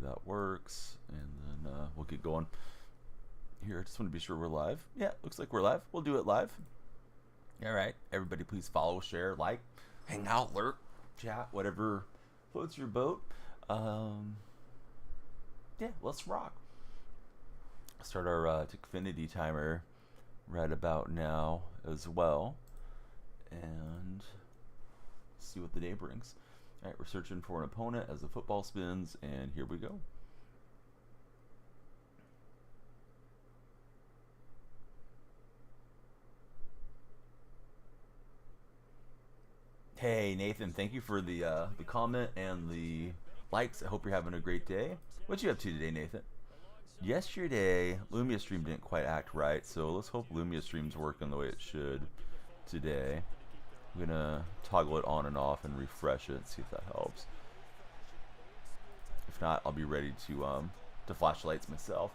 that works, and then we'll get going. Here, I just want to be sure we're live. Yeah, looks like we're live. We'll do it live. All right, everybody, please follow, share, like, hang out, lurk, chat, whatever floats your boat. Yeah, let's rock. Start our Tickfinity timer right about now as well, and see what the day brings. All right, we're searching for an opponent as the football spins, and here we go. Hey Nathan, thank you for the comment and the likes. I hope you're having a great day. What you up to today, Nathan? Yesterday, Lumia Stream didn't quite act right, so let's hope Lumia Stream's working the way it should today. I'm gonna toggle it on and off and refresh it and see if that helps. If not, I'll be ready to flash lights myself.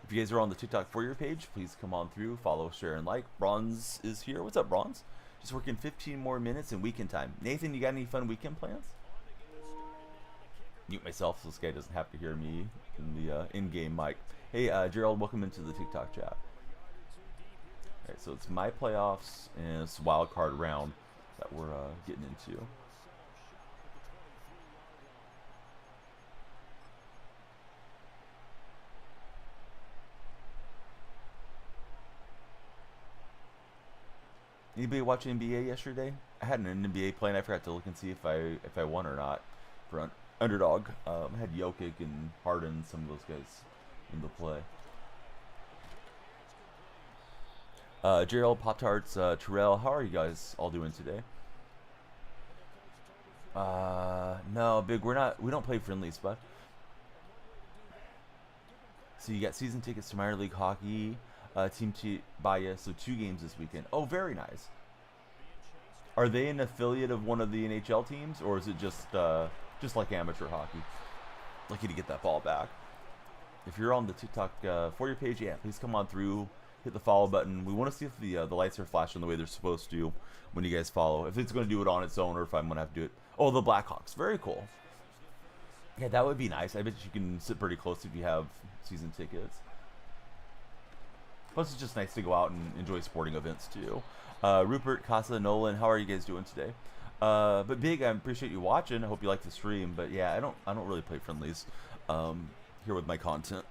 If you guys are on the TikTok For Your page, please come on through, follow, share, and like. Bronze is here. What's up, Bronze? Just working 15 more minutes in weekend time. Nathan, you got any fun weekend plans? Mute myself so this guy doesn't have to hear me in the in-game mic. Hey, Gerald, welcome into the TikTok chat. Alright, so it's my playoffs and it's wild card round that we're getting into. Anybody watch NBA yesterday? I had an NBA play and I forgot to look and see if I won or not for underdog. I had Jokic and Harden, some of those guys in the play. Gerald, Pop-Tarts, Terrell, how are you guys all doing today? No, Big, we don't play friendlies, bud. So you got season tickets to minor league hockey, team to buy you, so 2 games this weekend. Oh, very nice. Are they an affiliate of one of the NHL teams, or is it just like amateur hockey? Lucky to get that ball back. If you're on the TikTok For Your page, yeah, please come on through, hit the follow button. We want to see if the lights are flashing the way they're supposed to when you guys follow. If it's going to do it on its own, or if I'm going to have to do it. Oh, the Blackhawks, very cool. Yeah, that would be nice. I bet you can sit pretty close if you have season tickets. Plus, it's just nice to go out and enjoy sporting events too. Rupert, Casa, Nolan, how are you guys doing today? But Big, I appreciate you watching. I hope you like the stream. But yeah, I don't really play friendlies here with my content.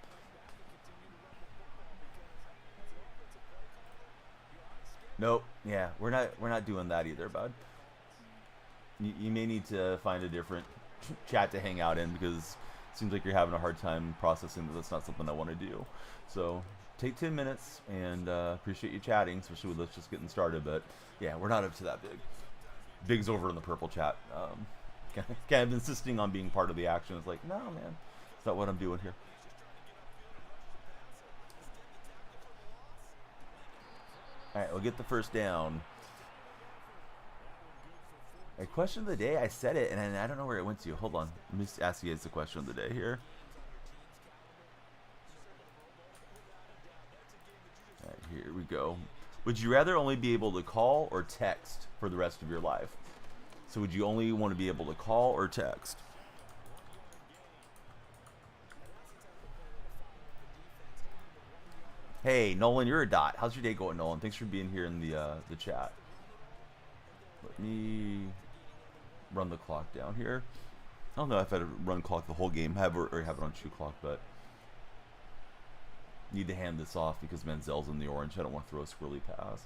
Nope. Yeah, we're not doing that either, bud. You may need to find a different chat to hang out in, because it seems like you're having a hard time processing that that's not something I want to do. So take 10 minutes, and appreciate you chatting, especially with us just getting started. But yeah, we're not up to that big. Big's over in the purple chat. Kind of insisting on being part of the action. It's like, no, man, it's not what I'm doing here. All right, we'll get the first down. A question of the day. I said it, and I don't know where it went to. Hold on. Let me ask you guys the question of the day here. All right, here we go. Would you rather only be able to call or text for the rest of your life? So would you only want to be able to call or text? Hey, Nolan, you're a dot. How's your day going, Nolan? Thanks for being here in the chat. Let me run the clock down here. I don't know if I'd run clock the whole game, or have it on shoe clock, but need to hand this off because Manziel's in the orange. I don't want to throw a squirrely pass.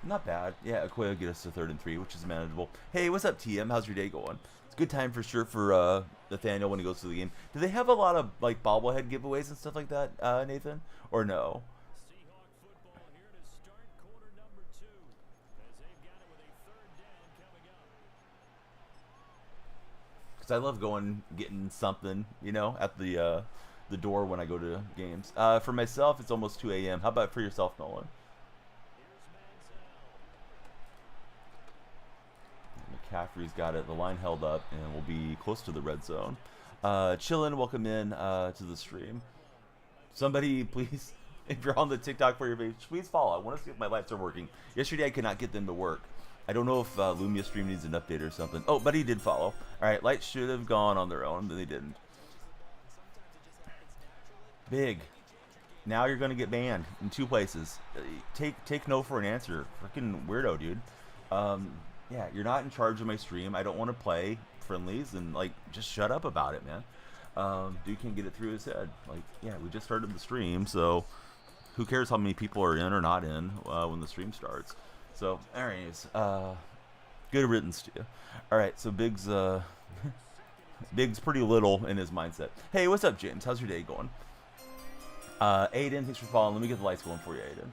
Not bad. Yeah, Akoya get us to 3rd and 3, which is manageable. Hey, what's up, TM? How's your day going? It's a good time for sure for Nathaniel when he goes to the game. Do they have a lot of like bobblehead giveaways and stuff like that, Nathan? Or no? Because I love getting something, you know, at the door when I go to games. For myself, it's almost 2 a.m. How about for yourself, Nolan? McCaffrey's got it. The line held up, and we'll be close to the red zone. Chillin', welcome in to the stream. Somebody, please, if you're on the TikTok For Your page, please follow. I want to see if my lights are working. Yesterday, I could not get them to work. I don't know if Lumia stream needs an update or something. Oh, but he did follow. All right, lights should have gone on their own, but they didn't. Big. Now you're gonna get banned in 2 places. Take no for an answer. Freaking weirdo, dude. Yeah, you're not in charge of my stream. I don't want to play friendlies, and like, just shut up about it, man. Dude can't get it through his head. Like, yeah, we just started the stream, so who cares how many people are in or not in when the stream starts? So, anyways, good riddance to you. All right, so Big's Big's pretty little in his mindset. Hey, what's up, James? How's your day going? Aiden, thanks for following. Let me get the lights going for you, Aiden.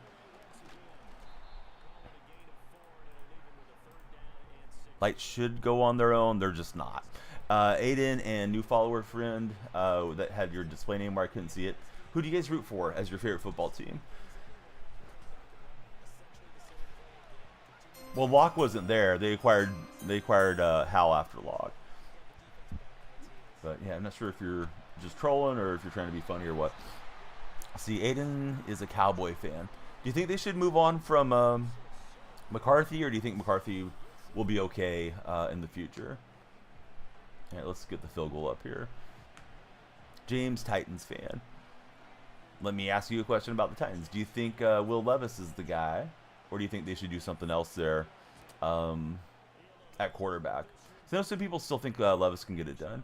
Lights should go on their own. They're just not. Aiden and new follower friend that had your display name where I couldn't see it. Who do you guys root for as your favorite football team? Well, Locke wasn't there. They acquired Hal after Locke. But yeah, I'm not sure if you're just trolling or if you're trying to be funny or what. See, Aiden is a Cowboy fan. Do you think they should move on from McCarthy, or do you think McCarthy will be okay in the future? All right, let's get the field goal up here. James, Titans fan. Let me ask you a question about the Titans. Do you think Will Levis is the guy, or do you think they should do something else there at quarterback? So I know some people still think Levis can get it done.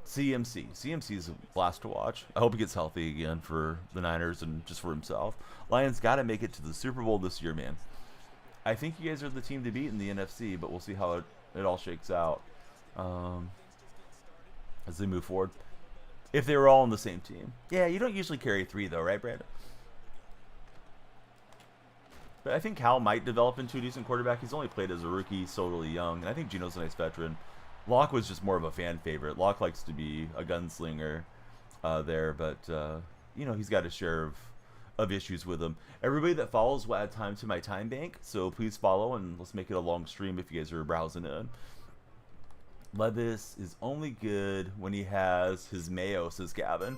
CMC is a blast to watch. I hope he gets healthy again for the Niners and just for himself. Lions got to make it to the Super Bowl this year, man. I think you guys are the team to beat in the NFC, but we'll see how it all shakes out as they move forward. If they were all on the same team. Yeah, you don't usually carry 3, though, right, Brandon? But I think Cal might develop into a decent quarterback. He's only played as a rookie, so really young. And I think Geno's a nice veteran. Locke was just more of a fan favorite. Locke likes to be a gunslinger there, but, you know, he's got a share of issues with him. Everybody that follows will add time to my time bank, so please follow, and let's make it a long stream if you guys are browsing in. Levis is only good when he has his mayo, says Gavin.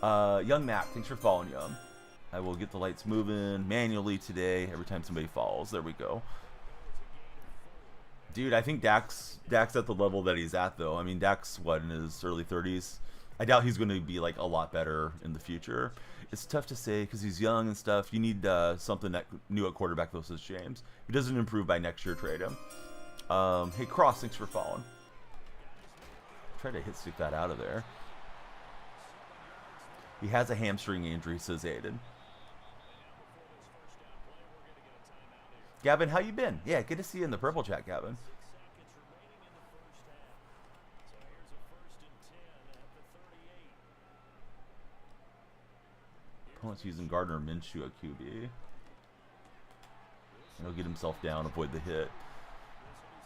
Young Mac, thanks for following, Young. I will get the lights moving manually today every time somebody falls. There we go. Dude, I think Dak's at the level that he's at, though. I mean, Dak's, what, in his early 30s? I doubt he's going to be, like, a lot better in the future. It's tough to say because he's young and stuff. You need something that new at quarterback, though, says James. If he doesn't improve by next year, trade him. Hey, Cross, thanks for following. Try to stick that out of there. He has a hamstring injury, says Aiden. Gavin, how you been? Yeah, good to see you in the purple chat, Gavin. Opponent's using Gardner Minshew at QB. He'll get himself down, avoid the hit.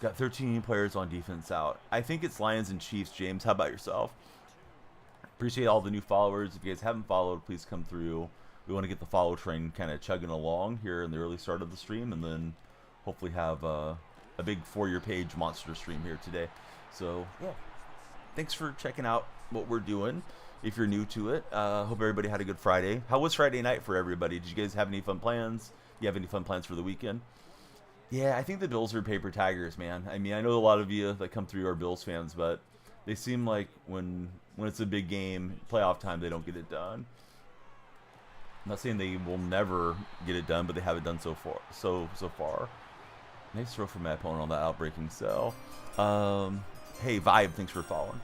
Got 13 players on defense out. I think it's Lions and Chiefs, James. How about yourself? Appreciate all the new followers. If you guys haven't followed, please come through. We want to get the follow train kind of chugging along here in the early start of the stream, and then hopefully have a big for-your page monster stream here today. So, yeah. Thanks for checking out what we're doing. If you're new to it, hope everybody had a good Friday. How was Friday night for everybody? Did you guys have any fun plans? You have any fun plans for the weekend? Yeah, I think the Bills are paper tigers, man. I mean, I know a lot of you that come through are Bills fans, but they seem like when it's a big game, playoff time, they don't get it done. I'm not saying they will never get it done, but they haven't done so far. Nice throw from my opponent on that outbreaking sell. Hey, Vibe, thanks for following.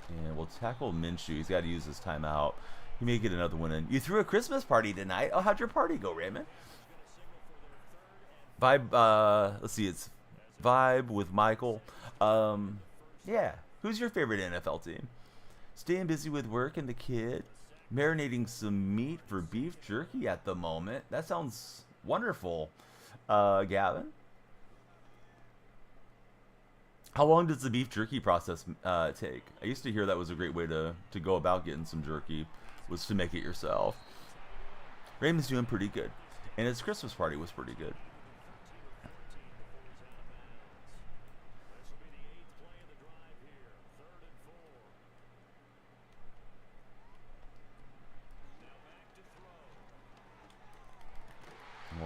And we'll tackle Minshew. He's got to use his timeout. He may get another one in. You threw a Christmas party tonight. Oh, how'd your party go, Raymond? Vibe, let's see, it's Vibe with Michael. Yeah. Who's your favorite NFL team? Staying busy with work and the kid. Marinating some meat for beef jerky at the moment. That sounds wonderful. Gavin? How long does the beef jerky process take? I used to hear that was a great way to go about getting some jerky, was to make it yourself. Raymond's doing pretty good. And his Christmas party was pretty good.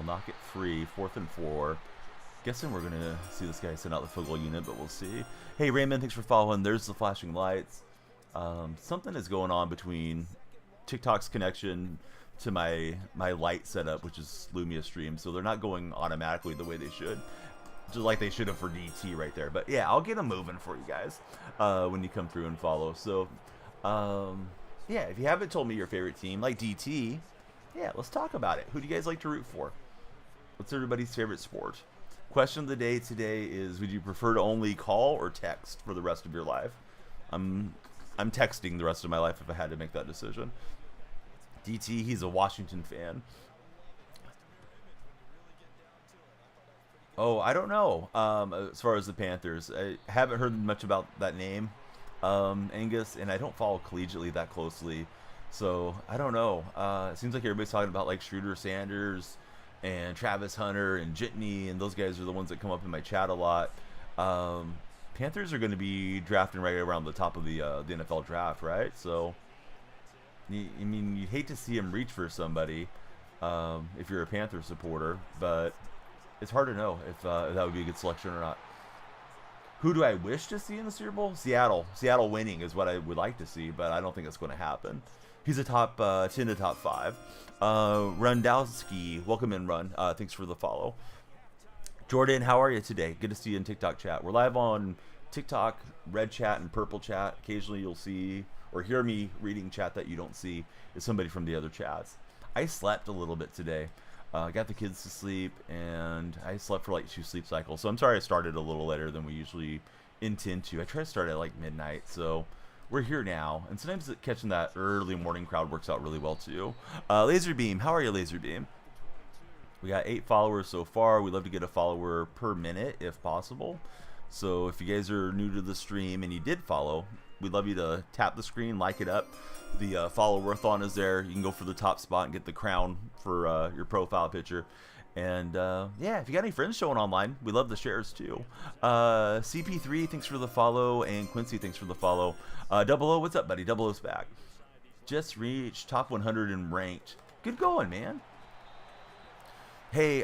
We'll knock it free. 4th and 4. Guessing we're going to see this guy send out the field goal unit, but we'll see. Hey, Raymond, thanks for following. There's the flashing lights. Something is going on between TikTok's connection to my light setup, which is Lumia Stream, so they're not going automatically the way they should. Just like they should have for DT right there. But yeah, I'll get them moving for you guys when you come through and follow. So, yeah, if you haven't told me your favorite team, like DT, yeah, let's talk about it. Who do you guys like to root for? What's everybody's favorite sport? Question of the day today is, would you prefer to only call or text for the rest of your life? I'm texting the rest of my life if I had to make that decision. DT, he's a Washington fan. Oh, I don't know. As far as the Panthers, I haven't heard much about that name, Angus, and I don't follow collegiately that closely, so I don't know. It seems like everybody's talking about like Schroeder Sanders and Travis Hunter and Jitney, and those guys are the ones that come up in my chat a lot. Panthers are going to be drafting right around the top of the NFL draft, right? So, I mean, you'd hate to see him reach for somebody if you're a Panther supporter, but it's hard to know if that would be a good selection or not. Who do I wish to see in the Super Bowl? Seattle. Seattle winning is what I would like to see, but I don't think it's going to happen. He's a top 10 to top 5. Rundowski, welcome in, Run. Thanks for the follow. Jordan, how are you today? Good to see you in TikTok chat. We're live on TikTok, red chat, and purple chat. Occasionally you'll see or hear me reading chat that you don't see is somebody from the other chats. I slept a little bit today. Got the kids to sleep, and I slept for like 2 sleep cycles. So I'm sorry I started a little later than we usually intend to. I try to start at like midnight, so we're here now. And sometimes catching that early morning crowd works out really well too. Laserbeam, how are you, Laserbeam? We got 8 followers so far. We'd love to get a follower per minute if possible. So if you guys are new to the stream and you did follow, we'd love you to tap the screen, like it up. The follow worth-on is there. You can go for the top spot and get the crown for your profile picture. And yeah, if you got any friends showing online, we love the shares too. CP3, thanks for the follow. And Quincy, thanks for the follow. Double O, what's up, buddy? Double O's back. Just reached top 100 and ranked. Good going, man. Hey,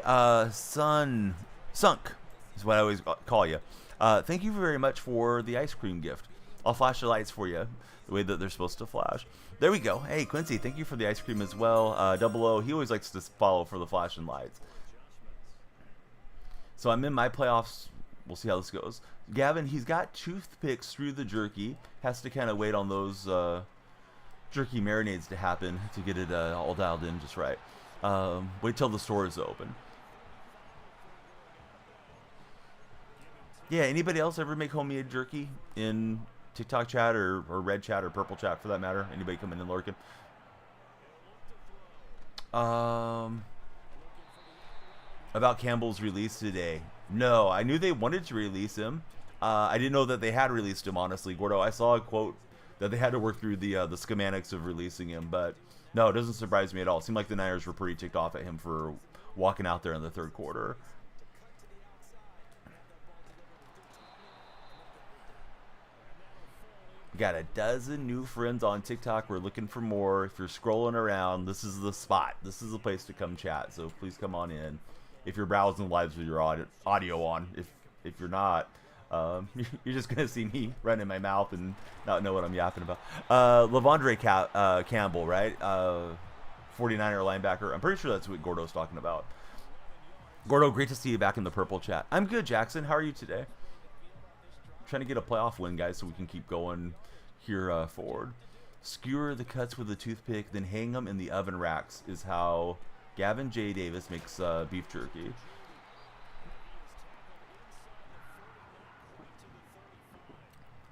Sunk is what I always call you. Thank you very much for the ice cream gift. I'll flash the lights for you the way that they're supposed to flash. There we go. Hey, Quincy, thank you for the ice cream as well. Double O, he always likes to follow for the flashing lights. So I'm in my playoffs. We'll see how this goes. Gavin, he's got toothpicks through the jerky. Has to kind of wait on those jerky marinades to happen to get it all dialed in just right. Wait till the store is open. Yeah, anybody else ever make homemade jerky in TikTok chat or red chat or purple chat for that matter? Anybody coming in lurking? About Campbell's release today. No, I knew they wanted to release him. I didn't know that they had released him, honestly, Gordo. I saw a quote that they had to work through the schematics of releasing him, but no, it doesn't surprise me at all. It seemed like the Niners were pretty ticked off at him for walking out there in the third quarter. Got a dozen new friends on TikTok. We're looking for more. If you're scrolling around, this is the spot. This is the place to come chat. So please come on in. If you're browsing lives with your audio on, if you're not, you're just gonna see me running my mouth and not know what I'm yapping about. Lavondre Campbell, right? 49er linebacker. I'm pretty sure that's what Gordo's talking about. Gordo, great to see you back in the purple chat. I'm good, Jackson. How are you today? Trying to get a playoff win, guys, so we can keep going here forward. Skewer the cuts with a toothpick, then hang them in the oven racks is how Gavin J. Davis makes beef jerky.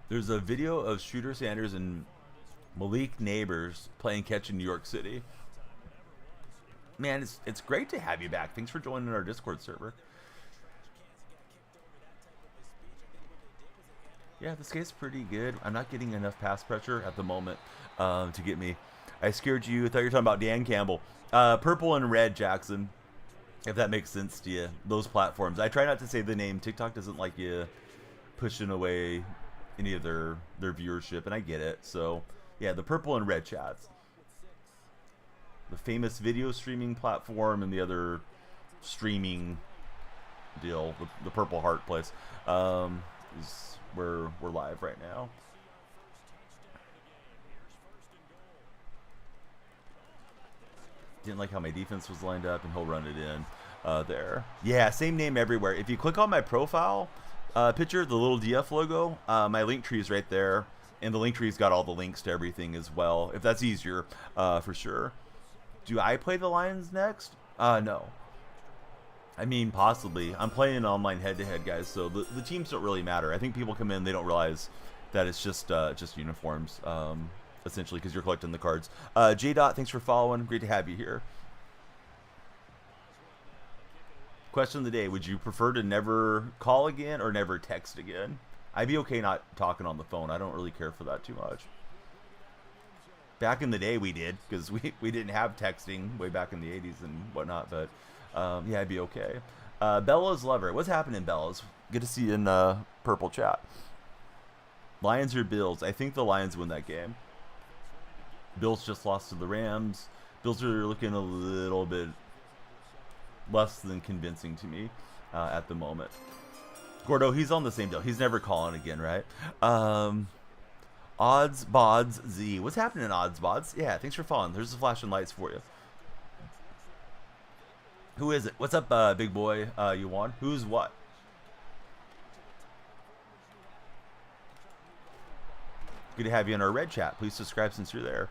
There's a video of Shooter Sanders and Malik Neighbors playing catch in New York City. Man, it's great to have you back. Thanks for joining our Discord server. Yeah, this guy's pretty good. I'm not getting enough pass pressure at the moment to get me. I scared you. I thought you were talking about Dan Campbell. Purple and red, Jackson, if that makes sense to you. Those platforms. I try not to say the name. TikTok doesn't like you pushing away any of their viewership, and I get it. So, yeah, the purple and red chats. The famous video streaming platform and the other streaming deal, the Purple Heart place, is where we're live right now. Didn't like how my defense was lined up, and he'll run it in there. Yeah, same name everywhere. If you click on my profile picture, the little DF logo, my link tree is right there, and the link tree's got all the links to everything as well, if that's easier, for sure. Do I play the Lions next? No. I mean, possibly. I'm playing online head-to-head, guys, so the teams don't really matter. I think people come in, they don't realize that it's just uniforms, essentially, because you're collecting the cards. J-Dot, thanks for following. Great to have you here. Question of the day, would you prefer to never call again or never text again? I'd be okay not talking on the phone. I don't really care for that too much. Back in the day, we did, because we didn't have texting way back in the 80s and whatnot, but yeah, I'd be okay. Bella's Lover. What's happening, Bella's? Good to see you in Purple Chat. Lions or Bills? I think the Lions win that game. Bills just lost to the Rams. Bills are looking a little bit less than convincing to me at the moment. Gordo, he's on the same deal. He's never calling again, right? Odds Bods Z. What's happening, Odds Bods? Yeah, thanks for following. There's the flashing lights for you. Who is it? What's up, big boy? You won? Who's what? Good to have you in our red chat. Please subscribe since you're there.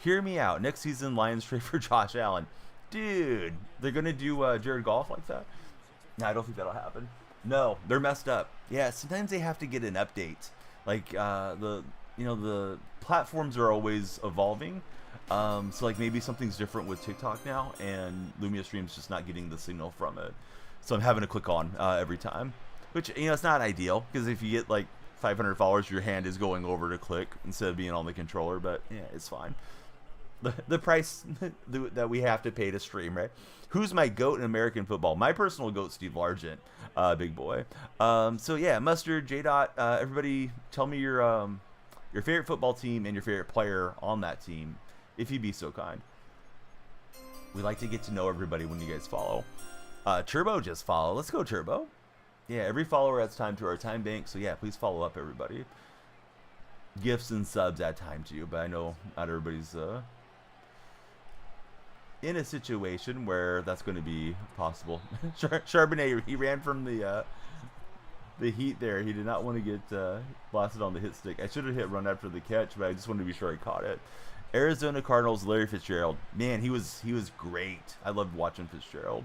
Hear me out. Next season, Lions trade for Josh Allen. Dude, they're going to do Jared Goff like that? No, I don't think that'll happen. No, they're messed up. Yeah, sometimes they have to get an update. Like, the platforms are always evolving. So, like, maybe something's different with TikTok now, and Lumia Stream's just not getting the signal from it. So I'm having to click on every time. Which, it's not ideal, because if you get, like, 500 followers, your hand is going over to click instead of being on the controller, but, yeah, it's fine. The price that we have to pay to stream, right? Who's my GOAT in American football? My personal GOAT, Steve Largent, big boy. So yeah, Mustard, J-Dot, everybody tell me your favorite football team and your favorite player on that team, if you'd be so kind. We like to get to know everybody when you guys follow. Turbo just follow. Let's go, Turbo. Yeah, every follower adds time to our time bank, so yeah, please follow up, everybody. Gifts and subs add time to you, but I know not everybody's in a situation where that's going to be possible. Charbonnet, he ran from the heat there. He did not want to get blasted on the hit stick. I should have hit run after the catch, but I just wanted to be sure I caught it. Arizona Cardinals, Larry Fitzgerald. Man, he was great. I loved watching Fitzgerald.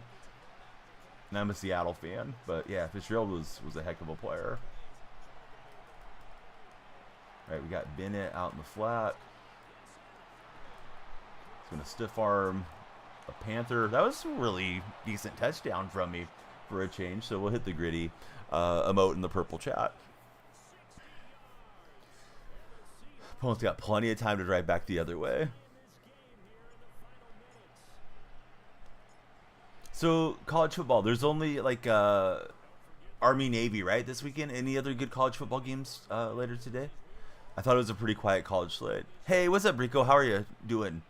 And I'm a Seattle fan, but yeah, Fitzgerald was a heck of a player. All right, we got Bennett out in the flat. He's going to stiff arm a Panther. That was a really decent touchdown from me for a change, so we'll hit the gritty emote in the purple chat. Opponent's got plenty of time to drive back the other way. So, college football, there's only like Army-Navy, right, this weekend? Any other good college football games later today? I thought it was a pretty quiet college slate. Hey, what's up, Rico? How are you doing?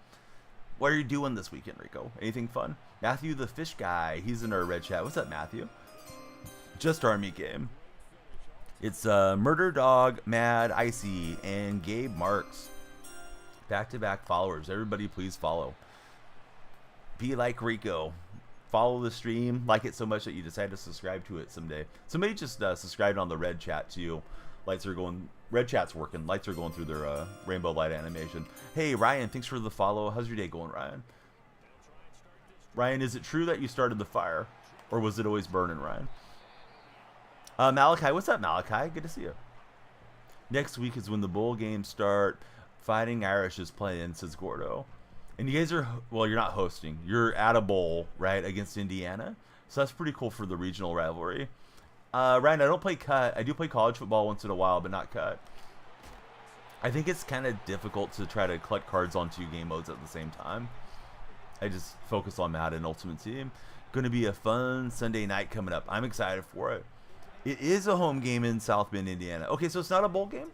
What are you doing this weekend, Rico? Anything fun? Matthew the Fish Guy. He's in our red chat. What's up, Matthew? Just Army game. It's Murder Dog, Mad, Icy, and Gabe Marks. Back-to-back followers. Everybody please follow. Be like Rico. Follow the stream. Like it so much that you decide to subscribe to it someday. Somebody just subscribed on the red chat, too. Lights are going... Red chat's working. Lights are going through their rainbow light animation. Hey, Ryan, thanks for the follow. How's your day going, Ryan? Ryan, is it true that you started the fire? Or was it always burning, Ryan? Malachi, what's up, Malachi? Good to see you. Next week is when the bowl games start. Fighting Irish is playing, says Gordo. And you guys are, well, you're not hosting. You're at a bowl, right, against Indiana. So that's pretty cool for the regional rivalry. Ryan, I don't play cut. I do play college football once in a while, but not cut. I think it's kind of difficult to try to collect cards on 2 game modes at the same time. I just focus on Madden Ultimate Team. Going to be a fun Sunday night coming up. I'm excited for it. It is a home game in South Bend, Indiana. Okay, so it's not a bowl game?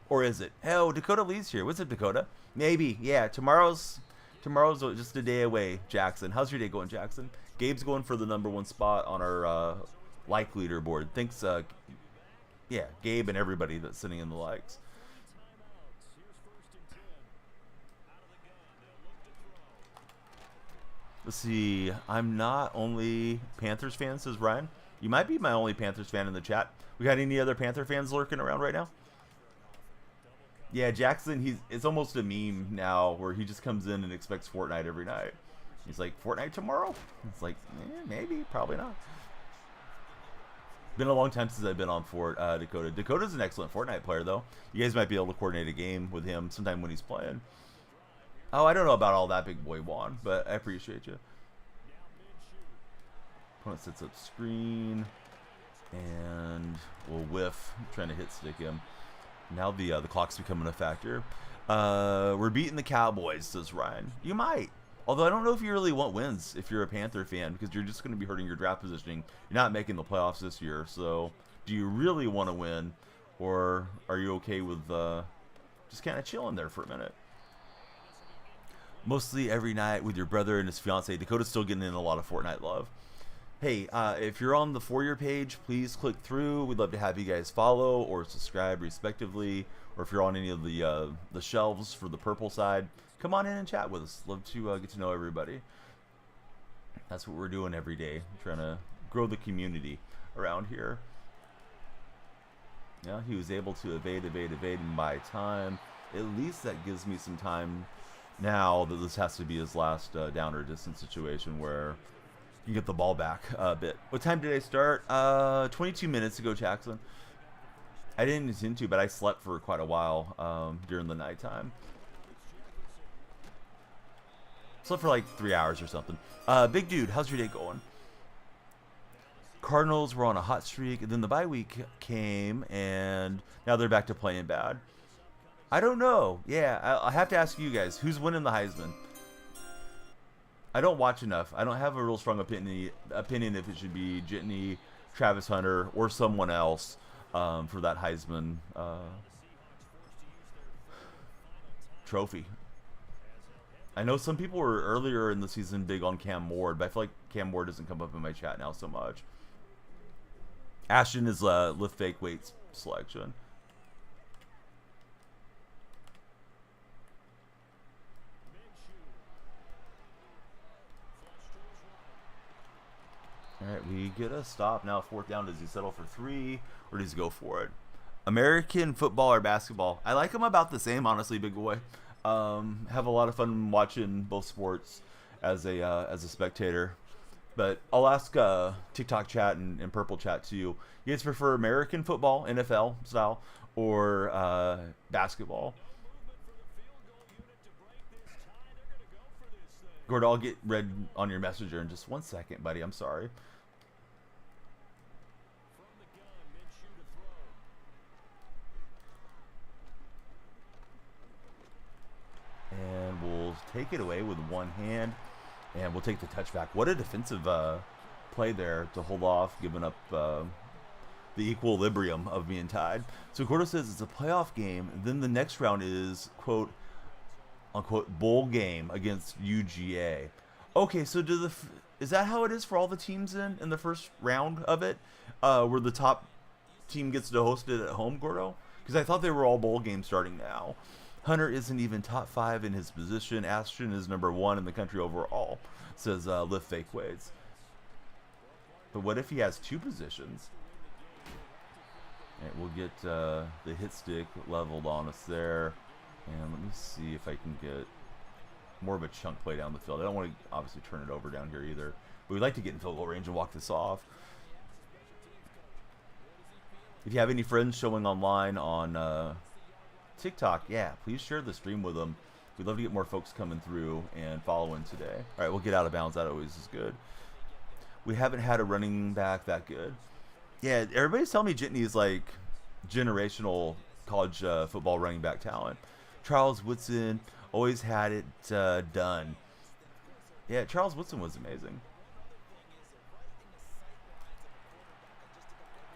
Or is it? Hell, Dakota Lee's here. What's up, Dakota? Maybe. Yeah, tomorrow's Tomorrow's just a day away, Jackson. How's your day going, Jackson? Gabe's going for the #1 spot on our like leaderboard. Thanks, yeah, Gabe and everybody that's sitting in the likes. Let's see. I'm not only Panthers fan, says Ryan. You might be my only Panthers fan in the chat. We got any other Panther fans lurking around right now? Yeah, Jackson, it's almost a meme now where he just comes in and expects Fortnite every night. He's like, Fortnite tomorrow? It's like, maybe, probably not. Been a long time since I've been on Dakota. Dakota's an excellent Fortnite player, though. You guys might be able to coordinate a game with him sometime when he's playing. Oh, I don't know about all that, big boy Juan, but I appreciate you. Opponent sets up screen, and we'll whiff, trying to hit stick him. Now the clock's becoming a factor. We're beating the Cowboys, says Ryan. You might. Although I don't know if you really want wins if you're a Panther fan, because you're just going to be hurting your draft positioning. You're not making the playoffs this year, so do you really want to win, or are you okay with just kind of chilling there for a minute? Mostly every night with your brother and his fiance. Dakota's still getting in a lot of Fortnite love. Hey, if you're on the For Your page, please click through. We'd love to have you guys follow or subscribe respectively. Or if you're on any of the shelves for the purple side, come on in and chat with us. Love to get to know everybody. That's what we're doing every day, trying to grow the community around here. Yeah, he was able to evade and buy time. At least that gives me some time now that this has to be his last down or distance situation where you get the ball back a bit. What time did I start? 22 minutes ago, Jackson. I didn't intend to, but I slept for quite a while during the nighttime. Slept for like 3 hours or something. Big dude, how's your day going? Cardinals were on a hot streak, and then the bye week came, and now they're back to playing bad. I don't know. Yeah, I have to ask you guys, who's winning the Heisman? I don't watch enough. I don't have a real strong opinion if it should be Jitney, Travis Hunter, or someone else for that Heisman trophy. I know some people were earlier in the season big on Cam Ward, but I feel like Cam Ward doesn't come up in my chat now so much. Ashton is lift fake weights selection. All right, we get a stop now. 4th down. Does he settle for 3 or does he go for it? American football or basketball? I like them about the same, honestly, big boy. Have a lot of fun watching both sports as a spectator. But I'll ask TikTok chat and Purple chat to you. You guys prefer American football, NFL style, or basketball? Gord, I'll get read on your messenger in just 1 second, buddy. I'm sorry. And we'll take it away with one hand, and we'll take the touchback. What a defensive play there to hold off, giving up the equilibrium of being tied. So Gordo says it's a playoff game. Then the next round is, quote, unquote, bowl game against UGA. Okay, so is that how it is for all the teams in the first round of it, where the top team gets to host it at home, Gordo? Because I thought they were all bowl games starting now. Hunter isn't even top 5 in his position. Ashton is #1 in the country overall, says lift fake weights. But what if he has 2 positions? And we'll get the hit stick leveled on us there. And let me see if I can get more of a chunk play down the field. I don't want to obviously turn it over down here either. But we'd like to get in field goal range and walk this off. If you have any friends showing online on TikTok, yeah, please share the stream with them. We'd love to get more folks coming through and following today. All right, we'll get out of bounds. That always is good. We haven't had a running back that good. Yeah, everybody's telling me Jitney is like generational college football running back talent. Charles Woodson always had it done. Yeah, Charles Woodson was amazing.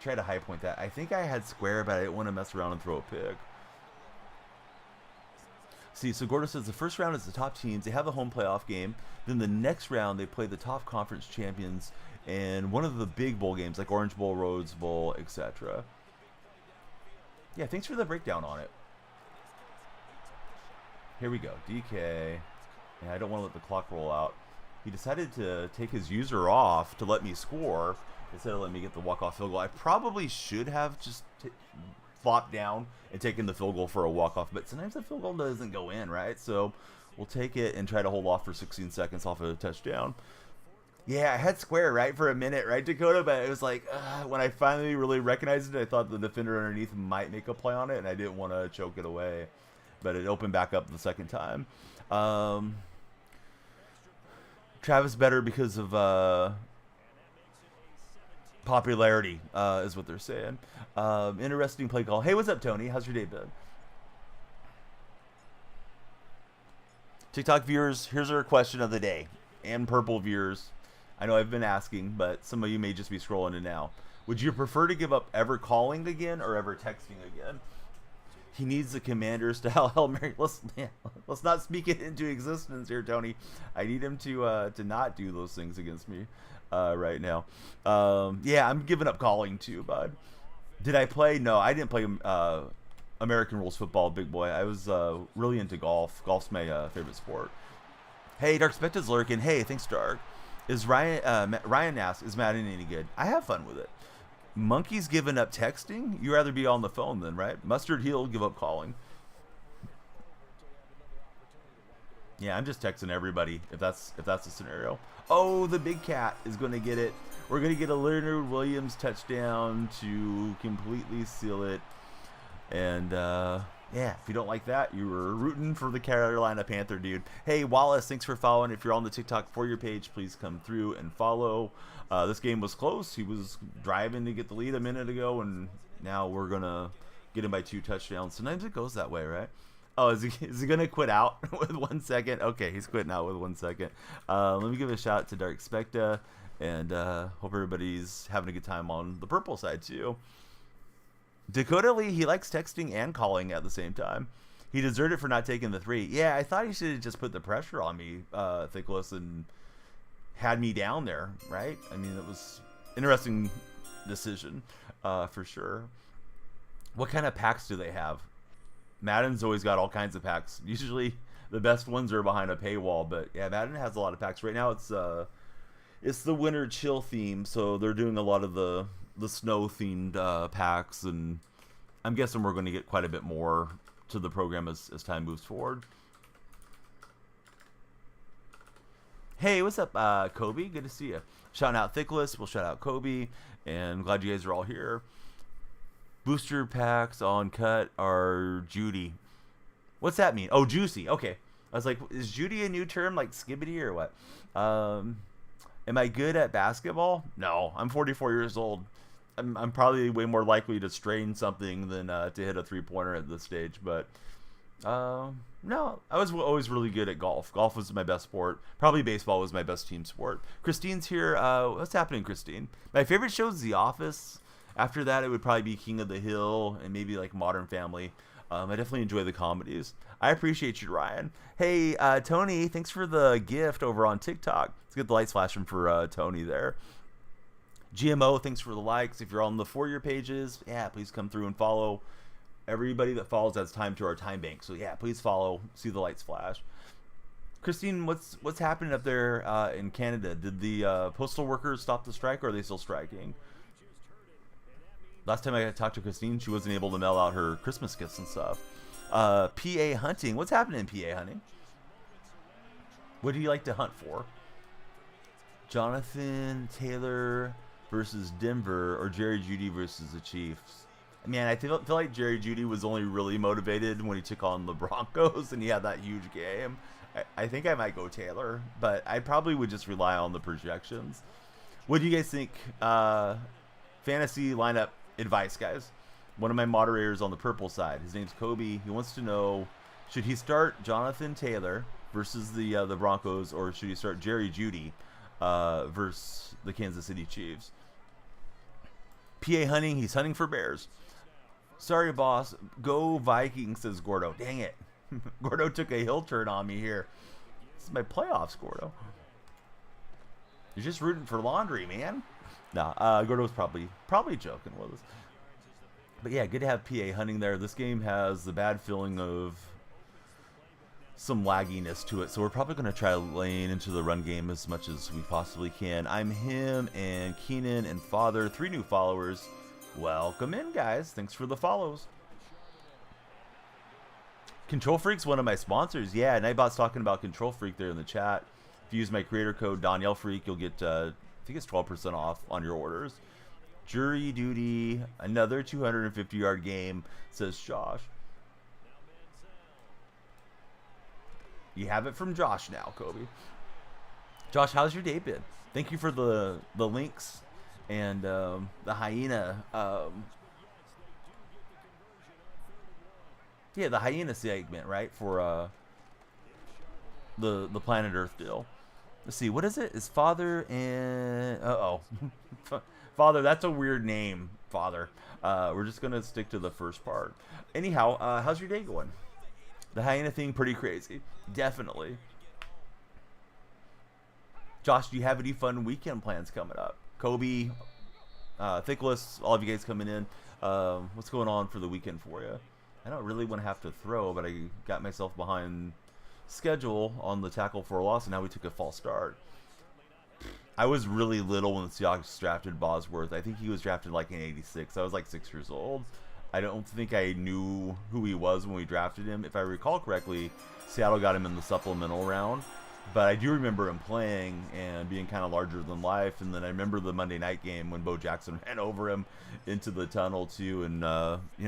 Try to high point that. I think I had square, but I didn't want to mess around and throw a pick. See, so Gordo says the first round is the top teams. They have a home playoff game. Then the next round, they play the top conference champions and one of the big bowl games like Orange Bowl, Rose Bowl, etc. Yeah, thanks for the breakdown on it. Here we go. DK. And I don't want to let the clock roll out. He decided to take his user off to let me score instead of letting me get the walk-off field goal. I probably should have just flopped down and taken the field goal for a walk-off, but sometimes the field goal doesn't go in, right? So we'll take it and try to hold off for 16 seconds off of a touchdown. Yeah, I had square, right, for a minute, right, Dakota? But it was like, when I finally really recognized it, I thought the defender underneath might make a play on it, and I didn't want to choke it away. But it opened back up the second time. Travis better because of popularity, is what they're saying. Interesting play call. Hey, what's up, Tony? How's your day been? TikTok viewers, here's our question of the day. And purple viewers, I know I've been asking, but some of you may just be scrolling in now. Would you prefer to give up ever calling again or ever texting again? He needs the Commanders to Hail Mary. Let's not speak it into existence here, Tony. I need him to not do those things against me right now. Yeah, I'm giving up calling too, bud. Did I play? No, I didn't play American Rules football, big boy. I was really into golf. Golf's my favorite sport. Hey, Dark Specta's lurking. Hey, thanks, Dark. Is Ryan asks, is Madden any good? I have fun with it. Monkey's giving up texting? You'd rather be on the phone then, right? Mustard Heel give up calling. Yeah, I'm just texting everybody if that's the scenario. Oh, the big cat is going to get it. We're going to get a Leonard Williams touchdown to completely seal it. And yeah, if you don't like that, you were rooting for the Carolina Panther, dude. Hey, Wallace, thanks for following. If you're on the TikTok For Your page, please come through and follow. This game was close. He was driving to get the lead a minute ago, and now we're going to get him by 2 touchdowns. Sometimes it goes that way, right? Oh, is he going to quit out with 1 second? Okay, he's quitting out with 1 second. Let me give a shout out to Dark Specta, and hope everybody's having a good time on the purple side, too. Dakota Lee, he likes texting and calling at the same time. He deserved it for not taking the 3. Yeah, I thought he should have just put the pressure on me, Thickless, and had me down there, right? I mean, it was interesting decision for sure. What kind of packs do they have? Madden's always got all kinds of packs. Usually the best ones are behind a paywall, but yeah, Madden has a lot of packs. Right now it's the winter chill theme, so they're doing a lot of the snow themed packs, and I'm guessing we're going to get quite a bit more to the program as time moves forward. Hey, what's up, Kobe? Good to see you. Shouting out Thickless, we'll shout out Kobe, and glad you guys are all here. Booster packs on cut are Judy. What's that mean? Oh, juicy. Okay. I was like, is Judy a new term like skibbity or what? Am I good at basketball? No, I'm 44 years old. I'm probably way more likely to strain something than to hit a 3-pointer at this stage. But no, I was always really good at golf. Golf was my best sport. Probably baseball was my best team sport. Christine's here. What's happening, Christine? My favorite show is The Office. After that, it would probably be King of the Hill and maybe like Modern Family. I definitely enjoy the comedies. I appreciate you, Ryan. Hey, Tony, thanks for the gift over on TikTok. Let's get the lights flashing for Tony there. GMO, thanks for the likes. If you're on the For Your pages, yeah, please come through and follow. Everybody that follows adds time to our time bank. So yeah, please follow. See the lights flash. Christine, what's happening up there in Canada? Did the postal workers stop the strike, or are they still striking? Last time I talked to Christine, she wasn't able to mail out her Christmas gifts and stuff. PA hunting. What's happening in PA hunting? What do you like to hunt for? Jonathan Taylor versus Denver, or Jerry Jeudy versus the Chiefs? Man, I feel like Jerry Jeudy was only really motivated when he took on the Broncos and he had that huge game. I think I might go Taylor, but I probably would just rely on the projections. What do you guys think? Fantasy lineup advice, guys. One of my moderators on the purple side, his name's Kobe. He wants to know, should he start Jonathan Taylor versus the Broncos, or should he start Jerry Jeudy versus the Kansas City Chiefs? PA hunting, he's hunting for bears. Sorry, boss. Go Vikings, says Gordo. Dang it. Gordo took a hill turn on me here. This is my playoffs, Gordo. You're just rooting for laundry, man. Nah, Gordo's probably joking with us. But yeah, good to have PA hunting there. This game has the bad feeling of some lagginess to it, so we're probably going to try laying into the run game as much as we possibly can. I'm him and Keenan and Father, 3 new followers. Welcome in, guys. Thanks for the follows. Control Freak's one of my sponsors. Yeah, Nightbot's talking about Control Freak there in the chat. If you use my creator code DonyellFreak, you'll get, I think it's 12% off on your orders. Jury duty, another 250-yard game, says Josh. You have it from Josh now, Kobe. Josh, how's your day been? Thank you for the links and the hyena. Yeah, the hyena segment, right? For the Planet Earth deal. Let's see, what is it? Is Father and Father, that's a weird name, Father. We're just gonna stick to the first part. Anyhow, how's your day going? The hyena thing, pretty crazy. Definitely. Josh, do you have any fun weekend plans coming up? Kobe, Thickless, all of you guys coming in. What's going on for the weekend for you? I don't really want to have to throw, but I got myself behind schedule on the tackle for a loss, and now we took a false start. I was really little when the Seahawks drafted Bosworth. I think he was drafted like in '86. I was like 6 years old. I don't think I knew who he was when we drafted him. If I recall correctly, Seattle got him in the supplemental round. But I do remember him playing and being kind of larger than life. And then I remember the Monday night game when Bo Jackson ran over him into the tunnel too. And,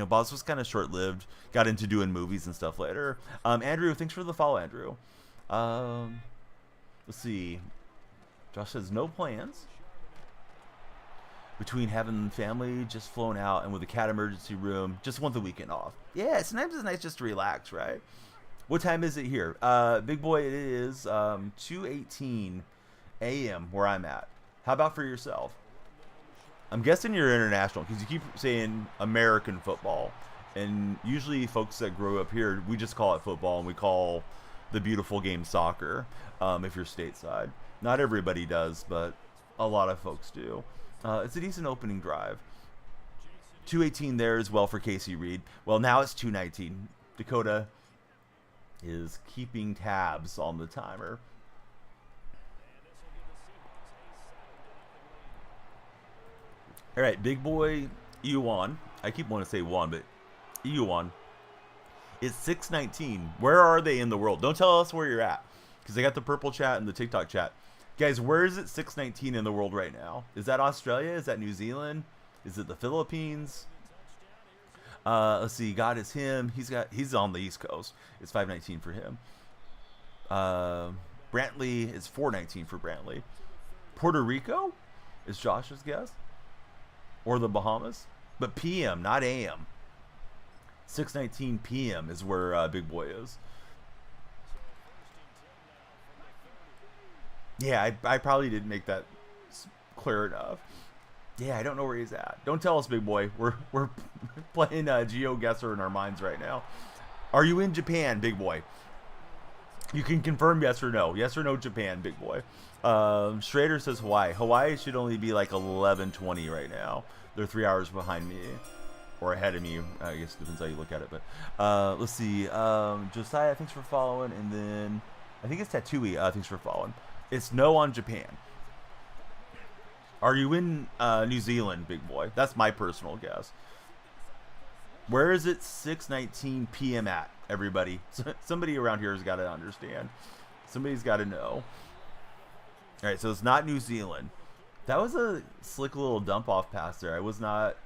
Boz was kind of short-lived. Got into doing movies and stuff later. Andrew, thanks for the follow, Andrew. Let's see. Josh says no plans. Between having family just flown out and with a cat emergency room, just want the weekend off. Yeah, sometimes it's nice just to relax, right? What time is it here? Big boy, it is 2:18 a.m. where I'm at. How about for yourself? I'm guessing you're international because you keep saying American football. And usually folks that grow up here, we just call it football and we call the beautiful game soccer if you're stateside. Not everybody does, but a lot of folks do. It's a decent opening drive. 2:18 there as well for Casey Reed. Well, now it's 2:19. Dakota is keeping tabs on the timer. All right, big boy Ewan. I keep wanting to say one, but Ewan. It's 6:19. Where are they in the world? Don't tell us where you're at, because I got the purple chat and the TikTok chat. Guys, where is it 6:19 in the world right now? Is that Australia? Is that New Zealand? Is it the Philippines? Let's see. God is him. He's on the East Coast. It's 5:19 for him. Brantley is 4:19 for Brantley. Puerto Rico is Josh's guess, or the Bahamas, but PM, not AM. 6:19 PM is where Big Boy is. Yeah, I probably didn't make that clear enough. Yeah, I don't know where he's at. Don't tell us, Big Boy. We're playing GeoGuessr in our minds right now. Are you in Japan, Big Boy? You can confirm yes or no. Yes or no, Japan, Big Boy. Schrader says Hawaii. Hawaii should only be like 11:20 right now. They're 3 hours behind me. Or ahead of me. I guess it depends how you look at it. But let's see. Josiah, thanks for following. And then I think it's Tattooey. Thanks for following. It's no on Japan. Are you in New Zealand, Big Boy? That's my personal guess. Where is it 6:19 p.m. at, everybody? Somebody around here has got to understand. Somebody's got to know. All right, so it's not New Zealand. That was a slick little dump-off pass there. I was not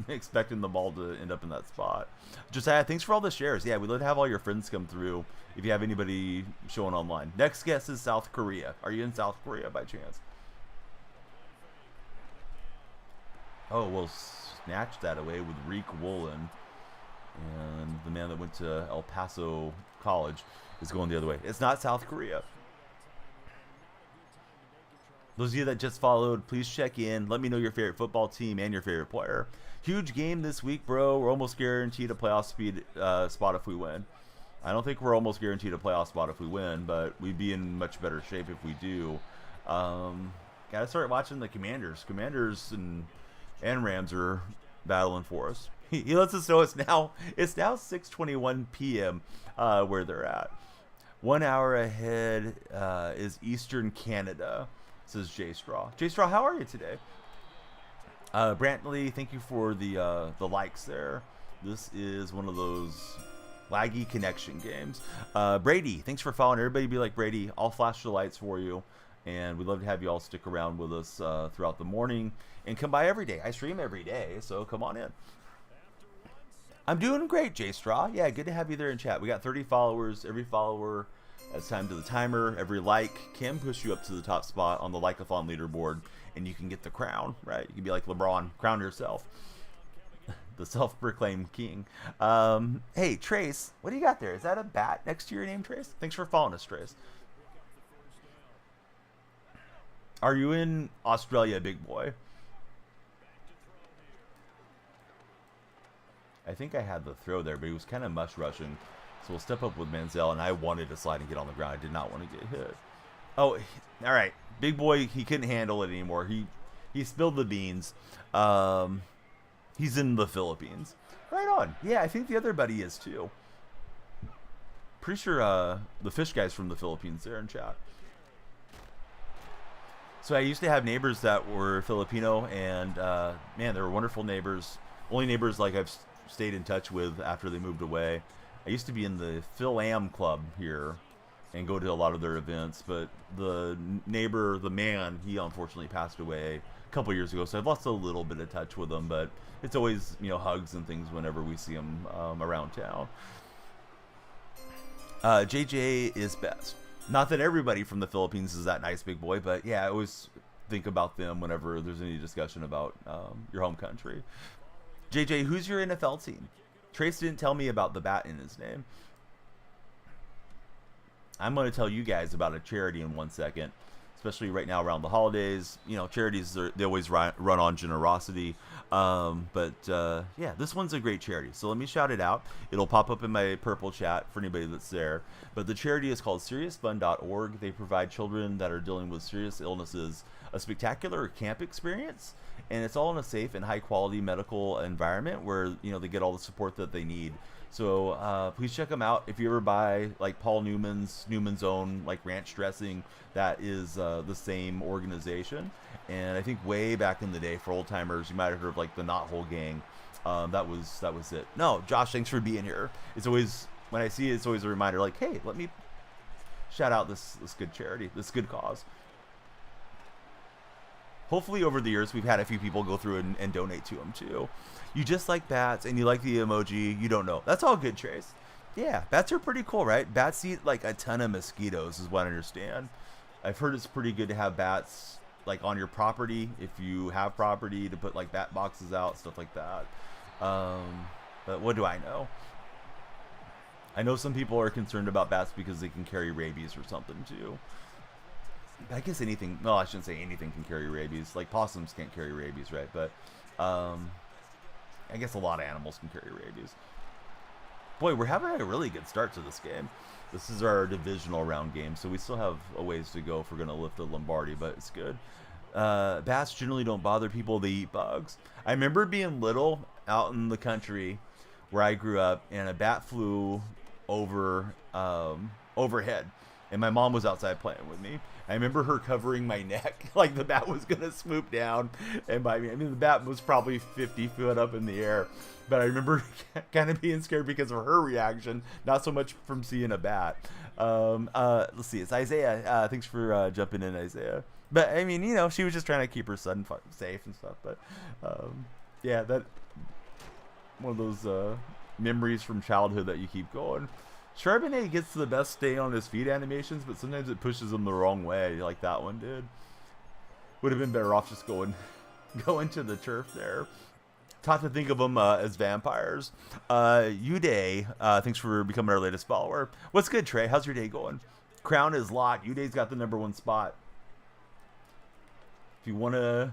expecting the ball to end up in that spot. Josiah, thanks for all the shares. Yeah, we'd love to have all your friends come through if you have anybody showing online. Next guess is South Korea. Are you in South Korea by chance? Oh, we'll snatch that away with Reek Woolen. And the man that went to El Paso College is going the other way. It's not South Korea. Those of you that just followed, please check in. Let me know your favorite football team and your favorite player. Huge game this week, bro. We're almost guaranteed a playoff spot if we win. I don't think we're almost guaranteed a playoff spot if we win, but we'd be in much better shape if we do. Gotta start watching the Commanders. Commanders and Rams are battling for us. He lets us know it's now 6:21 p.m. Where they're at. 1 hour ahead is Eastern Canada, says J Straw. J Straw, how are you today? Brantley, thank you for the likes there. This is one of those laggy connection games. Brady, thanks for following. Everybody be like Brady. I'll flash the lights for you. And we'd love to have you all stick around with us throughout the morning. And come by every day. I stream every day, so come on in. I'm doing great, J Straw. Yeah, good to have you there in chat. We got 30 followers. Every follower adds time to the timer. Every like can push you up to the top spot on the like-a-thon leaderboard. And you can get the crown, right? You can be like LeBron. Crown yourself. The self-proclaimed king. Hey, Trace, what do you got there? Is that a bat next to your name, Trace? Thanks for following us, Trace. Are you in Australia, big boy? I think I had the throw there, but he was kind of mush rushing. So we'll step up with Manziel, and I wanted to slide and get on the ground. I did not want to get hit. Oh, all right. Big boy, he couldn't handle it anymore. He spilled the beans. He's in the Philippines. Right on. Yeah, I think the other buddy is too. Pretty sure the fish guy's from the Philippines there in chat. So I used to have neighbors that were Filipino, and man, they were wonderful neighbors. Only neighbors like I've stayed in touch with after they moved away. I used to be in the Phil Am Club here and go to a lot of their events, but the neighbor, the man, he unfortunately passed away a couple years ago, so I've lost a little bit of touch with him, but it's always, you know, hugs and things whenever we see him around town. JJ is best. Not that everybody from the Philippines is that nice, big boy, but yeah, I always think about them whenever there's any discussion about your home country. JJ, who's your NFL team? Trace didn't tell me about the bat in his name. I'm going to tell you guys about a charity in 1 second, especially right now around the holidays. You know, charities, they always run on generosity. Yeah, this one's a great charity. So let me shout it out. It'll pop up in my purple chat for anybody that's there. But the charity is called SeriousFun.org. They provide children that are dealing with serious illnesses a spectacular camp experience. And it's all in a safe and high quality medical environment where, you know, they get all the support that they need. So please check them out. If you ever buy like Paul Newman's Own like ranch dressing, that is the same organization. And I think way back in the day, for old timers, you might have heard of like the Knothole Gang. That was it. No, Josh, thanks for being here. It's always, when I see it, it's always a reminder like, hey, let me shout out this good charity, this good cause. Hopefully over the years we've had a few people go through and donate to them too. You just like bats and you like the emoji, you don't know. That's all good, Trace. Yeah, bats are pretty cool, right? Bats eat like a ton of mosquitoes is what I understand. I've heard it's pretty good to have bats like on your property if you have property, to put like bat boxes out, stuff like that. But what do I know? I know some people are concerned about bats because they can carry rabies or something too. I guess anything, well, I shouldn't say anything can carry rabies. Like possums can't carry rabies, right? But I guess a lot of animals can carry rabies. Boy, we're having a really good start to this game. This is our divisional round game, so we still have a ways to go if we're going to lift a Lombardi, but it's good. Bats generally don't bother people. They eat bugs. I remember being little out in the country where I grew up, and a bat flew over overhead, and my mom was outside playing with me. I remember her covering my neck like the bat was going to swoop down and bite me. I mean, the bat was probably 50 foot up in the air, but I remember kind of being scared because of her reaction, not so much from seeing a bat. Let's see, it's Isaiah. Thanks for jumping in, Isaiah. But, I mean, you know, she was just trying to keep her son safe and stuff. But, yeah, that one of those memories from childhood that you keep going. Charbonnet gets the best stay on his feet animations, but sometimes it pushes him the wrong way, like that one did. Would have been better off just going to the turf there. Taught to think of them as vampires. Uday, thanks for becoming our latest follower. What's good, Trey? How's your day going? Crown is locked. Uday's got the #1 spot. If you want to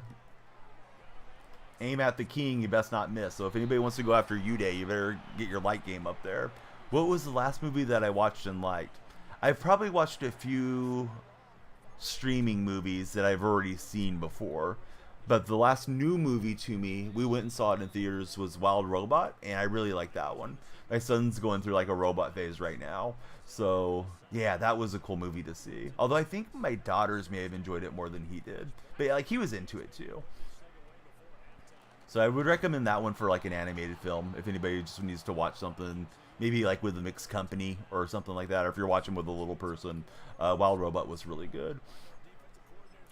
aim at the king, you best not miss. So if anybody wants to go after Uday, you better get your light game up there. What was the last movie that I watched and liked? I've probably watched a few streaming movies that I've already seen before. But the last new movie to me, we went and saw it in theaters, was Wild Robot, and I really liked that one. My son's going through like a robot phase right now. So, yeah, that was a cool movie to see. Although I think my daughters may have enjoyed it more than he did. But like he was into it too. So I would recommend that one for like an animated film if anybody just needs to watch something, maybe like with a mixed company or something like that, or if you're watching with a little person. Wild Robot was really good.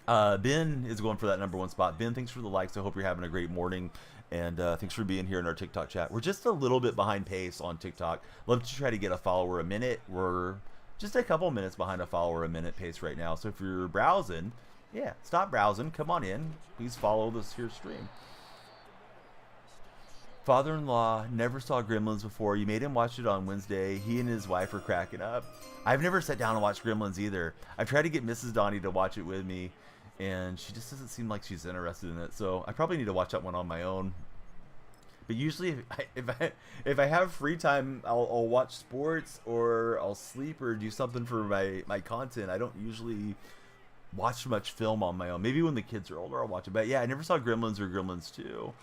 Ben is going for that #1 spot. Ben, thanks for the likes. I hope you're having a great morning. And thanks for being here in our TikTok chat. We're just a little bit behind pace on TikTok. Love to try to get a follower a minute. We're just a couple minutes behind a follower a minute pace right now. So if you're browsing, yeah, stop browsing. Come on in. Please follow this here stream. Father-in-law never saw Gremlins before. You made him watch it on Wednesday. He and his wife are cracking up. I've never sat down and watched Gremlins either. I've tried to get Mrs. Donnie to watch it with me, and she just doesn't seem like she's interested in it. So I probably need to watch that one on my own. But usually, if I have free time, I'll watch sports, or I'll sleep, or do something for my content. I don't usually watch much film on my own. Maybe when the kids are older, I'll watch it. But yeah, I never saw Gremlins or Gremlins 2.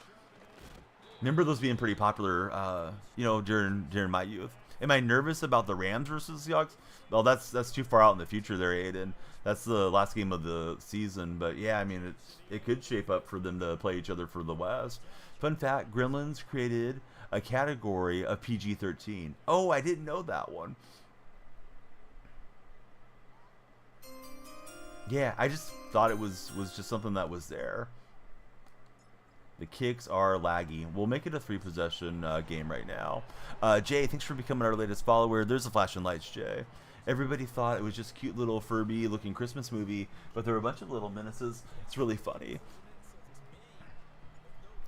Remember those being pretty popular, during my youth. Am I nervous about the Rams versus Seahawks? Well, that's too far out in the future there, Aiden. That's the last game of the season. But yeah, I mean, it could shape up for them to play each other for the West. Fun fact, Gremlins created a category of PG-13. Oh, I didn't know that one. Yeah, I just thought it was just something that was there. The kicks are laggy. We'll make it a 3-possession game right now. Jay, thanks for becoming our latest follower. There's the flashing lights, Jay. Everybody thought it was just cute little Furby-looking Christmas movie, but there were a bunch of little menaces. It's really funny.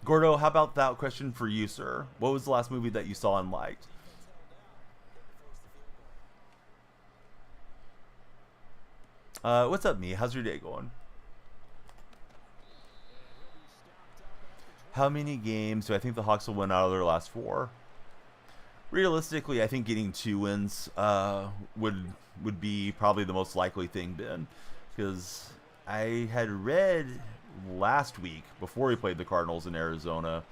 Gordo, how about that question for you, sir? What was the last movie that you saw and liked? What's up, me? How's your day going? How many games do I think the Hawks will win out of their last 4? Realistically, I think getting 2 wins would be probably the most likely thing, Ben, because I had read last week before we played the Cardinals in Arizona,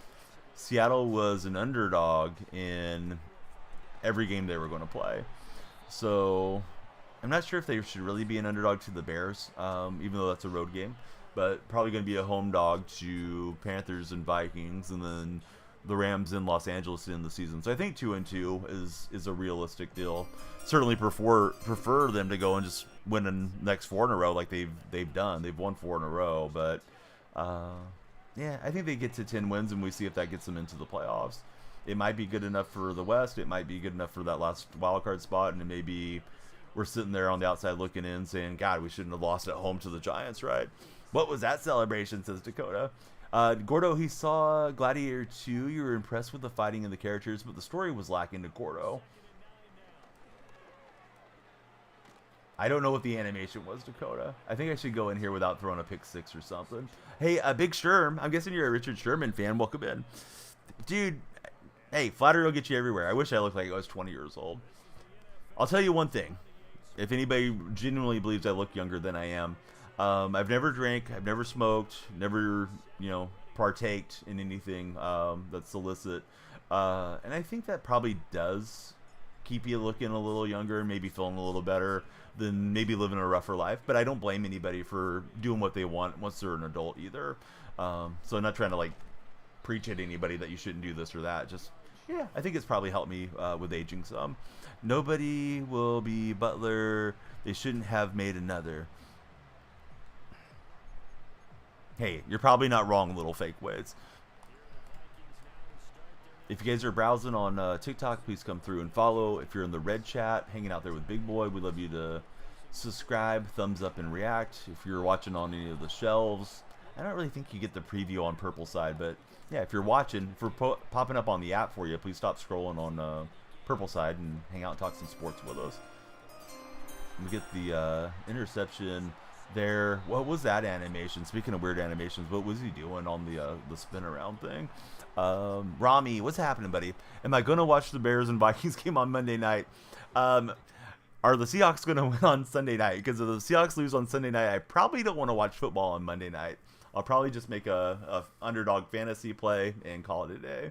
Seattle was an underdog in every game they were going to play. So I'm not sure if they should really be an underdog to the Bears, even though that's a road game. But probably going to be a home dog to Panthers and Vikings, and then the Rams in Los Angeles in the season. So I think 2-2 is a realistic deal. Certainly prefer them to go and just win the next 4 in a row like they've done. They've won 4 in a row, but yeah, I think they get to 10 wins, and we see if that gets them into the playoffs. It might be good enough for the West. It might be good enough for that last wild card spot, and it may be we're sitting there on the outside looking in, saying, "God, we shouldn't have lost at home to the Giants, right?" What was that celebration, says Dakota. Gordo, he saw Gladiator 2. You were impressed with the fighting and the characters, but the story was lacking to Gordo. I don't know what the animation was, Dakota. I think I should go in here without throwing a pick 6 or something. Hey, Big Sherm. I'm guessing you're a Richard Sherman fan. Welcome in. Dude, hey, flattery will get you everywhere. I wish I looked like I was 20 years old. I'll tell you one thing. If anybody genuinely believes I look younger than I am, I've never drank, I've never smoked, never, partaked in anything that's illicit. And I think that probably does keep you looking a little younger, maybe feeling a little better than maybe living a rougher life. But I don't blame anybody for doing what they want once they're an adult either. So I'm not trying to preach at anybody that you shouldn't do this or that. Just, yeah, I think it's probably helped me with aging some. Nobody will be Butler. They shouldn't have made another. Hey, you're probably not wrong, little fake ways. If you guys are browsing on TikTok, please come through and follow. If you're in the red chat, hanging out there with Big Boy, we'd love you to subscribe, thumbs up, and react. If you're watching on any of the shelves, I don't really think you get the preview on Purple Side, but yeah, if you're watching, if we're popping up on the app for you, please stop scrolling on Purple Side and hang out and talk some sports with us. We get the interception there. What was that animation? Speaking of weird animations, what was he doing on the spin around thing? Rami, what's happening, buddy? Am I gonna watch the Bears and Vikings game on Monday night? Are the Seahawks gonna win on Sunday night? Because if the Seahawks lose on Sunday night, I probably don't want to watch football on Monday night. I'll probably just make a underdog fantasy play and call it a day.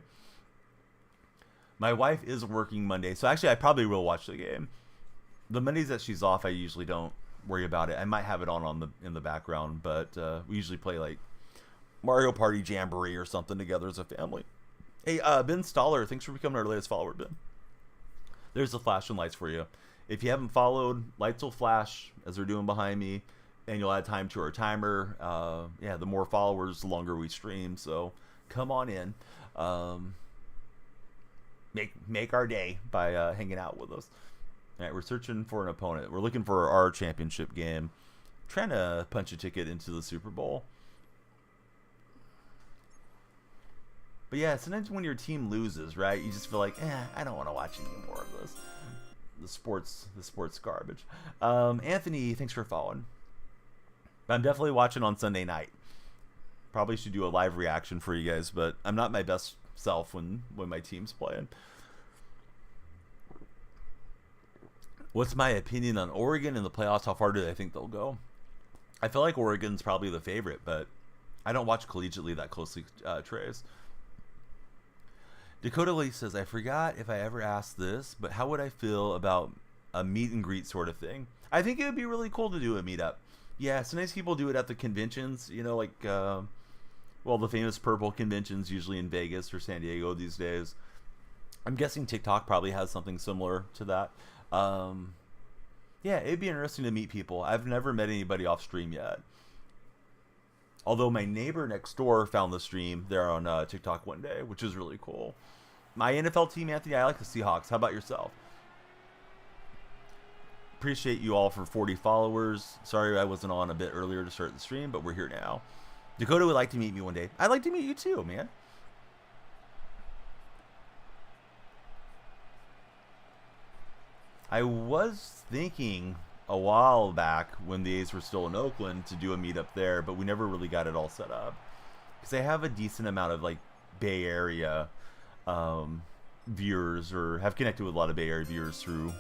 My wife is working Monday, so actually I probably will watch the game. The Mondays that she's off, I usually don't worry about it. I might have it on in the background, but we usually play like Mario Party Jamboree or something together as a family. Hey, Ben Stoller, thanks for becoming our latest follower, Ben. There's the flashing lights for you. If you haven't followed, lights will flash as they're doing behind me, and you'll add time to our timer. Yeah, the more followers, the longer we stream. So come on in. Make our day by hanging out with us. All right, we're searching for an opponent. We're looking for our championship game. Trying to punch a ticket into the Super Bowl. But yeah, sometimes when your team loses, right, you just feel like, I don't want to watch any more of this. The sports garbage. Anthony, thanks for following. I'm definitely watching on Sunday night. Probably should do a live reaction for you guys, but I'm not my best self when my team's playing. What's my opinion on Oregon in the playoffs? How far do I think they'll go? I feel like Oregon's probably the favorite, but I don't watch collegiately that closely, Trace. Dakota Lee says, I forgot if I ever asked this, but how would I feel about a meet and greet sort of thing? I think it would be really cool to do a meetup. Yeah, sometimes people do it at the conventions, like, the famous purple conventions, usually in Vegas or San Diego these days. I'm guessing TikTok probably has something similar to that. Yeah, it'd be interesting to meet people. I've never met anybody off stream yet. Although my neighbor next door found the stream there on TikTok one day, which is really cool. My NFL team, Anthony, I like the Seahawks. How about yourself? Appreciate you all for 40 followers. Sorry I wasn't on a bit earlier to start the stream, but we're here now. Dakota would like to meet me one day. I'd like to meet you too, man. I was thinking a while back when the A's were still in Oakland to do a meetup there, but we never really got it all set up. Because I have a decent amount of like Bay Area viewers, or have connected with a lot of Bay Area viewers through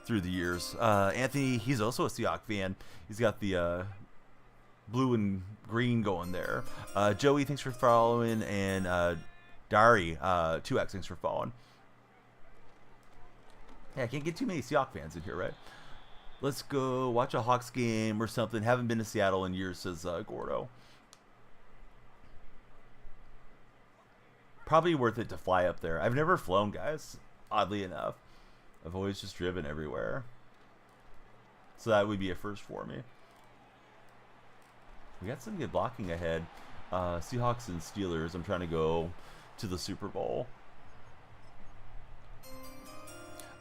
the years. Anthony, he's also a Seahawks fan. He's got the blue and green going there. Joey, thanks for following, and Dari, 2X, thanks for following. Yeah, I can't get too many Seahawks fans in here, right? Let's go watch a Hawks game or something. Haven't been to Seattle in years, says Gordo. Probably worth it to fly up there. I've never flown, guys, oddly enough. I've always just driven everywhere. So that would be a first for me. We got some good blocking ahead. Seahawks and Steelers. I'm trying to go to the Super Bowl.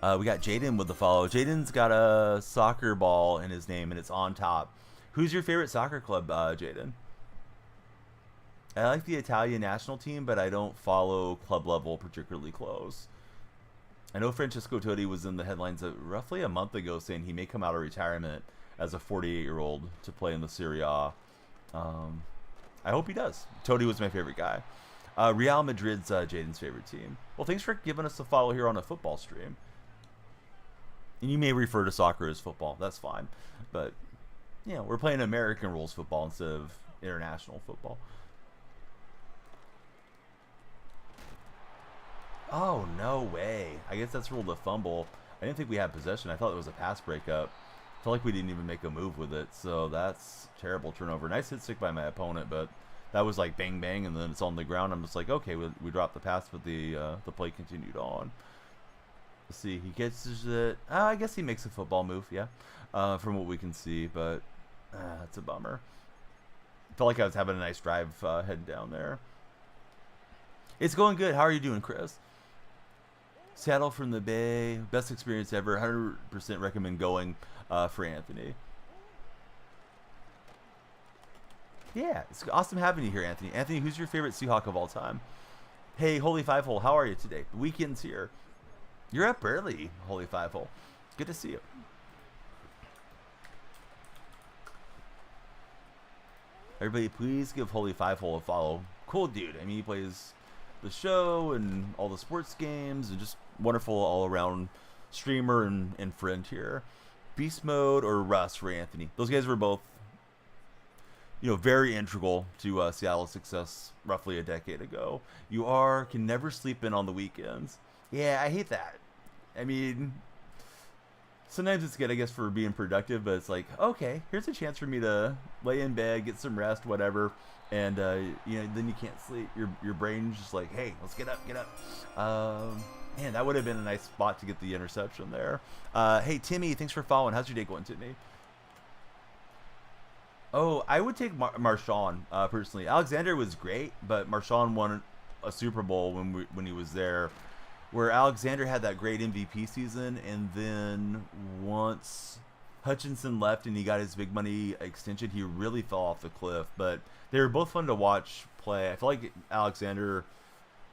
We got Jaden with the follow. Jaden's got a soccer ball in his name, and it's on top. Who's your favorite soccer club, Jaden? I like the Italian national team, but I don't follow club level particularly close. I know Francesco Totti was in the headlines roughly a month ago saying he may come out of retirement as a 48-year-old to play in the Serie A. I hope he does. Totti was my favorite guy. Real Madrid's Jaden's favorite team. Well, thanks for giving us a follow here on a football stream. And you may refer to soccer as football. That's fine. But, we're playing American rules football instead of international football. Oh, no way. I guess that's ruled a fumble. I didn't think we had possession. I thought it was a pass breakup. I felt like we didn't even make a move with it. So that's terrible turnover. Nice hit stick by my opponent, but that was like bang, bang, and then it's on the ground. I'm just like, okay, we dropped the pass, but the play continued on. Let's see. He gets it. I guess he makes a football move, yeah, from what we can see, but that's a bummer. Felt like I was having a nice drive heading down there. It's going good. How are you doing, Chris? Seattle from the Bay. Best experience ever. 100% recommend going for Anthony. Yeah, it's awesome having you here, Anthony. Anthony, who's your favorite Seahawk of all time? Hey, Holy Five Hole, how are you today? The weekend's here. You're up early, Holy Five Hole. Good to see you. Everybody, please give Holy Five Hole a follow. Cool dude. I mean, he plays the show and all the sports games, and just wonderful all-around streamer and friend here. Beast Mode or Russ for Anthony. Those guys were both, very integral to Seattle's success roughly a decade ago. Can never sleep in on the weekends. Yeah, I hate that. I mean, sometimes it's good, I guess, for being productive, but it's like, okay, here's a chance for me to lay in bed, get some rest, whatever, and then you can't sleep. Your brain's just like, hey, let's get up. Man, that would have been a nice spot to get the interception there. Hey, Timmy, thanks for following. How's your day going, Timmy? Oh, I would take Marshawn, personally. Alexander was great, but Marshawn won a Super Bowl when he was there, where Alexander had that great MVP season, and then once Hutchinson left and he got his big money extension, he really fell off the cliff. But they were both fun to watch play. I feel like Alexander,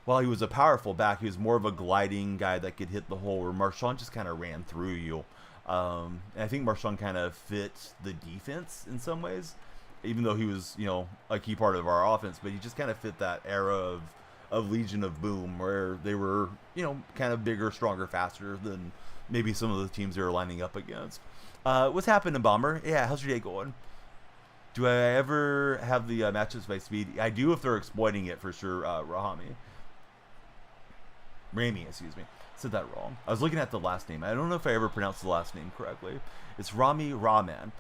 while he was a powerful back, he was more of a gliding guy that could hit the hole, where Marshawn just kind of ran through you. And I think Marshawn kind of fit the defense in some ways, even though he was, a key part of our offense, but he just kind of fit that era of Legion of Boom, where they were, kind of bigger, stronger, faster than maybe some of the teams they were lining up against. What's happening, Bomber? Yeah, how's your day going? Do I ever have the matchups by speed? I do if they're exploiting it, for sure, Rami, excuse me. Said that wrong. I was looking at the last name. I don't know if I ever pronounced the last name correctly. It's Rami Rahman,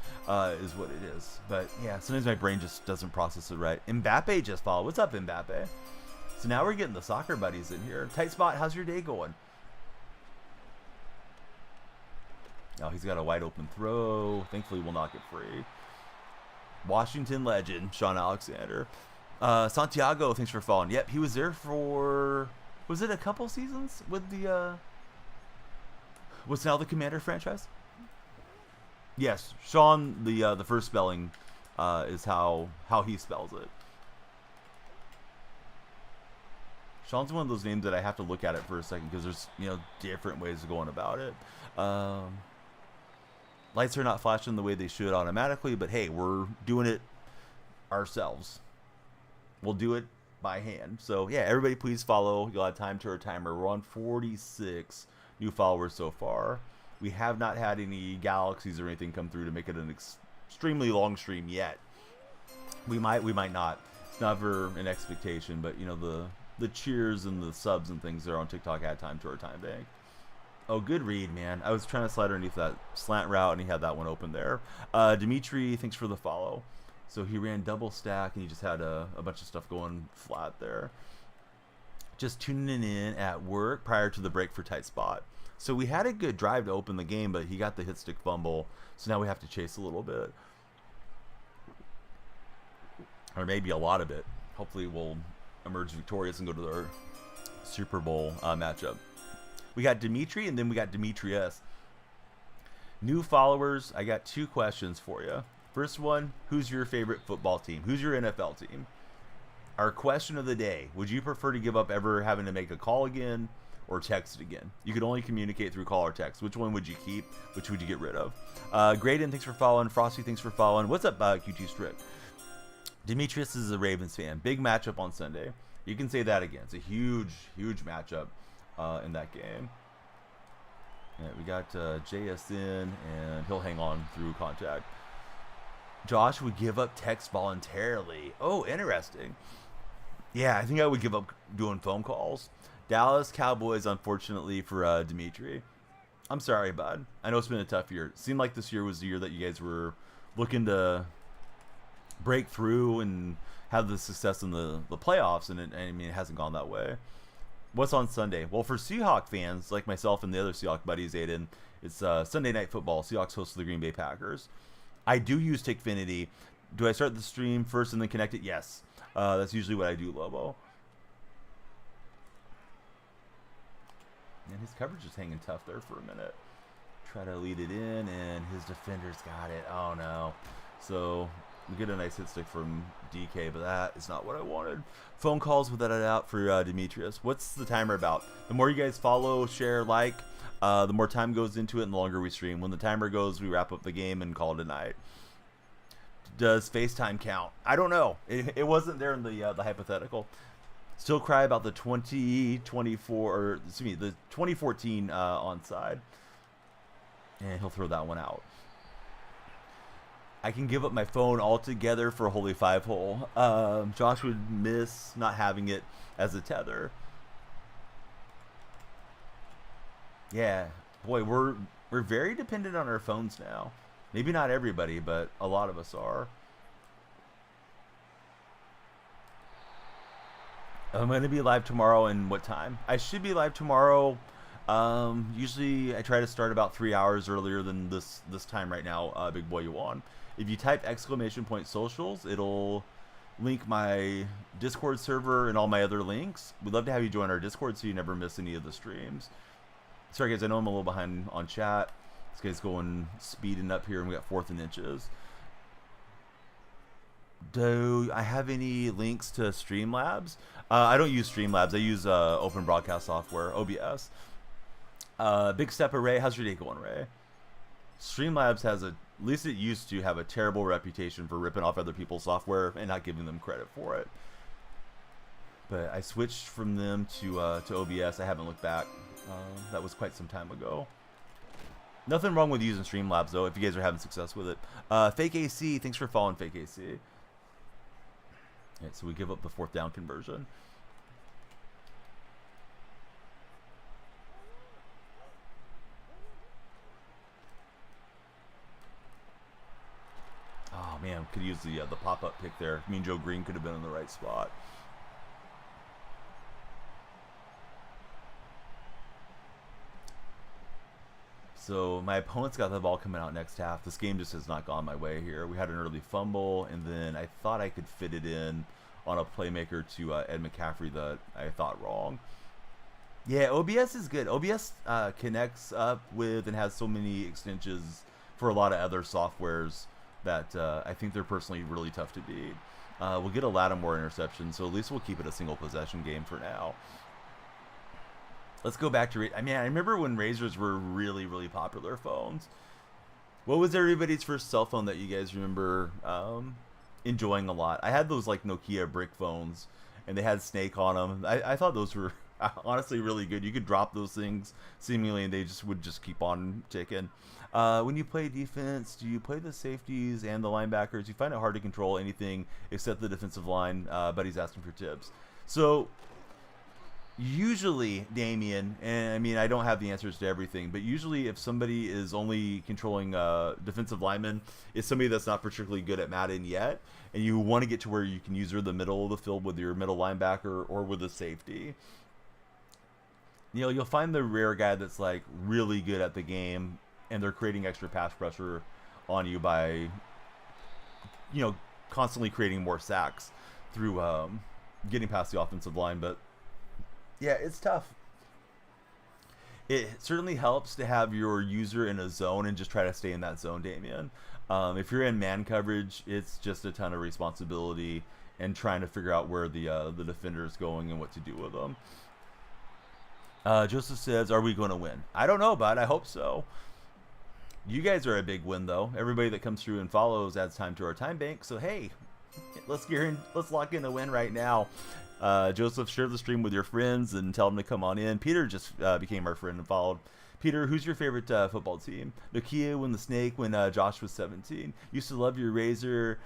is what it is. But yeah, sometimes my brain just doesn't process it right. Mbappe just followed. What's up, Mbappe? So now we're getting the soccer buddies in here. Tight spot, how's your day going? Oh, he's got a wide open throw. Thankfully, we'll knock it free. Washington legend, Sean Alexander. Santiago, thanks for following. Yep, he was there for... Was it a couple seasons with the, what's now the Commander franchise? Yes, Sean, the first spelling, is how he spells it. Sean's one of those names that I have to look at it for a second, because there's, different ways of going about it. Lights are not flashing the way they should automatically, but hey, we're doing it ourselves. We'll do it by hand. So yeah, everybody please follow. You'll have time to our timer. We're on 46 new followers so far. We have not had any galaxies or anything come through to make it an extremely long stream yet. We might not. It's never an expectation, but the cheers and the subs and things there on TikTok add time to our time bank. Oh, good read, man. I was trying to slide underneath that slant route, and he had that one open there. Dimitri, thanks for the follow. So he ran double stack, and he just had a bunch of stuff going flat there. Just tuning in at work prior to the break for tight spot. So we had a good drive to open the game, but he got the hit stick fumble. So now we have to chase a little bit. Or maybe a lot of it. Hopefully we'll emerge victorious and go to the Super Bowl matchup. We got Dimitri, and then we got Demetrius. New followers, I got 2 questions for you. First one, who's your favorite football team? Who's your NFL team? Our question of the day, would you prefer to give up ever having to make a call again or text again? You could only communicate through call or text. Which one would you keep? Which would you get rid of? Graydon, thanks for following. Frosty, thanks for following. What's up, QT Strip? Demetrius is a Ravens fan. Big matchup on Sunday. You can say that again. It's a huge, huge matchup in that game. Yeah, we got JS in, and he'll hang on through contact. Josh would give up text voluntarily. Oh, interesting. Yeah, I think I would give up doing phone calls. Dallas Cowboys, unfortunately, for Dimitri. I'm sorry, bud. I know it's been a tough year. It seemed like this year was the year that you guys were looking to break through and have the success in the playoffs, and it hasn't gone that way. What's on Sunday? Well, for Seahawk fans like myself and the other Seahawk buddies, Aiden, it's Sunday Night Football. Seahawks host the Green Bay Packers. I do use Tickfinity. Do I start the stream first and then connect it? Yes. That's usually what I do, Lobo. And his coverage is hanging tough there for a minute. Try to lead it in, and his defender's got it. Oh, no. So we get a nice hit stick from DK, but that is not what I wanted. Phone calls without a doubt for Demetrius. What's the timer about? The more you guys follow, share, like, the more time goes into it and the longer we stream. When the timer goes, we wrap up the game and call it a night. Does FaceTime count? I don't know. It wasn't there in the hypothetical. Still cry about the 2024, or excuse me, the 2014 onside. And he'll throw that one out. I can give up my phone altogether for a holy 5-hole. Josh would miss not having it as a tether. Yeah, boy, we're very dependent on our phones now. Maybe not everybody, but a lot of us are. I'm going to be live tomorrow, and what time? I should be live tomorrow. Usually I try to start about 3 hours earlier than this time right now, Big Boy Yuan. If you type !socials, it'll link my Discord server and all my other links. We'd love to have you join our Discord so you never miss any of the streams. Sorry guys, I know I'm a little behind on chat. This guy's going speeding up here, and we got 4th and inches. Do I have any links to Streamlabs? I don't use Streamlabs. I use Open Broadcast Software, OBS. Big Step Ray, how's your day going, Ray? Streamlabs has at least it used to have a terrible reputation for ripping off other people's software and not giving them credit for it. But I switched from them to OBS. I haven't looked back. That was quite some time ago. Nothing wrong with using Streamlabs though, if you guys are having success with it. Fake AC, thanks for following Fake AC. Alright, so we give up the 4th down conversion. Oh man, could use the pop-up pick there. I mean, Joe Green could have been in the right spot. So my opponent's got the ball coming out next half. This game just has not gone my way here. We had an early fumble, and then I thought I could fit it in on a playmaker to Ed McCaffrey that I thought wrong. Yeah, OBS is good. OBS connects up with and has so many extensions for a lot of other softwares that I think they're personally really tough to beat. We'll get a Lattimore interception, so at least we'll keep it a single possession game for now. Let's go back to, I mean, I remember when Razors were really, really popular phones. What was everybody's first cell phone that you guys remember enjoying a lot? I had those like Nokia brick phones, and they had Snake on them. I thought those were honestly really good. You could drop those things seemingly, and they would just keep on ticking. When you play defense, do you play the safeties and the linebackers? You find it hard to control anything except the defensive line, but he's asking for tips. So usually, Damien, and I mean, I don't have the answers to everything, but usually if somebody is only controlling defensive linemen, it's somebody that's not particularly good at Madden yet, and you want to get to where you can use the middle of the field with your middle linebacker or with a safety. You know, you'll find the rare guy that's like really good at the game, and they're creating extra pass pressure on you by, you know, constantly creating more sacks through getting past the offensive line. But yeah, it's tough. It certainly helps to have your user in a zone and just try to stay in that zone, Damien. If you're in man coverage, it's just a ton of responsibility and trying to figure out where the defender is going and what to do with them. Joseph says, are we going to win? I don't know, bud. I hope so. You guys are a big win, though. Everybody that comes through and follows adds time to our time bank. So, hey, let's lock in a win right now. Joseph, share the stream with your friends and tell them to come on in. Peter just became our friend and followed. Peter, who's your favorite football team? Nokia when the Snake, when Josh was 17. Used to love your Razor.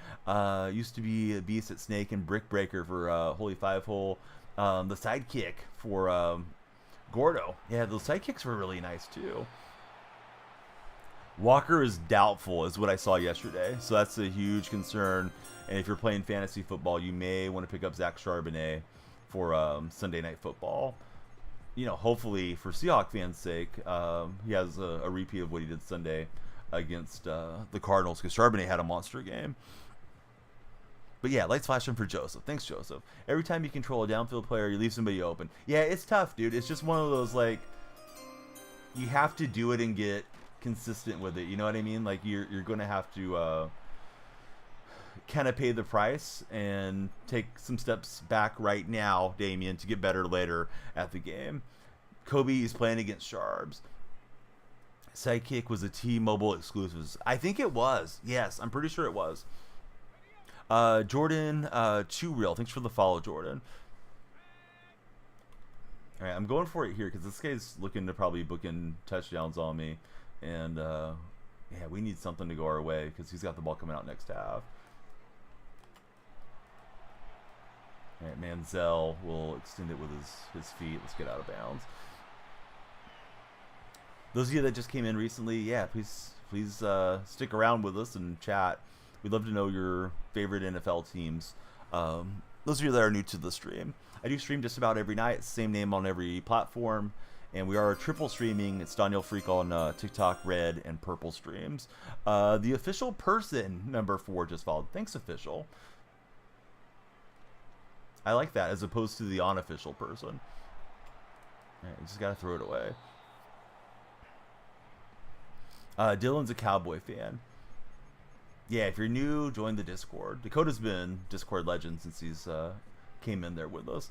Used to be a beast at Snake and Brick Breaker for Holy 5-hole. The sidekick for Gordo. Yeah, those sidekicks were really nice too. Walker is doubtful is what I saw yesterday. So that's a huge concern. And if you're playing fantasy football, you may want to pick up Zach Charbonnet for Sunday Night Football. You know, hopefully for Seahawks fans' sake, he has a repeat of what he did Sunday against the Cardinals, because Charbonnet had a monster game. But yeah, lights flashing for Joseph. Thanks, Joseph. Every time you control a downfield player, you leave somebody open. Yeah, it's tough, dude. It's just one of those, like, you have to do it and get consistent with it. You know what I mean? Like, you're going to have to kind of pay the price and take some steps back right now, Damien, to get better later at the game. Kobe is playing against Sharbs. Sidekick was a T-Mobile exclusive. I think it was. Yes, I'm pretty sure it was. Jordan, Too Real. Thanks for the follow, Jordan. All right, I'm going for it here because this guy's looking to probably book in touchdowns on me. And, yeah, we need something to go our way because he's got the ball coming out next half. All right, Manziel will extend it with his feet. Let's get out of bounds. Those of you that just came in recently, yeah, please stick around with us and chat. We'd love to know your favorite NFL teams. Those of you that are new to the stream, I do stream just about every night. Same name on every platform. And we are triple streaming. It's DonyellFreak on TikTok, Red, and Purple streams. The official person, number 4, just followed. Thanks, official. I like that as opposed to the unofficial person. All right, you just got to throw it away. Dylan's a Cowboy fan. Yeah, if you're new, join the Discord. Dakota's been Discord legend since he's came in there with us.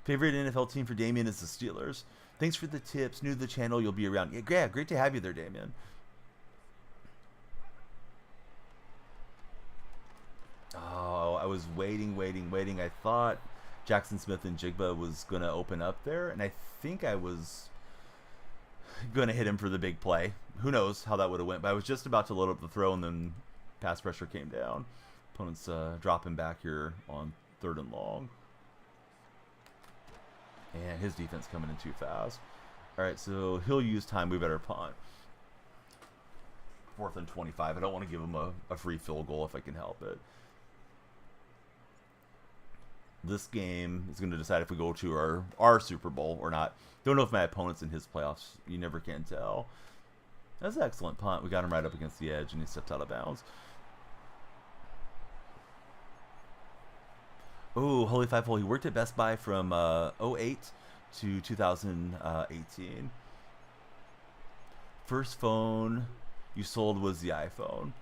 Favorite NFL team for Damien is the Steelers. Thanks for the tips. New to the channel, you'll be around. Yeah, great to have you there, Damien. Oh, I was waiting. I thought Jackson Smith and Jigba was going to open up there, and I think I was going to hit him for the big play. Who knows how that would have went, but I was just about to load up the throw, and then pass pressure came down. Opponent's dropping back here on 3rd and long. And his defense coming in too fast. All right, so he'll use time. We better punt. 4th and 25. I don't want to give him a free field goal if I can help it. This game is going to decide if we go to our Super Bowl or not. Don't know if my opponent's in his playoffs. You never can tell. That's an excellent punt. We got him right up against the edge, and he stepped out of bounds. Oh, Holy Five Hole. He worked at Best Buy from 08 to 2018. First phone you sold was the iPhone.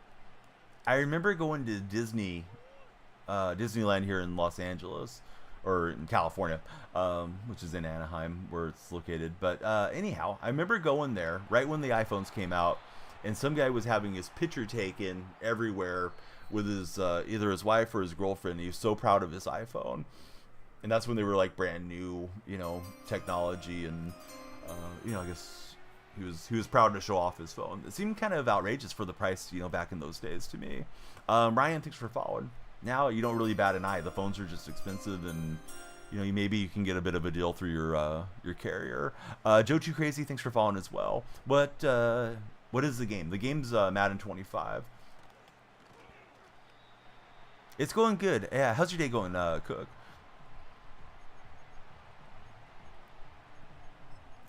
I remember going to Disneyland here in Los Angeles, or in California, which is in Anaheim where it's located. But anyhow, I remember going there right when the iPhones came out, and some guy was having his picture taken everywhere with his either his wife or his girlfriend. He was so proud of his iPhone, and that's when they were like brand new, technology, and I guess he was proud to show off his phone. It seemed kind of outrageous for the price, back in those days to me. Ryan, thanks for following. Now you don't really bat an eye. The phones are just expensive, and maybe you can get a bit of a deal through your carrier. Joe Too Crazy, thanks for following as well. What is the game? The game's Madden 25. It's going good. Yeah, how's your day going, Cook?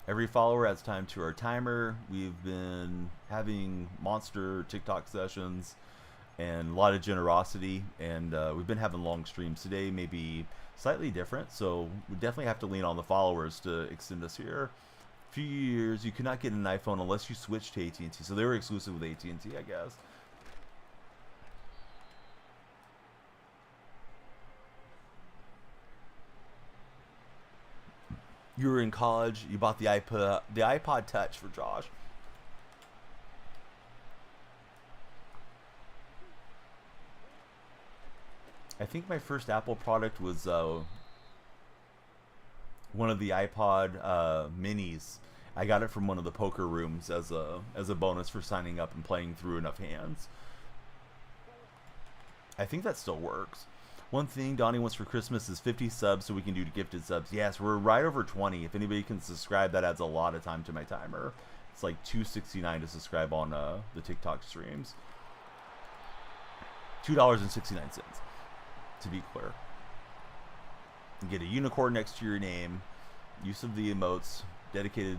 Every follower adds time to our timer. We've been having monster TikTok sessions and a lot of generosity, and we've been having long streams. Today may be slightly different, so we definitely have to lean on the followers to extend us here. A few years, you could not get an iPhone unless you switched to AT&T, so they were exclusive with AT&T, I guess. You were in college, you bought the iPod Touch for Josh. I think my first Apple product was one of the iPod minis. I got it from one of the poker rooms as a bonus for signing up and playing through enough hands. I think that still works. One thing Donnie wants for Christmas is 50 subs so we can do gifted subs. Yes, we're right over 20. If anybody can subscribe, that adds a lot of time to my timer. It's like $2.69 to subscribe on the TikTok streams. $2.69, to be clear. You get a unicorn next to your name, use of the emotes, dedicated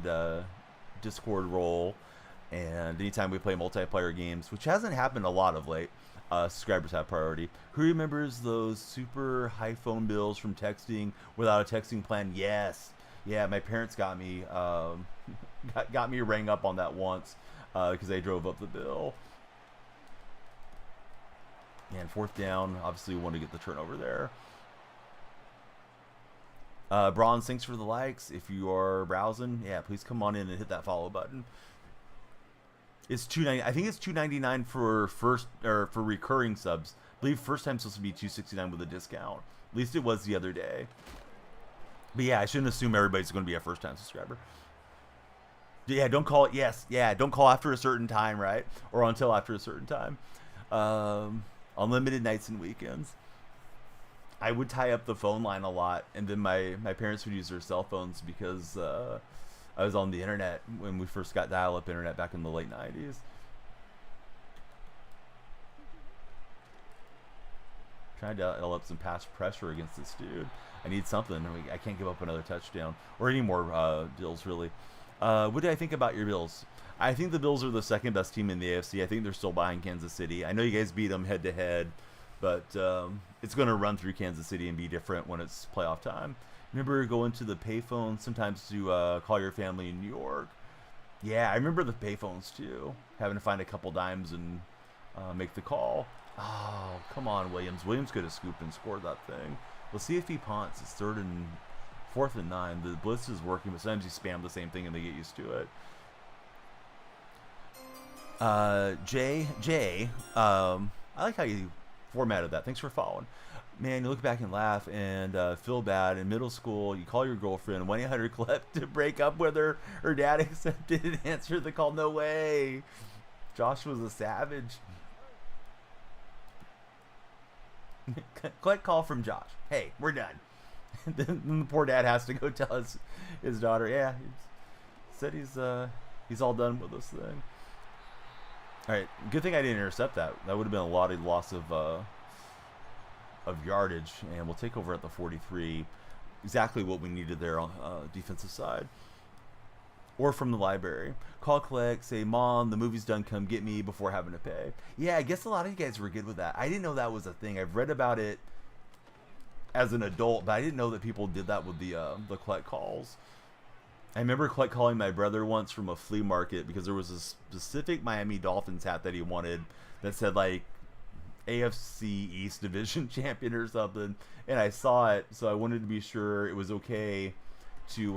Discord role, and anytime we play multiplayer games, which hasn't happened a lot of late, subscribers have priority. Who remembers those super high phone bills from texting without a texting plan? Yes. Yeah, my parents got me got me rang up on that once because they drove up the bill. And 4th down, obviously we want to get the turnover there. Bronze, thanks for the likes. If you are browsing, yeah, please come on in and hit that follow button. It's $2.90. I think it's $2.99 for first or for recurring subs, believe first time's supposed to be $269 with a discount. At least it was the other day. But yeah, I shouldn't assume everybody's going to be a first time subscriber. Yeah, don't call it. Yes, yeah, don't call after a certain time, right? Or until after a certain time. Unlimited nights and weekends. I would tie up the phone line a lot, and then my parents would use their cell phones because I was on the internet when we first got dial-up internet back in the late 90s. Trying to dial up some pass pressure against this dude. I need something. I can't give up another touchdown or any more deals, really. What do I think about your Bills? I think the Bills are the second best team in the AFC. I think they're still behind Kansas City. I know you guys beat them head-to-head, but it's going to run through Kansas City and be different when it's playoff time. Remember going to the payphone sometimes to call your family in New York? Yeah, I remember the payphones too. Having to find a couple dimes and make the call. Oh, come on, Williams. Williams could have scooped and scored that thing. Let's see if he punts. It's 4th and 9. The blitz is working, but sometimes you spam the same thing and they get used to it. Jay, I like how you formatted that. Thanks for following. Man, you look back and laugh and feel bad. In middle school, you call your girlfriend 1-800-CLIP to break up with her. Her dad accepted and answered the call. No way. Josh was a savage. Click call from Josh. Hey, we're done. Then the poor dad has to go tell his daughter, yeah, he said he's all done with this thing. All right, good thing I didn't intercept that. That would have been a lot of loss of yardage, and we'll take over at the 43. Exactly what we needed there on defensive side. Or from the library. Call, collect, say, Mom, the movie's done, come get me before having to pay. Yeah, I guess a lot of you guys were good with that. I didn't know that was a thing. I've read about it as an adult, but I didn't know that people did that with the collect calls. I remember collect calling my brother once from a flea market because there was a specific Miami Dolphins hat that he wanted that said like AFC East Division champion or something, and I saw it, so I wanted to be sure it was okay to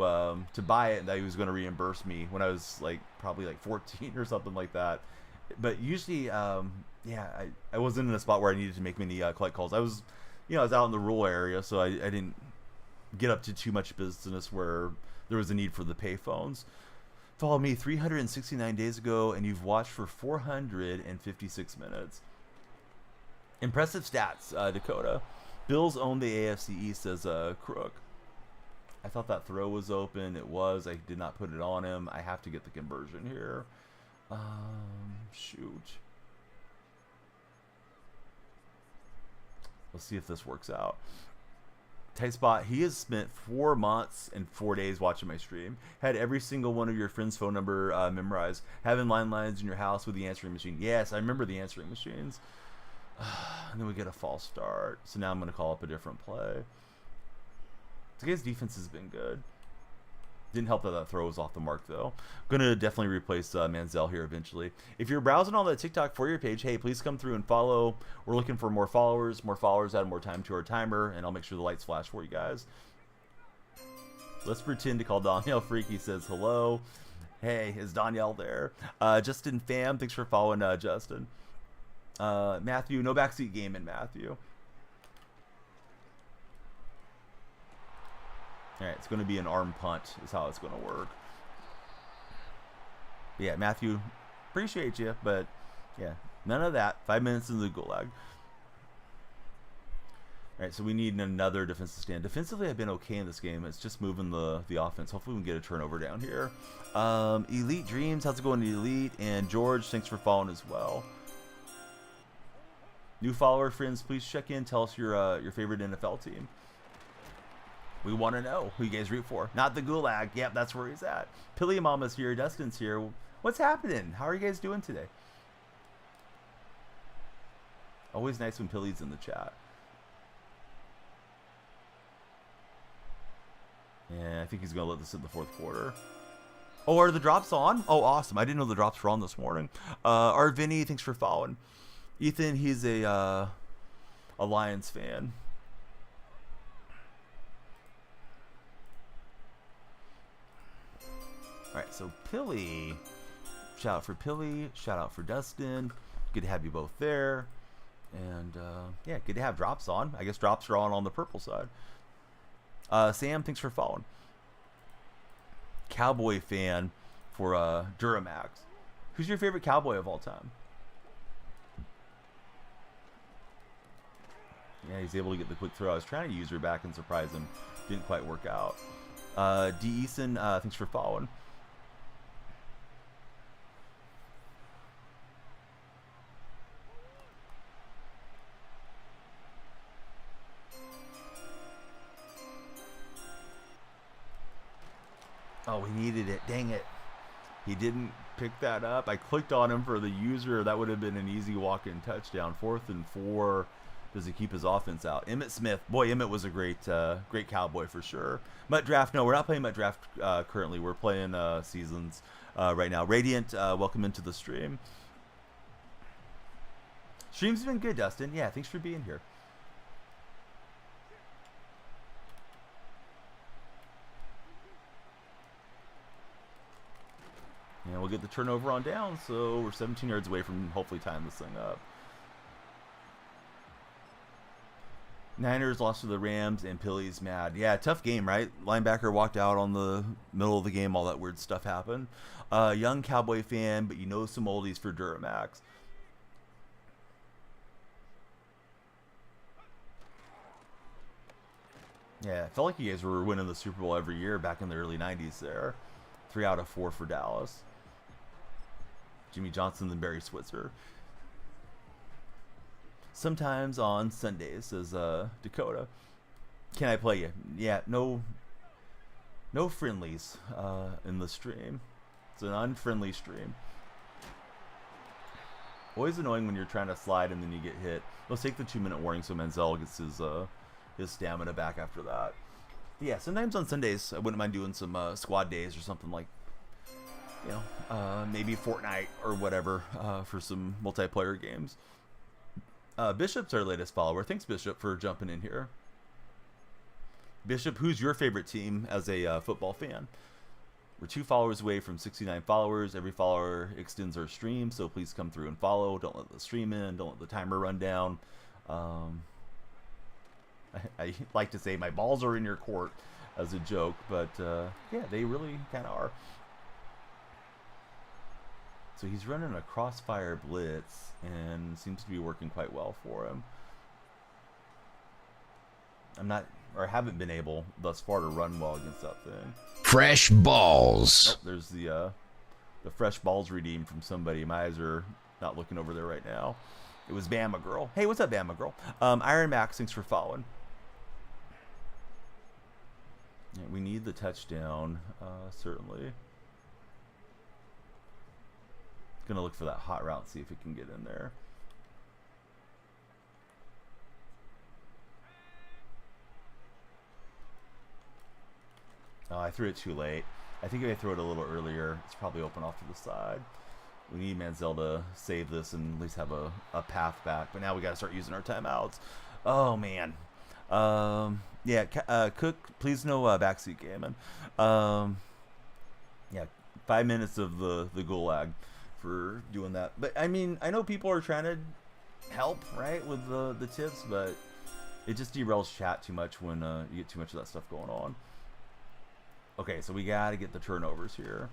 buy it and that he was going to reimburse me when I was like probably like 14 or something like that. But usually, I wasn't in a spot where I needed to make many collect calls. I was out in the rural area, so I didn't get up to too much business where there was a need for the payphones. Follow me 369 days ago, and you've watched for 456 minutes. Impressive stats, Dakota. Bills own the AFC East as a crook. I thought that throw was open. It was. I did not put it on him. I have to get the conversion here. Shoot. Let's see if this works out. Tight spot. He has spent 4 months and 4 days watching my stream. Had every single one of your friends' phone number memorized. Having lines in your house with the answering machine. Yes, I remember the answering machines. And then we get a false start. So now I'm going to call up a different play. This guy's defense has been good. Didn't help that throw was off the mark, though. I'm going to definitely replace Manziel here eventually. If you're browsing on the TikTok for your page, hey, please come through and follow. We're looking for more followers. More followers add more time to our timer, and I'll make sure the lights flash for you guys. Let's pretend to call DonyellFreak. He says hello. Hey, is Donyell there? Justin Pham, thanks for following Justin. Matthew, no backseat game in Matthew. All right, it's going to be an arm punt is how it's going to work. Yeah, Matthew, appreciate you, but yeah, none of that. 5 minutes in the gulag. All right, so we need another defensive stand. Defensively, I've been okay in this game. It's just moving the offense. Hopefully, we can get a turnover down here. Elite Dreams, how's it going, Elite? And George, thanks for following as well. New follower friends, please check in. Tell us your favorite NFL team. We want to know who you guys root for. Not the gulag. Yep, that's where he's at. Pilly Mama's here. Dustin's here. What's happening? How are you guys doing today? Always nice when Pilly's in the chat. Yeah, I think he's going to let this in the fourth quarter. Oh, are the drops on? Oh, awesome. I didn't know the drops were on this morning. Our Vinny, thanks for following. Ethan, he's a Lions fan. All right, so Pilly, shout out for Pilly, shout out for Dustin. Good to have you both there. And yeah, good to have drops on. I guess drops are on the purple side. Sam, thanks for following. Cowboy fan for Duramax. Who's your favorite cowboy of all time? Yeah, he's able to get the quick throw. I was trying to use her back and surprise him. Didn't quite work out. D. Eason, thanks for following. Oh, we needed it. Dang it. He didn't pick that up. I clicked on him for the user. That would have been an easy walk-in touchdown. 4th and 4. Does he keep his offense out? Emmitt Smith. Boy, Emmitt was a great cowboy for sure. Mutt Draft. No, we're not playing Mutt Draft currently. We're playing Seasons right now. Radiant, welcome into the stream. Stream's been good, Dustin. Yeah, thanks for being here. And we'll get the turnover on down, so we're 17 yards away from hopefully tying this thing up. Niners lost to the Rams, and Pilly's mad. Yeah, tough game, right? Linebacker walked out on the middle of the game. All that weird stuff happened. Young Cowboy fan, but you know some oldies for Duramax. Yeah, I felt like you guys were winning the Super Bowl every year back in the early 90s there. 3 out of 4 for Dallas. Jimmy Johnson and Barry Switzer. Sometimes on Sundays, says Dakota. Can I play you? Yeah, no friendlies in the stream. It's an unfriendly stream. Always annoying when you're trying to slide and then you get hit. Let's take the 2-minute warning so Manziel gets his stamina back after that. Yeah, sometimes on Sundays I wouldn't mind doing some squad days or something like, you know, maybe Fortnite or whatever for some multiplayer games. Bishop's our latest follower. Thanks, Bishop, for jumping in here. Bishop, who's your favorite team as a football fan? We're 2 followers away from 69 followers. Every follower extends our stream, so please come through and follow. Don't let the stream in. Don't let the timer run down. I like to say my balls are in your court as a joke, but yeah, they really kind of are. So he's running a crossfire blitz and seems to be working quite well for him. I'm not, or haven't been able thus far to run well against that thing. Fresh balls. Oh, there's the fresh balls redeemed from somebody. My eyes are not looking over there right now. It was Bama Girl. Hey, what's up, Bama Girl? Iron Max, thanks for following. Yeah, we need the touchdown, certainly. Gonna look for that hot route and see if it can get in there. Oh, I threw it too late. I think if I throw it a little earlier, it's probably open off to the side. We need Manziel to save this and at least have a path back. But now we got to start using our timeouts. Oh, man. Yeah, Cook, please no backseat gaming. Yeah, 5 minutes of the gulag for doing that. But, I mean, I know people are trying to help, right, with the tips, but it just derails chat too much when you get too much of that stuff going on. Okay, so we got to get the turnovers here.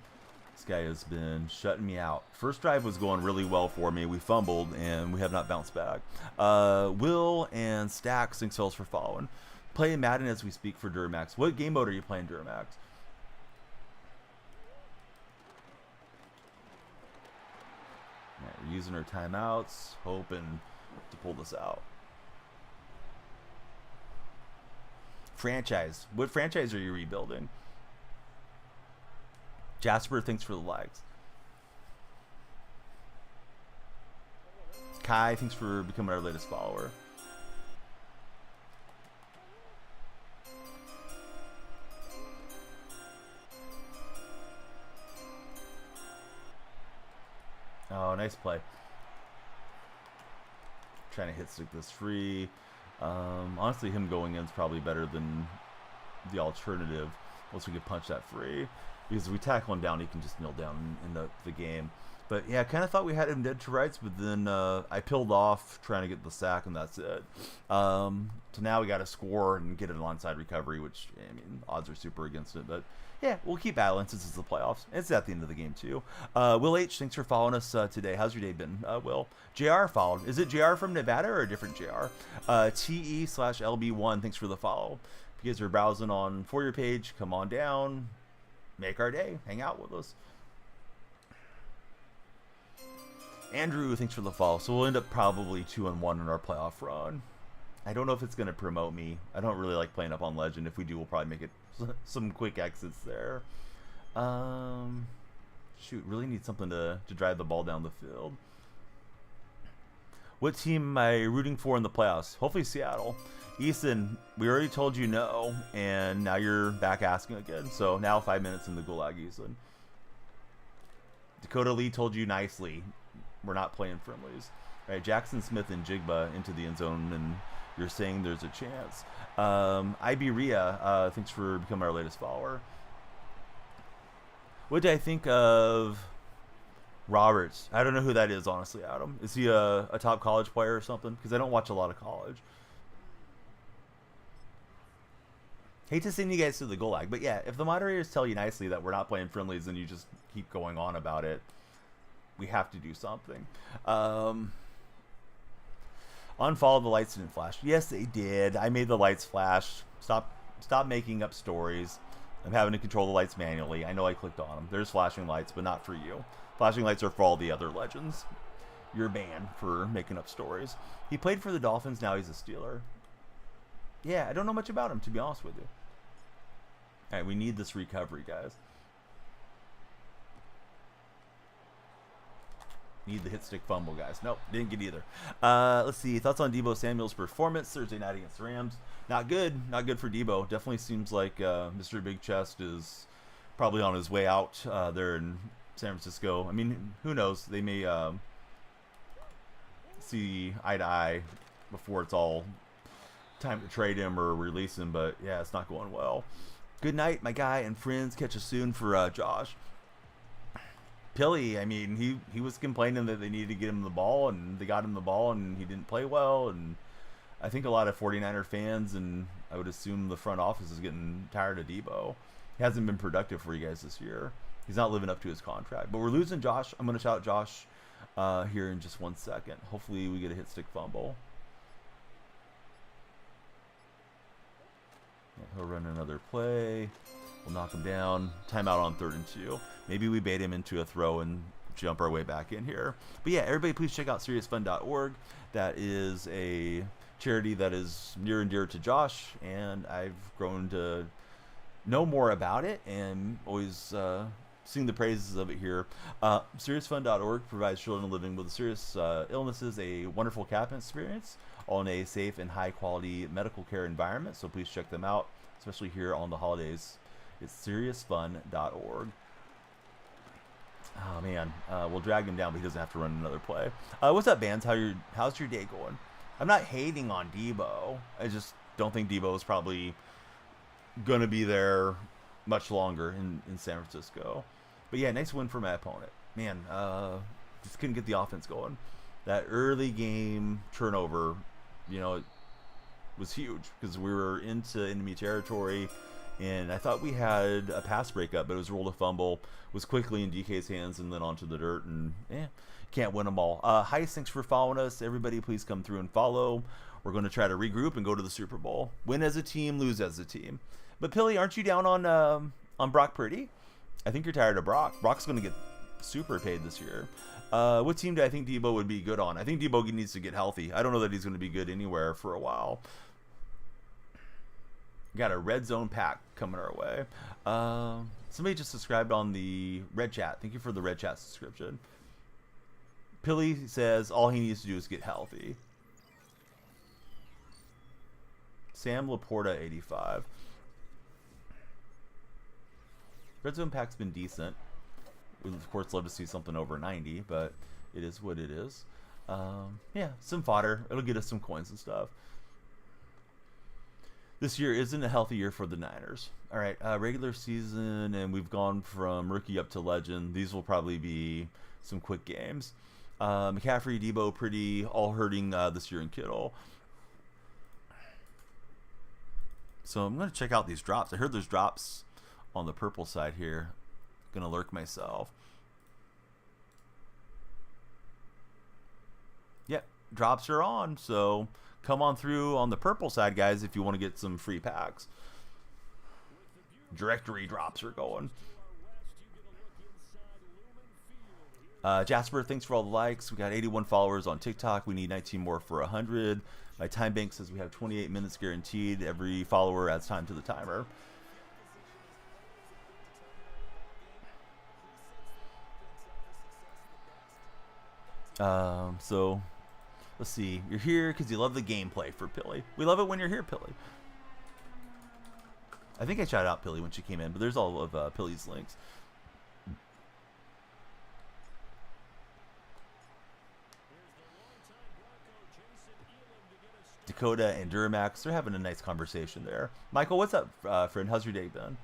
This guy has been shutting me out. First drive was going really well for me. We fumbled, and we have not bounced back. Will and Stacks, thanks fellas for following. Playing Madden as we speak for Duramax. What game mode are you playing, Duramax? Yeah, we're using our timeouts, hoping to pull this out. Franchise. What franchise are you rebuilding? Jasper, thanks for the likes. Kai, thanks for becoming our latest follower. Oh, nice play. Trying to hit stick this free. Honestly, him going in is probably better than the alternative. Once we can punch that free. Because if we tackle him down, he can just kneel down and end up the game. But yeah, I kind of thought we had him dead to rights, but then I peeled off trying to get the sack, and that's it. So now we got to score and get an onside recovery, which, I mean, odds are super against it. But yeah, we'll keep battling since it's the playoffs. It's at the end of the game, too. Will H, thanks for following us today. How's your day been, Will? JR followed. Is it JR from Nevada or a different JR? TE/LB1, thanks for the follow. If you guys are browsing on For Your page, come on down. Make our day. Hang out with us. Andrew, thanks for the follow. So we'll end up probably 2-1 in our playoff run. I don't know if it's going to promote me. I don't really like playing up on Legend. If we do, we'll probably make it some quick exits there. Shoot, really need something to drive the ball down the field. What team am I rooting for in the playoffs? Hopefully Seattle. Easton, we already told you no, and now you're back asking again. So now 5 minutes in the Gulag, Easton. Dakota Lee told you nicely. We're not playing friendlies. All right, Jackson Smith and Jigba into the end zone, and you're saying there's a chance. Iberia, thanks for becoming our latest follower. What did I think of Roberts? I don't know who that is, honestly, Adam. Is he a top college player or something? Because I don't watch a lot of college. Hate to send you guys to the Gulag, but yeah, if the moderators tell you nicely that we're not playing friendlies and you just keep going on about it, we have to do something. Unfollow, the lights didn't flash. Yes, they did. I made the lights flash. Stop making up stories. I'm having to control the lights manually. I know I clicked on them. There's flashing lights, but not for you. Flashing lights are for all the other legends. You're banned for making up stories. He played for the Dolphins. Now he's a Steeler. Yeah, I don't know much about him, to be honest with you. All right, we need this recovery, guys. Need the hit stick fumble, guys. Nope, didn't get either. Let's see. Thoughts on Deebo Samuel's performance Thursday night against the Rams? Not good. Not good for Deebo. Definitely seems like Mr. Big Chest is probably on his way out there in San Francisco. I mean, who knows? They may see eye to eye before it's all time to trade him or release him. But yeah, it's not going well. Good night, my guy and friends. Catch us soon for Josh. Pilly, I mean, he was complaining that they needed to get him the ball, and they got him the ball, and he didn't play well. And I think a lot of 49er fans, and I would assume the front office, is getting tired of Deebo. He hasn't been productive for you guys this year. He's not living up to his contract. But we're losing Josh. I'm going to shout Josh here in just 1 second. Hopefully we get a hit stick fumble. He'll run another play. We'll knock him down. Timeout on 3rd and 2. Maybe we bait him into a throw and jump our way back in here. But yeah, everybody please check out seriousfun.org. That is a charity that is near and dear to Josh, and I've grown to know more about it and always sing the praises of it here. Seriousfun.org provides children living with serious illnesses a wonderful CAP experience, all in a safe and high-quality medical care environment. So please check them out, especially here on the holidays. It's seriousfun.org. Oh man, we'll drag him down, but he doesn't have to run another play. What's up, Bands? How's your day going? I'm not hating on Deebo. I just don't think Deebo is probably gonna be there much longer in San Francisco. But yeah, nice win for my opponent. Man, just couldn't get the offense going. That early game turnover, it was huge because we were into enemy territory. And I thought we had a pass breakup, but it was rolled a fumble, was quickly in DK's hands, and then onto the dirt, and can't win them all. Heist, thanks for following us. Everybody, please come through and follow. We're going to try to regroup and go to the Super Bowl. Win as a team, lose as a team. But Pilly, aren't you down on Brock Purdy? I think you're tired of Brock. Brock's going to get super paid this year. What team do I think Deebo would be good on? I think Deebo needs to get healthy. I don't know that he's going to be good anywhere for a while. Got a red zone pack coming our way. Somebody just subscribed on the red chat. Thank you for the red chat subscription. Pilly says all he needs to do is get healthy. Sam Laporta 85. Red zone pack's been decent. We'd of course love to see something over 90, but it is what it is. Yeah, some fodder. It'll get us some coins and stuff. This year isn't a healthy year for the Niners. All right, regular season, and we've gone from rookie up to legend. These will probably be some quick games. McCaffrey, Debo, pretty all hurting this year in Kittle. So I'm going to check out these drops. I heard there's drops on the purple side here. Going to lurk myself. Yep, drops are on. So come on through on the purple side, guys, if you want to get some free packs. Directory drops are going. Jasper, thanks for all the likes. We got 81 followers on TikTok. We need 19 more for 100. My time bank says we have 28 minutes guaranteed. Every follower adds time to the timer. So let's see. You're here because you love the gameplay for Pilly. We love it when you're here, Pilly. I think I shouted out Pilly when she came in, but there's all of Pilly's links. Dakota and Duramax, they're having a nice conversation there. Michael, what's up, friend? How's your day been?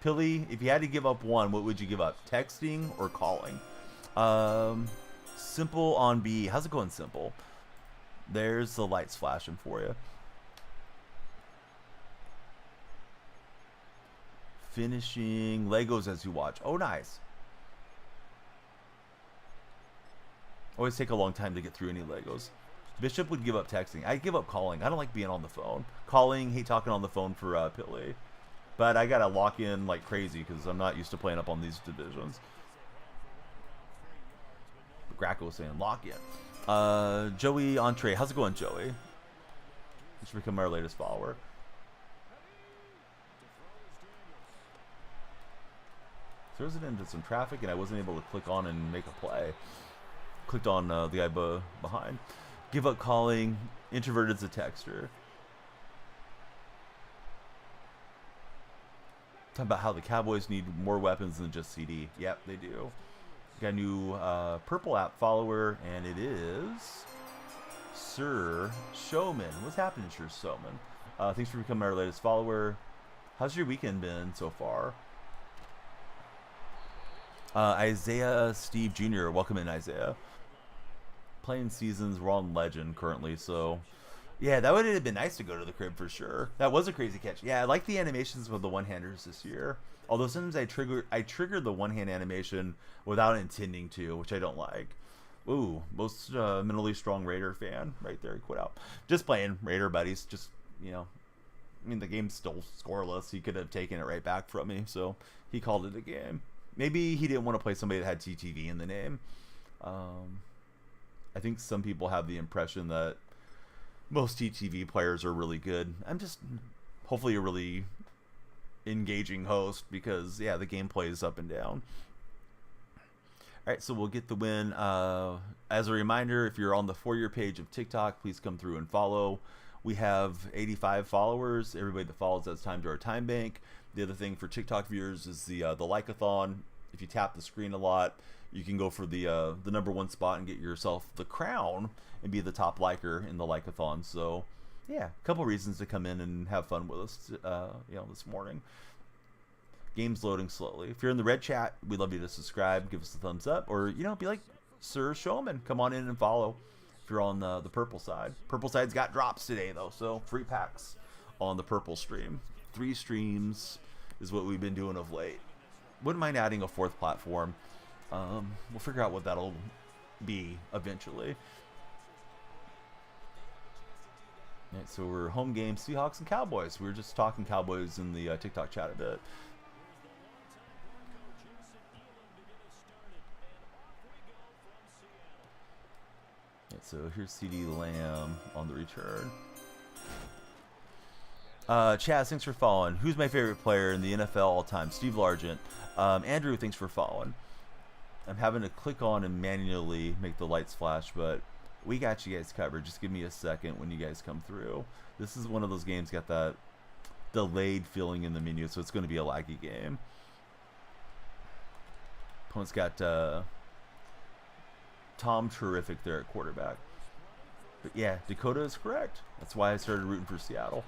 Pilly, if you had to give up one, what would you give up? Texting or calling? Simple on B. How's it going, Simple? There's the lights flashing for you. Finishing Legos as you watch. Oh, nice. Always take a long time to get through any Legos. Bishop would give up texting. I'd give up calling. I don't like being on the phone. Calling, hate talking on the phone for Pilly. But I gotta lock in like crazy because I'm not used to playing up on these divisions. Graco was saying lock in. Joey Entree. How's it going, Joey? You should become our latest follower. Throws it into some traffic and I wasn't able to click on and make a play. Clicked on the guy behind. Give up calling. Introverted's a texter. Talking about how the Cowboys need more weapons than just CD. Yep, they do. Got a new purple app follower, and it is Sir Showman. What's happening, Sir Showman? Thanks for becoming our latest follower. How's your weekend been so far? Isaiah Steve Jr. Welcome in, Isaiah. Playing seasons, we're on Legend currently, so yeah, that would have been nice to go to the crib for sure. That was a crazy catch. Yeah, I like the animations with the one-handers this year. Although sometimes I trigger the one-hand animation without intending to, which I don't like. Ooh, most mentally strong Raider fan right there. He quit out. Just playing Raider buddies. Just, you know, I mean, the game's still scoreless. He could have taken it right back from me, so he called it a game. Maybe he didn't want to play somebody that had TTV in the name. I think some people have the impression that most TTV players are really good. I'm just hopefully a really engaging host because, yeah, the gameplay is up and down. All right, so we'll get the win. As a reminder, if you're on the For Your page of TikTok, please come through and follow. We have 85 followers. Everybody that follows adds time to our time bank. The other thing for TikTok viewers is the like-a-thon. If you tap the screen a lot, you can go for the #1 spot and get yourself the crown and be the top liker in the like-a-thon. So, yeah, a couple reasons to come in and have fun with us, this morning. Game's loading slowly. If you're in the red chat, we'd love you to subscribe, give us a thumbs up, or be like Sir Showman. Come on in and follow. If you're on the purple side, purple side's got drops today though, so free packs on the purple stream. 3 streams is what we've been doing of late. Wouldn't mind adding a 4th platform. We'll figure out what that'll be eventually. Right, so we're home game, Seahawks and Cowboys. We were just talking Cowboys in the TikTok chat a bit. Right, so here's CD Lamb on the return. Chaz, thanks for following. Who's my favorite player in the NFL all time? Steve Largent. Andrew, thanks for following. I'm having to click on and manually make the lights flash, but we got you guys covered. Just give me a second when you guys come through. This is one of those games got that delayed feeling in the menu, so it's going to be a laggy game. Opponent's got Tom Terrific there at quarterback. But yeah, Dakota is correct. That's why I started rooting for Seattle.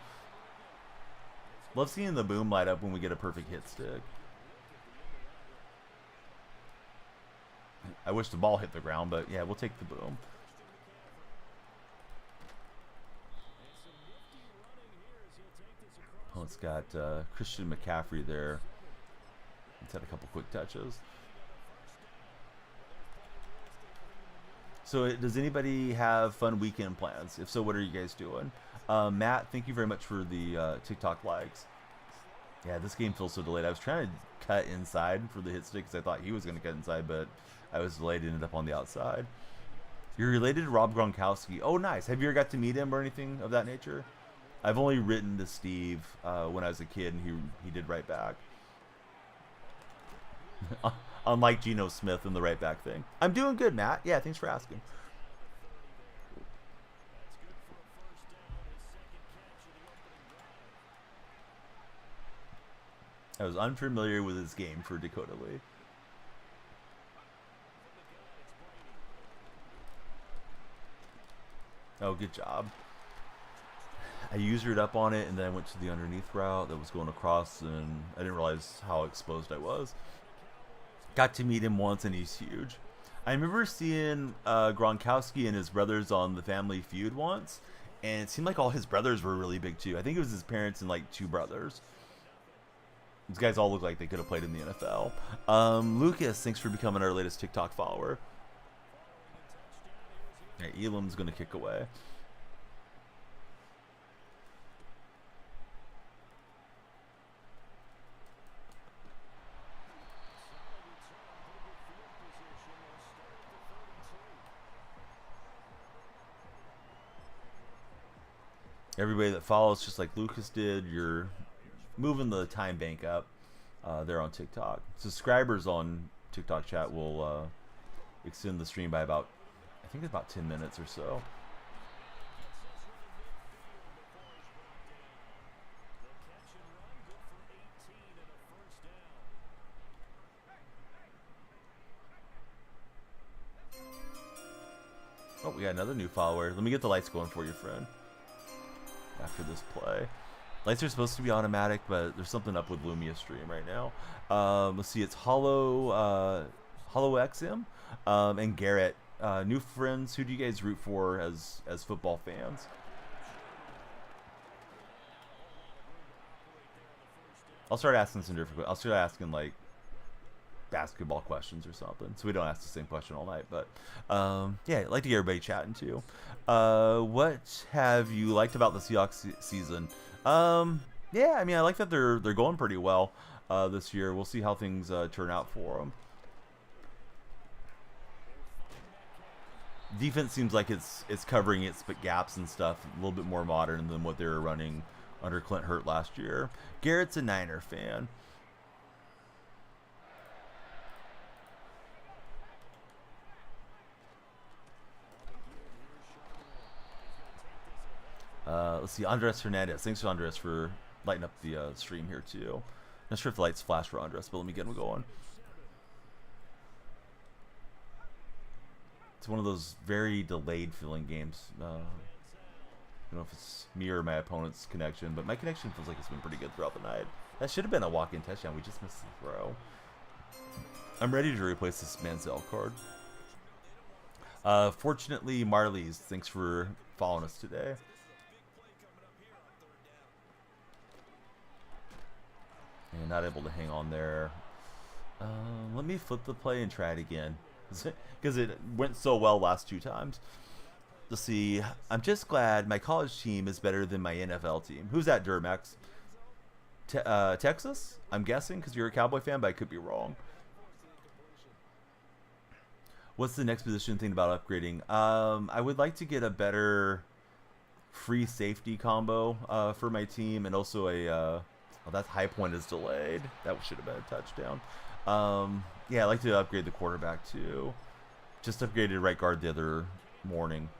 Love seeing the boom light up when we get a perfect hit stick. I wish the ball hit the ground, but yeah, we'll take the boom. Oh, it's got Christian McCaffrey there. He's had a couple quick touches. So does anybody have fun weekend plans? If so, what are you guys doing? Matt, thank you very much for the TikTok likes. Yeah, this game feels so delayed. I was trying to cut inside for the hit stick because I thought he was going to cut inside, but I was delayed and ended up on the outside. You're related to Rob Gronkowski. Oh, nice. Have you ever got to meet him or anything of that nature? I've only written to Steve when I was a kid, and he did write back. Unlike Geno Smith and the right back thing. I'm doing good, Matt. Yeah, thanks for asking. I was unfamiliar with his game for Dakota Lee. Oh, good job. I usered up on it, and then I went to the underneath route that was going across, and I didn't realize how exposed I was. Got to meet him once, and he's huge. I remember seeing Gronkowski and his brothers on the Family Feud once, and it seemed like all his brothers were really big too. I think it was his parents and like 2 brothers. These guys all look like they could have played in the NFL. Lucas, thanks for becoming our latest TikTok follower. Yeah, Elam's going to kick away. Everybody that follows, just like Lucas did, you're moving the time bank up there on TikTok. Subscribers on TikTok chat will extend the stream by about, I think it's about 10 minutes or so. Oh, we got another new follower. Let me get the lights going for you, friend. After this play. Lights are supposed to be automatic, but there's something up with Lumia stream right now. Let's see, it's Hollow XM and Garrett. New friends, who do you guys root for as football fans? I'll start asking some different. I'll start asking like basketball questions or something, so we don't ask the same question all night. But yeah, I'd like to get everybody chatting too. What have you liked about the Seahawks season? Yeah, I mean, I like that they're going pretty well this year. We'll see how things turn out for them. Defense seems like it's covering its gaps and stuff a little bit more modern than what they were running under Clint Hurt last year. Garrett's a Niner fan. Let's see, Andres Hernandez. Thanks to Andres for lighting up the stream here too. Not sure if the lights flash for Andres, but let me get him going. It's one of those very delayed feeling games. I don't know if it's me or my opponent's connection, but my connection feels like it's been pretty good throughout the night. That should have been a walk-in touchdown. We just missed the throw. I'm ready to replace this Manziel card. Fortunately, Marley's. Thanks for following us today. And not able to hang on there. Let me flip the play and try it again. Because it went so well last 2 times. Let's see. I'm just glad my college team is better than my NFL team. Who's that, Durmax? Texas? I'm guessing, because you're a Cowboy fan, but I could be wrong. What's the next position thing about upgrading? I would like to get a better free safety combo for my team, and also a... well, that high point is delayed. That should have been a touchdown. Yeah, I'd like to upgrade the quarterback too. Just upgraded right guard the other morning.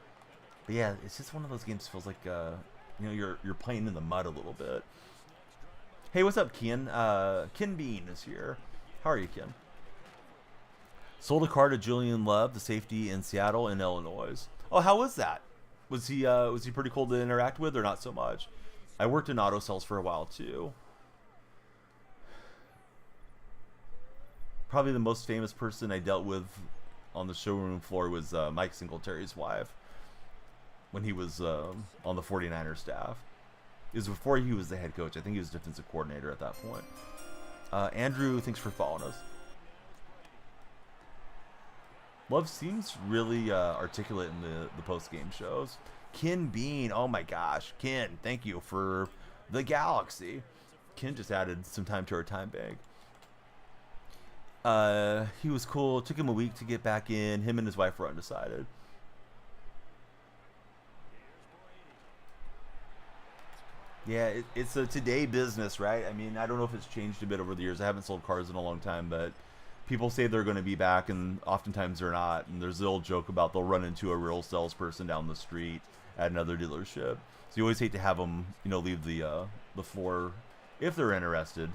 But yeah, it's just one of those games that feels like you know, you're playing in the mud a little bit. Hey, what's up, Ken? Ken Bean is here. How are you, Ken? Sold a car to Julian Love, the safety in Seattle and Illinois. Oh, how was that? Was he pretty cool to interact with, or not so much? I worked in auto sales for a while too. Probably the most famous person I dealt with on the showroom floor was Mike Singletary's wife when he was on the 49ers staff. It was before he was the head coach. I think he was defensive coordinator at that point. Andrew, thanks for following us. Love seems really articulate in the post-game shows. Ken Bean, oh my gosh. Ken, thank you for the Galaxy. Ken just added some time to our time bank. He was cool. It took him a week to get back in. Him and his wife were undecided. Yeah, it's a today business, right? I mean, I don't know if it's changed a bit over the years. I haven't sold cars in a long time, but people say they're going to be back, and oftentimes they're not. And there's the old joke about they'll run into a real salesperson down the street at another dealership. So you always hate to have them, leave the floor if they're interested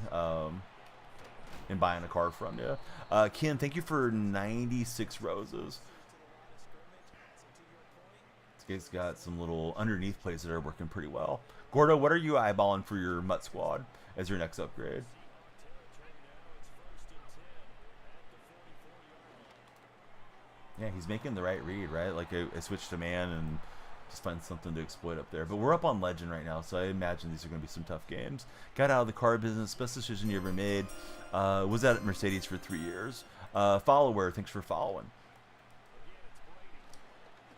in buying a car from you. Ken, thank you for 96 roses. This guy's got some little underneath plays that are working pretty well. Gordo, what are you eyeballing for your Mutt Squad as your next upgrade? Yeah, he's making the right read, right? Like I switched to man and just find something to exploit up there. But we're up on Legend right now, so I imagine these are going to be some tough games. Got out of the car business. Best decision you ever made. Was at Mercedes for 3 years. Follower, thanks for following.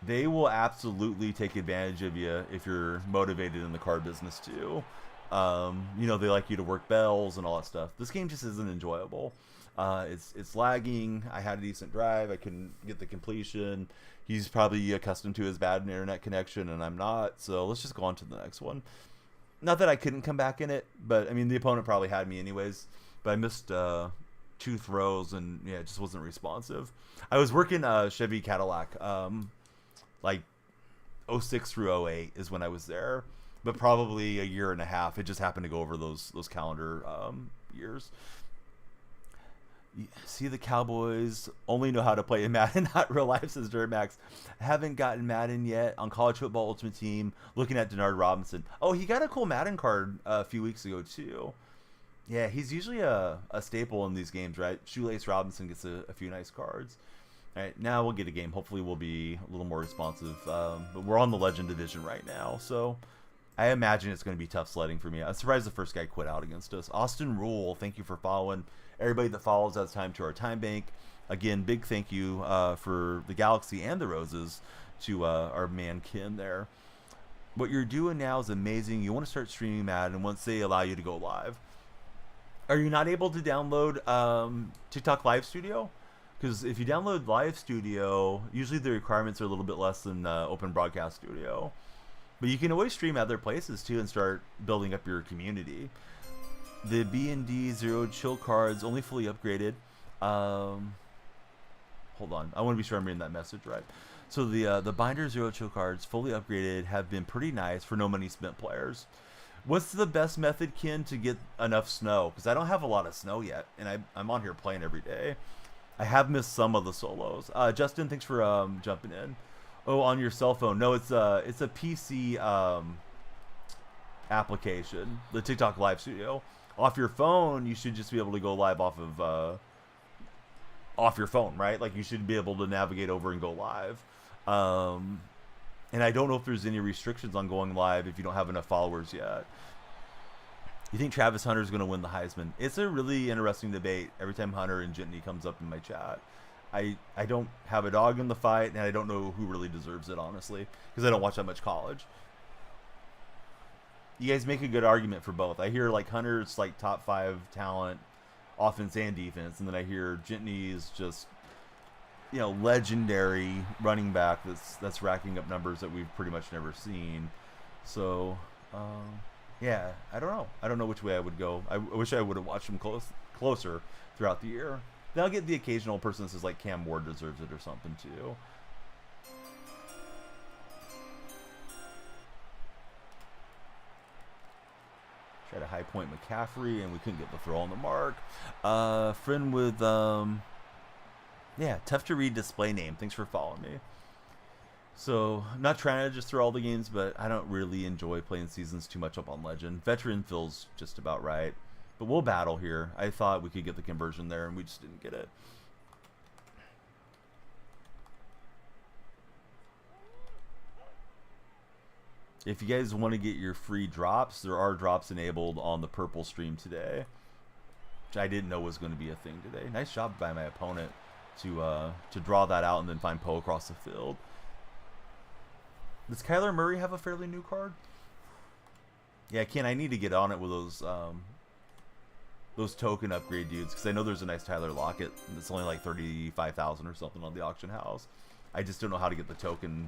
They will absolutely take advantage of you if you're motivated in the car business too. They like you to work bells and all that stuff. This game just isn't enjoyable. It's lagging. I had a decent drive. I couldn't get the completion. He's probably accustomed to his bad internet connection, and I'm not. So let's just go on to the next one. Not that I couldn't come back in it, but I mean the opponent probably had me anyways. But I missed 2 throws, and yeah, it just wasn't responsive. I was working Chevy Cadillac. Like 06 through 08 is when I was there, but probably a year and a half. It just happened to go over those calendar years. See, the Cowboys only know how to play in Madden, not real life, says Dirt Max. I haven't gotten Madden yet on College Football Ultimate Team. Looking at Denard Robinson. Oh, he got a cool Madden card a few weeks ago too. Yeah, he's usually a staple in these games, right? Shoelace Robinson gets a few nice cards. All right, now we'll get a game. Hopefully we'll be a little more responsive. But we're on the Legend Division right now, so I imagine it's going to be tough sledding for me. I'm surprised the first guy quit out against us. Austin Rule, thank you for following. Everybody that follows, that's time to our time bank. Again, big thank you for the Galaxy and the Roses to our man Ken there. What you're doing now is amazing. You want to start streaming Madden once they allow you to go live. Are you not able to download TikTok Live Studio? Because if you download Live Studio, usually the requirements are a little bit less than Open Broadcast Studio. But you can always stream other places too and start building up your community. The B&D Zero Chill cards, only fully upgraded. Hold on, I want to be sure I'm reading that message right. So the Binder Zero Chill cards, fully upgraded, have been pretty nice for no money spent players. What's the best method, Ken, to get enough snow? Because I don't have a lot of snow yet, and I'm on here playing every day. I have missed some of the solos. Justin, thanks for jumping in. Oh, on your cell phone? No, it's a PC application, the TikTok Live Studio. Off your phone, you should just be able to go live off your phone, right? Like you should be able to navigate over and go live. And I don't know if there's any restrictions on going live if you don't have enough followers yet. You think Travis Hunter is going to win the Heisman? It's a really interesting debate every time Hunter and Jitney comes up in my chat. I don't have a dog in the fight, and I don't know who really deserves it, honestly, because I don't watch that much college. You guys make a good argument for both. I hear like Hunter's like top 5 talent, offense and defense, and then I hear Jitney's just legendary running back that's racking up numbers that we've pretty much never seen. So yeah, I don't know. I don't know which way I would go. I wish I would have watched him closer throughout the year. Then I'll get the occasional person that says like Cam Ward deserves it or something too. Tried to high point McCaffrey and we couldn't get the throw on the mark. Friend with tough to read display name. Thanks for following me. So I'm not trying to just throw all the games, but I don't really enjoy playing seasons too much up on Legend. Veteran feels just about right. But we'll battle here. I thought we could get the conversion there, and we just didn't get it. If you guys want to get your free drops, there are drops enabled on the purple stream today, which I didn't know was going to be a thing today. Nice job by my opponent to draw that out and then find Poe across the field. Does Kyler Murray have a fairly new card? Yeah, Ken, I need to get on it with those token upgrade dudes, because I know there's a nice Tyler Lockett. It's only like 35,000 or something on the auction house. I just don't know how to get the token,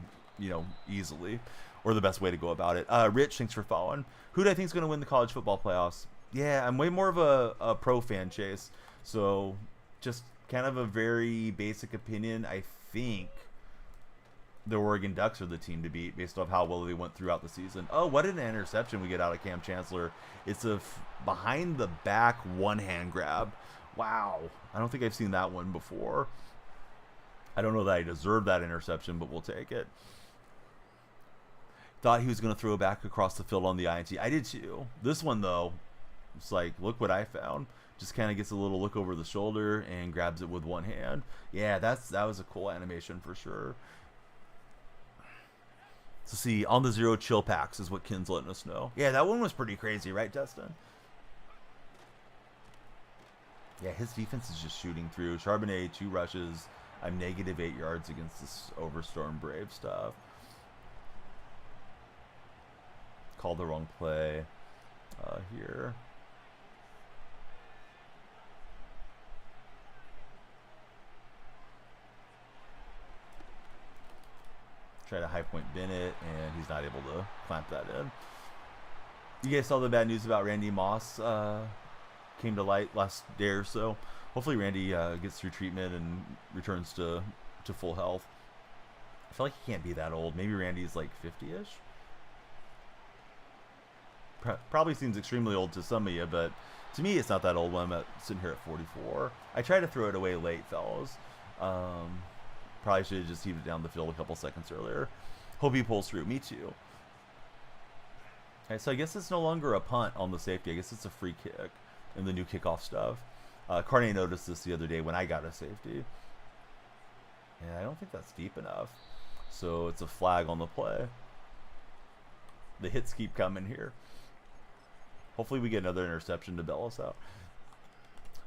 easily, or the best way to go about it. Rich, thanks for following. Who do I think is going to win the college football playoffs? Yeah, I'm way more of a pro fan, Chase. So just kind of a very basic opinion. I think the Oregon Ducks are the team to beat based off how well they went throughout the season. Oh, what an interception we get out of Cam Chancellor. It's a behind the back one-hand grab. Wow. I don't think I've seen that one before. I don't know that I deserve that interception, but we'll take it. Thought he was going to throw it back across the field on the INT. I did too. This one, though, it's like, look what I found. Just kind of gets a little look over the shoulder and grabs it with one hand. Yeah, that was a cool animation for sure. So see, on the zero chill packs is what Ken's letting us know. Yeah, that one was pretty crazy, right, Dustin? Yeah, his defense is just shooting through. Charbonnet, 2 rushes. I'm negative 8 yards against this Overstorm Brave stuff. Called the wrong play here. Try to high point Bennett, and he's not able to clamp that in. You guys saw the bad news about Randy Moss came to light last day or so. Hopefully Randy gets through treatment and returns to full health. I feel like he can't be that old. Maybe Randy's like 50-ish. Probably seems extremely old to some of you, but to me it's not that old when I'm sitting here at 44. I try to throw it away late, fellas. Probably should have just heaved it down the field a couple seconds earlier. Hope he pulls through. Me too. Okay, so I guess it's no longer a punt on the safety. I guess it's a free kick in the new kickoff stuff. Carney noticed this the other day when I got a safety. And I don't think that's deep enough. So it's a flag on the play. The hits keep coming here. Hopefully we get another interception to bail us out.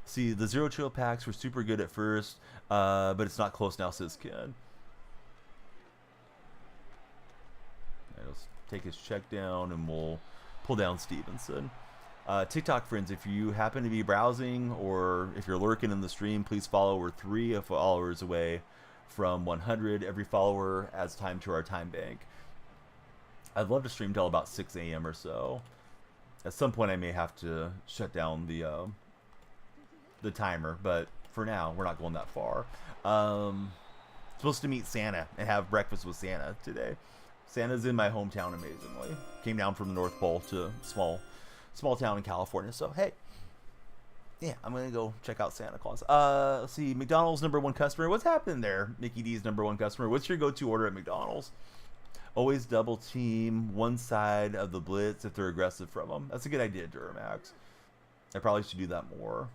See, the zero chill packs were super good at first, but it's not close now, says Ken. Let's take his check down, and we'll pull down Stevenson. TikTok friends, if you happen to be browsing or if you're lurking in the stream, please follow. We're 3 followers away from 100. Every follower adds time to our time bank. I'd love to stream till about 6 a.m. or so. At some point, I may have to shut down the timer, but for now, we're not going that far. Supposed to meet Santa and have breakfast with Santa today. Santa's in my hometown, amazingly. Came down from the North Pole to small town in California. So hey, yeah, I'm gonna go check out Santa Claus. Let's see, McDonald's #1 customer. What's happening there? Mickey D's #1 customer. What's your go-to order at McDonald's? Always double team one side of the blitz if they're aggressive from them. That's a good idea, Duramax. I probably should do that more.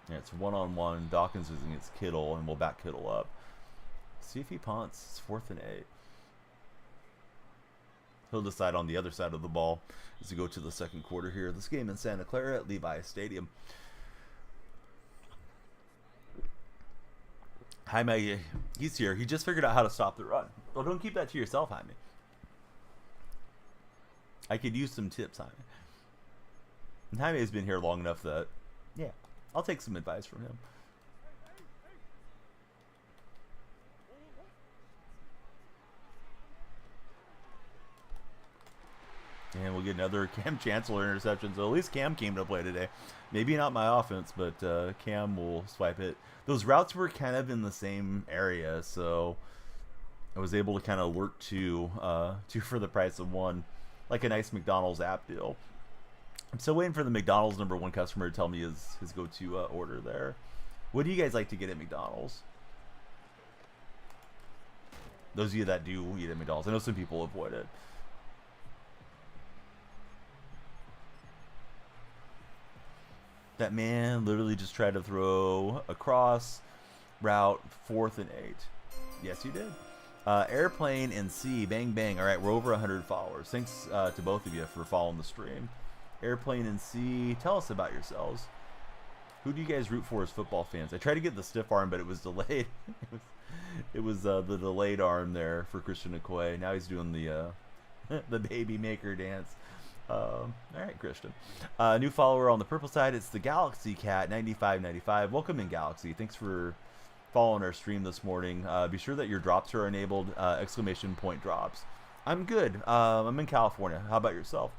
Yeah, it's one-on-one. Dawkins is against Kittle, and we'll back Kittle up. See if he punts. It's 4th and 8. He'll decide on the other side of the ball as we go to the second quarter here. This game in Santa Clara at Levi Stadium. Jaime, he's here. He just figured out how to stop the run. Well, don't keep that to yourself, Jaime. I could use some tips, Jaime. And Jaime's been here long enough that, yeah, I'll take some advice from him. And we'll get another Cam Chancellor interception. So at least Cam came to play today. Maybe not my offense, but Cam will swipe it. Those routes were kind of in the same area, so I was able to kind of lurk two for the price of one, like a nice McDonald's app deal. I'm still waiting for the McDonald's #1 customer to tell me his go-to order there. What do you guys like to get at McDonald's? Those of you that do eat at McDonald's. I know some people avoid it. That man literally just tried to throw a cross route, 4th and 8. Yes, you did. Airplane and C, bang bang. All right, we're over 100 followers. Thanks to both of you for following the stream. Airplane and C, tell us about yourselves. Who do you guys root for as football fans? I tried to get the stiff arm, but it was delayed. it was the delayed arm there for Christian Okoye. Now he's doing the the baby maker dance. All right, Christian. New follower on the purple side. It's the Galaxy Cat 9595. Welcome in, Galaxy. Thanks for following our stream this morning. Be sure that your drops are enabled. Exclamation point drops. I'm good. I'm in California. How about yourself?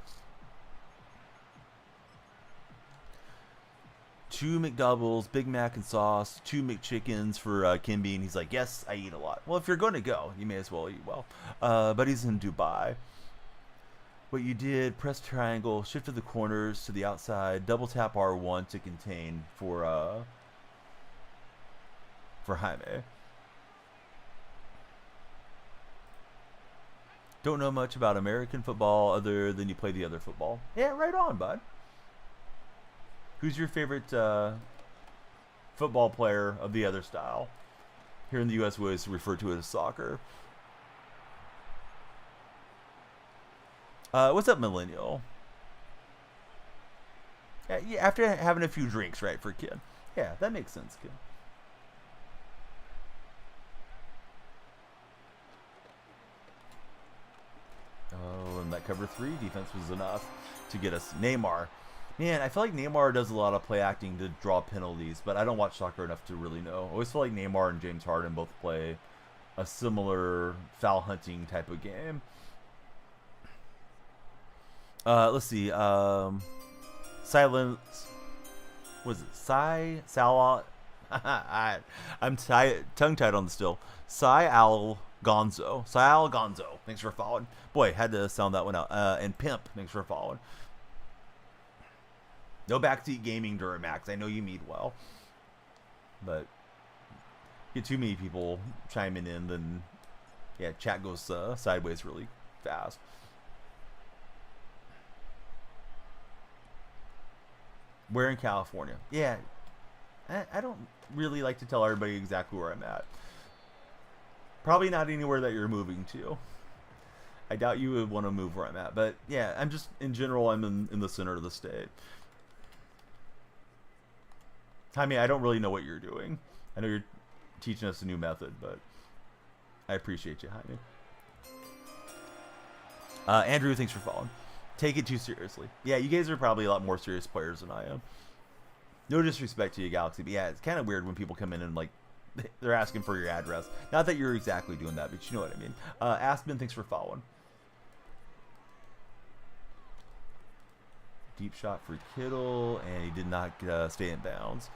2 McDoubles, Big Mac and sauce, 2 McChickens for Kim Bean. He's like, yes, I eat a lot. Well, if you're going to go, you may as well eat well. But he's in Dubai. What you did, press triangle, shifted the corners to the outside, double tap R1 to contain for Jaime. Don't know much about American football other than you play the other football. Yeah, right on, bud. Who's your favorite football player of the other style? Here in the U.S., we always refer to it as soccer. What's up, Millennial? Yeah, after having a few drinks, right, for a kid. Yeah, that makes sense, kid. Oh, and that cover 3 defense was enough to get us Neymar. Man, I feel like Neymar does a lot of play acting to draw penalties, but I don't watch soccer enough to really know. I always feel like Neymar and James Harden both play a similar foul hunting type of game. Let's see. Silence. Was it Salah? I'm tongue-tied on the still. Al Gonzo. Thanks for following. Boy, had to sound that one out. And Pimp. Thanks for following. No backseat gaming, Duramax. I know you mean well. But get too many people chiming in, then yeah, chat goes sideways really fast. We're in California. Yeah, I don't really like to tell everybody exactly where I'm at. Probably not anywhere that you're moving to. I doubt you would want to move where I'm at. But yeah, I'm just, in general, I'm in the center of the state. Jaime, I don't really know what you're doing. I know you're teaching us a new method, but I appreciate you, Jaime. Andrew, thanks for following. Take it too seriously. Yeah, you guys are probably a lot more serious players than I am. No disrespect to you, Galaxy, but yeah, it's kind of weird when people come in and, like, they're asking for your address. Not that you're exactly doing that, but you know what I mean. Aspen, thanks for following. Deep shot for Kittle, and he did not stay in bounds.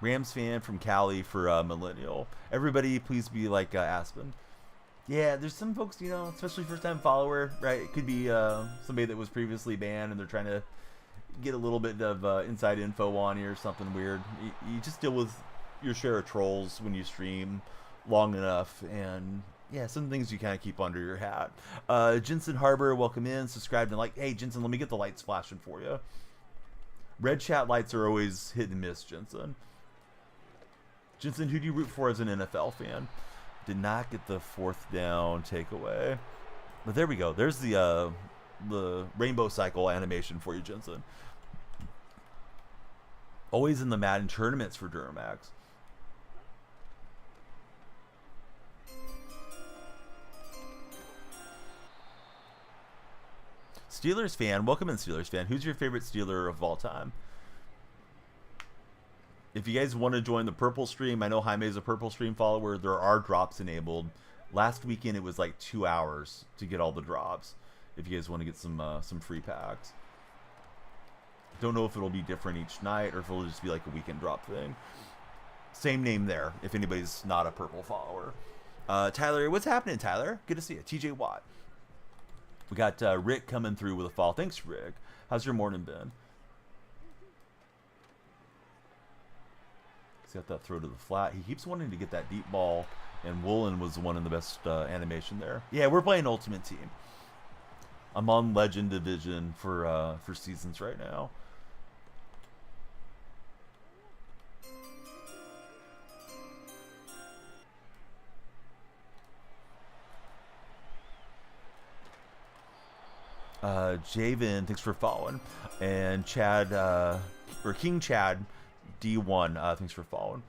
Rams fan from Cali for Millennial. Everybody, please be like Aspen. Yeah, there's some folks, you know, especially first-time follower, right? It could be somebody that was previously banned, and they're trying to get a little bit of inside info on you or something weird. You just deal with your share of trolls when you stream long enough, and yeah, some things you kind of keep under your hat. Jensen Harbor, welcome in, subscribe and like. Hey, Jensen, let me get the lights flashing for you. Red chat lights are always hit and miss, Jensen. Jensen, who do you root for as an NFL fan? Did not get the 4th down takeaway, but there we go. There's the rainbow cycle animation for you, Jensen. Always in the Madden tournaments for Duramax. Steelers fan, welcome in, Steelers fan. Who's your favorite Steeler of all time? If you guys want to join the Purple Stream, I know Jaime is a Purple Stream follower. There are drops enabled. Last weekend, it was like 2 hours to get all the drops. If you guys want to get some free packs. Don't know if it'll be different each night or if it'll just be like a weekend drop thing. Same name there, if anybody's not a Purple follower. Tyler, what's happening, Tyler? Good to see you. TJ Watt. We got Rick coming through with a follow. Thanks, Rick. How's your morning been? He's got that throw to the flat. He keeps wanting to get that deep ball, and Woolen was the one in the best animation there. Yeah, we're playing Ultimate Team. I'm on Legend Division for seasons right now. Javen, thanks for following. And Chad, or King Chad D1, thanks for following.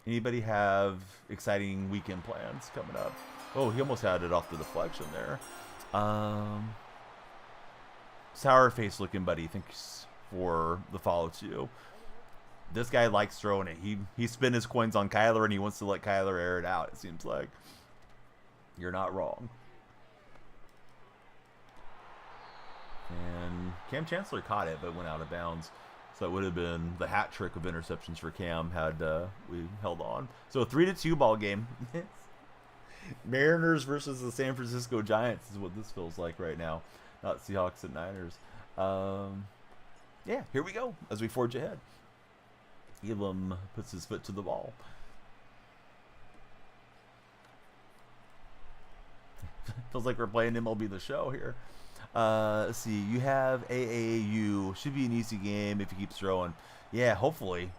Anybody have exciting weekend plans coming up? Oh, he almost had it off the deflection there. Sour face looking buddy, thanks for the follow too. This guy likes throwing it. He spent his coins on Kyler and he wants to let Kyler air it out, it seems like. You're not wrong. And Cam Chancellor caught it but went out of bounds. So it would have been the hat trick of interceptions for Cam had we held on. So a 3-2 ball game. Mariners versus the San Francisco Giants is what this feels like right now. Not Seahawks and Niners. Yeah, here we go as we forge ahead. Elam puts his foot to the ball. Feels like we're playing MLB The Show here. Let's see. You have AAU. Should be an easy game if he keeps throwing. Yeah, hopefully.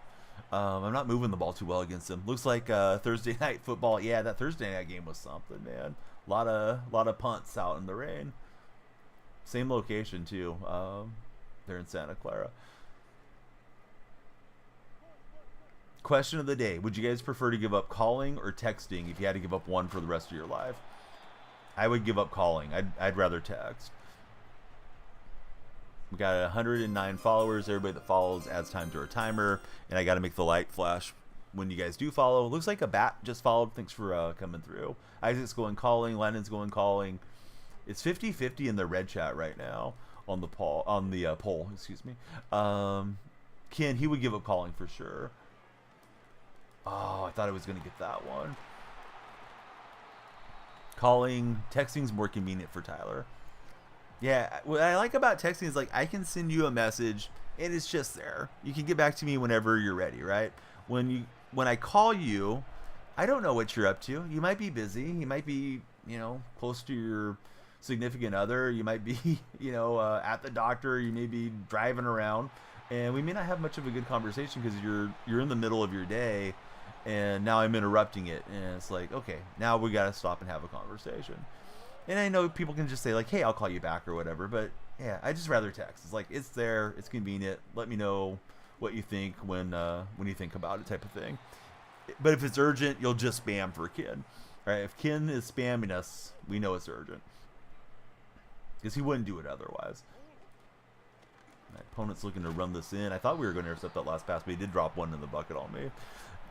I'm not moving the ball too well against him. Looks like Thursday night football. Yeah, that Thursday night game was something, man. A lot of punts out in the rain. Same location too. They're in Santa Clara. Question of the day: would you guys prefer to give up calling or texting if you had to give up one for the rest of your life? I would give up calling. I'd rather text. We got 109 followers. Everybody that follows adds time to our timer, and I got to make the light flash when you guys do follow. Looks like a bat just followed. Thanks for coming through. Isaac's going calling. Lennon's going calling. It's 50-50 in the red chat right now on the poll. Excuse me. Ken, he would give up calling for sure. Oh, I thought I was going to get that one. Calling, texting's more convenient for Tyler. Yeah, what I like about texting is like I can send you a message and it's just there. You can get back to me whenever you're ready, right? When I call you, I don't know what you're up to. You might be busy. You might be, close to your significant other. You might be, at the doctor. You may be driving around, and we may not have much of a good conversation because you're in the middle of your day. And now I'm interrupting it, and it's like, okay, now we got to stop and have a conversation. And I know people can just say like, hey, I'll call you back or whatever, but yeah, I just rather text. It's like, it's there, it's convenient. Let me know what you think when you think about it, type of thing. But if it's urgent, you'll just spam for Ken. All right, if Ken is spamming us, we know it's urgent because he wouldn't do it otherwise. My opponent's looking to run this in. I thought we were going to intercept that last pass, but he did drop one in the bucket on me.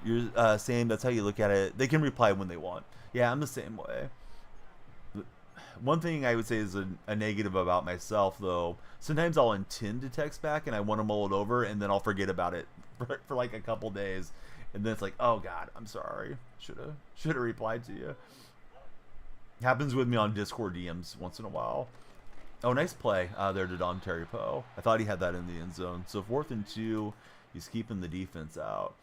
You're saying that's how you look at it. They can reply when they want. Yeah, I'm the same way. One thing I would say is a negative about myself, though. Sometimes I'll intend to text back and I want to mull it over, and then I'll forget about it for like a couple days, and then it's like, oh God, I'm sorry. Should have replied to you. Happens with me on Discord DMs once in a while. Oh, nice play there to Don Terry Poe. I thought he had that in the end zone. So 4th and 2, he's keeping the defense out.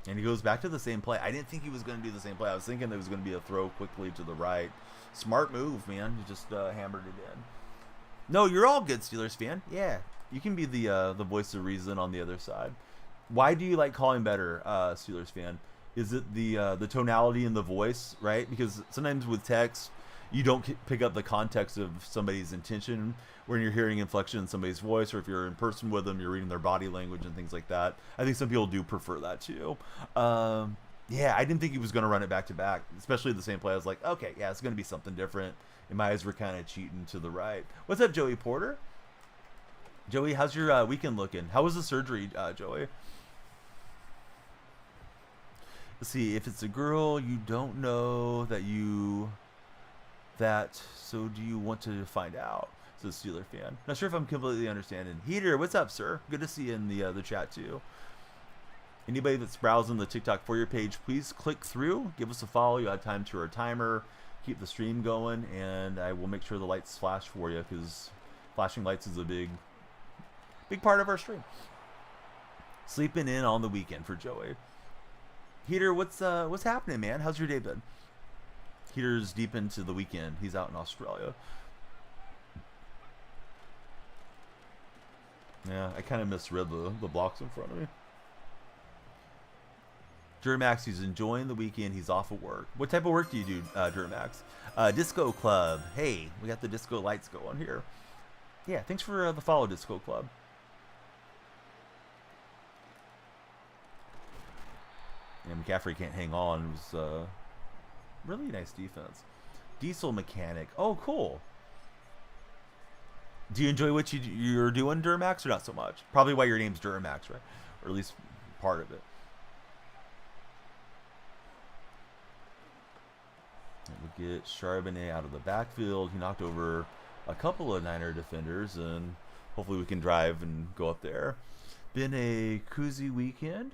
And he goes back to the same play. I didn't think he was going to do the same play. I was thinking it was going to be a throw quickly to the right. Smart move, man. He just hammered it in. No, you're all good, Steelers fan. Yeah, you can be the voice of reason on the other side. Why do you like calling better, Steelers fan? Is it the tonality in the voice, right? Because sometimes with text, you don't pick up the context of somebody's intention when you're hearing inflection in somebody's voice, or if you're in person with them, you're reading their body language and things like that. I think some people do prefer that too. Yeah, I didn't think he was going to run it back to back, especially the same play. I was like, okay, yeah, it's going to be something different. And my eyes were kind of cheating to the right. What's up, Joey Porter? Joey, how's your weekend looking? How was the surgery, Joey? Let's see, if it's a girl, you don't know so do you want to find out? Says Steeler fan. Not sure if I'm completely understanding. Heater, what's up, sir? Good to see you in the chat too. Anybody that's browsing the TikTok for your page, please click through, give us a follow. You add time to our timer, keep the stream going, and I will make sure the lights flash for you because flashing lights is a big part of our stream. Sleeping in on the weekend for Joey. Heater, what's happening, man? How's your day been? Heater's deep into the weekend. He's out in Australia. Yeah, I kind of misread the blocks in front of me. Duramax, he's enjoying the weekend. He's off of work. What type of work do you do, Duramax? Disco Club. Hey, we got the disco lights going here. Yeah, thanks for the follow, Disco Club. Yeah, McCaffrey can't hang on. It was really nice defense. Diesel mechanic. Oh, cool. Do you enjoy what you're doing, Duramax, or not so much? Probably why your name's Duramax, right? Or at least part of it. We'll get Charbonnet out of the backfield. He knocked over a couple of Niner defenders, and hopefully we can drive and go up there. Been a cruisy weekend.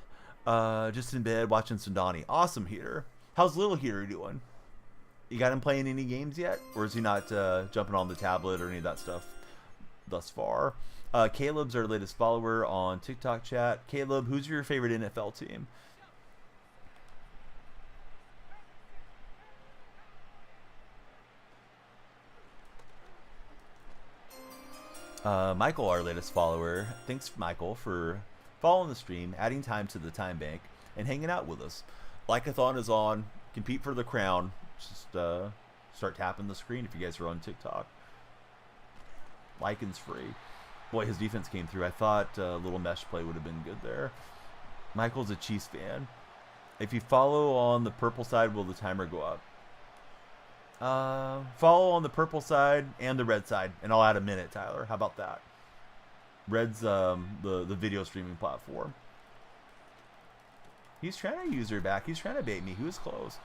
Just in bed watching some Donnie. Awesome, Heater. How's Little Heater doing? You got him playing any games yet? Or is he not jumping on the tablet or any of that stuff thus far? Caleb's our latest follower on TikTok chat. Caleb, who's your favorite NFL team? Michael, our latest follower. Thanks, Michael, for following the stream, adding time to the time bank, and hanging out with us. Like-a-thon is on. Compete for the crown. Just start tapping the screen if you guys are on TikTok. Liking's free. Boy, his defense came through. I thought a little mesh play would have been good there. Michael's a Chiefs fan. If you follow on the purple side, will the timer go up? Follow on the purple side and the red side, and I'll add a minute, Tyler. How about that? Red's the video streaming platform. He's trying to use her back. He's trying to bait me. He was close.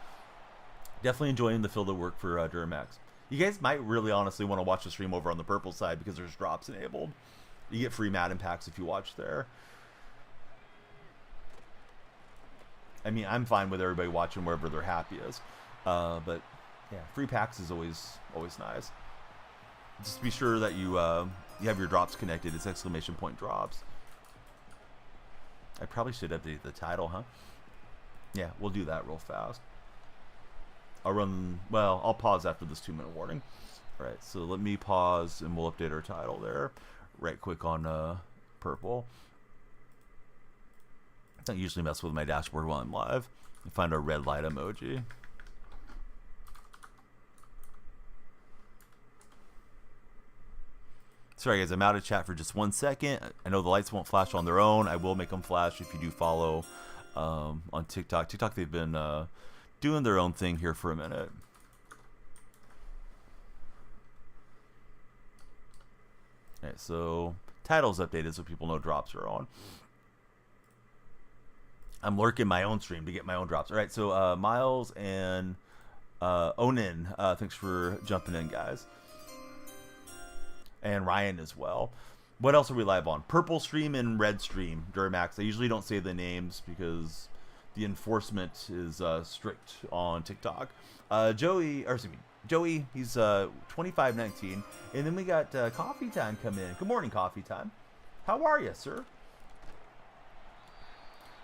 Definitely enjoying the field of work for Duramax. You guys might really honestly want to watch the stream over on the purple side because there's drops enabled. You get free Madden packs if you watch there. I mean, I'm fine with everybody watching wherever their happiest. But yeah, free packs is always nice. Just be sure that you have your drops connected. It's exclamation point drops. I probably should update the title, huh? Yeah, we'll do that real fast. I'll pause after this 2-minute warning. All right, so let me pause and we'll update our title there. Right quick on purple. I don't usually mess with my dashboard while I'm live. I find a red light emoji. Sorry guys, I'm out of chat for just 1 second. I know the lights won't flash on their own. I will make them flash if you do follow on TikTok. TikTok, they've been doing their own thing here for a minute. All right, so title's updated so people know drops are on. I'm lurking my own stream to get my own drops. All right, so Miles and Onin, thanks for jumping in, guys. And Ryan as well. What else are we live on? Purple stream and red stream, Duramax. I usually don't say the names because the enforcement is strict on TikTok. Joey, he's 2519. And then we got Coffee Time come in. Good morning, Coffee Time. How are you, sir?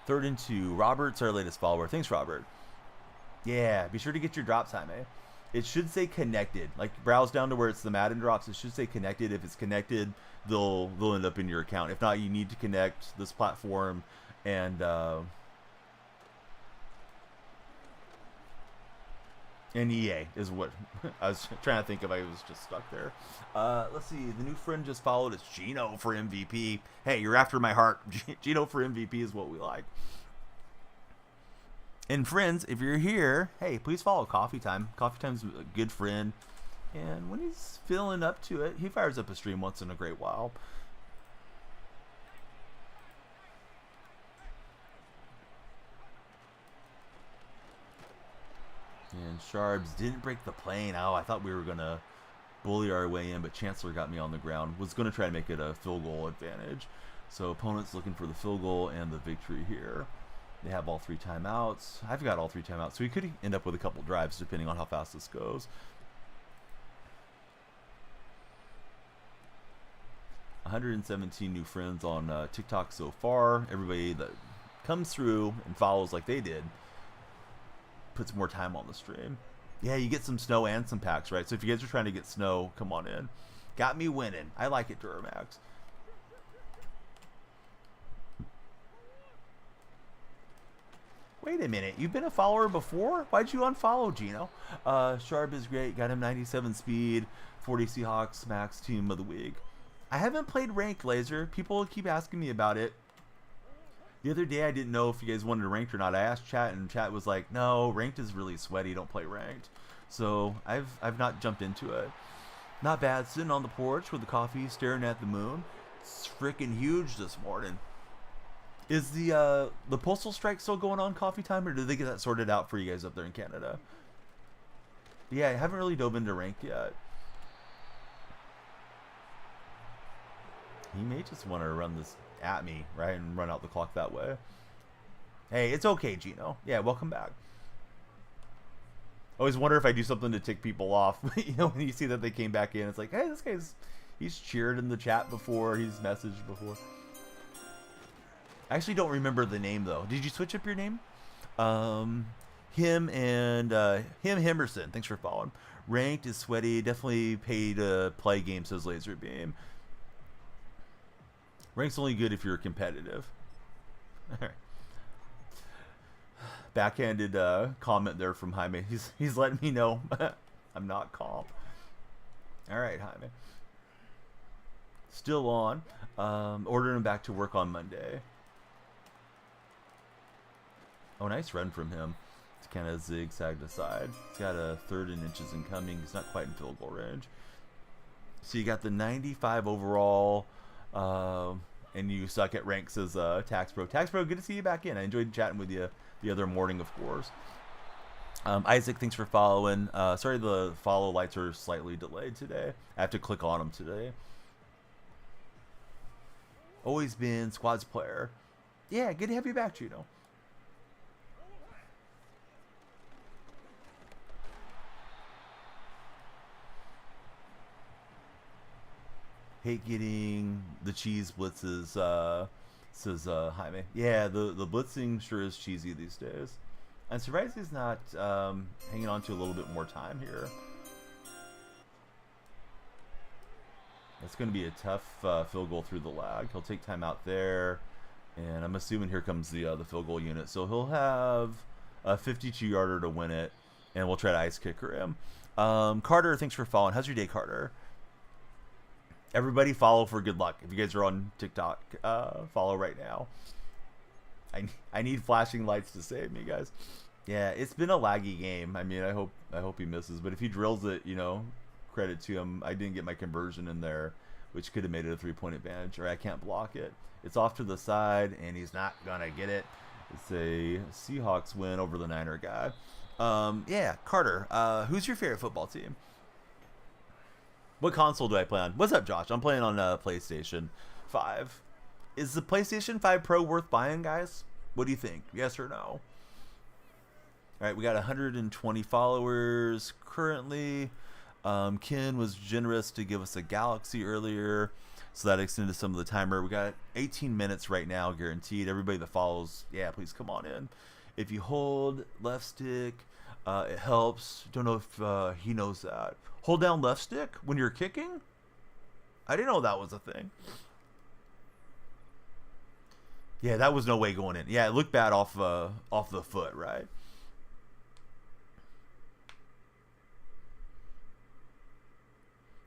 3rd and 2. Robert's our latest follower. Thanks, Robert. Yeah, be sure to get your drop time, eh? It should say connected. Like, browse down to where it's the Madden drops. It should say connected. If it's connected, they'll end up in your account. If not, you need to connect this platform and EA is what I was trying to think of. I was just stuck there. Let's see. The new friend just followed. It's Gino for MVP. Hey, you're after my heart. Gino for MVP is what we like. And friends, if you're here, hey, please follow Coffee Time. Coffee Time's a good friend. And when he's feeling up to it, he fires up a stream once in a great while. And Sharps didn't break the plane. Oh, I thought we were going to bully our way in, but Chancellor got me on the ground. Was going to try to make it a field goal advantage. So opponents looking for the field goal and the victory here. They have all 3 timeouts. I've got all 3 timeouts. So we could end up with a couple drives depending on how fast this goes. 117 new friends on TikTok so far. Everybody that comes through and follows like they did puts more time on the stream. Yeah, you get some snow and some packs, right? So if you guys are trying to get snow, come on in. Got me winning. I like it, Duramax. Wait a minute. You've been a follower before? Why'd you unfollow, Gino? Sharp is great. Got him 97 speed. 40 Seahawks max team of the week. I haven't played ranked, Laser. People keep asking me about it. The other day I didn't know if you guys wanted ranked or not. I asked chat and chat was like, no, ranked is really sweaty. Don't play ranked. So I've not jumped into it. Not bad. Sitting on the porch with the coffee, staring at the moon. It's freaking huge this morning. Is the postal strike still going on, coffee time, or did they get that sorted out for you guys up there in Canada? Yeah, I haven't really dove into rank yet. He may just want to run this at me, right, and run out the clock that way. Hey, it's okay, Gino. Yeah, welcome back. I always wonder if I do something to tick people off. You know, when you see that they came back in, it's like, hey, this guy's, he's cheered in the chat before, he's messaged before. I actually don't remember the name, though. Did you switch up your name? Him and Himerson. Thanks for following. Ranked is sweaty. Definitely pay to play games, says Laser Beam. Rank's only good if you're competitive. All right. Backhanded comment there from Jaime. He's letting me know I'm not comp. All right, Jaime. Still on. Ordering him back to work on Monday. Oh, nice run from him. It's kind of zigzagged aside. He's got a 3rd and inches incoming. He's not quite in field goal range. So you got the 95 overall, and you suck at ranks as Tax Pro. Tax Pro, good to see you back in. I enjoyed chatting with you the other morning, of course. Isaac, thanks for following. Sorry the follow lights are slightly delayed today. I have to click on them today. Always been squads player. Yeah, good to have you back, Juno. Hate getting the cheese blitzes, says Jaime. Yeah, the blitzing sure is cheesy these days. I'm surprised he's not hanging on to a little bit more time here. That's going to be a tough field goal through the lag. He'll take time out there, and I'm assuming here comes the field goal unit. So he'll have a 52-yarder to win it, and we'll try to ice kicker him. Carter, thanks for following. How's your day, Carter? Everybody follow for good luck. If you guys are on TikTok, follow right now. I need flashing lights to save me, guys. Yeah, it's been a laggy game. I mean, I hope he misses. But if he drills it, you know, credit to him. I didn't get my conversion in there, which could have made it a 3-point advantage, or I can't block it. It's off to the side, and he's not gonna get it. It's a Seahawks win over the Niner guy. Yeah, Carter. Who's your favorite football team? What console do I play on? What's up, Josh? I'm playing on PlayStation 5. Is the PlayStation 5 Pro worth buying, guys? What do you think? Yes or no? All right, we got 120 followers currently. Ken was generous to give us a Galaxy earlier, so that extended some of the timer. We got 18 minutes right now, guaranteed. Everybody that follows, yeah, please come on in. If you hold left stick, it helps. Don't know if he knows that. Hold down left stick when you're kicking? I didn't know that was a thing. Yeah, that was no way going in. Yeah, it looked bad off the foot, right?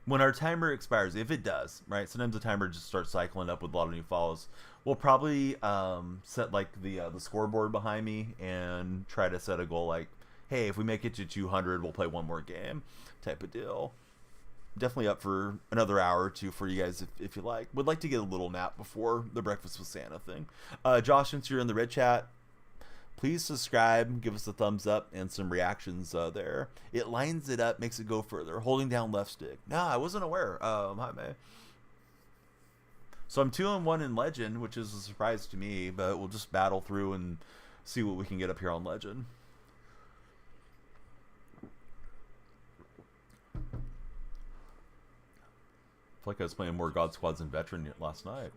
When our timer expires, if it does, right? Sometimes the timer just starts cycling up with a lot of new follows. We'll probably set like the scoreboard behind me and try to set a goal like, hey, if we make it to 200, we'll play one more game, type of deal. Definitely up for another hour or two for you guys if you like. Would like to get a little nap before the breakfast with Santa thing. Josh, since you're in the red chat, please subscribe, give us a thumbs up, and some reactions there. It lines it up, makes it go further. Holding down left stick. Nah, I wasn't aware. Hi, man. So I'm 2-1 in Legend, which is a surprise to me, but we'll just battle through and see what we can get up here on Legend. I feel like I was playing more God Squads and Veteran last night.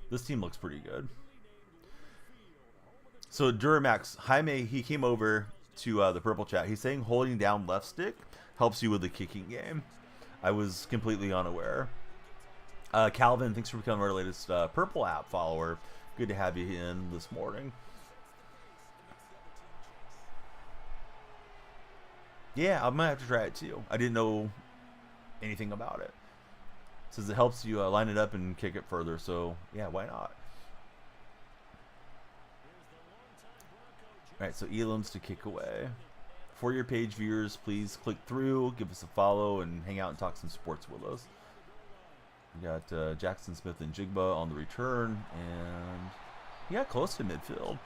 This team looks pretty good. So Duramax, Jaime, he came over to the purple chat. He's saying holding down left stick helps you with the kicking game. I was completely unaware. Calvin, thanks for becoming our latest purple app follower. Good to have you in this morning. Yeah, I might have to try it too. I didn't know anything about it. It says it helps you line it up and kick it further. So yeah, why not? All right, so Elam's to kick away. For your page viewers, please click through, give us a follow, and hang out and talk some sports with us. We got Jackson Smith and Jigba on the return, and he got close to midfield.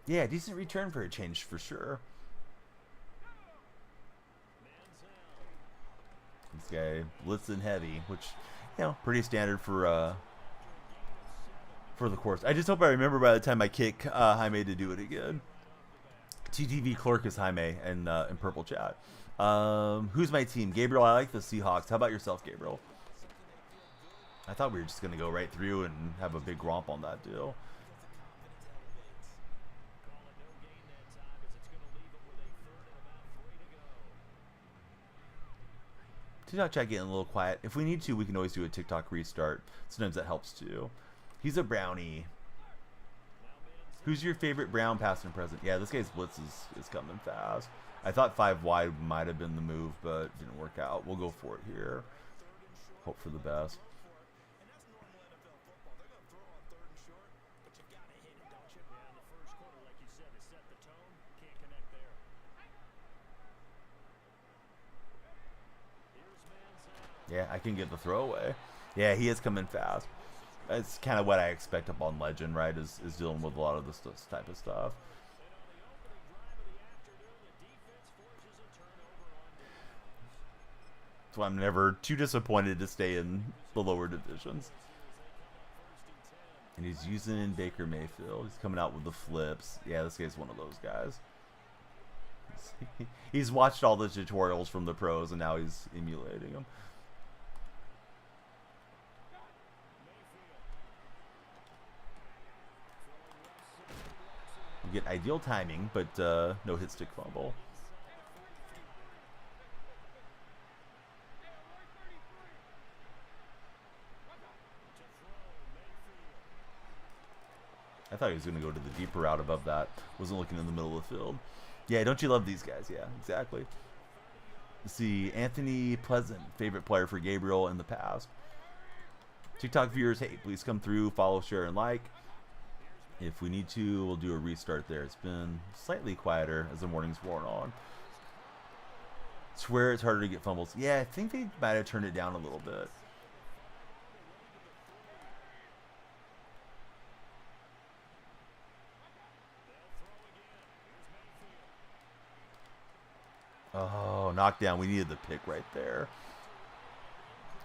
Yeah, decent return for a change for sure. This guy blitzing heavy, which, you know, pretty standard for the course. I just hope I remember by the time I kick Jaime to do it again. TTV Clerk is Jaime in Purple Chat. Who's my team? Gabriel, I like the Seahawks. How about yourself, Gabriel? I thought we were just going to go right through and have a big romp on that deal. TikTok chat getting a little quiet. If we need to, we can always do a TikTok restart. Sometimes that helps too. He's a brownie. Who's your favorite Brown past and present? Yeah, this guy's blitz is coming fast. I thought 5 wide might have been the move, but didn't work out. We'll go for it here. Hope for the best. Yeah, I can get the throwaway. Yeah, he is coming fast. That's kind of what I expect up on Legend, right? Is dealing with a lot of this type of stuff. That's why I'm never too disappointed to stay in the lower divisions. And he's using Baker Mayfield. He's coming out with the flips. Yeah, this guy's one of those guys. He's watched all the tutorials from the pros, and now he's emulating them. You get ideal timing, but no hit stick fumble. I thought he was going to go to the deeper route above that. Wasn't looking in the middle of the field. Yeah, don't you love these guys? Yeah, exactly. Let's see, Anthony Pleasant, favorite player for Gabriel in the past. TikTok viewers, hey, please come through, follow, share, and like. If we need to, we'll do a restart there. It's been slightly quieter as the morning's worn on. Swear it's harder to get fumbles. Yeah, I think they might have turned it down a little bit. Oh, knockdown. We needed the pick right there.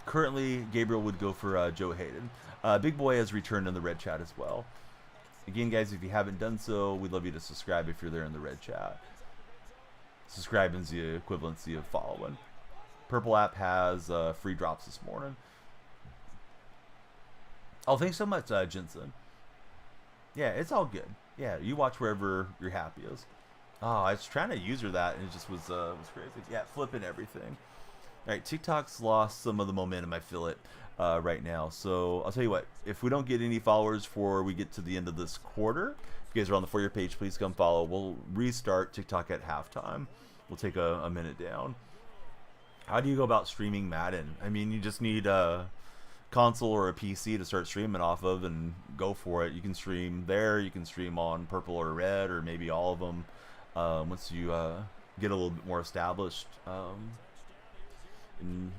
Currently, Gabriel would go for Joe Hayden. Big Boy has returned in the red chat as well. Again, guys, if you haven't done so, we'd love you to subscribe if you're there in the red chat. Subscribe is the equivalency of following. Purple app has free drops this morning. Oh, thanks so much, Jensen. Yeah, it's all good. Yeah, you watch wherever your happiest. Oh, I was trying to user that, and it just was crazy. Yeah, flipping everything. All right, TikTok's lost some of the momentum. I feel it right now. So I'll tell you what. If we don't get any followers before we get to the end of this quarter, if you guys are on the For You page, please come follow. We'll restart TikTok at halftime. We'll take a minute down. How do you go about streaming Madden? I mean, you just need a console or a PC to start streaming off of and go for it. You can stream there. You can stream on purple or red or maybe all of them once you get a little bit more established. And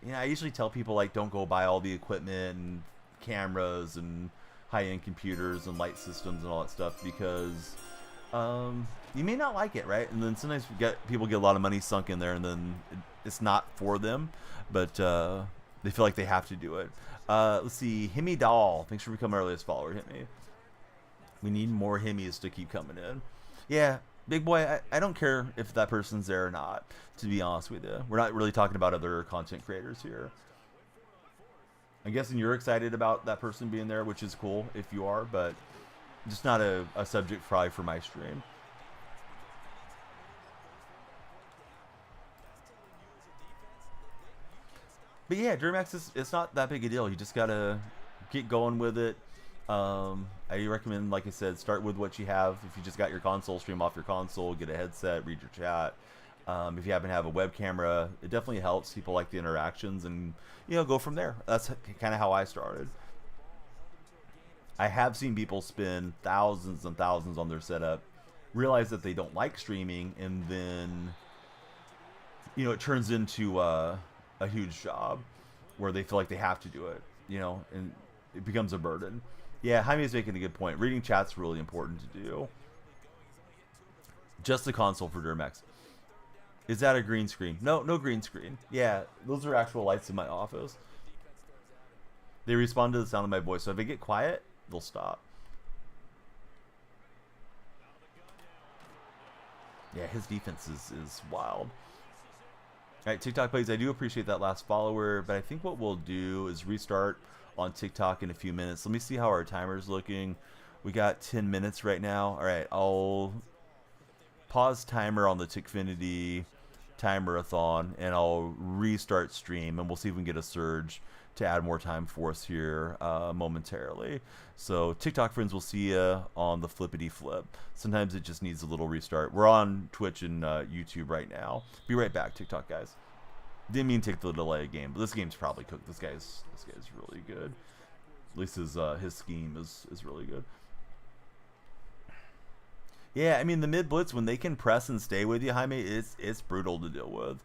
yeah, I usually tell people, like, don't go buy all the equipment and cameras and high-end computers and light systems and all that stuff because you may not like it, right? And then sometimes people get a lot of money sunk in there and then it's not for them, but they feel like they have to do it. Let's see, Himmy Doll, thanks for becoming our latest follower, Himmy. We need more Himmies to keep coming in. Yeah, Big Boy, I don't care if that person's there or not, to be honest with you. We're not really talking about other content creators here. I'm guessing you're excited about that person being there, which is cool if you are, but just not a subject probably for my stream. But yeah, Duramax is it's not that big a deal. You just gotta get going with it. I recommend, like I said, start with what you have. If you just got your console, stream off your console, get a headset, read your chat. If you happen to have a web camera, it definitely helps. People like the interactions, and go from there. That's kind of how I started. I have seen people spend thousands and thousands on their setup, realize that they don't like streaming, and then it turns into a huge job where they feel like they have to do it, and it becomes a burden. Yeah, Jaime's making a good point. Reading chat's really important to do. Just the console for Duramax. Is that a green screen? No green screen. Yeah, those are actual lights in my office. They respond to the sound of my voice. So if I get quiet, they'll stop. Yeah, his defense is wild. All right, TikTok plays. I do appreciate that last follower, but I think what we'll do is restart on TikTok in a few minutes. Let me see how our timer's looking. We got 10 minutes right now. All right, I'll pause timer on the Tickfinity Timerathon, and I'll restart stream, and we'll see if we can get a surge to add more time for us here momentarily. So TikTok friends, will see you on the flippity flip. Sometimes it just needs a little restart. We're on Twitch and YouTube right now. Be right back, TikTok guys. Didn't mean to take the delay game, but this game's probably cooked. This guy's really good. At least his scheme is really good. Yeah, I mean, the mid blitz, when they can press and stay with you, Jaime, it's brutal to deal with.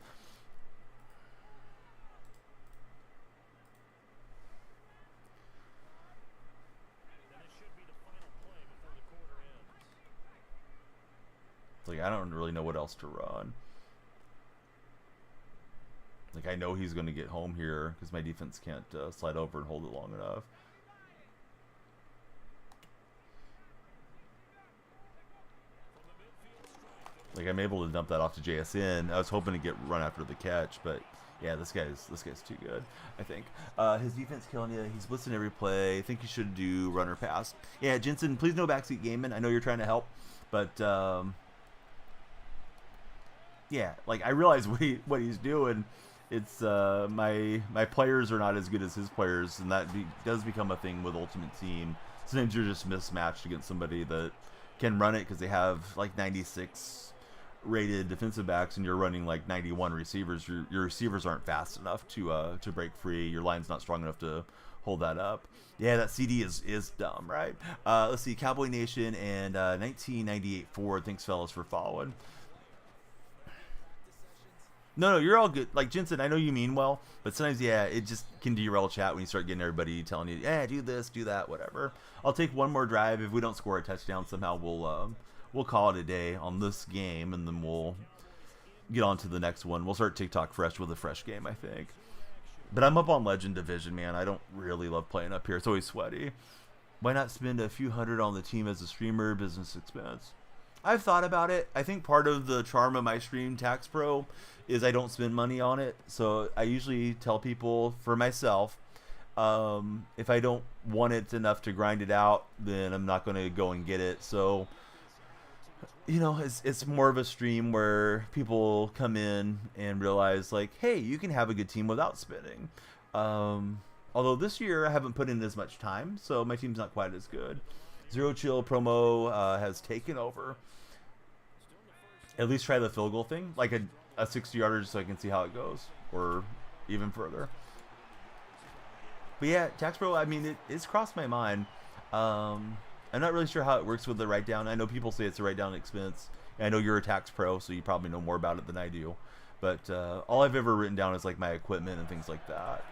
Like, I don't really know what else to run. Like, I know he's going to get home here because my defense can't slide over and hold it long enough. Like, I'm able to dump that off to JSN. I was hoping to get run after the catch, but yeah, this guy's too good, I think. His defense killing you. He's blitzing every play. I think you should do runner pass. Yeah, Jensen, please no backseat gaming. I know you're trying to help, but yeah, like, I realize what he's doing. It's my players are not as good as his players, and that does become a thing with Ultimate Team. Sometimes you're just mismatched against somebody that can run it because they have like 96 rated defensive backs, and you're running like 91 receivers. Your receivers aren't fast enough to break free. Your line's not strong enough to hold that up. Yeah, that CD is dumb, right? Let's see, Cowboy Nation and 1998 Ford. Thanks, fellas, for following. No, you're all good. Like, Jensen, I know you mean well, but sometimes, yeah, it just can derail chat when you start getting everybody telling you, yeah, do this, do that, whatever. I'll take one more drive. If we don't score a touchdown, somehow we'll call it a day on this game, and then we'll get on to the next one. We'll start TikTok fresh with a fresh game, I think. But I'm up on Legend Division, man. I don't really love playing up here. It's always sweaty. Why not spend a few hundred on the team as a streamer, business expense? I've thought about it. I think part of the charm of my stream, Tax Pro, is I don't spend money on it. So I usually tell people, for myself, if I don't want it enough to grind it out, then I'm not going to go and get it. So, it's more of a stream where people come in and realize, like, hey, you can have a good team without spending. Although this year I haven't put in as much time, so my team's not quite as good. Zero Chill promo has taken over. At least try the field goal thing, like a 60-yarder, so I can see how it goes, or even further. But yeah, Tax Pro, I mean, it's crossed my mind. I'm not really sure how it works with the write-down. I know people say it's a write-down expense. And I know you're a Tax Pro, so you probably know more about it than I do. But all I've ever written down is like my equipment and things like that.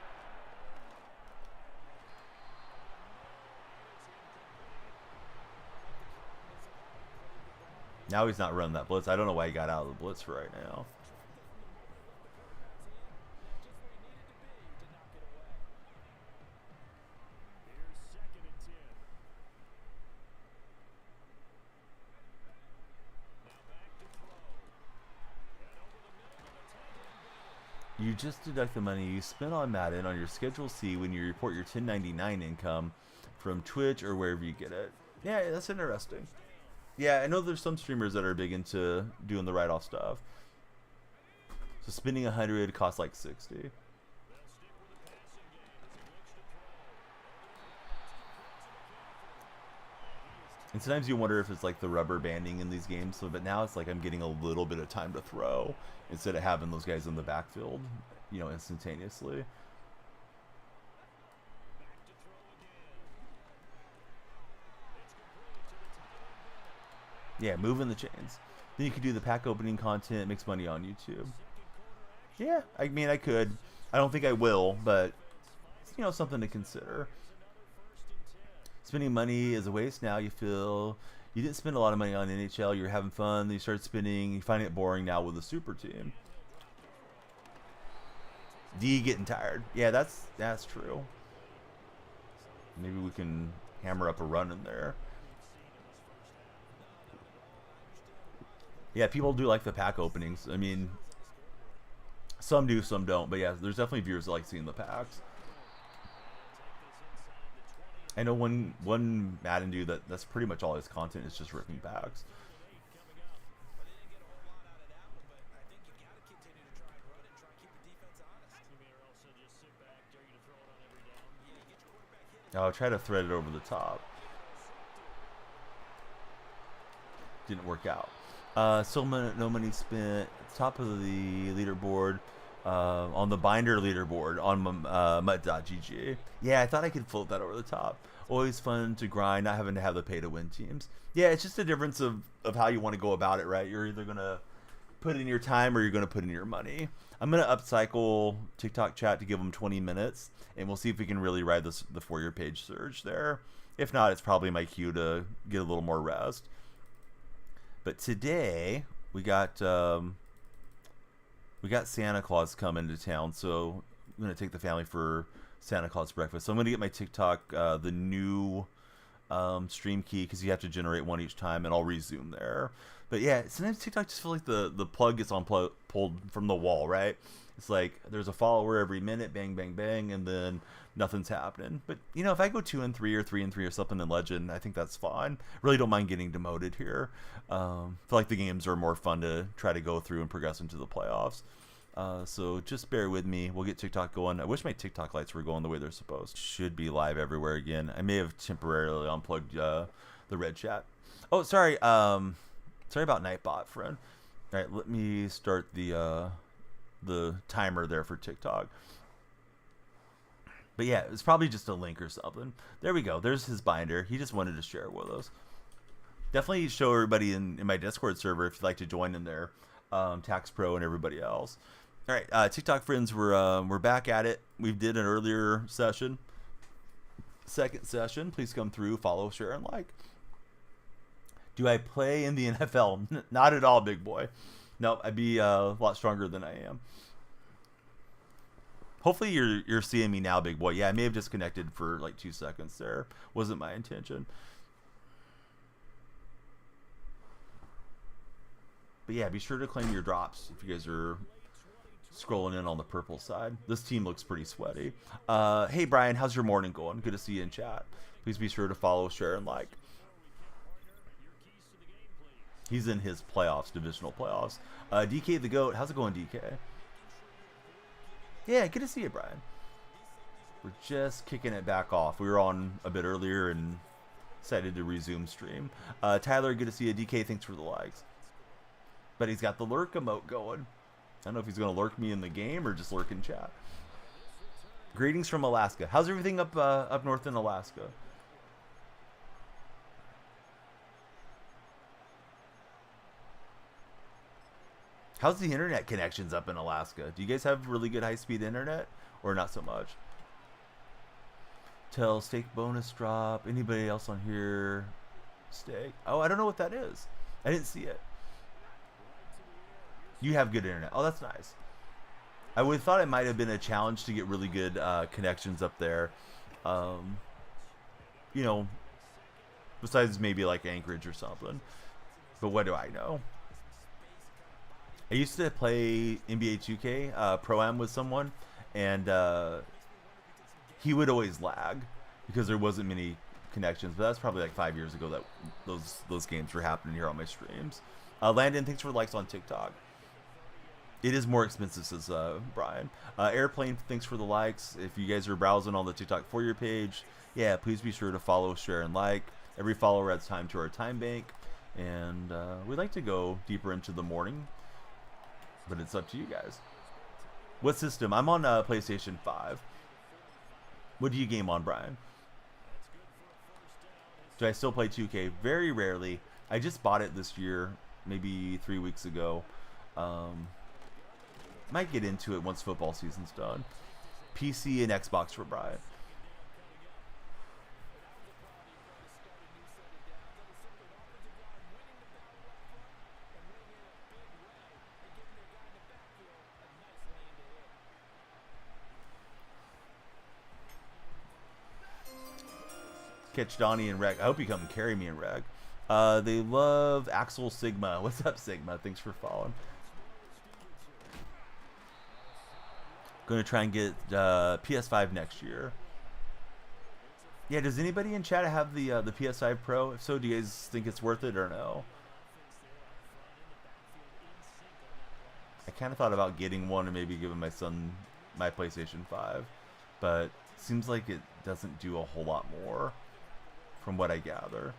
Now he's not running that blitz. I don't know why he got out of the blitz for right now. You just deduct the money you spent on Madden on your Schedule C when you report your 1099 income from Twitch or wherever you get it. Yeah, that's interesting. Yeah, I know there's some streamers that are big into doing the write-off stuff. So spending 100 costs like 60. And sometimes you wonder if it's like the rubber banding in these games. So, but now it's like I'm getting a little bit of time to throw instead of having those guys in the backfield, you know, instantaneously. Yeah, moving the chains. Then you could do the pack opening content, makes money on YouTube. Yeah, I mean, I could. I don't think I will, but you know, something to consider. Spending money is a waste now. You feel you didn't spend a lot of money on NHL. You're having fun. Then you start spending. You find it boring now with a super team. D getting tired. Yeah, that's true. Maybe we can hammer up a run in there. Yeah, people do like the pack openings. I mean, some do, some don't. But yeah, there's definitely viewers that like seeing the packs. I know one Madden dude that's pretty much all his content is just ripping packs. I'll try to thread it over the top. Didn't work out. Still no money spent. Top of the leaderboard. On the binder leaderboard on mutt.gg. Yeah, I thought I could float that over the top. Always fun to grind, not having to have the pay to win teams. Yeah, it's just a difference of how you want to go about it, right? You're either going to put in your time or you're going to put in your money. I'm going to upcycle TikTok chat to give them 20 minutes, and we'll see if we can really ride the For Your Page surge there. If not, it's probably my cue to get a little more rest. But today, we got Santa Claus coming to town, so I'm going to take the family for Santa Claus breakfast. So I'm going to get my TikTok, the new stream key, because you have to generate one each time, and I'll resume there. But yeah, sometimes TikTok just feels like the plug gets pulled from the wall, right? It's like there's a follower every minute, bang, bang, bang, and then nothing's happening. But, you know, if I go 2-3 or 3-3 or something in Legend, I think that's fine. Really don't mind getting demoted here. Feel like the games are more fun to try to go through and progress into the playoffs. So just bear with me. We'll get TikTok going. I wish my TikTok lights were going the way they're supposed. Should be live everywhere again. I may have temporarily unplugged the red chat. Oh, sorry. Sorry about Nightbot, friend. All right, let me start the timer there for TikTok. But yeah, it's probably just a link or something. There we go. There's his binder. He just wanted to share it with us. Definitely show everybody in my Discord server if you'd like to join in there. Tax Pro and everybody else. All right, TikTok friends, we're back at it. We did an earlier session. Second session. Please come through, follow, share, and like. Do I play in the NFL? Not at all, big boy. No, I'd be a lot stronger than I am. Hopefully you're seeing me now, big boy. Yeah, I may have disconnected for like 2 seconds there. Wasn't my intention. But yeah, be sure to claim your drops if you guys are scrolling in on the purple side. This team looks pretty sweaty. Hey, Brian, how's your morning going? Good to see you in chat. Please be sure to follow, share, and like. He's in his playoffs, divisional playoffs. DK the GOAT, how's it going, DK? Yeah, good to see you, Brian. We're just kicking it back off. We were on a bit earlier and decided to resume stream. Tyler, good to see you. DK, thanks for the likes. But he's got the lurk emote going. I don't know if he's going to lurk me in the game or just lurk in chat. Greetings from Alaska. How's everything up north in Alaska? How's the internet connections up in Alaska? Do you guys have really good high-speed internet or not so much? Tell steak bonus drop. Anybody else on here? Steak. Oh, I don't know what that is. I didn't see it. You have good internet. Oh, that's nice. I would have thought it might have been a challenge to get really good connections up there. You know, besides maybe like Anchorage or something. But what do I know? I used to play NBA 2K Pro-Am with someone, and he would always lag because there wasn't many connections. But that's probably like 5 years ago that those games were happening here on my streams. Landon, thanks for the likes on TikTok. It is more expensive, says Brian. Airplane, thanks for the likes. If you guys are browsing on the TikTok For Your page, yeah, please be sure to follow, share, and like. Every follower adds time to our time bank, and we'd like to go deeper into the morning, but it's up to you guys. What system? I'm on PlayStation 5. What do you game on, Brian? Do I still play 2K? Very rarely. I just bought it this year, maybe 3 weeks ago. Might get into it once football season's done. PC and Xbox for Brian. Catch Donnie and Reg. I hope you come and carry me and Reg. They love Axel Sigma. What's up, Sigma? Thanks for following. Going to try and get PS5 next year. Yeah, does anybody in chat have the PS5 Pro? If so, do you guys think it's worth it or no? I kind of thought about getting one and maybe giving my son my PlayStation 5, but seems like it doesn't do a whole lot more from what I gather.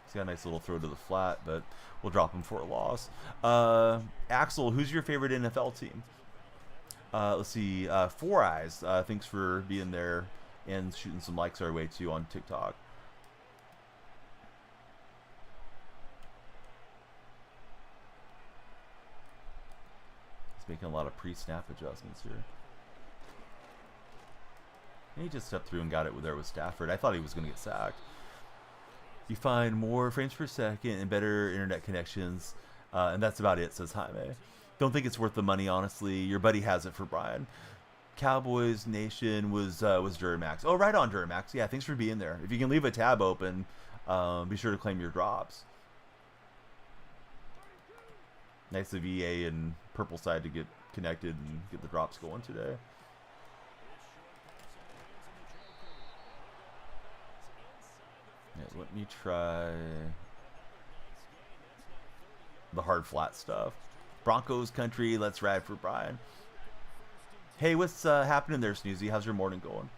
He's got a nice little throw to the flat, but we'll drop him for a loss. Axel, who's your favorite NFL team? Let's see. Four Eyes, thanks for being there and shooting some likes our way too on TikTok. He's making a lot of pre-snap adjustments here. And he just stepped through and got it there with Stafford. I thought he was going to get sacked. You find more frames per second and better internet connections, and that's about it, says Jaime. Don't think it's worth the money, honestly. Your buddy has it for Brian. Cowboys Nation was Duramax. Oh, right on, Duramax. Yeah, thanks for being there. If you can leave a tab open, be sure to claim your drops. Nice of EA and Purple Side to get connected and get the drops going today. Yeah, let me try the hard flat stuff. Broncos country, let's ride for Brian. Hey, what's happening there, Snoozy? How's your morning going?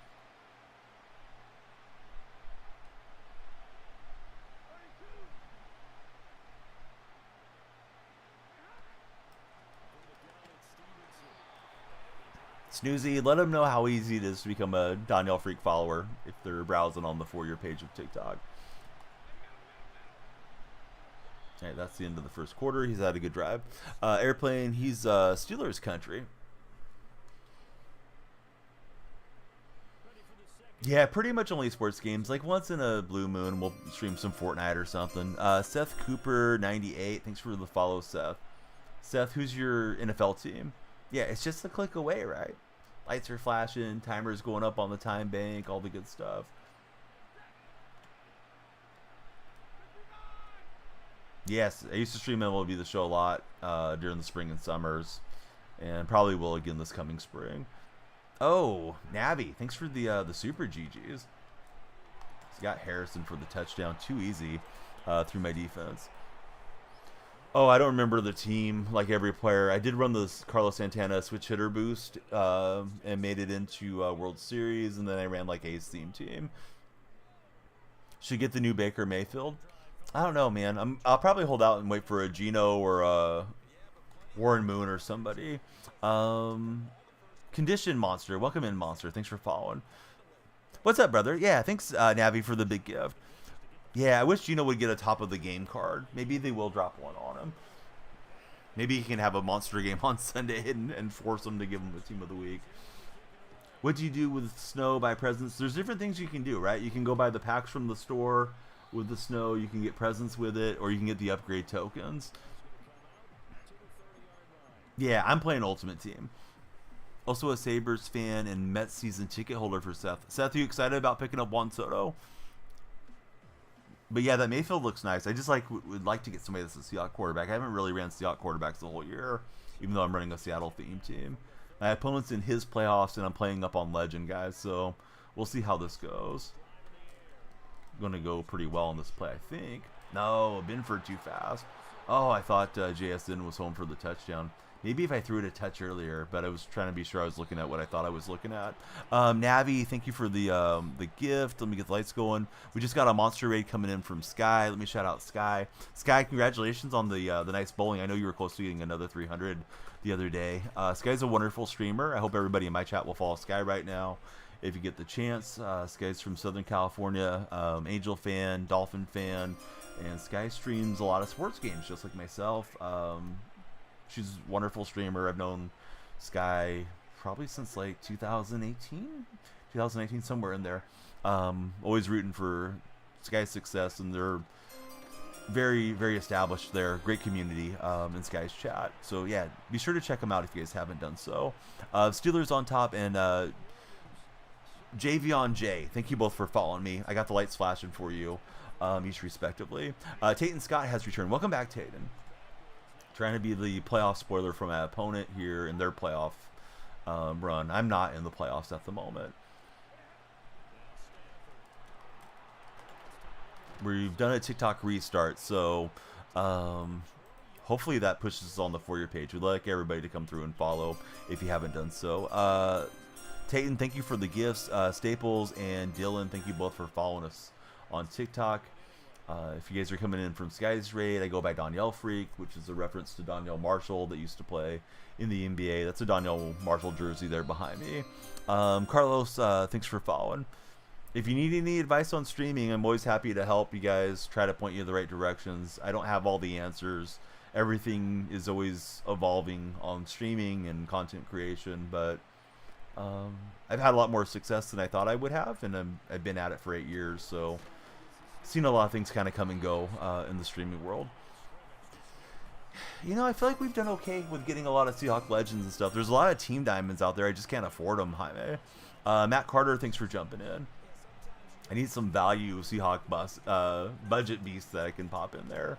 Snoozy, let them know how easy it is to become a DonyellFreak follower if they're browsing on the For Your page of TikTok. All right, that's the end of the first quarter. He's had a good drive. Airplane, he's Steelers country. Yeah, pretty much only sports games. Like once in a blue moon, we'll stream some Fortnite or something. Seth Cooper, 98. Thanks for the follow, Seth. Seth, who's your NFL team? Yeah, it's just a click away, right? Lights are flashing, timers going up on the time bank, all the good stuff. Yes, I used to stream MLB The Show a lot during the spring and summers, and probably will again this coming spring. Oh, Navi, thanks for the super GGs. He's got Harrison for the touchdown. Too easy through my defense. Oh, I don't remember the team like every player. I did run this Carlos Santana switch hitter boost and made it into World Series, and then I ran like A's theme team. Should get the new Baker Mayfield. I don't know, man. I'll probably hold out and wait for a Geno or a Warren Moon or somebody. Condition Monster. Welcome in, Monster. Thanks for following. What's up, brother? Yeah, thanks, Navi, for the big gift. Yeah, I wish Geno would get a top of the game card. Maybe they will drop one on him. Maybe he can have a monster game on Sunday and force him to give him the team of the week. What do you do with snow buy presents? There's different things you can do, right? You can go buy the packs from the store with the snow. You can get presents with it, or you can get the upgrade tokens. Yeah, I'm playing Ultimate Team. Also a Sabres fan and Mets season ticket holder for Seth. Seth, are you excited about picking up Juan Soto? But yeah, that Mayfield looks nice. I just would like to get somebody that's a Seattle quarterback. I haven't really ran Seattle quarterbacks the whole year, even though I'm running a Seattle theme team. My opponent's in his playoffs, and I'm playing up on Legend, guys. So we'll see how this goes. Going to go pretty well in this play, I think. No, Binford too fast. Oh, I thought JSN was home for the touchdown. Maybe if I threw it a touch earlier, but I was trying to be sure I was looking at what I thought I was looking at. Navi, thank you for the gift. Let me get the lights going. We just got a monster raid coming in from Sky. Let me shout out Sky. Sky, congratulations on the nice bowling. I know you were close to getting another 300 the other day. Sky's a wonderful streamer. I hope everybody in my chat will follow Sky right now if you get the chance. Sky's from Southern California, Angel fan, Dolphin fan, and Sky streams a lot of sports games just like myself. She's a wonderful streamer. I've known Sky probably since like 2018, somewhere in there. Always rooting for Sky's success, and they're very, very established there. Great community in Sky's chat. So yeah, be sure to check them out if you guys haven't done so. Steelers on top, and JV on J. Thank you both for following me. I got the lights flashing for you, each respectively. Tayton Scott has returned. Welcome back, Tayton. Trying to be the playoff spoiler for my opponent here in their playoff run. I'm not in the playoffs at the moment. We've done a TikTok restart, so hopefully that pushes us on the For You page. We'd like everybody to come through and follow if you haven't done so. Tayton, thank you for the gifts. Staples and Dylan, thank you both for following us on TikTok. If you guys are coming in from Sky's Raid, I go by DonyellFreak, which is a reference to Donyell Marshall that used to play in the NBA. That's a Donyell Marshall jersey there behind me. Carlos, thanks for following. If you need any advice on streaming, I'm always happy to help you guys, try to point you in the right directions. I don't have all the answers. Everything is always evolving on streaming and content creation, but I've had a lot more success than I thought I would have, and I've been at it for 8 years, so seen a lot of things kind of come and go in the streaming world. You know, I feel like we've done okay with getting a lot of Seahawk legends and stuff. There's a lot of team diamonds out there. I just can't afford them, Jaime. Matt Carter, thanks for jumping in. I need some value Seahawk budget beasts that I can pop in there.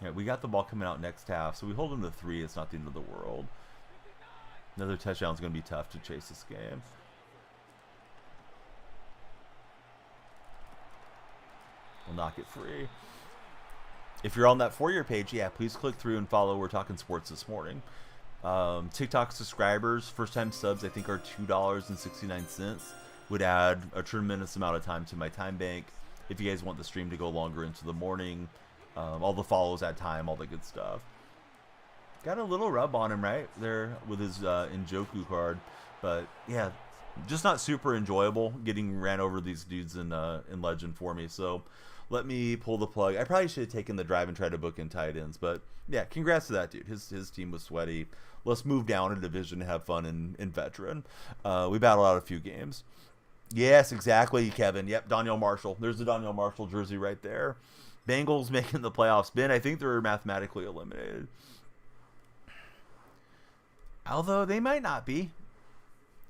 Yeah, we got the ball coming out next half, so we hold them to 3. It's not the end of the world. Another touchdown is going to be tough to chase this game. We'll knock it free. If you're on that For You page, yeah, please click through and follow. We're talking sports this morning. TikTok subscribers, first-time subs, I think are $2.69. Would add a tremendous amount of time to my time bank. If you guys want the stream to go longer into the morning, all the follows add time, all the good stuff. Got a little rub on him right there with his Njoku card, but yeah, just not super enjoyable getting ran over these dudes in Legend for me. So let me pull the plug. I probably should have taken the drive and tried to book in tight ends, but yeah, congrats to that dude. His team was sweaty. Let's move down a division and have fun in veteran. We battled out a few games. Yes, exactly, Kevin. Yep, Donyell Marshall. There's the Donyell Marshall jersey right there. Bengals making the playoffs. Ben, I think they're mathematically eliminated. Although they might not be.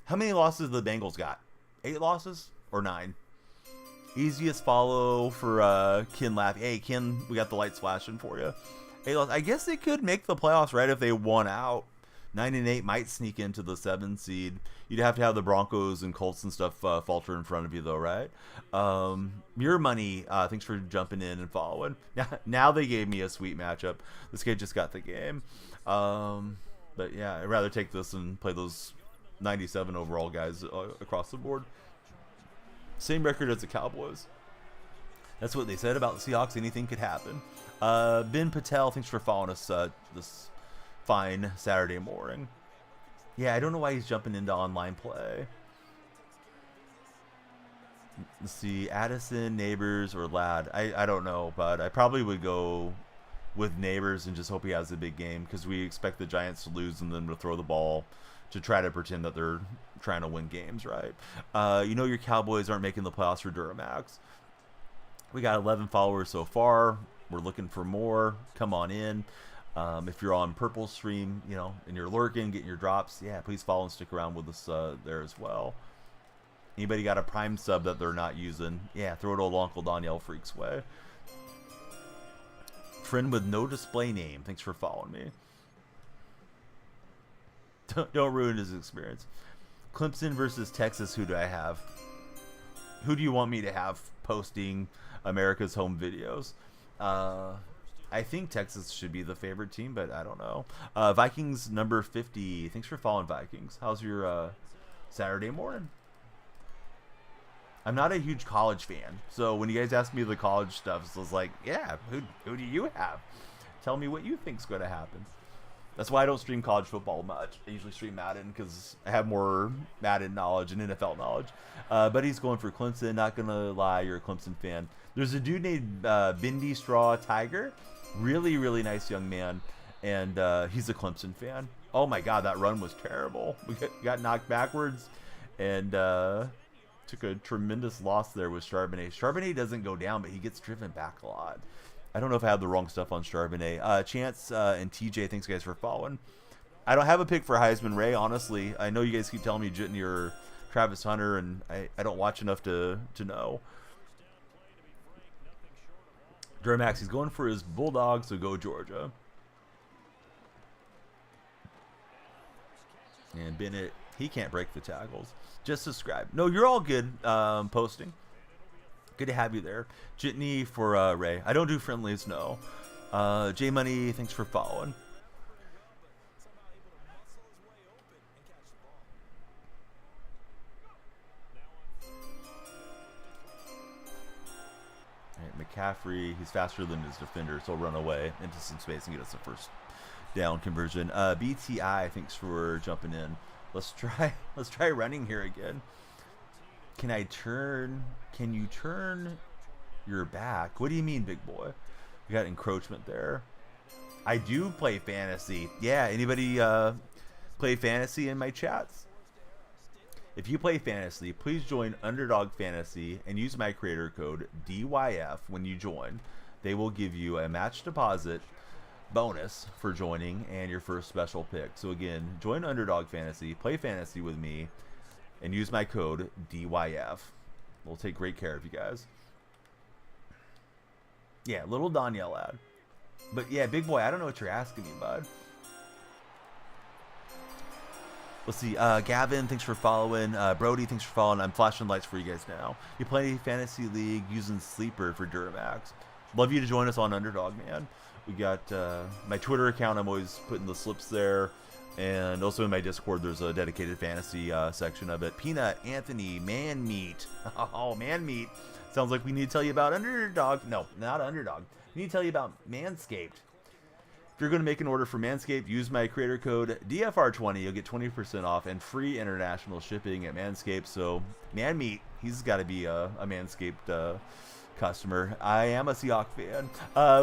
How many losses have the Bengals got? 8 losses or 9? Easiest follow for Ken Laffy. Hey, Ken, we got the lights flashing for you. 8 losses. I guess they could make the playoffs, right, if they won out. 9-8 might sneak into the 7 seed. You'd have to have the Broncos and Colts and stuff falter in front of you, though, right? Your money, thanks for jumping in and following. Now they gave me a sweet matchup. This kid just got the game. But yeah, I'd rather take this and play those 97 overall guys across the board. Same record as the Cowboys. That's what they said about the Seahawks. Anything could happen. Ben Patel, thanks for following us this fine Saturday morning. Yeah, I don't know why he's jumping into online play. Let's see, Addison, Neighbors, or Ladd. I don't know, but I probably would go with Neighbors and just hope he has a big game, because we expect the Giants to lose and then to throw the ball to try to pretend that they're trying to win games, right? You know your Cowboys aren't making the playoffs for Duramax. We got 11 followers so far. We're looking for more. Come on in. If you're on Purple Stream, you know, and you're lurking, getting your drops, yeah, please follow and stick around with us there as well. Anybody got a Prime sub that they're not using? Yeah, throw it old Uncle DonyellFreak's way. Friend with no display name, thanks for following me. Don't ruin his experience. Clemson versus Texas, who do I have? Who do you want me to have posting America's home videos? I think Texas should be the favorite team, but I don't know. Vikings number 50. Thanks for following, Vikings. How's your Saturday morning? I'm not a huge college fan, so when you guys ask me the college stuff, I was like, yeah, who do you have? Tell me what you think's going to happen. That's why I don't stream college football much. I usually stream Madden because I have more Madden knowledge and NFL knowledge. But he's going for Clemson. Not going to lie, you're a Clemson fan. There's a dude named Bindi Straw Tiger. Really, really nice young man. And he's a Clemson fan. Oh, my God, that run was terrible. We got knocked backwards and took a tremendous loss there with Charbonnet. Charbonnet doesn't go down, but he gets driven back a lot. I don't know if I have the wrong stuff on Charbonnet. Chance and TJ, thanks guys for following. I don't have a pick for Heisman Ray, honestly. I know you guys keep telling me Jitney or Travis Hunter, and I don't watch enough to know. Duramax, he's going for his Bulldogs, so go Georgia. And Bennett, he can't break the tackles. Just subscribe. No, you're all good posting. Good to have you there. Jitney for Ray. I don't do friendlies, no. J Money, thanks for following. McCaffrey, he's faster than his defender, so he'll run away into some space and get us a first down conversion. BTI, thanks for jumping in. Let's try running here again. Can you turn your back? What do you mean, big boy? We got encroachment there. I do play fantasy. Yeah, anybody play fantasy in my chats? If you play fantasy, please join Underdog Fantasy and use my creator code DYF when you join. They will give you a match deposit bonus for joining and your first special pick. So again, join Underdog Fantasy, play fantasy with me, and use my code DYF. We'll take great care of you guys. Yeah, little Donyell ad. But yeah, big boy, I don't know what you're asking me, bud. Let's see. Gavin, thanks for following. Brody, thanks for following. I'm flashing lights for you guys now. You play Fantasy League using Sleeper for Duramax. Love you to join us on Underdog, man. We got my Twitter account. I'm always putting the slips there. And also in my Discord, there's a dedicated fantasy section of it. Peanut, Anthony, Man Meat. Oh, Man Meat. Sounds like we need to tell you about Underdog. No, not Underdog. We need to tell you about Manscaped. If you're going to make an order for Manscaped, use my creator code DFR20. You'll get 20% off and free international shipping at Manscaped. So, Man Meat, he's got to be a Manscaped customer. I am a Seahawk fan.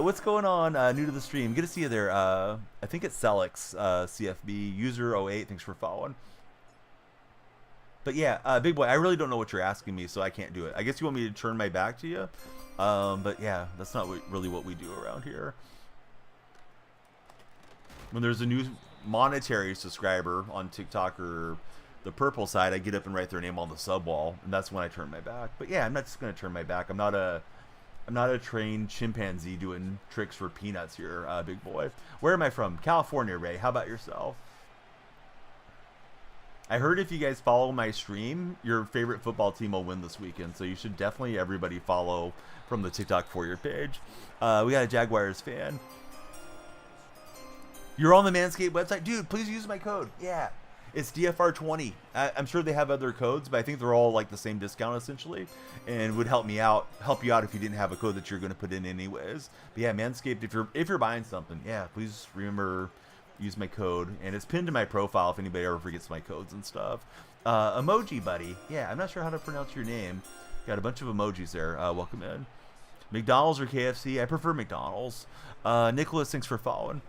What's going on? New to the stream. Good to see you there. I think it's Celix, CFB, user 08. Thanks for following. But yeah, big boy, I really don't know what you're asking me, so I can't do it. I guess you want me to turn my back to you. But yeah, that's not really what we do around here. When there's a new monetary subscriber on TikTok or the purple side, I get up and write their name on the sub wall, and that's when I turn my back. But yeah, I'm not just gonna turn my back. I'm not a trained chimpanzee doing tricks for peanuts here, big boy. Where am I from? California, Ray. How about yourself? I heard if you guys follow my stream, your favorite football team will win this weekend, so you should definitely everybody follow from the TikTok for your page. We got a Jaguars fan. You're on the Manscaped website? Dude, please use my code. Yeah. It's DFR20. I'm sure they have other codes, but I think they're all like the same discount essentially, and would help you out if you didn't have a code that you're going to put in anyways. But yeah, Manscaped, if you're buying something, yeah, please remember use my code, and it's pinned to my profile if anybody ever forgets my codes and stuff. Emoji buddy, yeah, I'm not sure how to pronounce your name. Got a bunch of emojis there. Welcome in. McDonald's or KFC? I prefer McDonald's. Nicholas, thanks for following.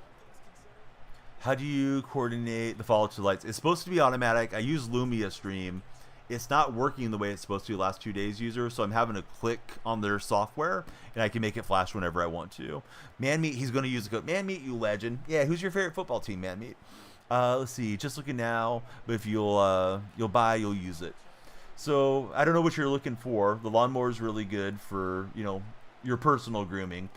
How do you coordinate the follow to lights? It's supposed to be automatic. I use Lumia Stream. It's not working the way it's supposed to the last 2 days, user, so I'm having to click on their software, and I can make it flash whenever I want to. Manmeat, he's going to use the code. Manmeat, you legend. Yeah, who's your favorite football team, Manmeat? Let's see. Just looking now, but if you'll buy, you'll use it. So I don't know what you're looking for. The lawnmower is really good for, your personal grooming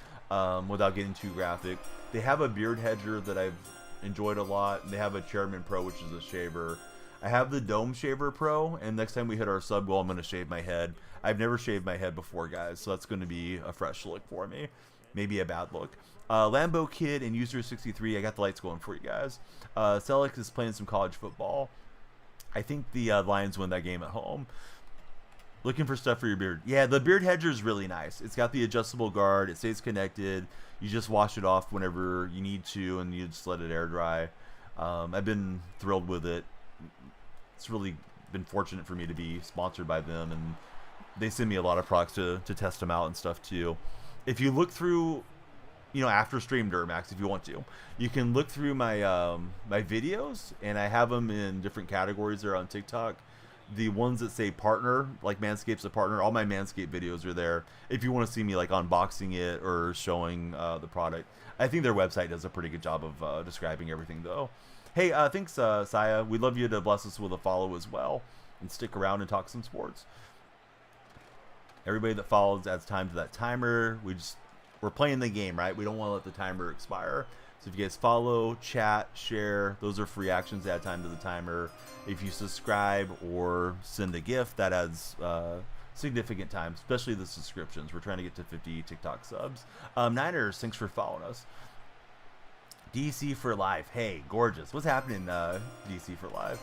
without getting too graphic. They have a beard hedger that I've enjoyed a lot, and they have a Chairman Pro, which is a shaver. I have the Dome Shaver Pro, and next time we hit our sub goal, I'm going to shave my head. I've never shaved my head before, guys, so that's going to be a fresh look for me. maybe a bad look. Lambo Kid and User 63, I got the lights going for you guys. Selleck is playing some college football. I think the Lions win that game at home. Looking for stuff for your beard. Yeah, the beard hedger is really nice. It's got the adjustable guard. It stays connected. You just wash it off whenever you need to, and you just let it air dry. I've been thrilled with it. It's really been fortunate for me to be sponsored by them, and they send me a lot of products to test them out and stuff too. If you look through, after stream Duramax, if you want to, you can look through my my videos, and I have them in different categories there on TikTok. The ones that say partner, like Manscaped's a partner, all my Manscaped videos are there. If you want to see me like unboxing it or showing the product, I think their website does a pretty good job of describing everything though. Hey, thanks, Saya. We'd love you to bless us with a follow as well, and stick around and talk some sports. Everybody that follows adds time to that timer. We're playing the game, right? We don't want to let the timer expire. So if you guys follow, chat, share, those are free actions that add time to the timer. If you subscribe or send a gift, that adds significant time, especially the subscriptions. We're trying to get to 50 TikTok subs. Niners, thanks for following us. DC for life. Hey, gorgeous. What's happening, DC for life?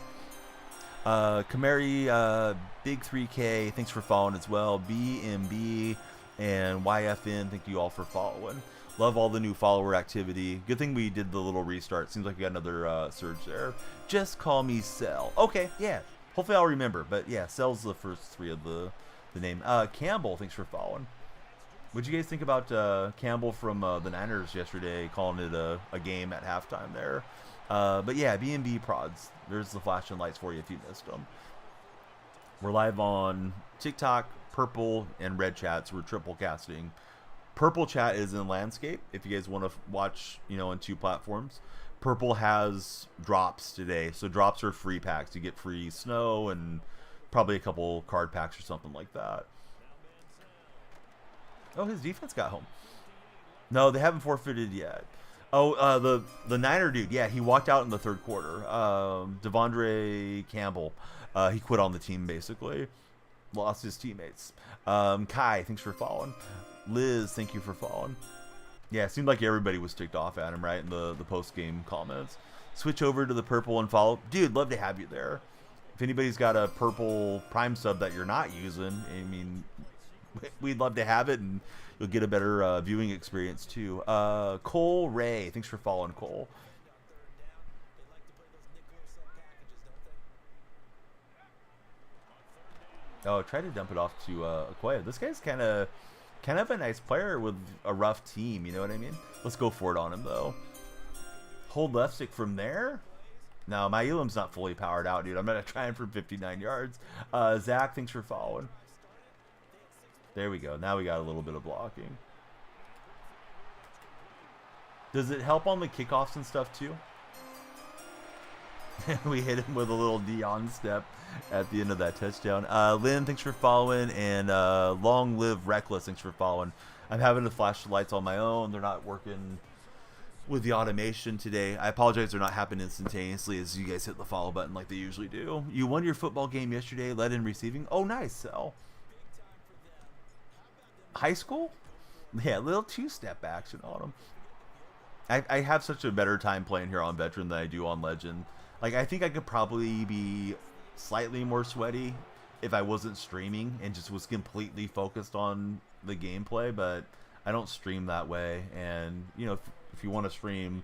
Kamari, Big 3K, thanks for following as well. BMB and YFN, thank you all for following. Love all the new follower activity. Good thing we did the little restart. Seems like we got another surge there. Just call me Cell. Okay, yeah. Hopefully I'll remember. But yeah, Cell's the first three of the name. Campbell, thanks for following. What'd you guys think about Campbell from the Niners yesterday, calling it a game at halftime there? But yeah, B&B prods. There's the flashing lights for you if you missed them. We're live on TikTok, Purple, and Red Chats. We're triple casting. Purple Chat is in landscape if you guys want to watch, on 2 platforms. Purple has drops today, so drops are free packs. You get free snow and probably a couple card packs or something like that. Oh, his defense got home. No, they haven't forfeited yet. Oh, the Niner dude, yeah, he walked out in the third quarter. Devondre Campbell, he quit on the team basically. Lost his teammates. Kai, thanks for following. Liz, thank you for following. Yeah, it seemed like everybody was ticked off at him, right, in the post-game comments. Switch over to the purple and follow. Dude, love to have you there. If anybody's got a purple Prime sub that you're not using, I mean, we'd love to have it, and you'll get a better viewing experience, too. Cole Ray, thanks for following, Cole. Oh, try to dump it off to Okoye. This guy's kind of a nice player with a rough team, you know what I mean? Let's go for it on him, though. Hold left stick from there? No, my Elam's not fully powered out, dude. I'm going to try him for 59 yards. Zach, thanks for following. There we go. Now we got a little bit of blocking. Does it help on the kickoffs and stuff, too? We hit him with a little Dion step at the end of that touchdown. Lynn, thanks for following. And Long Live Reckless, thanks for following. I'm having to flash the lights on my own. They're not working with the automation today. I apologize, they're not happening instantaneously as you guys hit the follow button like they usually do. You won your football game yesterday, led in receiving. Oh, nice, Sal. High school? Yeah, a little two-step action on them. I have such a better time playing here on Veteran than I do on Legend. Like, I think I could probably be slightly more sweaty if I wasn't streaming and just was completely focused on the gameplay, but I don't stream that way. And, if you want to stream,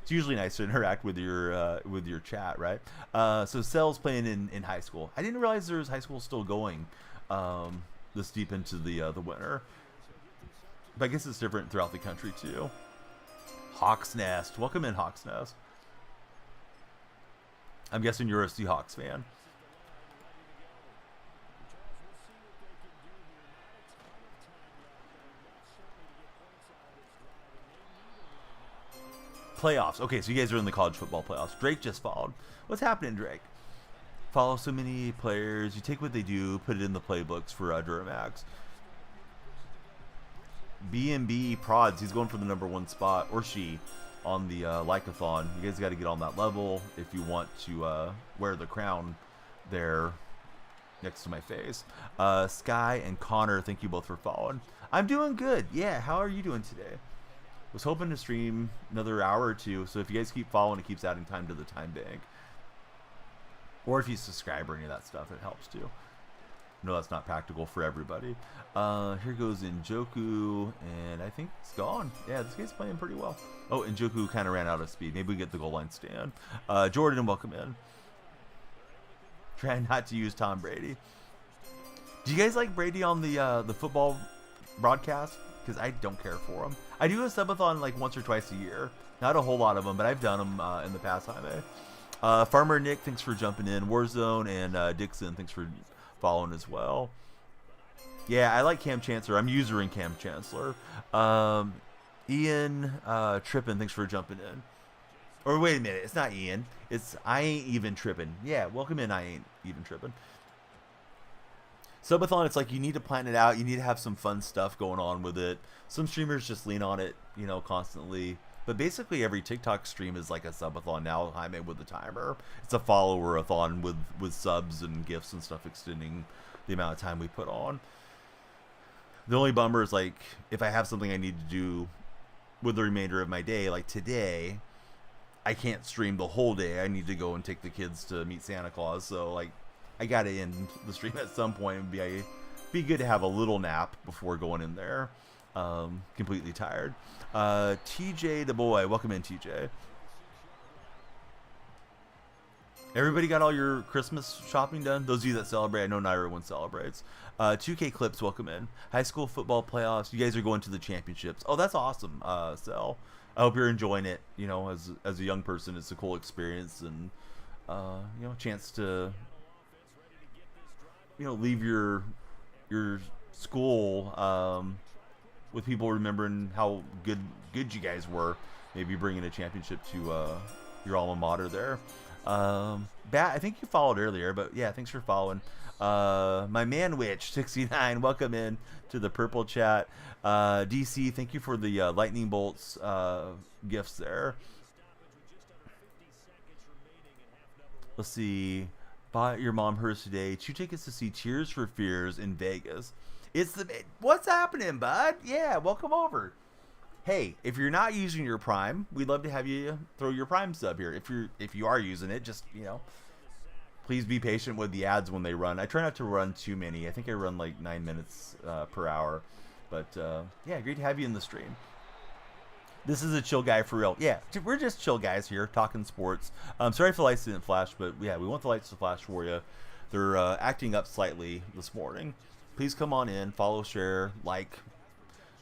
it's usually nice to interact with your chat, right? So Cell's playing in high school. I didn't realize there's high school still going this deep into the winter. But I guess it's different throughout the country, too. Hawk's Nest. Welcome in, Hawk's Nest. I'm guessing you're a Seahawks fan. Playoffs. Okay, so you guys are in the college football playoffs. Drake just followed. What's happening, Drake? Follow so many players. You take what they do, put it in the playbooks for Duramax. B&B Prods. He's going for the #1 spot, or she, on the Lycathon. You guys got to get on that level if you want to wear the crown there next to my face. Sky and Connor, thank you both for following. I'm doing good. Yeah, how are you doing today? Was hoping to stream another hour or two, so if you guys keep following, it keeps adding time to the time bank. Or if you subscribe or any of that stuff, it helps too. No, that's not practical for everybody. Here goes Njoku, and I think it's gone. Yeah, this guy's playing pretty well. Oh, Njoku kind of ran out of speed. Maybe we get the goal line stand. Jordan, welcome in. Try not to use Tom Brady. Do you guys like Brady on the football broadcast? Because I don't care for him. I do a subathon like once or twice a year. Not a whole lot of them, but I've done them in the past, Jaime. Farmer Nick, thanks for jumping in. Warzone and Dixon, thanks for following as well. Yeah, I like Cam Chancellor. I'm usering Cam Chancellor. Ian Trippin, thanks for jumping in. Or wait a minute, it's not Ian. It's I Ain't Even Trippin'. Yeah, welcome in, I Ain't Even Trippin'. Subathon, it's like you need to plan it out. You need to have some fun stuff going on with it. Some streamers just lean on it, you know, constantly. But basically every TikTok stream is like a subathon now, Jaime, with the timer. It's a follower-a-thon with subs and gifts and stuff extending the amount of time we put on. The only bummer is, like, if I have something I need to do with the remainder of my day, like today, I can't stream the whole day. I need to go and take the kids to meet Santa Claus. So, like, I got to end the stream at some point. It'd be good to have a little nap before going in there. Completely tired. TJ the boy, welcome in, TJ. Everybody got all your Christmas shopping done? Those of you that celebrate, I know not everyone celebrates. 2K Clips, welcome in. High school football playoffs. You guys are going to the championships. Oh, that's awesome, Sel. I hope you're enjoying it. You know, as a young person, it's a cool experience and you know, chance to, you know, leave your school with people remembering how good you guys were. Maybe bringing a championship to your alma mater there. Bat, I think you followed earlier, but yeah, thanks for following. My man Witch 69, welcome in to the purple chat. DC, thank you for the lightning bolts gifts there. Let's see. Bought your mom hers today. 2 tickets to see Tears for Fears in Vegas. What's happening, bud? Yeah, welcome over. Hey, if you're not using your Prime, we'd love to have you throw your Prime sub here. If you are using it, just, you know, please be patient with the ads when they run. I try not to run too many. I think I run like 9 minutes per hour. But yeah, great to have you in the stream. This is a chill guy for real. Yeah, we're just chill guys here talking sports. Sorry if the lights didn't flash, but yeah, we want the lights to flash for you. They're acting up slightly this morning. Please come on in, follow, share, like.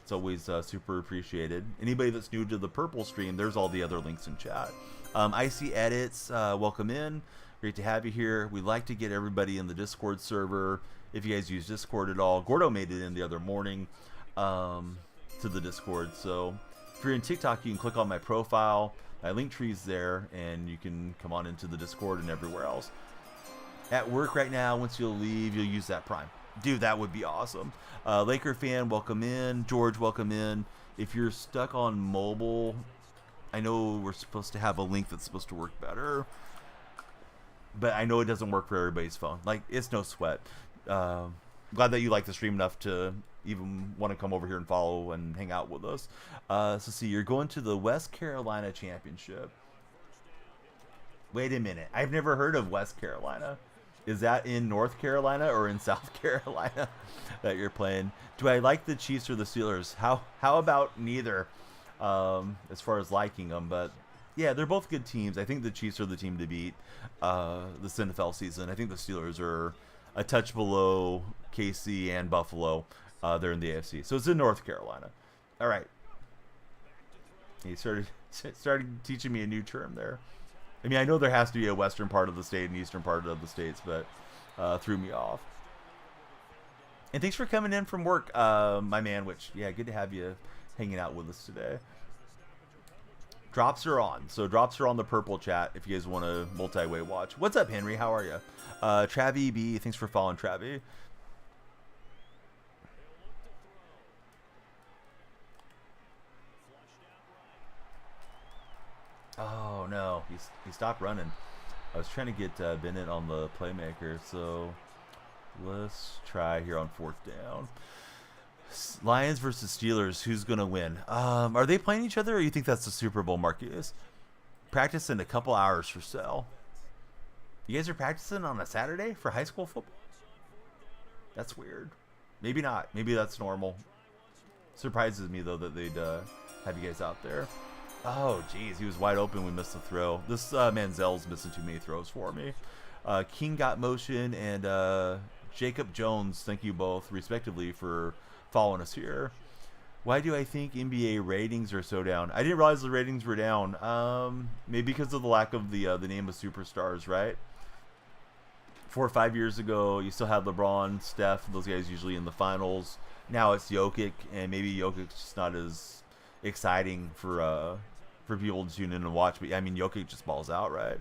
It's always super appreciated. Anybody that's new to the purple stream, there's all the other links in chat. Icy Edits, welcome in. Great to have you here. We'd like to get everybody in the Discord server. If you guys use Discord at all, Gordo made it in the other morning to the Discord. So if you're in TikTok, you can click on my profile. My link tree's there, and you can come on into the Discord and everywhere else. At work right now, once you'll leave, you'll use that Prime. Dude, that would be awesome. Laker fan, welcome in. George, welcome in. If you're stuck on mobile, I know we're supposed to have a link that's supposed to work better, but I know it doesn't work for everybody's phone. Like, it's no sweat. Glad that you like the stream enough to even want to come over here and follow and hang out with us. So see, you're going to the West Carolina Championship. Wait a minute. I've never heard of West Carolina. Is that in North Carolina or in South Carolina that you're playing? Do I like the Chiefs or the Steelers? How about neither, as far as liking them? But yeah, they're both good teams. I think the Chiefs are the team to beat this NFL season. I think the Steelers are a touch below KC and Buffalo. They're in the AFC. So it's in North Carolina. All right. He started teaching me a new term there. I mean, I know there has to be a western part of the state and eastern part of the states, but threw me off. And thanks for coming in from work, my man, which, yeah, good to have you hanging out with us today. Drops are on. So drops are on the purple chat if you guys want to multi-way watch. What's up, Henry? How are you? Travi B, thanks for following, Travi. Oh, no. He stopped running. I was trying to get Bennett on the playmaker, so Let's try here on 4th down. Lions versus Steelers. Who's going to win? Are they playing each other, or you think that's the Super Bowl, Marcus? Practice in a couple hours for sale. You guys are practicing on a Saturday for high school football? That's weird. Maybe not. Maybe that's normal. Surprises me, though, that they'd have you guys out there. Oh, geez. He was wide open. We missed the throw. This Manziel's missing too many throws for me. King got motion, and Jacob Jones, thank you both, respectively, for following us here. Why do I think NBA ratings are so down? I didn't realize the ratings were down. Maybe because of the lack of the name of superstars, right? 4 or 5 years ago, you still had LeBron, Steph, those guys usually in the finals. Now it's Jokic, and maybe Jokic's just not as exciting for people to tune in and watch. But I mean, Jokic just balls out, right?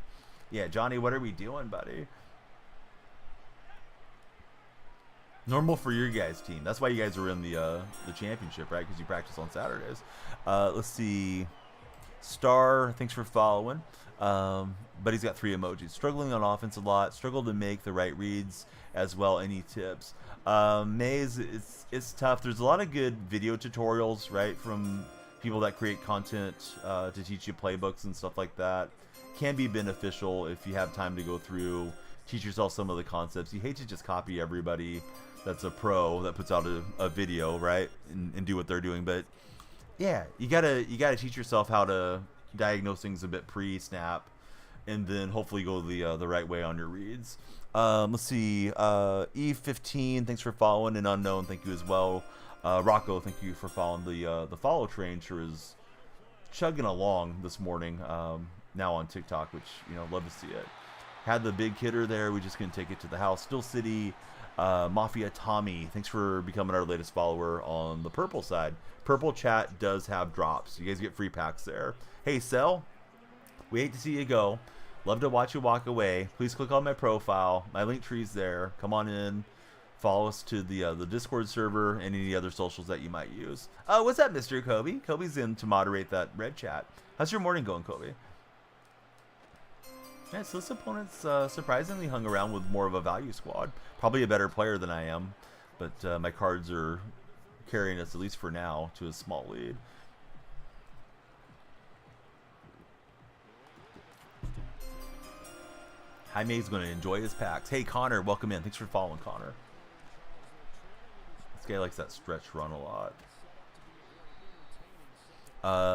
Yeah, Johnny, what are we doing, buddy? Normal for your guys' team. That's why you guys are in the championship, right? Because you practice on Saturdays. Let's see. Star, thanks for following. But he's got 3 emojis. Struggling on offense a lot. Struggled to make the right reads as well. Any tips? Maze, it's tough. There's a lot of good video tutorials, right, from people that create content to teach you playbooks and stuff like that. Can be beneficial if you have time to go through, teach yourself some of the concepts. You hate to just copy everybody that's a pro that puts out a video, right, and do what they're doing. But yeah, you gotta teach yourself how to diagnose things a bit pre-snap, and then hopefully go the right way on your reads. Let's see. E15, thanks for following, and Unknown, thank you as well. Rocco, thank you for following. The follow train sure is chugging along this morning. Now on TikTok, which love to see it. Had the big hitter there. We just couldn't take it to the house. Still City. Mafia Tommy, thanks for becoming our latest follower on the purple side. Purple chat does have drops. You guys get free packs there. Hey, Cell, we hate to see you go. Love to watch you walk away. Please click on my profile. My link tree's there. Come on in. Follow us to the Discord server and any other socials that you might use. What's up, Mr. Kobe? Kobe's in to moderate that red chat. How's your morning going, Kobe? Yeah, so this opponent's surprisingly hung around with more of a value squad. Probably a better player than I am, but my cards are carrying us, at least for now, to a small lead. Jaime's going to enjoy his packs. Hey, Connor, welcome in. Thanks for following, Connor. This guy likes that stretch run a lot.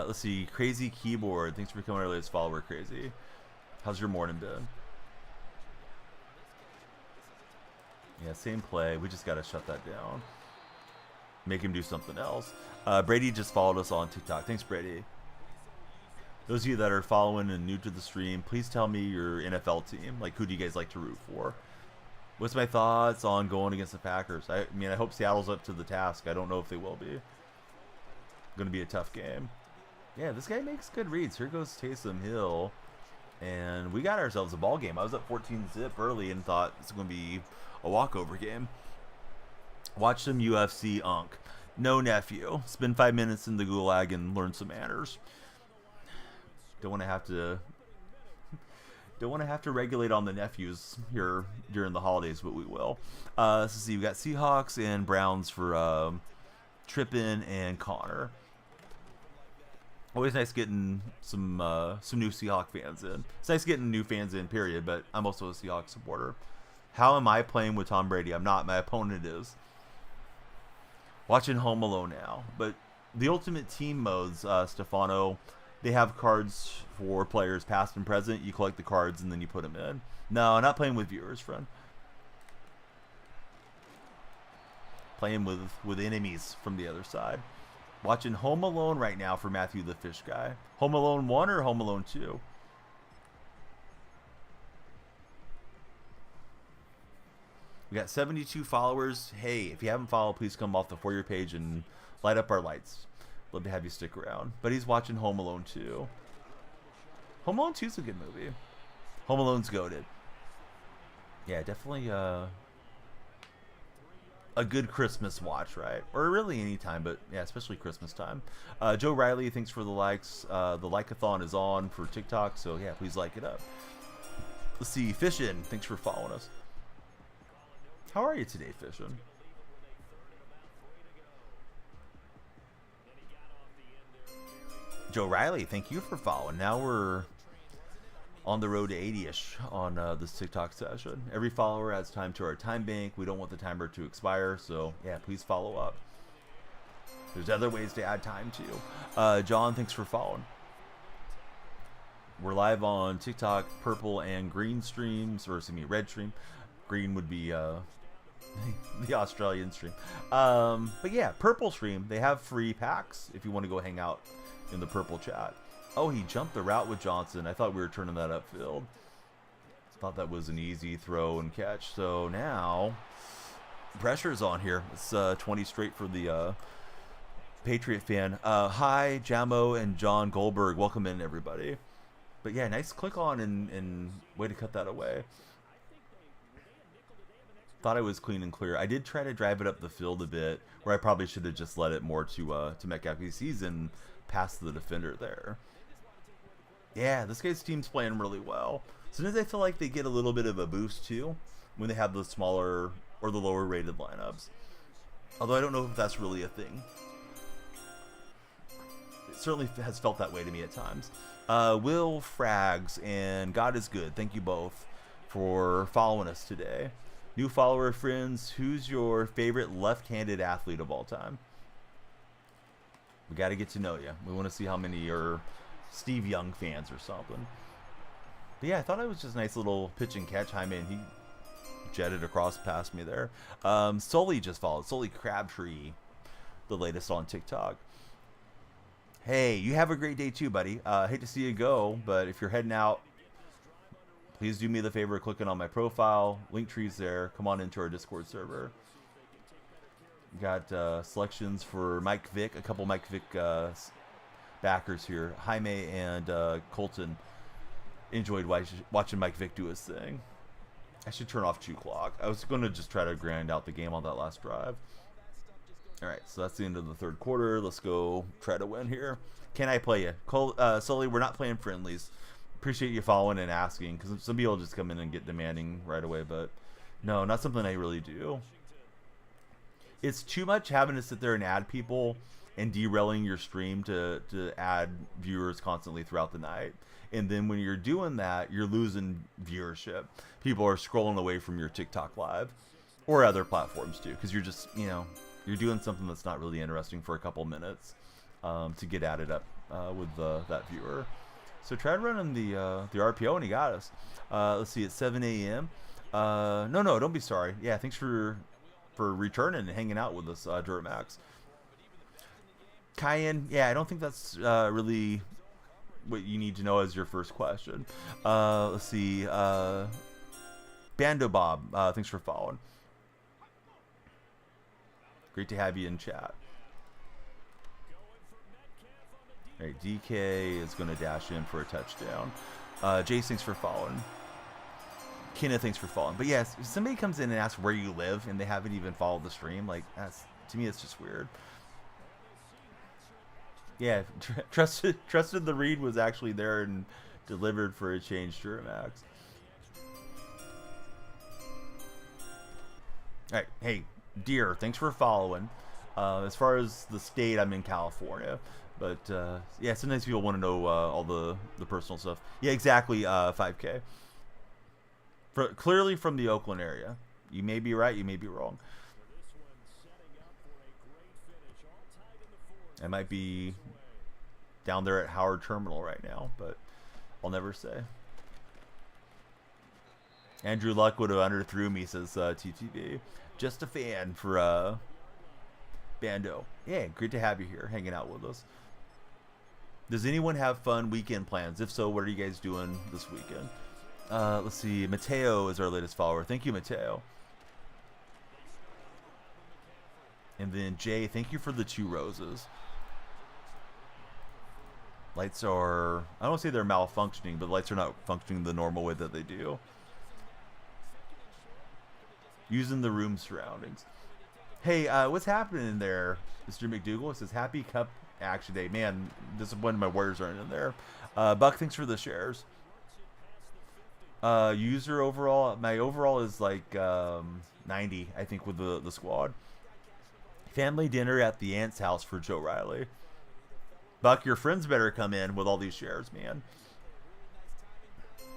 Let's see. Crazy Keyboard. Thanks for becoming our latest follower, Crazy. How's your morning been? Yeah, same play. We just got to shut that down. Make him do something else. Brady just followed us on TikTok. Thanks, Brady. Those of you that are following and new to the stream, please tell me your NFL team. Like, who do you guys like to root for? What's my thoughts on going against the Packers? I mean, I hope Seattle's up to the task. I don't know if they will be. Going to be a tough game. Yeah, this guy makes good reads. Here goes Taysom Hill. And we got ourselves a ball game. I was up 14-zip early and thought it's going to be a walkover game. Watch some UFC unk. No, nephew. Spend 5 minutes in the gulag and learn some manners. Don't want to have to regulate on the nephews here during the holidays, but we will. Let's see. We got Seahawks and Browns for Trippin and Connor. Always nice getting some new Seahawk fans in. It's nice getting new fans in, period, but I'm also a Seahawks supporter. How am I playing with Tom Brady? I'm not. My opponent is. Watching Home Alone now. But the Ultimate Team modes, Stefano, they have cards for players past and present. You collect the cards and then you put them in. No, not playing with viewers, friend. Playing with enemies from the other side. Watching Home Alone right now for Matthew the Fish Guy. Home Alone 1 or Home Alone 2? We got 72 followers. Hey, if you haven't followed, please come off the For Your page and light up our lights. Love to have you stick around. But he's watching Home Alone 2. Home Alone 2 is a good movie. Home Alone's goated. Yeah, definitely a good Christmas watch, right? Or really any time, but yeah, especially Christmas time. Joe Riley, thanks for the likes. The like-a-thon is on for TikTok, so yeah, please like it up. Let's see, Fishin', thanks for following us. How are you today, Fishing? Joe Riley, thank you for following. Now we're on the road to 80-ish on this TikTok session. Every follower adds time to our time bank. We don't want the timer to expire, so yeah, please follow up. There's other ways to add time too. John, thanks for following. We're live on TikTok, purple and green streams, or excuse me, red stream. Green would be the Australian stream. But yeah, purple stream, they have free packs if you want to go hang out in the purple chat. Oh, he jumped the route with Johnson. I thought we were turning that upfield. Thought that was an easy throw and catch. So now pressure's on here. It's 20 straight for the Patriot fan. Hi, Jamo and John Goldberg. Welcome in, everybody. But yeah, nice click on and way to cut that away. Thought I was clean and clear. I did try to drive it up the field a bit, where I probably should have just let it more to Metcalf, because he's in past the defender there. Yeah, this guy's team's playing really well. Sometimes I feel like they get a little bit of a boost too when they have the smaller or the lower rated lineups. Although I don't know if that's really a thing. It certainly has felt that way to me at times. Will Frags and God is Good, thank you both for following us today. New follower friends, who's your favorite left-handed athlete of all time? We got to get to know you. We want to see how many are Steve Young fans or something. But yeah, I thought it was just a nice little pitch and catch. Hi, man. He jetted across past me there. Sully just followed. Sully Crabtree, the latest on TikTok. Hey, you have a great day too, buddy. Hate to see you go, but if you're heading out, please do me the favor of clicking on my profile. Link tree's there. Come on into our Discord server. Got selections for Mike Vick, a couple Mike Vick backers here. Jaime and Colton enjoyed watching Mike Vick do his thing. I should turn off 2 clock. I was going to just try to grind out the game on that last drive. All right, so that's the end of the third quarter. Let's go try to win here. Can I play you? Sully, we're not playing friendlies. Appreciate you following and asking, because some people just come in and get demanding right away, but no, not something I really do. It's too much having to sit there and add people and derailing your stream to add viewers constantly throughout the night. And then when you're doing that, you're losing viewership. People are scrolling away from your TikTok live or other platforms too, because you're just, you're doing something that's not really interesting for a couple minutes to get added up with that viewer. So try running the RPO and he got us. Let's see, it's 7 a.m. No, don't be sorry. Yeah, thanks for returning and hanging out with us, Duramax. Cayenne, yeah, I don't think that's really what you need to know as your first question. Let's see. Bando Bob, thanks for following. Great to have you in chat. All right, DK is going to dash in for a touchdown. Jace, thanks for following. Kenneth, thanks for following. But yes, if somebody comes in and asks where you live and they haven't even followed the stream, like, to me, it's just weird. Yeah, trusted the read was actually there and delivered for a change, Duramax. All right, hey, Deer, thanks for following. As far as the state, I'm in California. But, yeah, sometimes people want to know all the personal stuff. Yeah, exactly, 5K. Clearly from the Oakland area. You may be right, you may be wrong. I might be down there at Howard Terminal right now, but I'll never say. Andrew Luck would have underthrew me, says TTV. Just a fan for Bando. Yeah, great to have you here, hanging out with us. Does anyone have fun weekend plans? If so, what are you guys doing this weekend? Let's see. Mateo is our latest follower. Thank you, Mateo. And then Jay, thank you for the 2 roses. Lights are, I don't want to say they're malfunctioning, but lights are not functioning the normal way that they do. Using the room surroundings. Hey, what's happening in there, Mr. McDougal? It says, Happy Cup Action Day. Man, disappointed my Warriors aren't in there. Buck, thanks for the shares. User overall, my overall is like 90, I think, with the squad. Family dinner at the aunt's house for Joe Riley. Buck, your friends better come in with all these shares, man.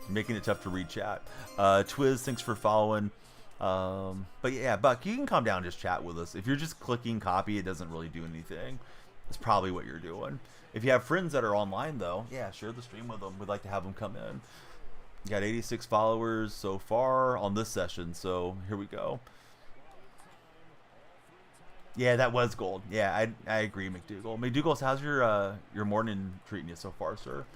Making it tough to read chat. Twiz, thanks for following. But yeah, Buck, you can come down and just chat with us. If you're just clicking copy, it doesn't really do anything. That's probably what you're doing. If you have friends that are online, though, yeah, share the stream with them. We'd like to have them come in. You got 86 followers so far on this session, so here we go. Yeah, that was gold. Yeah, I agree, McDougal. McDougal, how's your morning treating you so far, sir?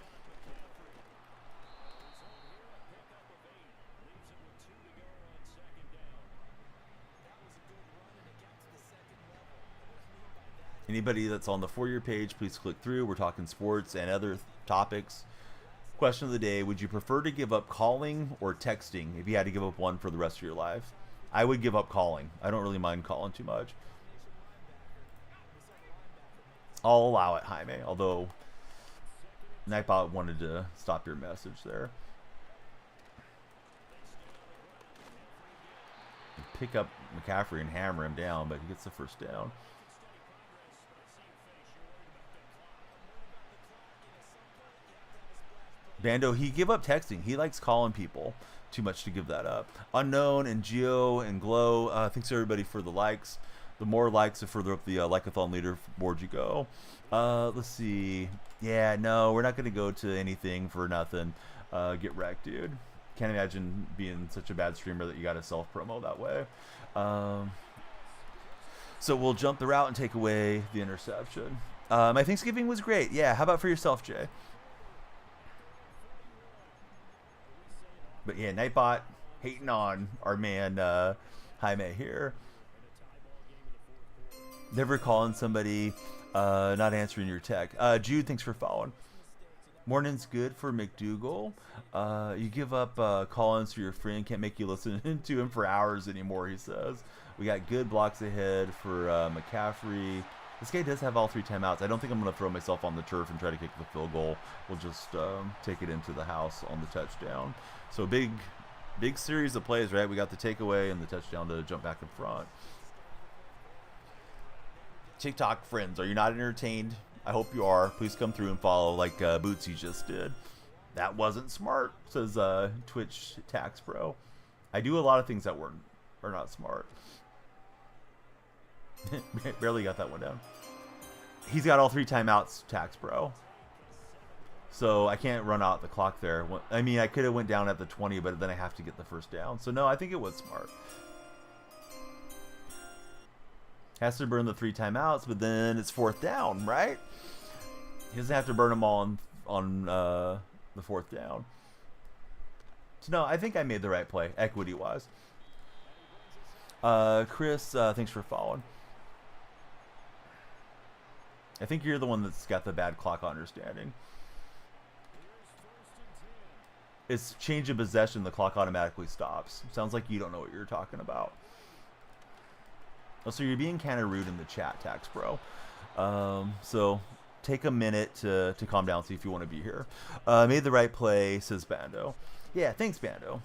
Anybody that's on the For Your page, please click through. We're talking sports and other topics. Question of the day, would you prefer to give up calling or texting if you had to give up one for the rest of your life? I would give up calling. I don't really mind calling too much. I'll allow it, Jaime, although Nightbot wanted to stop your message there. Pick up McCaffrey and hammer him down, but he gets the first down. Bando, he give up texting. He likes calling people too much to give that up. Unknown and Geo and Glow, thanks everybody for the likes. The more likes, the further up the like-a-thon leaderboard you go. Let's see. Yeah, no, we're not going to go to anything for nothing. Get wrecked, dude. Can't imagine being such a bad streamer that you got to self-promo that way. So we'll jump the route and take away the interception. My Thanksgiving was great. Yeah, how about for yourself, Jay? But yeah, Nightbot hating on our man Jaime here. Never calling somebody, not answering your tech. Jude, thanks for following. Morning's good for McDougal. You give up call-ins to your friend, can't make you listen to him for hours anymore, he says. We got good blocks ahead for McCaffrey. This guy does have all 3 timeouts. I don't think I'm going to throw myself on the turf and try to kick the field goal. We'll just take it into the house on the touchdown. So big series of plays, right? We got the takeaway and the touchdown to jump back in front. TikTok friends, are you not entertained? I hope you are. Please come through and follow like Bootsy just did. That wasn't smart, says Twitch Tax Bro. I do a lot of things that are not smart. Barely got that one down. He's got all 3 timeouts, Tax Bro. So I can't run out the clock there. I mean, I could have went down at the 20, but then I have to get the first down. So no, I think it was smart. Has to burn the 3 timeouts, but then it's 4th down, right? He doesn't have to burn them all on the 4th down. So no, I think I made the right play, equity-wise. Chris, thanks for following. I think you're the one that's got the bad clock understanding. It's change of possession, the clock automatically stops. Sounds like you don't know what you're talking about. Oh, so you're being kind of rude in the chat, Tax Bro. So take a minute to calm down, see if you want to be here. Made the right play, says Bando. Yeah, thanks, Bando.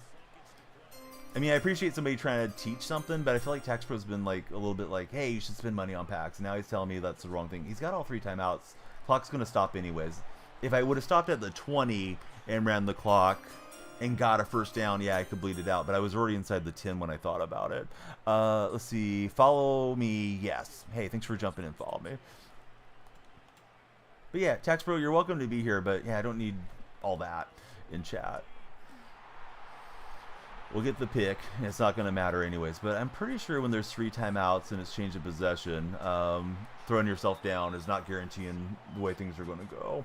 I mean, I appreciate somebody trying to teach something, but I feel like Tax Pro's been like a little bit like, hey, you should spend money on packs. And now he's telling me that's the wrong thing. He's got all 3 timeouts. Clock's going to stop anyways. If I would have stopped at the 20 and ran the clock and got a first down, yeah, I could bleed it out. But I was already inside the 10 when I thought about it. Let's see. Follow me. Yes. Hey, thanks for jumping in. Follow me. But yeah, Tax Pro, you're welcome to be here. But yeah, I don't need all that in chat. We'll get the pick. It's not going to matter anyways. But I'm pretty sure when there's 3 timeouts and it's change of possession, throwing yourself down is not guaranteeing the way things are going to go.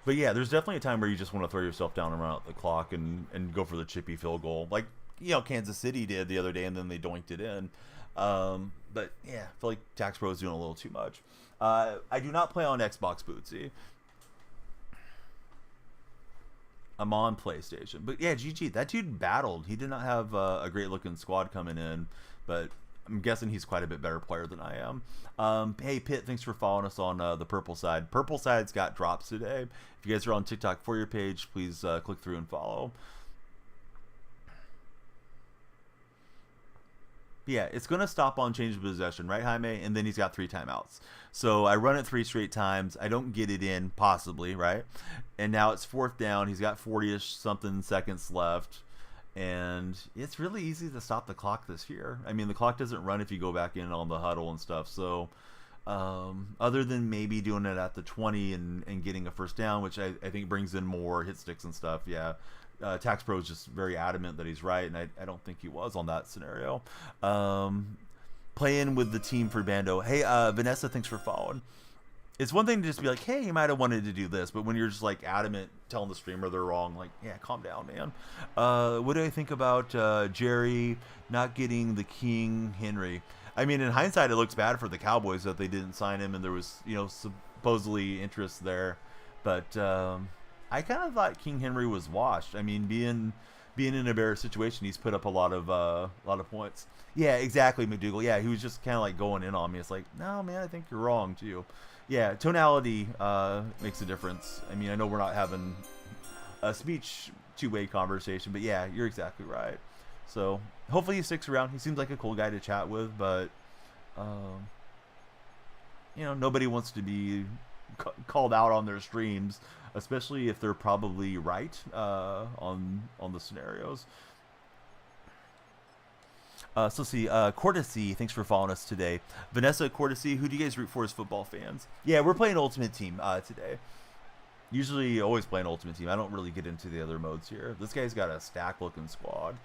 But yeah, there's definitely a time where you just want to throw yourself down and run out the clock and go for the chippy field goal. Like, you know, Kansas City did the other day, and then they doinked it in. But yeah, I feel like Tax Pro is doing a little too much. I do not play on Xbox, Bootsy. I'm on PlayStation. But yeah, GG, that dude battled. He did not have a great looking squad coming in, but I'm guessing he's quite a bit better player than I am. Hey, Pitt, thanks for following us on the Purple Side. Purple Side's got drops today. If you guys are on TikTok for your page, please click through and follow. Yeah, it's going to stop on change of possession, right, Jaime? And then he's got 3 timeouts. So I run it 3 straight times. I don't get it in, possibly, right? And now it's 4th down. He's got 40-ish something seconds left. And it's really easy to stop the clock this year. I mean, the clock doesn't run if you go back in on the huddle and stuff. So other than maybe doing it at the 20 and getting a first down, which I think brings in more hit sticks and stuff, yeah. Tax Pro is just very adamant that he's right, and I don't think he was on that scenario. Playing with the team for Bando. Hey, Vanessa, thanks for following. It's one thing to just be like, hey, you might have wanted to do this, but when you're just like adamant telling the streamer they're wrong, like, yeah, calm down, man. What do I think about Jerry not getting the King Henry? I mean, in hindsight, it looks bad for the Cowboys that they didn't sign him, and there was, supposedly interest there, but I kind of thought King Henry was washed. I mean, being in a better situation, he's put up a lot of points. Yeah, exactly, McDougal. Yeah, he was just kind of like going in on me. It's like, no, man, I think you're wrong too. Yeah, tonality makes a difference. I mean, I know we're not having a speech two-way conversation, but yeah, you're exactly right. So hopefully he sticks around. He seems like a cool guy to chat with, but nobody wants to be called out on their streams, especially if they're probably right on the scenarios. So see, Courtesy, thanks for following us today. Vanessa, Courtesy, who do you guys root for as football fans? Yeah, we're playing Ultimate Team today. Usually always playing Ultimate Team. I don't really get into the other modes here. This guy's got a stack-looking squad.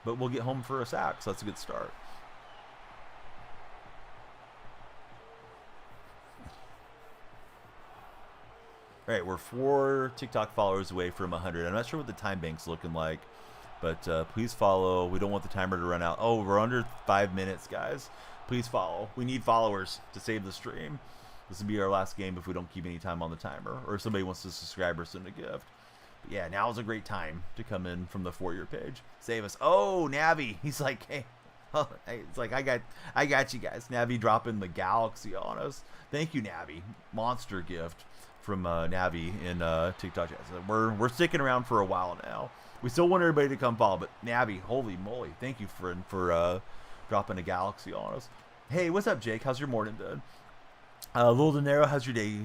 But we'll get home for a sack, so that's a good start. All right, we're 4 TikTok followers away from 100. I'm not sure what the time bank's looking like, but please follow. We don't want the timer to run out. Oh, we're under 5 minutes, guys. Please follow. We need followers to save the stream. This will be our last game if we don't keep any time on the timer, or if somebody wants to subscribe or send a gift. But yeah, now's a great time to come in from the For Your page. Save us. Oh, Navi. He's like, hey. Oh, it's like, I got you guys. Navi dropping the galaxy on us. Thank you, Navi. Monster gift from Navi in TikTok. We're sticking around for a while now. We still want everybody to come follow, but Navi, holy moly, thank you for dropping a galaxy on us. Hey, what's up, Jake? How's your morning been? Lil De Niro, how's your day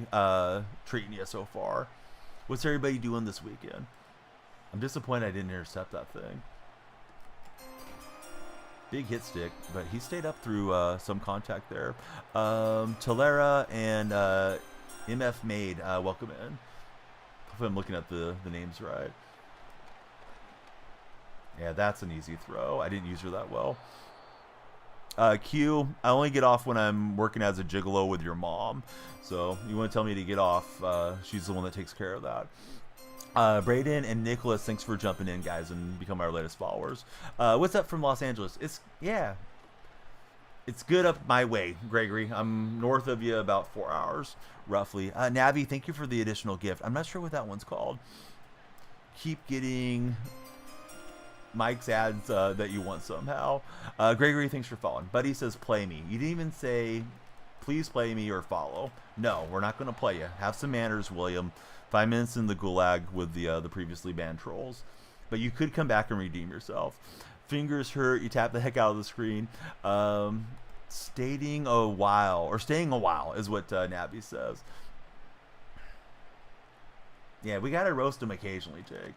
treating you so far? What's everybody doing this weekend? I'm disappointed I didn't intercept that thing. Big hit stick, but he stayed up through some contact there. Tolera and MF Made, welcome in. Hopefully I'm looking at the names right. Yeah, that's an easy throw. I didn't use her that well. Q, I only get off when I'm working as a gigolo with your mom. So you want to tell me to get off, she's the one that takes care of that. Braden and Nicholas, thanks for jumping in, guys, and become our latest followers. What's up from Los Angeles? It's good up my way, Gregory. I'm north of you about 4 hours, roughly. Navi, thank you for the additional gift. I'm not sure what that one's called. Keep getting Mike's ads that you want somehow. Gregory, thanks for following. Buddy says, play me. You didn't even say, please play me or follow. No, we're not going to play you. Have some manners, William. 5 minutes in the gulag with the previously banned trolls. But you could come back and redeem yourself. Fingers hurt. You tap the heck out of the screen. Staying a while is what Navi says. Yeah, we got to roast them occasionally, Jake.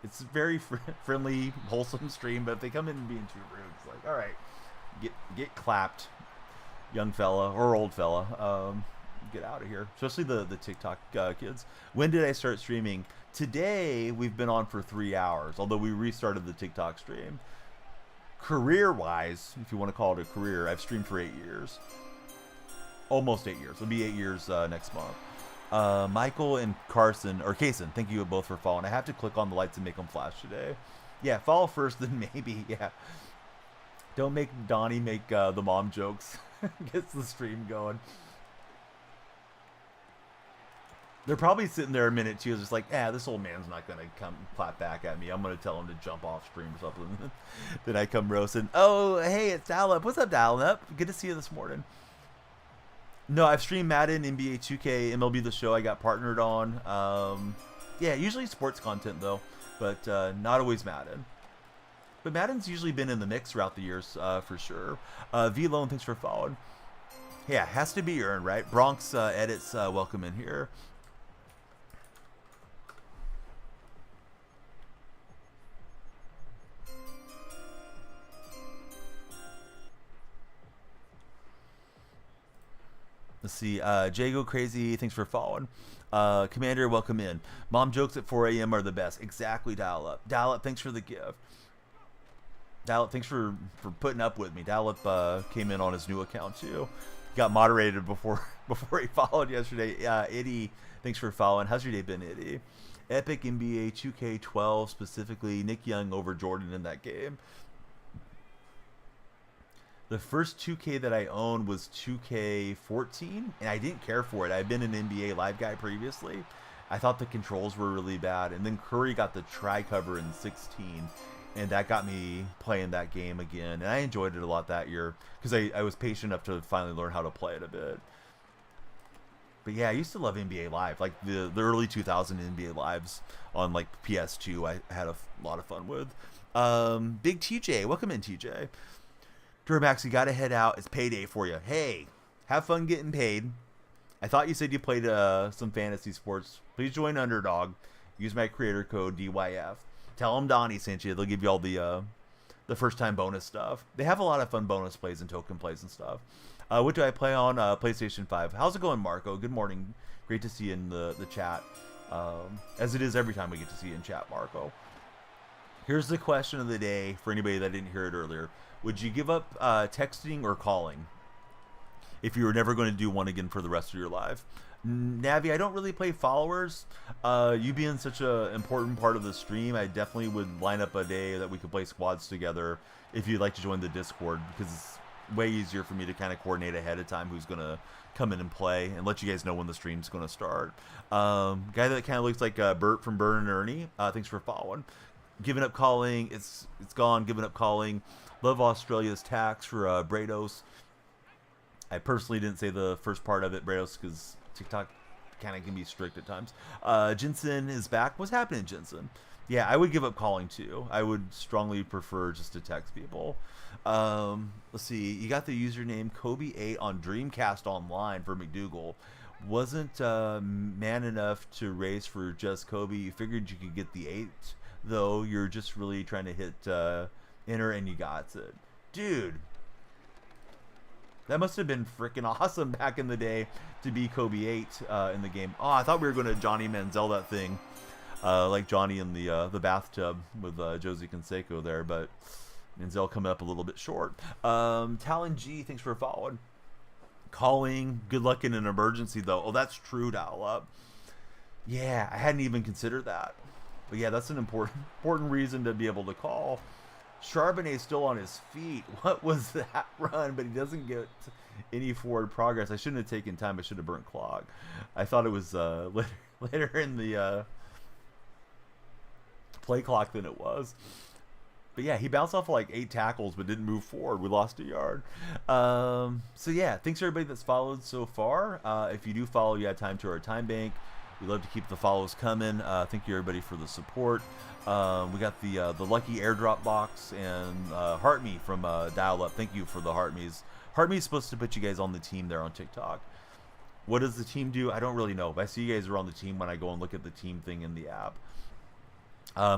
It's a very friendly, wholesome stream, but if they come in and being too rude, it's like, all right, get clapped, young fella or old fella. Get out of here, especially the TikTok kids. When did I start streaming? Today we've been on for 3 hours, although we restarted the TikTok stream. Career-wise, if you want to call it a career, I've streamed for 8 years. Almost 8 years. It'll be 8 years next month. Michael and Carson, or Kaysen, thank you both for following. I have to click on the lights and make them flash today. Yeah, follow first, then maybe, yeah. Don't make Donnie make the mom jokes. Gets the stream going. They're probably sitting there a minute too, just like, this old man's not gonna come clap back at me. I'm gonna tell him to jump off stream or something. Then I come roasting. Oh, hey, it's Dial-Up. What's up, Dial-Up? Good to see you this morning. No, I've streamed Madden, NBA 2K, MLB The Show. I got partnered on. Yeah, usually sports content though, but not always Madden. But Madden's usually been in the mix throughout the years, for sure. V-Lone, thanks for following. Yeah, has to be earned, right? Bronx Edits, welcome in here. Let's see. Jago Crazy, thanks for following. Commander, welcome in. Mom jokes at 4 a.m. are the best. Exactly, Dial-Up. Dial-Up, thanks for the gift. Dial-Up, thanks for putting up with me. Dial-Up came in on his new account too. He got moderated before he followed yesterday. Itty, thanks for following. How's your day been, Itty? Epic NBA 2K12 specifically. Nick Young over Jordan in that game. The first 2K that I owned was 2K14, and I didn't care for it. I'd been an NBA Live guy previously. I thought the controls were really bad, and then Curry got the tri-cover in 16, and that got me playing that game again. And I enjoyed it a lot that year because I was patient enough to finally learn how to play it a bit. But yeah, I used to love NBA Live, like the early 2000 NBA Lives on like PS2. I had a lot of fun with. Big TJ, welcome in, TJ. Duramax, you got to head out. It's payday for you. Hey, have fun getting paid. I thought you said you played some fantasy sports. Please join Underdog. Use my creator code DYF. Tell them Donnie sent you. They'll give you all the first-time bonus stuff. They have a lot of fun bonus plays and token plays and stuff. What do I play on? PlayStation 5. How's it going, Marco? Good morning. Great to see you in the chat. As it is every time we get to see you in chat, Marco. Here's the question of the day for anybody that didn't hear it earlier. Would you give up texting or calling if you were never going to do one again for the rest of your life? Navi, I don't really play followers. You being such an important part of the stream, I definitely would line up a day that we could play squads together if you'd like to join the Discord, because it's way easier for me to kind of coordinate ahead of time who's going to come in and play and let you guys know when the stream's going to start. Guy that kind of looks like Bert from Bert and Ernie, thanks for following. Giving up calling, it's gone. Giving up calling. Love Australia's tax for Brados. I personally didn't say the first part of it, Brados, because TikTok kind of can be strict at times. Jensen is back. What's happening, Jensen? Yeah, I would give up calling too. I would strongly prefer just to text people. Let's see. You got the username Kobe8 on Dreamcast Online for McDougal. Wasn't man enough to race for just Kobe. You figured you could get the 8, though. You're just really trying to hit enter and you got it. Dude, that must have been freaking awesome back in the day to be Kobe 8 in the game. Oh, I thought we were going to Johnny Manziel that thing, like Johnny in the bathtub with Josie Canseco there, but Manziel coming up a little bit short. Talon G, thanks for following. Calling, good luck in an emergency though. Oh, that's true, Dial-Up. Yeah, I hadn't even considered that. But yeah, that's an important reason to be able to call. Charbonnet's still on his feet. What was that run? But he doesn't get any forward progress. I shouldn't have taken time. I should have burnt clock. I thought it was later in the play clock than it was. But yeah, he bounced off like 8 tackles but didn't move forward. We lost a yard. So yeah, thanks to everybody that's followed so far. If you do follow, you add time to our time bank. We love to keep the follows coming. Thank you everybody for the support. We got the lucky airdrop box and Heart Me from Dial-Up. Thank you for the Heart Me's. Heart Me is supposed to put you guys on the team there on TikTok. What does the team do? I don't really know. But I see you guys are on the team when I go and look at the team thing in the app.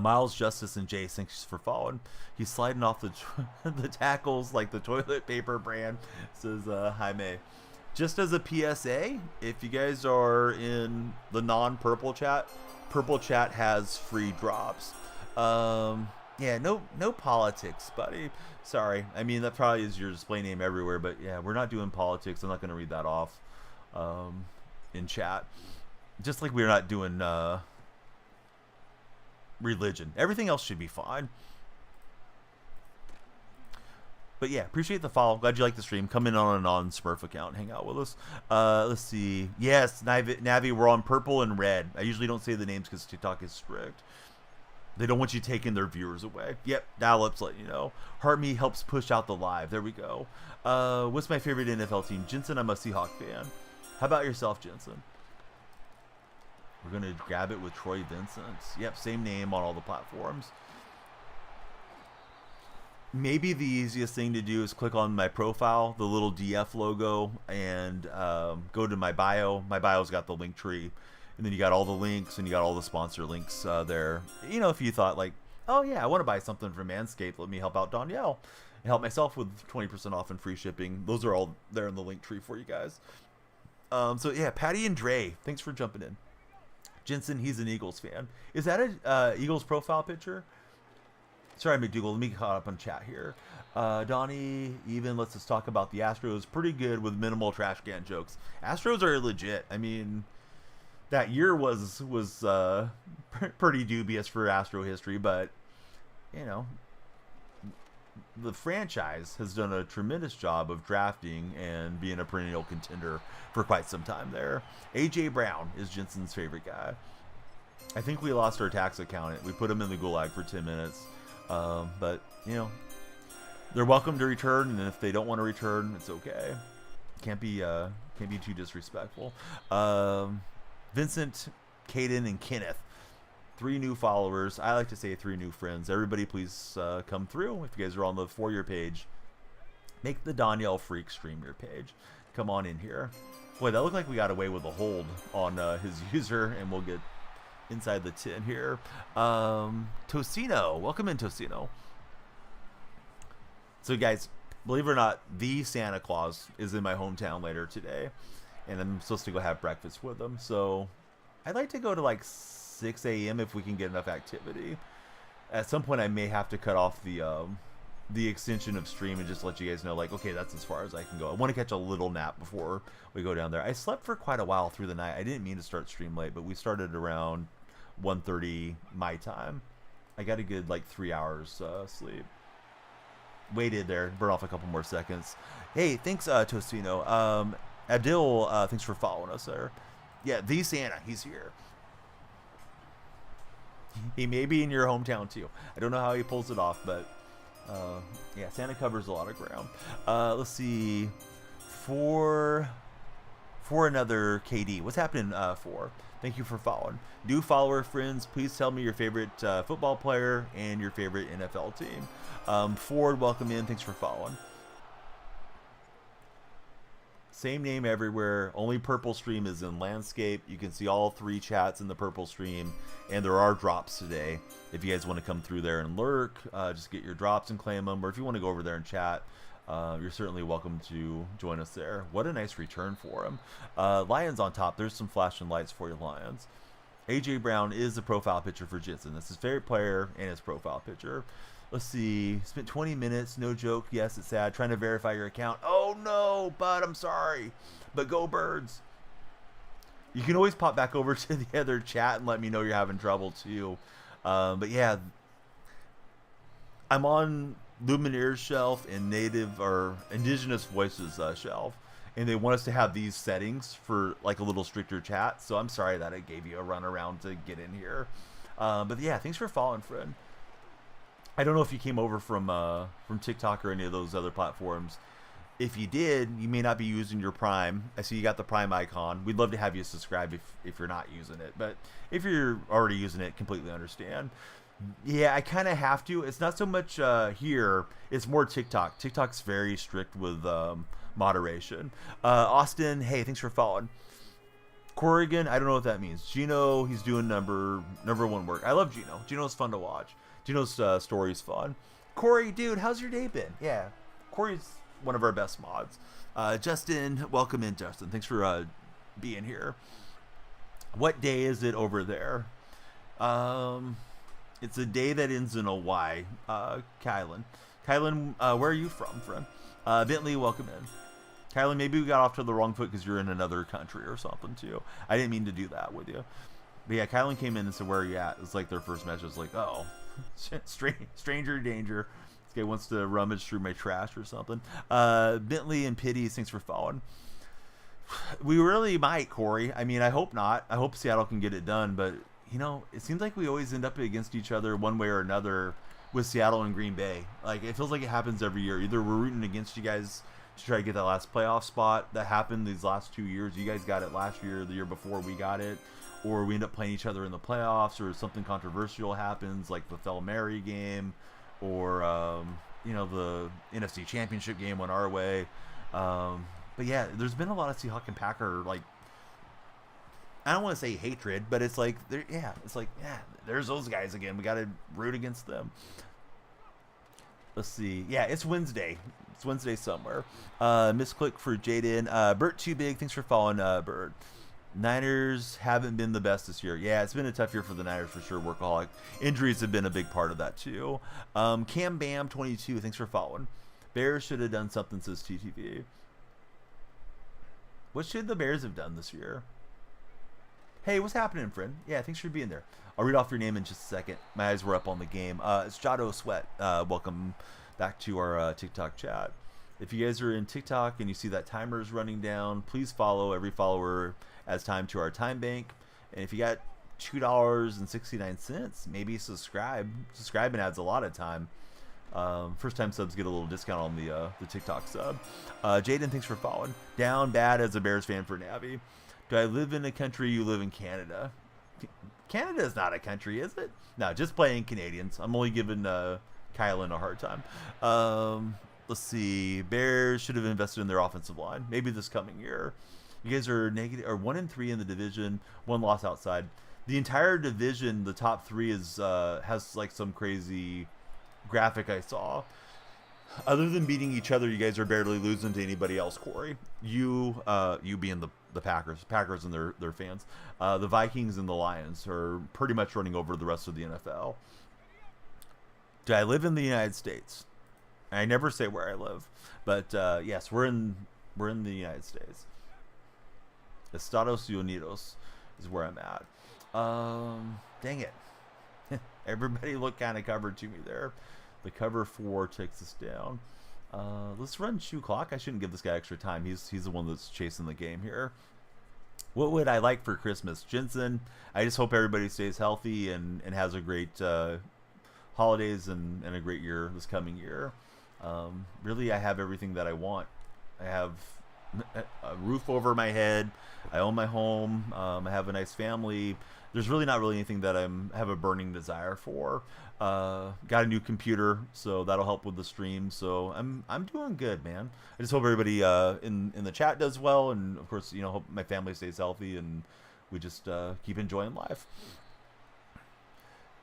Miles, Justice, and Jace, thanks for following. He's sliding off the tackles like the toilet paper brand, says Jaime. Just as a PSA, if you guys are in the non-purple chat, purple chat has free drops. Yeah, no politics, buddy. Sorry. I mean, that probably is your display name everywhere, but yeah, we're not doing politics. I'm not going to read that off in chat. Just like we're not doing religion. Everything else should be fine. But yeah, appreciate the follow. Glad you like the stream. Come in on a non-Smurf account, hang out with us. Let's see. Yes, Navi, we're on purple and red. I usually don't say the names because TikTok is strict. They don't want you taking their viewers away. Yep, dial-ups let you know. Heart Me helps push out the live. There we go. What's my favorite NFL team? Jensen, I'm a Seahawk fan. How about yourself, Jensen? We're going to grab it with Troy Vincent. Yep, same name on all the platforms. Maybe the easiest thing to do is click on my profile, the little DF logo, and go to my bio. My bio's got the link tree. And then you got all the links, and you got all the sponsor links there. You know, if you thought like, oh yeah, I want to buy something from Manscaped, let me help out Donyell and help myself with 20% off and free shipping. Those are all there in the link tree for you guys. So yeah, Patty and Dre, thanks for jumping in. Jensen, he's an Eagles fan. Is that a Eagles profile picture? Sorry, McDougal, let me caught up on chat here. Donnie, even let's just talk about the Astros. Pretty good with minimal trash can jokes. Astros are legit. I mean, that year was pretty dubious for Astro history, but you know, the franchise has done a tremendous job of drafting and being a perennial contender for quite some time there. AJ Brown is Jensen's favorite guy. I think we lost our tax accountant. We put him in the gulag for 10 minutes. But you know, they're welcome to return, and if they don't want to return, it's okay. Can't be too disrespectful. Vincent, Caden, and Kenneth, 3 new followers. I like to say 3 new friends. Everybody, please come through. If you guys are on the For Your page, make the DonyellFreak stream your page. Come on in here. Boy, that looked like we got away with a hold on his user, and we'll get inside the 10 here. Tocino, welcome in, Tocino. So guys, believe it or not, the Santa Claus is in my hometown later today, and I'm supposed to go have breakfast with him. So I'd like to go to like 6 a.m. if we can get enough activity. At some point I may have to cut off the extension of stream and just let you guys know, like, okay, that's as far as I can go. I want to catch a little nap before we go down there. I slept for quite a while through the night. I didn't mean to start stream late, but we started around 1:30 my time. I got a good like 3 hours sleep. Waited there, burn off a couple more seconds. Hey, thanks Tostino. Adil, thanks for following us there. Yeah, the Santa, he's here. He may be in your hometown too. I don't know how he pulls it off, but yeah, Santa covers a lot of ground. Let's see. For another KD, what's happening for? Thank you for following. New follower friends, please tell me your favorite football player and your favorite NFL team. Ford, welcome in. Thanks for following. Same name everywhere. Only purple stream is in landscape. You can see all 3 chats in the purple stream, and there are drops today. If you guys want to come through there and lurk, just get your drops and claim them. Or if you want to go over there and chat, you're certainly welcome to join us there. What a nice return for him. Lions on top. There's some flashing lights for you, Lions. AJ Brown is the profile picture for Jensen. That's his favorite player and his profile picture. Let's see. Spent 20 minutes. No joke. Yes, it's sad. Trying to verify your account. Oh, no, bud. I'm sorry. But go Birds. You can always pop back over to the other chat and let me know you're having trouble, too. But, yeah. I'm on Luminaire's shelf and native or indigenous voices shelf, and they want us to have these settings for like a little stricter chat. So I'm sorry that I gave you a run around to get in here. But yeah, thanks for following, friend. I don't know if you came over from TikTok or any of those other platforms. If you did, you may not be using your Prime. I see you got the Prime icon. We'd love to have you subscribe if you're not using it. But if you're already using it, completely understand. Yeah, I kind of have to. It's not so much here. It's more TikTok. TikTok's very strict with moderation. Austin, hey, thanks for following. Corrigan, I don't know what that means. Gino, he's doing number 1 work. I love Gino. Gino's fun to watch. Gino's story's fun. Corey, dude, how's your day been? Yeah, Corey's one of our best mods. Justin, welcome in, Justin. Thanks for being here. What day is it over there? It's a day that ends in a Y. Kylan. Kylan, where are you from, friend? Bentley, welcome in. Kylan, maybe we got off to the wrong foot because you're in another country or something, too. I didn't mean to do that with you. But yeah, Kylan came in and said, where are you at? It's like their first message. It's like, oh, stranger danger. This guy wants to rummage through my trash or something. Bentley and Pitties, thanks for following. We really might, Corey. I mean, I hope not. I hope Seattle can get it done, but you know, it seems like we always end up against each other one way or another with Seattle and Green Bay. Like, it feels like it happens every year. Either we're rooting against you guys to try to get that last playoff spot. That happened these last 2 years. You guys got it last year, the year before we got it. Or we end up playing each other in the playoffs, or something controversial happens, like the Fel Mary game, or, you know, the NFC Championship game went our way. But yeah, there's been a lot of Seahawk and Packer, like, I don't want to say hatred, but it's like, there's those guys again. We got to root against them. Let's see. Yeah, it's Wednesday. It's Wednesday somewhere. Misclick for Jaden. Bert Too Big, thanks for following, Bert. Niners haven't been the best this year. Yeah, it's been a tough year for the Niners for sure. Workaholic. Injuries have been a big part of that too. Cam Bam 22, thanks for following. Bears should have done something, says TTV. What should the Bears have done this year? Hey, what's happening, friend? Yeah, thanks for being there. I'll read off your name in just a second. My eyes were up on the game. It's Jado Sweat. Welcome back to our TikTok chat. If you guys are in TikTok and you see that timer is running down, please follow. Every follower adds time to our time bank. And if you got $2.69, maybe subscribe. Subscribing adds a lot of time. First time subs get a little discount on the TikTok sub. Jaden, thanks for following. Down bad as a Bears fan for Navi. Do I live in a country? You live in Canada. Canada is not a country, is it? No, just playing Canadians. I'm only giving Kylan a hard time. Let's see. Bears should have invested in their offensive line. Maybe this coming year. You guys are negative or 1-3 in the division. One loss outside. The entire division, the top three is has like some crazy graphic I saw. Other than beating each other, you guys are barely losing to anybody else, Corey. You being the Packers and their fans. The Vikings and the Lions are pretty much running over the rest of the NFL. Do I live in the United States? I never say where I live, but yes, we're in the United States. Estados Unidos is where I'm at. Dang it. Everybody looked kind of covered to me there. The cover 4 takes us down. Let's run shoe clock. I shouldn't give this guy extra time. He's the one that's chasing the game here. What would I like for Christmas? Jensen, I just hope everybody stays healthy and has a great holidays and a great year this coming year. Really, I have everything that I want. I have a roof over my head. I own my home. I have a nice family. There's really not anything that I have a burning desire for. Got a new computer, so that'll help with the stream. So I'm doing good, man. I just hope everybody in the chat does well, and of course, you know, hope my family stays healthy, and we just keep enjoying life.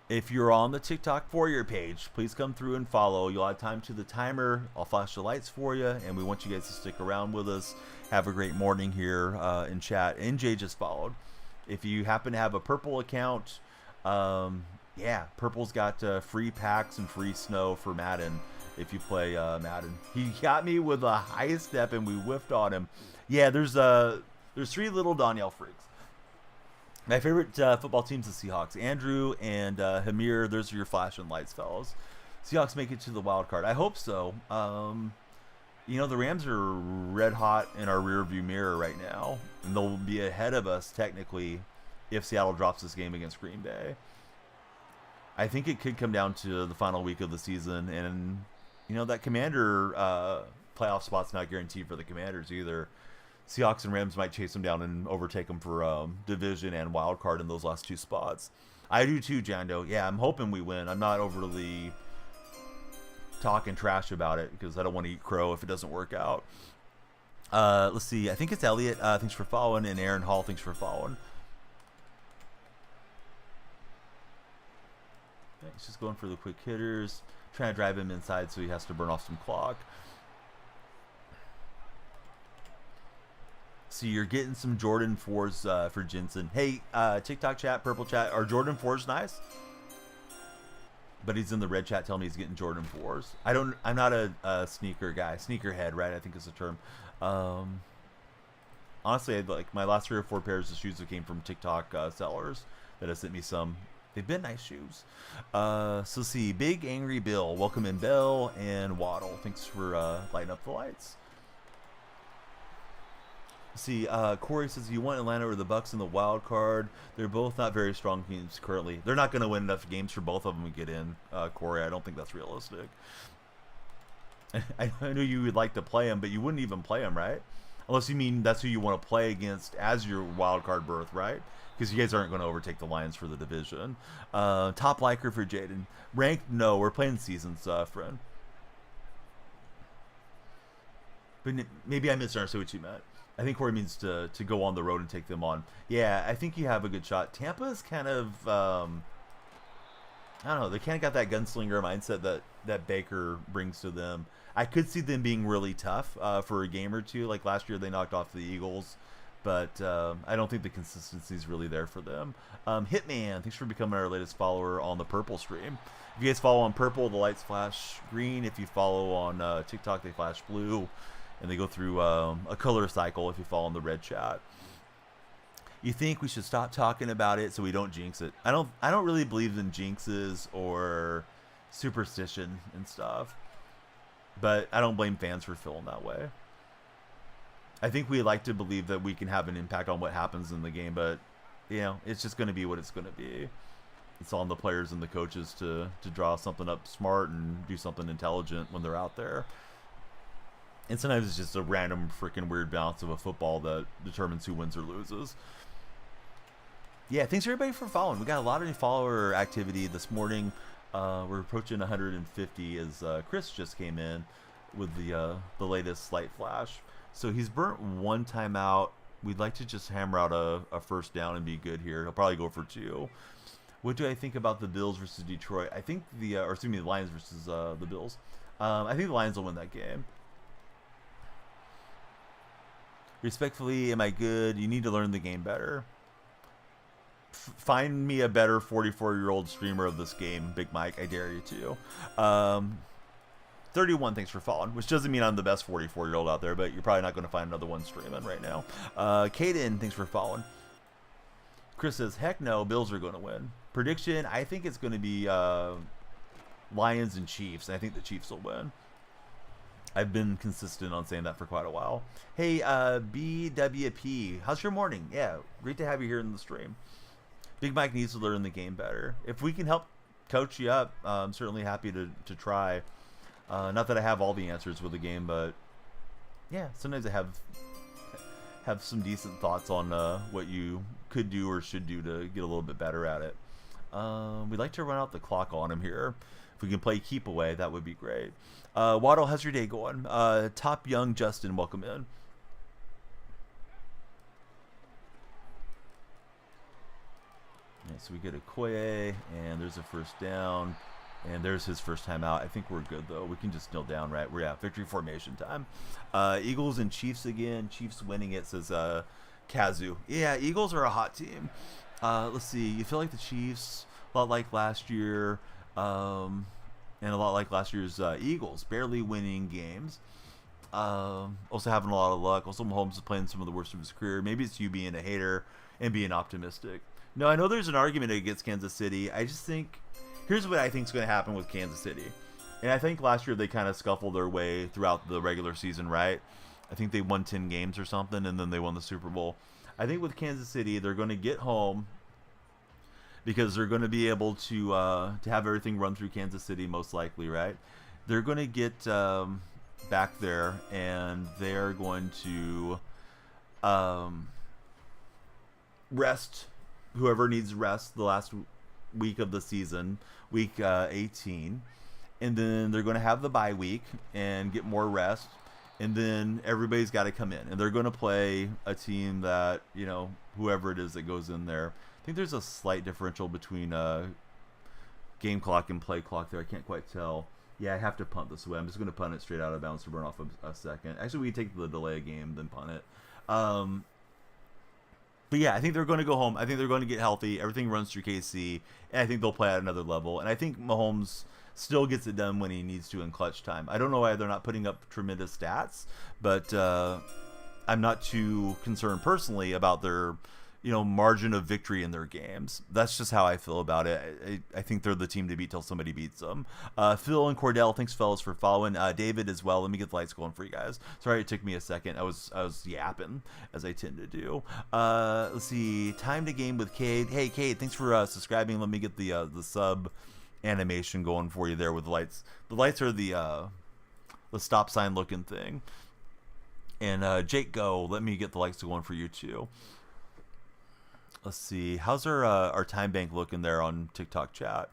If you're on the TikTok For You page, please come through and follow. You'll add time to the timer. I'll flash the lights for you, and we want you guys to stick around with us. Have a great morning here in chat. NJ just followed. If you happen to have a Purple account, yeah, Purple's got free packs and free snow for Madden if you play Madden. He got me with a high step, and we whiffed on him. Yeah, there's 3 little DonyellFreaks. My favorite football team's the Seahawks. Andrew and Hamir, those are your flashing lights, fellas. Seahawks make it to the wild card. I hope so. You know, the Rams are red hot in our rearview mirror right now, and they'll be ahead of us technically if Seattle drops this game against Green Bay. I think it could come down to the final week of the season, and you know that Commander playoff spot's not guaranteed for the Commanders either. Seahawks and Rams might chase them down and overtake them for division and wild card in those last 2 spots. I do too, Jando. Yeah, I'm hoping we win. I'm not overly talking trash about it because I don't want to eat crow if it doesn't work out. Let's see. I think it's Elliot. Thanks for following. And Aaron Hall, thanks for following. Okay, he's just going for the quick hitters. Trying to drive him inside so he has to burn off some clock. See, you're getting some Jordan 4s for Jensen. Hey, TikTok chat, Purple chat, are Jordan 4s nice? But he's in the red chat telling me he's getting Jordan 4s. I'm not a sneaker guy. Sneakerhead, right? I think is the term. Honestly, like my last 3 or 4 pairs of shoes that came from TikTok sellers that have sent me some. They've been nice shoes. So see, Big Angry Bill. Welcome in Bell and Waddle. Thanks for lighting up the lights. See, Corey says you want Atlanta or the Bucks in the wild card. They're both not very strong teams currently. They're not going to win enough games for both of them to get in, Corey. I don't think that's realistic. I know you would like to play them, but you wouldn't even play them, right? Unless you mean that's who you want to play against as your wild card berth, right? Because you guys aren't going to overtake the Lions for the division. Top liker for Jaden. Ranked? No, we're playing seasons, friend. But maybe I misunderstood what you meant. I think Corey means to go on the road and take them on. Yeah, I think you have a good shot. Tampa's kind of, I don't know, they kind of got that gunslinger mindset that Baker brings to them. I could see them being really tough for a game or two. Like last year they knocked off the Eagles. But I don't think the consistency is really there for them. Hitman, thanks for becoming our latest follower on the Purple stream. If you guys follow on Purple, the lights flash green. If you follow on TikTok, they flash blue. And they go through a color cycle if you follow in the red chat. You think we should stop talking about it so we don't jinx it? I don't really believe in jinxes or superstition and stuff. But I don't blame fans for feeling that way. I think we like to believe that we can have an impact on what happens in the game, but you know, it's just going to be what it's going to be. It's on the players and the coaches to draw something up smart and do something intelligent when they're out there. And sometimes it's just a random freaking weird bounce of a football that determines who wins or loses. Yeah, thanks everybody for following. We got a lot of follower activity this morning. We're approaching 150 as Chris just came in with the latest light flash. So he's burnt one timeout. We'd like to just hammer out a first down and be good here. He'll probably go for 2. What do I think about the Bills versus Detroit? I think the Lions versus the Bills. I think the Lions will win that game. Respectfully, am I good? You need to learn the game better. Find me a better 44-year-old streamer of this game, Big Mike. I dare you to. 31, thanks for following, which doesn't mean I'm the best 44-year-old out there, but you're probably not going to find another one streaming right now. Kaden, thanks for following. Chris says, heck no, Bills are going to win. Prediction, I think it's going to be Lions and Chiefs. I think the Chiefs will win. I've been consistent on saying that for quite a while. Hey, BWP, how's your morning? Yeah, great to have you here in the stream. Big Mike needs to learn the game better. If we can help coach you up, I'm certainly happy to try. Not that I have all the answers with the game, but yeah, sometimes I have some decent thoughts on what you could do or should do to get a little bit better at it. We'd like to run out the clock on him here. If we can play keep away, that would be great. Waddle, how's your day going? Top Young Justin, welcome in. Yeah, so we get a Koye, and there's a first down, and there's his first time out. I think we're good, though. We can just kneel down, right? We're at victory formation time. Eagles and Chiefs again. Chiefs winning it, says Kazu. Yeah, Eagles are a hot team. Let's see. You feel like the Chiefs, a lot like last year, and a lot like last year's Eagles, barely winning games. Also having a lot of luck. Also, Mahomes is playing some of the worst of his career. Maybe it's you being a hater and being optimistic. No, I know there's an argument against Kansas City. I just think, here's what I think is going to happen with Kansas City. And I think last year they kind of scuffled their way throughout the regular season, right? I think they won 10 games or something, and then they won the Super Bowl. I think with Kansas City, they're going to get home because they're going to be able to have everything run through Kansas City, most likely, right? They're going to get back there, and they're going to rest whoever needs rest the last week of the season, week 18. And then they're going to have the bye week and get more rest. And then everybody's got to come in. And they're going to play a team that, you know, whoever it is that goes in there. I think there's a slight differential between game clock and play clock there. I can't quite tell. Yeah, I have to punt this way. I'm just going to punt it straight out of bounds to burn off a second. Actually, we take the delay game, then punt it. But yeah, I think they're going to go home. I think they're going to get healthy. Everything runs through KC. And I think they'll play at another level. And I think Mahomes still gets it done when he needs to in clutch time. I don't know why they're not putting up tremendous stats, but I'm not too concerned personally about their margin of victory in their games. That's just how I feel about it. I think they're the team to beat till somebody beats them. Phil and Cordell, thanks fellas for following. David as well. Let me get the lights going for you guys. Sorry it took me a second. I was yapping as I tend to do. Let's see. Time to game with Cade. Hey Cade, thanks for subscribing. Let me get the sub animation going for you there with the lights. The lights are the stop sign looking thing. And Jake Go, let me get the lights going for you too. Let's see. How's our time bank looking there on TikTok chat?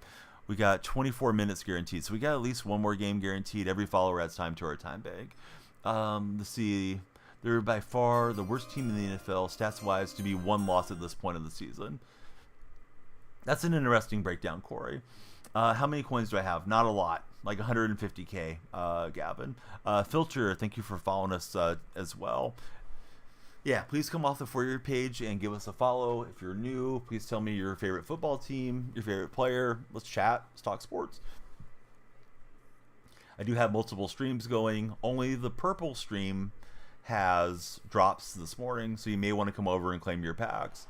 We got 24 minutes guaranteed. So we got at least one more game guaranteed. Every follower adds time to our time bank. Let's see. They're by far the worst team in the NFL, stats-wise, to be one loss at this point of the season. That's an interesting breakdown, Corey. How many coins do I have? Not a lot. Like 150K, Gavin. Filter, thank you for following us as well. Yeah, please come off the For You page and give us a follow. If you're new, please tell me your favorite football team, your favorite player. Let's chat. Let's talk sports. I do have multiple streams going. Only the purple stream has drops this morning, so you may want to come over and claim your packs.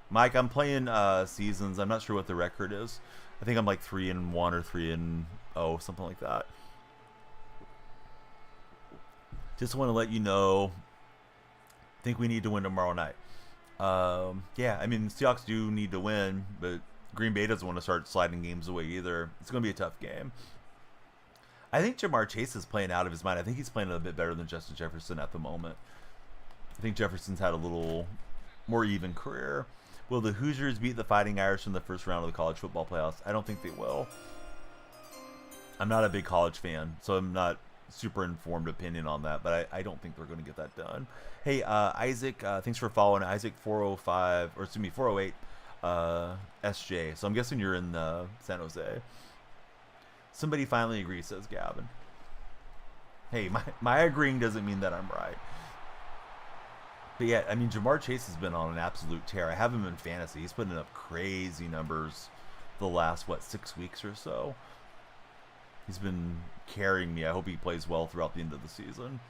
Mike, I'm playing seasons. I'm not sure what the record is. I think I'm like 3-1 or 3-0, something like that. Just want to let you know. Think we need to win tomorrow night. Yeah, I mean, Seahawks do need to win, but Green Bay doesn't want to start sliding games away either. It's going to be a tough game. I think Jamar Chase is playing out of his mind. I think he's playing a bit better than Justin Jefferson at the moment. I think Jefferson's had a little more even career. Will the Hoosiers beat the Fighting Irish in the first round of the college football playoffs? I don't think they will. I'm not a big college fan, so I'm not super informed opinion on that, but I don't think they're going to get that done. Hey, Isaac, thanks for following. Isaac 405, or excuse me, 408 SJ. So I'm guessing you're in San Jose. Somebody finally agrees, says Gavin. Hey, my agreeing doesn't mean that I'm right. But yeah, I mean, Jamar Chase has been on an absolute tear. I have him in fantasy. He's putting up crazy numbers the last, 6 weeks or so. He's been carrying me. I hope he plays well throughout the end of the season.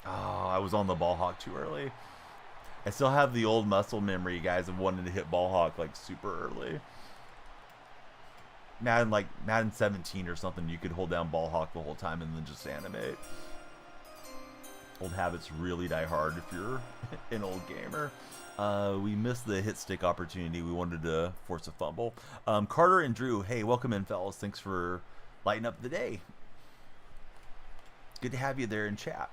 Oh, I was on the ball hawk too early. I still have the old muscle memory, guys, of wanting to hit ball hawk like super early. Madden 17 or something, you could hold down ball hawk the whole time and then just animate. Old habits really die hard if you're an old gamer. We missed the hit stick opportunity. We wanted to force a fumble. Carter and Drew, hey, welcome in, fellas. Thanks for lighting up the day. Good to have you there in chat.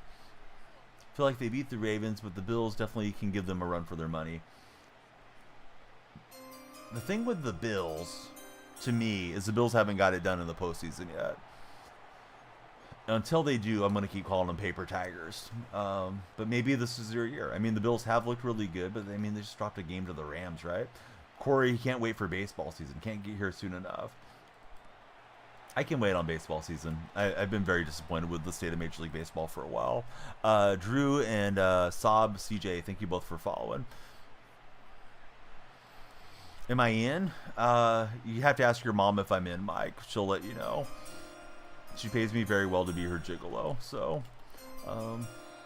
Feel like they beat the Ravens, but the Bills definitely can give them a run for their money. The thing with the Bills, to me, is the Bills haven't got it done in the postseason yet. Until they do, I'm going to keep calling them paper tigers. But maybe this is their year. I mean, the Bills have looked really good, but I mean, they just dropped a game to the Rams, right? Corey, he can't wait for baseball season. Can't get here soon enough. I can wait on baseball season. I've been very disappointed with the state of Major League Baseball for a while. Drew and Saab CJ, thank you both for following. Am I in? You have to ask your mom if I'm in, Mike. She'll let you know. She pays me very well to be her gigolo. So,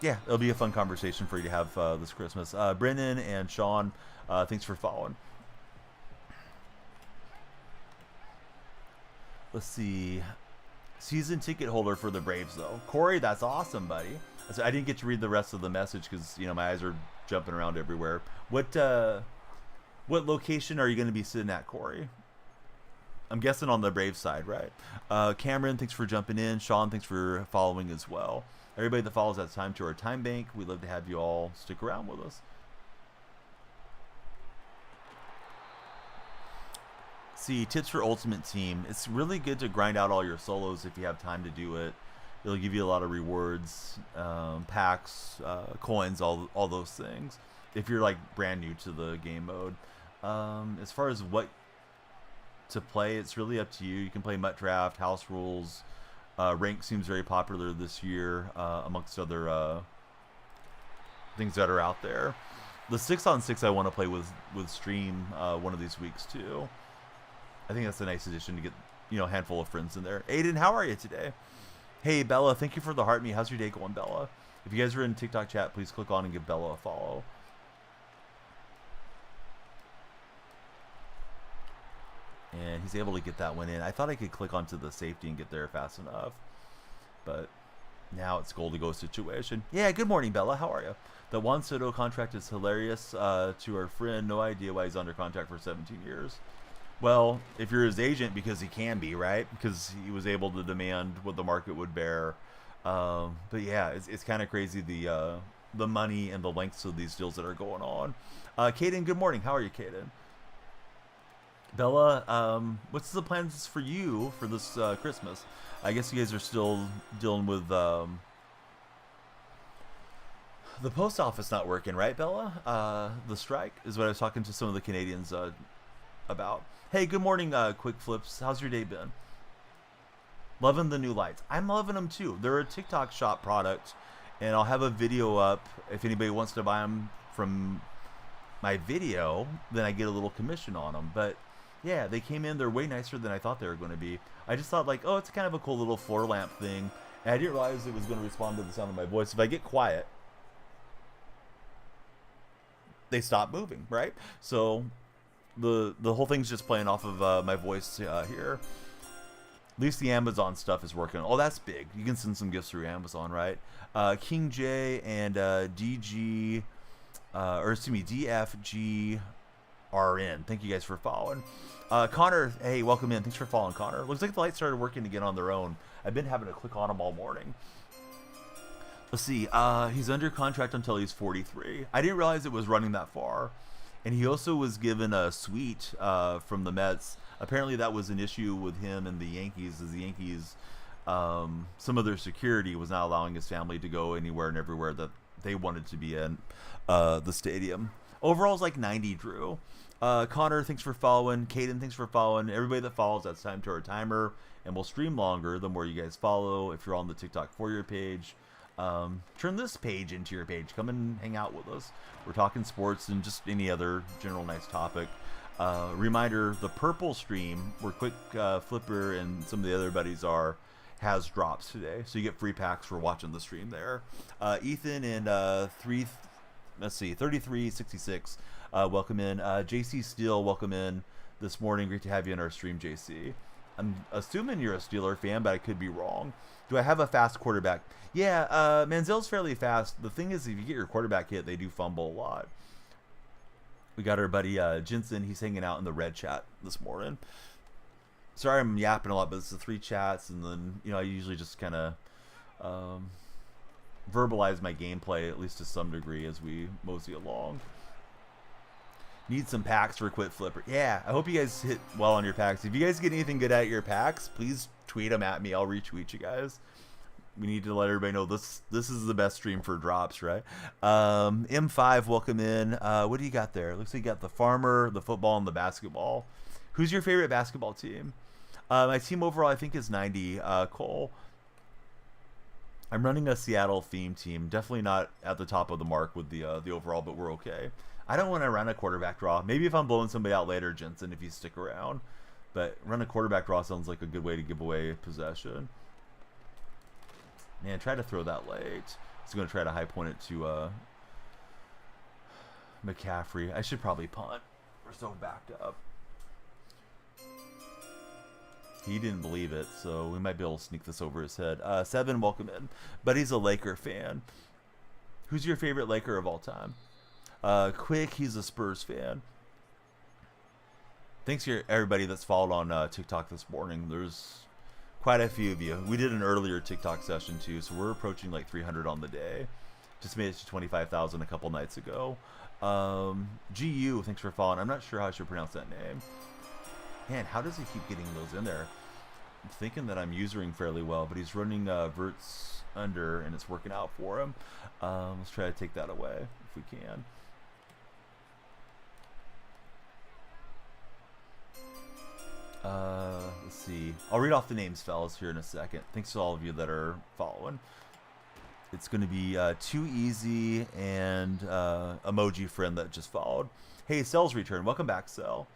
yeah, it'll be a fun conversation for you to have this Christmas. Brennan and Sean, thanks for following. Let's see. Season ticket holder for the Braves, though. Corey, that's awesome, buddy. I didn't get to read the rest of the message because, my eyes are jumping around everywhere. What location are you going to be sitting at, Corey? I'm guessing on the Braves side, right? Cameron, thanks for jumping in. Sean, thanks for following as well. Everybody that follows that time to our time bank, we'd love to have you all stick around with us. See, tips for Ultimate Team. It's really good to grind out all your solos if you have time to do it. It'll give you a lot of rewards, packs, coins, all those things. If you're like brand new to the game mode. As far as what to play, it's really up to you. You can play Mutt Draft, House Rules. Rank seems very popular this year, amongst other things that are out there. The 6-on-6 I want to play with Stream one of these weeks too. I think that's a nice addition to get a handful of friends in there. Aiden, how are you today? Hey Bella, thank you for the heart me. How's your day going, Bella? If you guys are in TikTok chat, please click on and give Bella a follow. And he's able to get that one in. I thought I could click onto the safety and get there fast enough. But now it's goal to go situation. Yeah, good morning, Bella. How are you? The Juan Soto contract is hilarious to our friend. No idea why he's under contract for 17 years. Well, if you're his agent, because he can be, right? Because he was able to demand what the market would bear. But yeah, it's kind of crazy the money and the lengths of these deals that are going on. Kaden, good morning. How are you, Kaden? Bella, what's the plans for you for this Christmas? I guess you guys are still dealing with the post office not working, right, Bella? The strike is what I was talking to some of the Canadians about. Hey, good morning, Quick Flips. How's your day been? Loving the new lights. I'm loving them too. They're a TikTok shop product, and I'll have a video up. If anybody wants to buy them from my video, then I get a little commission on them. But yeah, they came in. They're way nicer than I thought they were going to be. I just thought like, oh, it's kind of a cool little floor lamp thing. And I didn't realize it was going to respond to the sound of my voice. If I get quiet, they stop moving, right? So the whole thing's just playing off of my voice here. At least the Amazon stuff is working. Oh, that's big. You can send some gifts through Amazon, right? King J and DFGRN. Thank you guys for following. Connor, hey, welcome in. Thanks for following, Connor. Looks like the lights started working again on their own. I've been having to click on them all morning. Let's see. He's under contract until he's 43. I didn't realize it was running that far. And he also was given a suite from the Mets. Apparently that was an issue with him and the Yankees, as the Yankees, some of their security was not allowing his family to go anywhere and everywhere that they wanted to be in the stadium. Overall, it's like 90, Drew. Connor, thanks for following. Caden, thanks for following. Everybody that follows, that's time to our timer. And we'll stream longer the more you guys follow. If you're on the TikTok For You page, turn this page into your page. Come and hang out with us. We're talking sports and just any other general nice topic. Reminder, the purple stream, where Quick Flipper and some of the other buddies are, has drops today. So you get free packs for watching the stream there. Ethan and 3366, welcome in. JC Steele, welcome in this morning. Great to have you in our stream, JC. I'm assuming you're a Steeler fan, but I could be wrong. Do I have a fast quarterback? Yeah, Manziel's fairly fast. The thing is, if you get your quarterback hit, they do fumble a lot. We got our buddy Jensen. He's hanging out in the red chat this morning. Sorry I'm yapping a lot, but it's the 3 chats, and then I usually just kind of verbalize my gameplay, at least to some degree, as we mosey along. Need some packs for Quit Flipper. Yeah, I hope you guys hit well on your packs. If you guys get anything good at your packs, please tweet them at me. I'll retweet you guys. We need to let everybody know this is the best stream for drops, right? M5, welcome in. What do you got there? Looks like you got the farmer, the football, and the basketball. Who's your favorite basketball team? My team overall, I think, is 90. Cole. I'm running a Seattle theme team. Definitely not at the top of the mark with the overall, but we're okay. I don't want to run a quarterback draw. Maybe if I'm blowing somebody out later, Jensen, if you stick around. But run a quarterback draw sounds like a good way to give away possession. Man, try to throw that late. He's going to try to high point it to McCaffrey. I should probably punt. We're so backed up. He didn't believe it, so we might be able to sneak this over his head. 7, welcome in. But he's a Laker fan. Who's your favorite Laker of all time? Quick, he's a Spurs fan. Thanks to everybody that's followed on TikTok this morning. There's quite a few of you. We did an earlier TikTok session too, so we're approaching like 300 on the day. Just made it to 25,000 a couple nights ago. GU, thanks for following. I'm not sure how I should pronounce that name. Man, how does he keep getting those in there? I'm thinking that I'm usering fairly well, but he's running verts under, and it's working out for him. Let's try to take that away if we can. Let's see. I'll read off the names, fellas, here in a second. Thanks to all of you that are following. It's going to be Too Easy and Emoji Friend that just followed. Hey, Cell's return. Welcome back, Cell.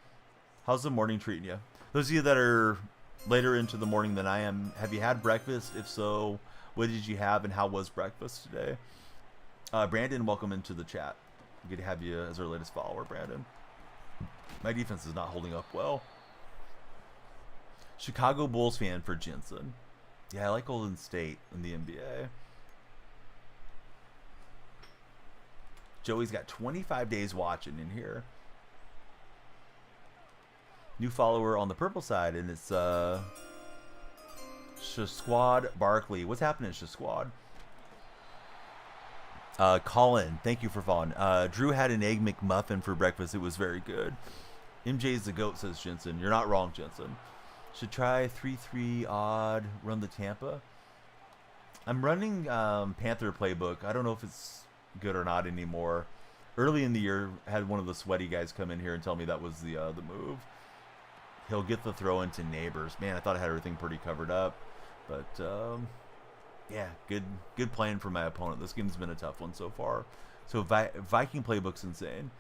How's the morning treating you? Those of you that are later into the morning than I am, have you had breakfast? If so, What did you have, and how was breakfast today? Brandon, welcome into the chat. Good to have you as our latest follower, Brandon. My defense is not holding up well. Chicago Bulls fan for Jensen. Yeah, I like Golden State in the NBA. Joey's got 25 days watching in here. New follower on the purple side, and it's Squad Barkley. What's happening, Squad? Colin, thank you for following. Drew had an egg McMuffin for breakfast. It was very good. MJ's the GOAT, says Jensen. You're not wrong, Jensen. Should try 3-3 odd, run the Tampa. I'm running Panther playbook. I don't know if it's good or not anymore. Early in the year, I had one of the sweaty guys come in here and tell me that was the move. He'll get the throw into Neighbors. Man, I thought I had everything pretty covered up. But, yeah, good plan for my opponent. This game's been a tough one so far. So Viking playbook's insane.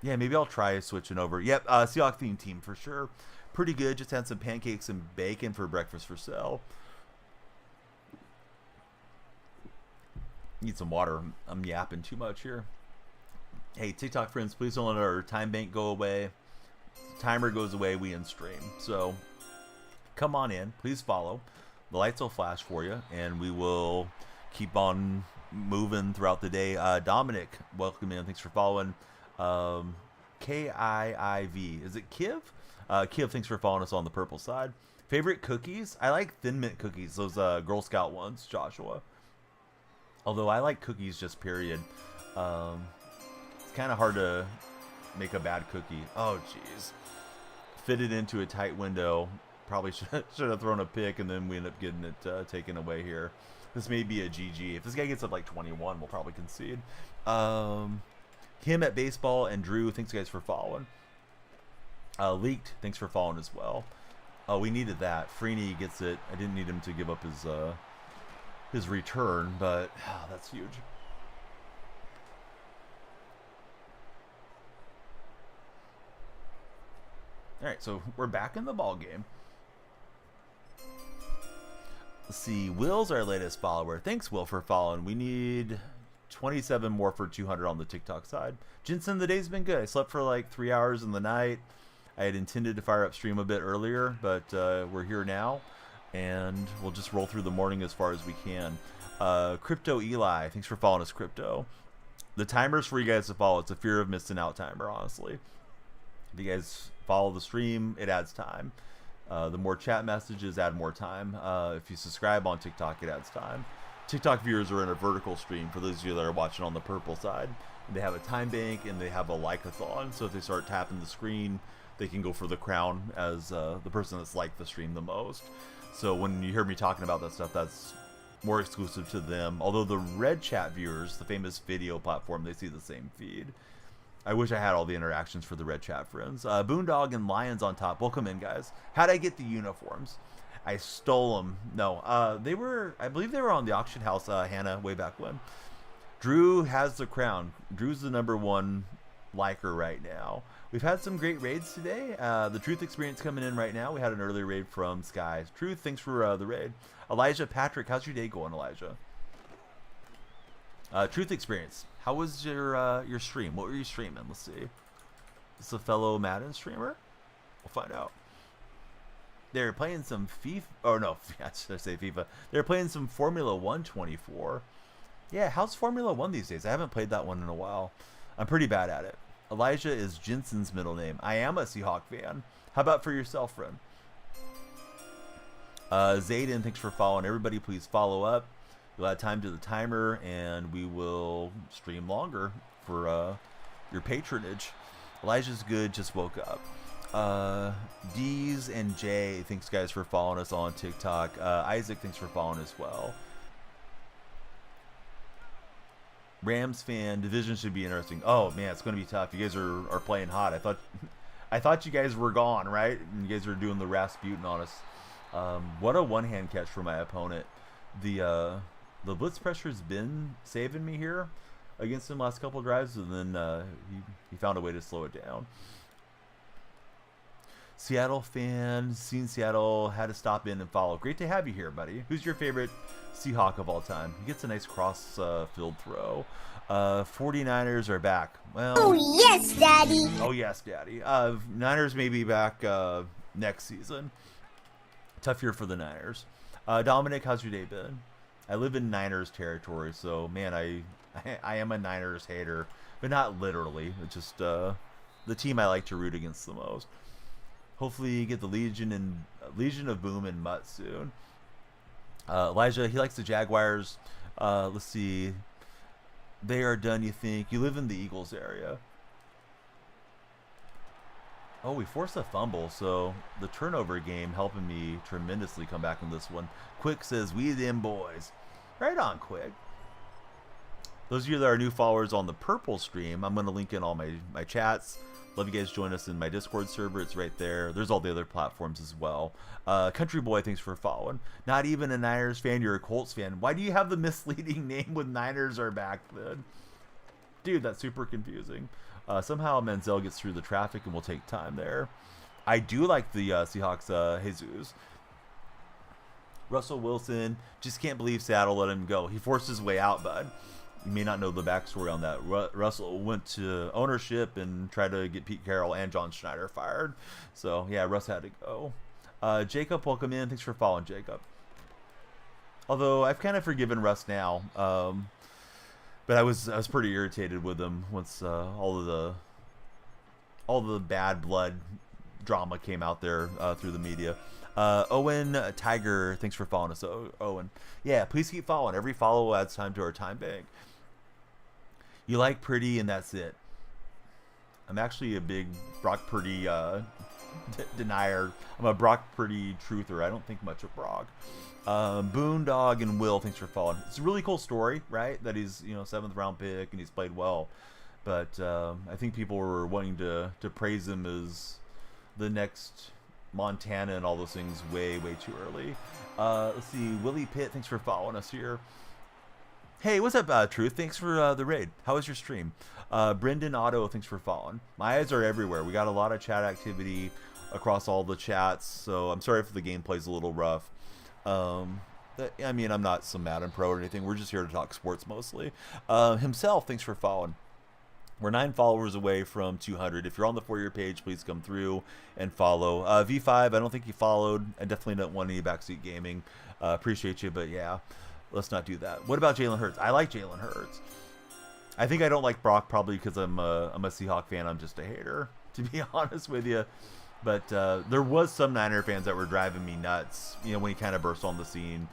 Yeah, maybe I'll try switching over. Yep, Seahawks themed team for sure. Pretty good. Just had some pancakes and bacon for breakfast for sale. Need some water. I'm yapping too much here. Hey, TikTok friends, please don't let our time bank go away. Timer goes away, we in stream. So come on in, please follow. The lights will flash for you, and we will keep on moving throughout the day. Dominic, welcome in. Thanks for following. Kiiv. Is it Kiv? Kiv, thanks for following us on the purple side. Favorite cookies? I like Thin Mint cookies. Those Girl Scout ones, Joshua. Although I like cookies just period. It's kind of hard to make a bad cookie. Oh, jeez. Fit it into a tight window. Probably should have thrown a pick, and then we end up getting it taken away here. This may be a GG. If this guy gets up like 21, we'll probably concede. Him at baseball and Drew, thanks guys for following. Leaked, thanks for following as well. Oh, we needed that. Freeney gets it. I didn't need him to give up his return, but that's huge. All right, so we're back in the ball game. Let's see. Will's our latest follower. Thanks, Will, for following. We need 27 more for 200 on the TikTok side. Jensen, the day's been good. I slept for like 3 hours in the night. I had intended to fire up stream a bit earlier, but we're here now, and we'll just roll through the morning as far as we can. Crypto Eli, thanks for following us, Crypto. The timer's for you guys to follow. It's a fear of missing out timer, honestly. If you guys follow the stream, it adds time. The more chat messages add more time. If you subscribe on TikTok, it adds time. TikTok viewers are in a vertical stream for those of you that are watching on the purple side. They have a time bank and they have a like-a-thon. So if they start tapping the screen, they can go for the crown as the person that's liked the stream the most. So when you hear me talking about that stuff, that's more exclusive to them. Although the red chat viewers, the famous video platform, they see the same feed. I wish I had all the interactions for the red chat friends. Boondog and Lions on top. Welcome in, guys. How'd I get the uniforms? I stole them. No, I believe they were on the auction house, Hannah, way back when. Drew has the crown. Drew's the #1 liker right now. We've had some great raids today. The Truth Experience coming in right now. We had an early raid from Sky. Truth, thanks for the raid. Elijah Patrick, how's your day going, Elijah? Truth Experience, how was your stream? What were you streaming? Let's see. Is this a fellow Madden streamer? We'll find out. They're playing some FIFA. Oh, no. I should say FIFA. They're playing some Formula 1 24. Yeah, how's Formula 1 these days? I haven't played that one in a while. I'm pretty bad at it. Elijah is Jensen's middle name. I am a Seahawk fan. How about for yourself, friend? Zayden, thanks for following. Everybody, please follow up. You'll add time to the timer, and we will stream longer for your patronage. Elijah's good, just woke up. D's and J, thanks guys for following us on TikTok. Isaac, thanks for following as well. Rams fan, division should be interesting. Oh man, it's going to be tough. You guys are playing hot. I thought you guys were gone, right? And you guys are doing the Rasputin on us. What a one-hand catch for my opponent. The blitz pressure's been saving me here against him last couple drives, and then he found a way to slow it down. Seattle fan, seen Seattle, had to stop in and follow. Great to have you here, buddy. Who's your favorite Seahawk of all time? He gets a nice cross field throw. 49ers are back. Well, oh yes, Daddy. Oh yes, Daddy. Niners may be back next season. Tough year for the Niners. Dominic, how's your day been? I live in Niners territory, so man, I am a Niners hater, but not literally. It's just the team I like to root against the most. Hopefully, you get the Legion of Boom and Mutt soon. Elijah, he likes the Jaguars. Let's see. They are done, you think? You live in the Eagles area. Oh, we forced a fumble, so the turnover game helping me tremendously come back in this one. Quick says, we them boys. Right on, Quick. Those of you that are new followers on the Purple stream, I'm going to link in all my chats. Love you guys join us in my Discord server. It's right there. There's all the other platforms as well. Country Boy, thanks for following. Not even a Niners fan, you're a Colts fan. Why do you have the misleading name with Niners are back then? Dude, that's super confusing. Somehow Menzel gets through the traffic and will take time there. I do like the Seahawks Jesus. Russell Wilson, just can't believe Seattle let him go. He forced his way out, bud. You may not know the backstory on that. Russell went to ownership and tried to get Pete Carroll and John Schneider fired. So, yeah, Russ had to go. Jacob, welcome in. Thanks for following, Jacob. Although, I've kind of forgiven Russ now. But I was pretty irritated with him once all the bad blood drama came out there through the media. Owen Tiger, thanks for following us, Owen. Yeah, please keep following. Every follow adds time to our time bank. You like Purdy, and that's it. I'm actually a big Brock Purdy denier. I'm a Brock Purdy truther. I don't think much of Brock. Boondog and Will, thanks for following. It's a really cool story, right? That he's 7th round pick and he's played well. But I think people were wanting to praise him as the next Montana and all those things way too early. Let's see, Willie Pitt, thanks for following us here. Hey, what's up, Truth? Thanks for the raid. How was your stream? Brendan Otto, thanks for following. My eyes are everywhere. We got a lot of chat activity across all the chats, so I'm sorry if the gameplay's a little rough. I mean, I'm not some Madden pro or anything. We're just here to talk sports mostly. Himself, thanks for following. We're 9 followers away from 200. If you're on the For Your page, please come through and follow. V5, I don't think you followed. I definitely don't want any backseat gaming. Appreciate you, but yeah, let's not do that. What about Jalen Hurts? I like Jalen Hurts. I think I don't like Brock probably because I'm a Seahawk fan. I'm just a hater, to be honest with you. But there was some Niner fans that were driving me nuts, when he kind of burst on the scene.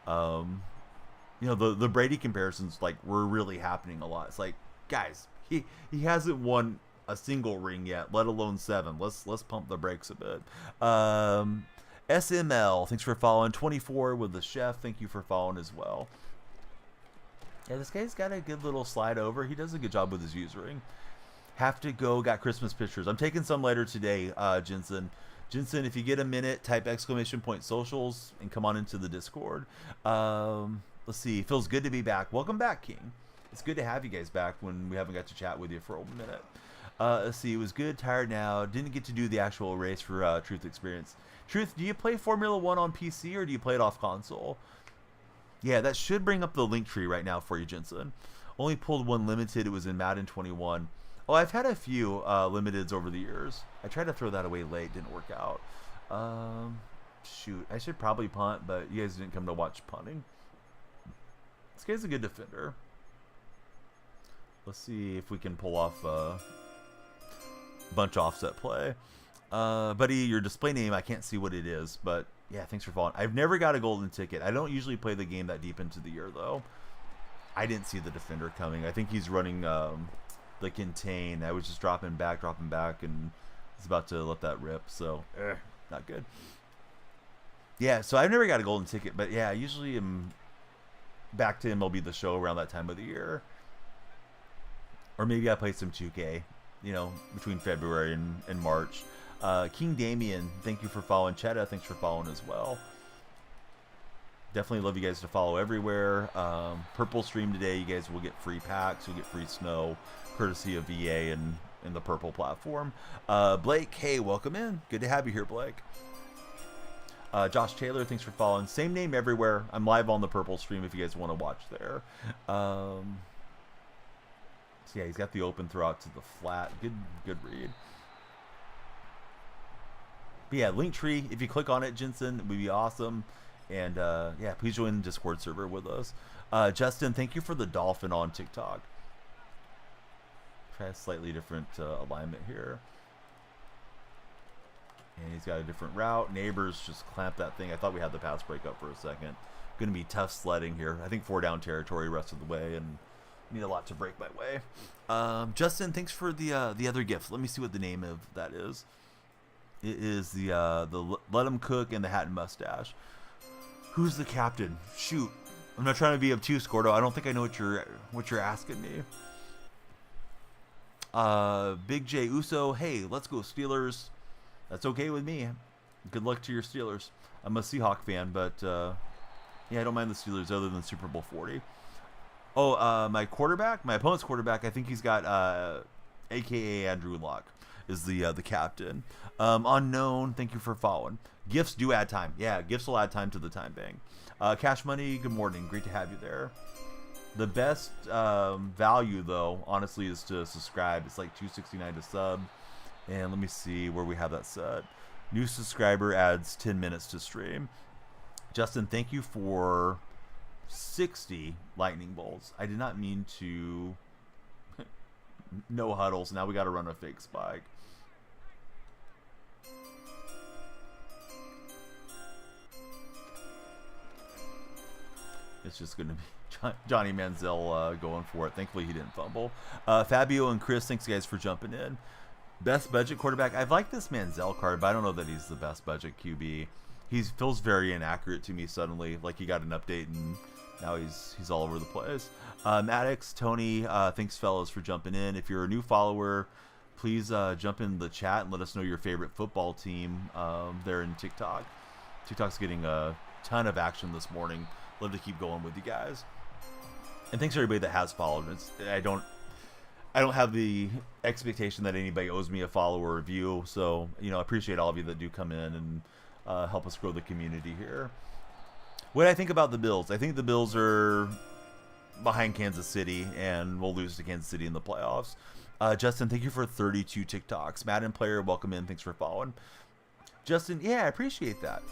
The Brady comparisons were really happening a lot. It's like, guys, he hasn't won a single ring yet, let alone 7. Let's pump the brakes a bit. SML, thanks for following. 24 with the chef, thank you for following as well. Yeah, this guy's got a good little slide over. He does a good job with his usering. Have to go, got Christmas pictures. I'm taking some later today, Jensen. Jensen, if you get a minute, type !socials and come on into the Discord. Let's see. Feels good to be back. Welcome back, King. It's good to have you guys back when we haven't got to chat with you for a minute. Let's see. It was good. Tired now. Didn't get to do the actual race for Truth Experience. Truth, do you play Formula 1 on PC or do you play it off console? Yeah, that should bring up the link tree right now for you, Jensen. Only pulled one limited. It was in Madden 21. Oh, I've had a few limiteds over the years. I tried to throw that away late. Didn't work out. Shoot. I should probably punt, but you guys didn't come to watch punting. This guy's a good defender. Let's see if we can pull off a bunch offset play. Buddy, your display name, I can't see what it is, but yeah, thanks for following. I've never got a golden ticket. I don't usually play the game that deep into the year, though. I didn't see the defender coming. I think he's running the contain. I was just dropping back, and was about to let that rip, so not good. Yeah, so I've never got a golden ticket, but yeah, I usually am back to MLB The Show around that time of the year. Or maybe I play some 2K, between February and March. King Damien, thank you for following. Chetta, thanks for following as well. Definitely love you guys to follow everywhere. Purple stream today. You guys will get free packs. You'll get free snow, courtesy of VA and in the purple platform. Blake, hey, welcome in. Good to have you here, Blake. Josh Taylor, thanks for following. Same name everywhere. I'm live on the purple stream if you guys want to watch there. So yeah, he's got the open throw out to the flat. Good read. But yeah, Linktree, if you click on it, Jensen, it would be awesome. And yeah, please join the Discord server with us. Justin, thank you for the dolphin on TikTok. Try a slightly different alignment here. And he's got a different route. Neighbors just clamp that thing. I thought we had the pass break up for a second. Going to be tough sledding here. I think 4 down territory rest of the way, and need a lot to break my way. Justin, thanks for the other gift. Let me see what the name of that is. It is the Let 'em Cook and the Hat and Mustache. Who's the captain? Shoot, I'm not trying to be obtuse, Gordo. I don't think I know what you're asking me. Big J Uso, hey, let's go Steelers. That's okay with me. Good luck to your Steelers. I'm a Seahawk fan, but yeah, I don't mind the Steelers other than Super Bowl 40. Oh, my opponent's quarterback, I think he's got AKA Andrew Luck is the captain. Unknown, thank you for following. Gifts do add time. Yeah, gifts will add time to the time bang. Cash Money, good morning. Great to have you there. The best value, though, honestly, is to subscribe. It's like $2.69 to sub. And let me see where we have that set. New subscriber adds 10 minutes to stream. Justin, thank you for 60 lightning bolts. I did not mean to. No huddles. Now we got to run a fake spike. It's just going to be Johnny Manziel going for it. Thankfully, he didn't fumble. Fabio and Chris, thanks, guys, for jumping in. Best budget quarterback. I've liked this Manziel card, but I don't know that he's the best budget QB. He feels very inaccurate to me suddenly. Like he got an update and now he's all over the place. Maddox, Tony, thanks, fellas, for jumping in. If you're a new follower, please jump in the chat and let us know your favorite football team there in TikTok. TikTok's getting a ton of action this morning. Love to keep going with you guys. And thanks to everybody that has followed. I don't have the expectation that anybody owes me a follow or review. So, I appreciate all of you that do come in and help us grow the community here. What do I think about the Bills? I think the Bills are behind Kansas City and we'll lose to Kansas City in the playoffs. Justin, thank you for 32 TikToks. Madden player, welcome in. Thanks for following. Justin, yeah, I appreciate that.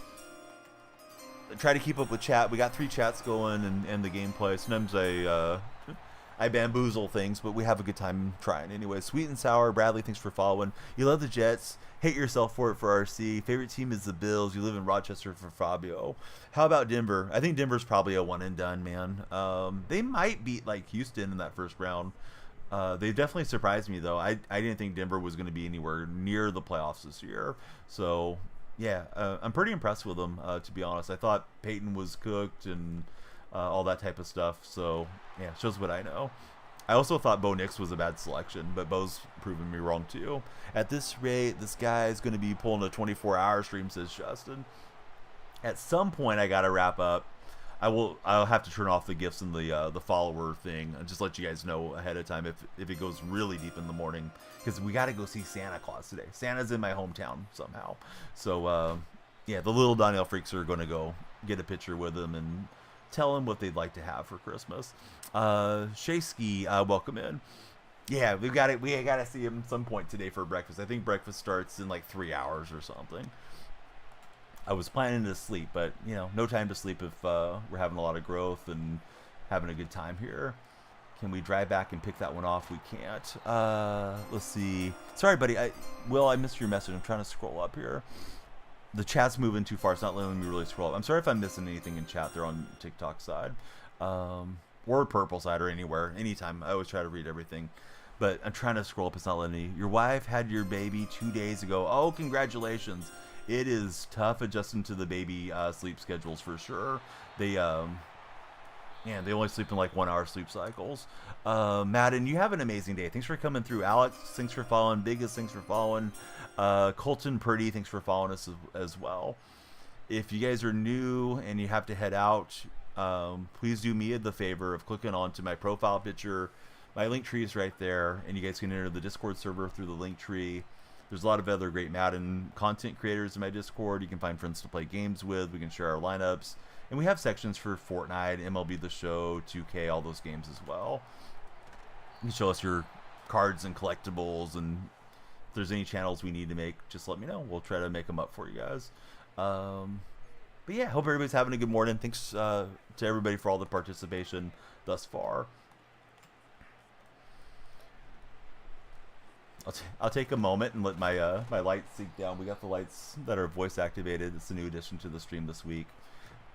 Try to keep up with chat. We got 3 chats going and the gameplay. Sometimes I bamboozle things, but we have a good time trying anyway. Sweet and Sour, Bradley, thanks for following. You love the Jets. Hate yourself for it for RC. Favorite team is the Bills. You live in Rochester for Fabio. How about Denver? I think Denver's probably a one and done, man. They might beat like Houston in that first round. They definitely surprised me, though. I didn't think Denver was going to be anywhere near the playoffs this year. So, yeah, I'm pretty impressed with them, to be honest. I thought Peyton was cooked and all that type of stuff. So, yeah, shows what I know. I also thought Bo Nix was a bad selection, but Bo's proven me wrong, too. At this rate, this guy is going to be pulling a 24-hour stream, says Justin. At some point, I got to wrap up. I'll have to turn off the gifts and the follower thing and just let you guys know ahead of time if it goes really deep in the morning, because we got to go see Santa Claus today. Santa's in my hometown somehow. So, yeah, the little DonyellFreaks are going to go get a picture with him and tell him what they'd like to have for Christmas. Shaysky, welcome in. Yeah, we got to see him some point today for breakfast. I think breakfast starts in like 3 hours or something. I was planning to sleep, but, no time to sleep if we're having a lot of growth and having a good time here. Can we drive back and pick that one off? We can't. Let's see. Sorry, buddy. Will, I missed your message. I'm trying to scroll up here. The chat's moving too far. It's not letting me really scroll up. I'm sorry if I'm missing anything in chat there on TikTok side. Or purple side or anywhere. Anytime. I always try to read everything. But I'm trying to scroll up. It's not letting me. Your wife had your baby 2 days ago. Oh, congratulations. It is tough adjusting to the baby sleep schedules for sure. They only sleep in like 1 hour sleep cycles. Madden, you have an amazing day. Thanks for coming through. Alex, thanks for following. Biggest, thanks for following. Colton Purdy, thanks for following us as well. If you guys are new and you have to head out, please do me the favor of clicking onto my profile picture, My link tree is right there, and you guys can enter the Discord server through the link tree. There's a lot of other great Madden content creators in my Discord. You can find friends to play games with. We can share our lineups. And we have sections for Fortnite, MLB The Show, 2K, all those games as well. You can show us your cards and collectibles, and if there's any channels we need to make, just let me know. We'll try to make them up for you guys. But yeah, hope everybody's having a good morning. Thanks to everybody for all the participation thus far. I'll take a moment and let my my lights sink down. We got the lights that are voice activated. It's a new addition to the stream this week.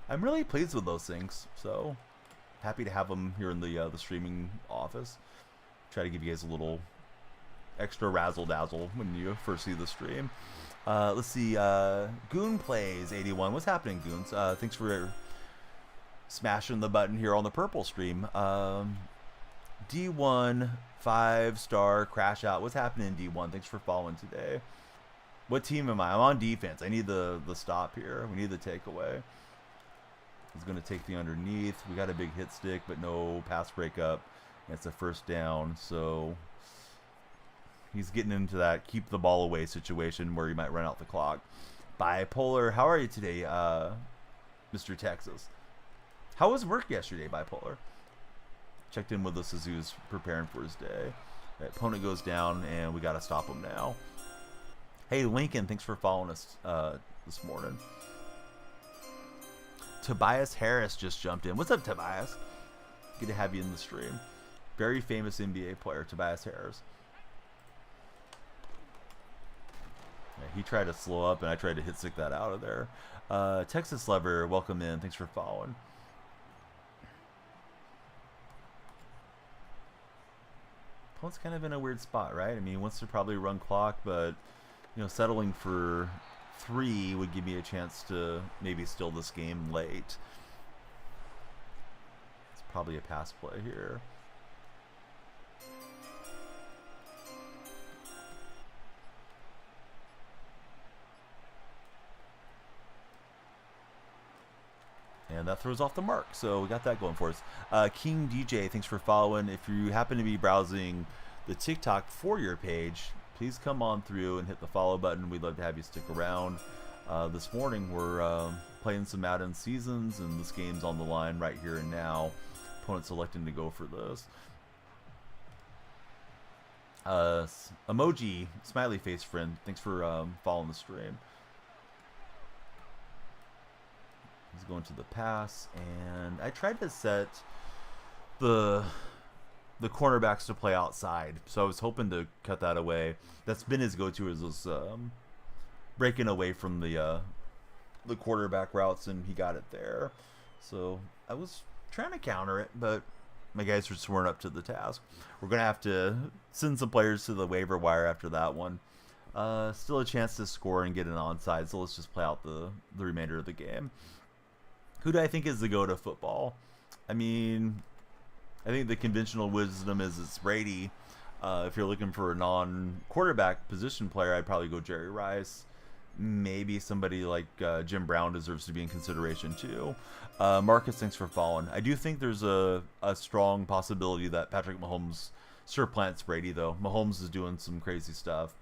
I'm really pleased with those things, so happy to have them here in the streaming office. Try to give you guys a little extra razzle dazzle when you first see the stream. Let's see. Goon Plays 81. What's happening, Goons? Thanks for smashing the button here on the purple stream. D1 5-star crash out. What's happening, D1? Thanks for following today. What team am I? I'm on defense. I need the stop here. We need the takeaway. He's going to take the underneath. We got a big hit stick, but no pass breakup. It's a first down, so he's getting into that keep the ball away situation where he might run out the clock. Bipolar, how are you today, Mr. Texas? How was work yesterday, Bipolar? Checked in with us as he was preparing for his day. The opponent goes down, and we got to stop him now. Hey, Lincoln, thanks for following us this morning. Tobias Harris just jumped in. What's up, Tobias? Good to have you in the stream. Very famous NBA player, Tobias Harris. Yeah, he tried to slow up, and I tried to hit stick that out of there. Texas Lover, welcome in. Thanks for following. Opponent's kind of in a weird spot, right? I mean, he wants to probably run clock, but settling for 3 would give me a chance to maybe steal this game late. It's probably a pass play here. And that throws off the mark. So we got that going for us. King DJ, thanks for following. If you happen to be browsing the TikTok for your page, please come on through and hit the follow button. We'd love to have you stick around. This morning we're playing some Madden seasons, and this game's on the line right here and now. Opponent selecting to go for this. Emoji, smiley face friend, thanks for following the stream. He's going to the pass, and I tried to set the cornerbacks to play outside, so I was hoping to cut that away. That's been his go-to, is this breaking away from the quarterback routes, and he got it there. So I was trying to counter it, but my guys just weren't up to the task. We're gonna have to send some players to the waiver wire after that one. Still a chance to score and get an onside, so let's just play out the remainder of the game. Who do I think is the go to football? I mean, I think the conventional wisdom is it's Brady. If you're looking for a non-quarterback position player, I'd probably go Jerry Rice. Maybe somebody like Jim Brown deserves to be in consideration too. Marcus, thanks for following. I do think there's a strong possibility that Patrick Mahomes supplants Brady, though. Mahomes is doing some crazy stuff.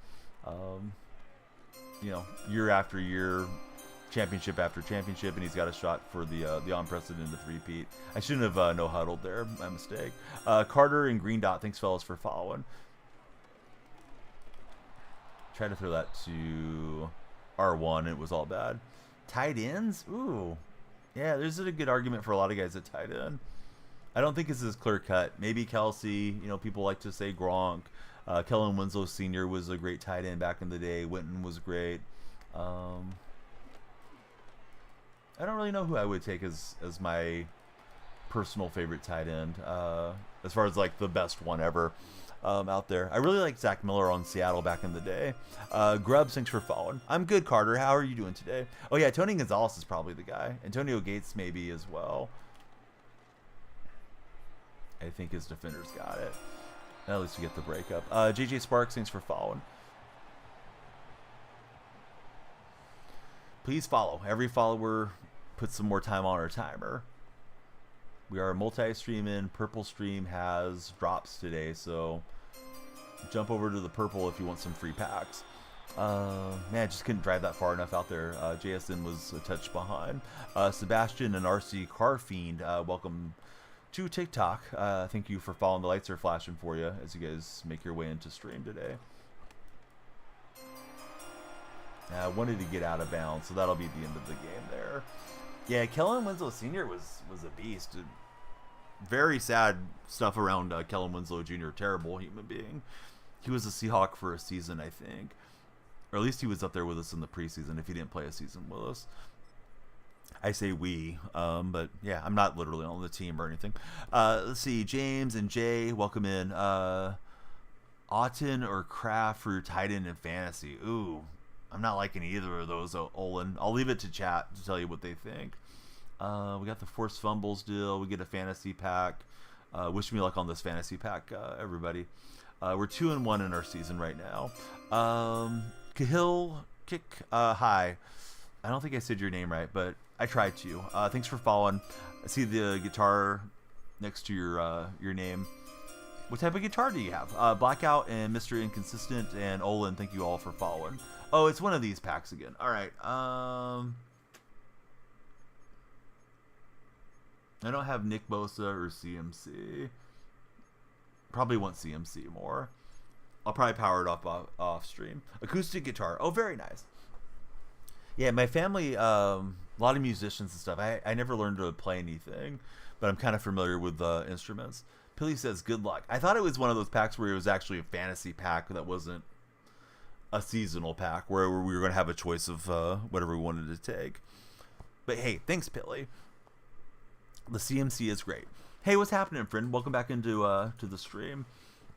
Year after year, championship after championship, and he's got a shot for the unprecedented three-peat. I shouldn't have no-huddled there. My mistake. Carter and Green Dot, thanks, fellas, for following. Try to throw that to R1, and it was all bad. Tight ends? Ooh. Yeah, there's a good argument for a lot of guys at tight end. I don't think it's as clear-cut. Maybe Kelsey. People like to say Gronk. Kellen Winslow Sr. was a great tight end back in the day. Winton was great. I don't really know who I would take as my personal favorite tight end, as far as like the best one ever out there. I really like Zach Miller on Seattle back in the day. Grubbs, thanks for following. I'm good, Carter. How are you doing today? Oh yeah, Tony Gonzalez is probably the guy. Antonio Gates maybe as well. I think his defenders got it. At least we get the breakup. JJ Sparks, thanks for following. Please follow. Every follower puts some more time on our timer. We are multi-streaming. Purple Stream has drops today, so jump over to the Purple if you want some free packs. Man, just couldn't drive that far enough out there. JSN was a touch behind. Sebastian and RC Carfiend, welcome to TikTok. Thank you for following. The lights are flashing for you as you guys make your way into stream today. I wanted to get out of bounds, so that'll be the end of the game there. Yeah, Kellen Winslow Sr. was a beast. Very sad stuff around Kellen Winslow Jr. Terrible human being. He was a Seahawk for a season, I think. Or at least he was up there with us in the preseason if he didn't play a season with us. I say we, but yeah, I'm not literally on the team or anything. Let's see, James and Jay, welcome in. Auten or Kraft for your tight end in fantasy. Ooh, I'm not liking either of those, Olin. I'll leave it to chat to tell you what they think. We got the forced fumbles deal. We get a fantasy pack. Wish me luck on this fantasy pack, everybody. We're 2-1 in our season right now. Cahill Kick, hi. I don't think I said your name right, but I tried to. Thanks for following. I see the guitar next to your name. What type of guitar do you have? Blackout and Mr. Inconsistent and Olin, thank you all for following. Oh, it's one of these packs again. All right. I don't have Nick Bosa or CMC. Probably want CMC more. I'll probably power it up off stream. Acoustic guitar. Oh, very nice. Yeah, my family, a lot of musicians and stuff. I never learned to play anything, but I'm kind of familiar with instruments. Pilly says, good luck. I thought it was one of those packs where it was actually a fantasy pack that wasn't a seasonal pack, where we were going to have a choice of whatever we wanted to take. But hey, thanks, Pilly. The CMC is great. Hey, what's happening, friend? Welcome back into to the stream.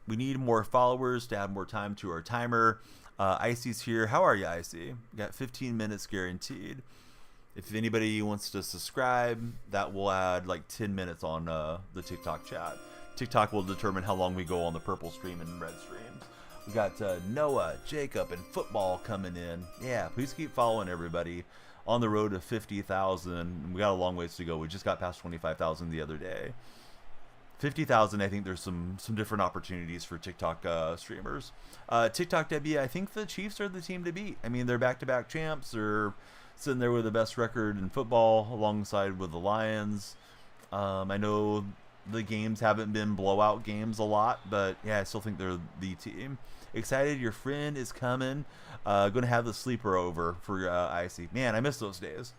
We need more followers to add more time to our timer. Icy's here. How are you, Icy? We got 15 minutes guaranteed. If anybody wants to subscribe, that will add like 10 minutes on the TikTok chat. TikTok will determine how long we go on the purple stream and red streams. We got Noah, Jacob, and football coming in. Yeah, please keep following everybody. On the road to 50,000. We got a long ways to go. We just got past 25,000 the other day. 50,000, I think there's some different opportunities for TikTok streamers. TikTok W, I think the Chiefs are the team to beat. I mean, they're back-to-back champs. They're sitting there with the best record in football alongside with the Lions. I know the games haven't been blowout games a lot, but yeah, I still think they're the team. Excited your friend is coming. Going to have the sleeper over for Icy. Man, I miss those days.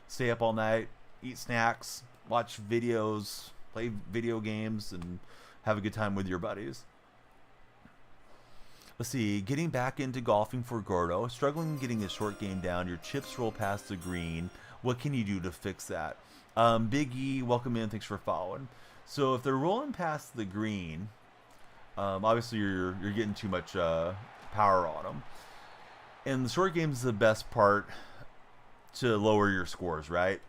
Stay up all night, eat snacks, watch videos, play video games, and have a good time with your buddies. Let's see. Getting back into golfing for Gordo. Struggling getting his short game down. Your chips roll past the green. What can you do to fix that? Big E, welcome in. Thanks for following. So if they're rolling past the green, obviously you're getting too much power on them. And the short game is the best part to lower your scores, right?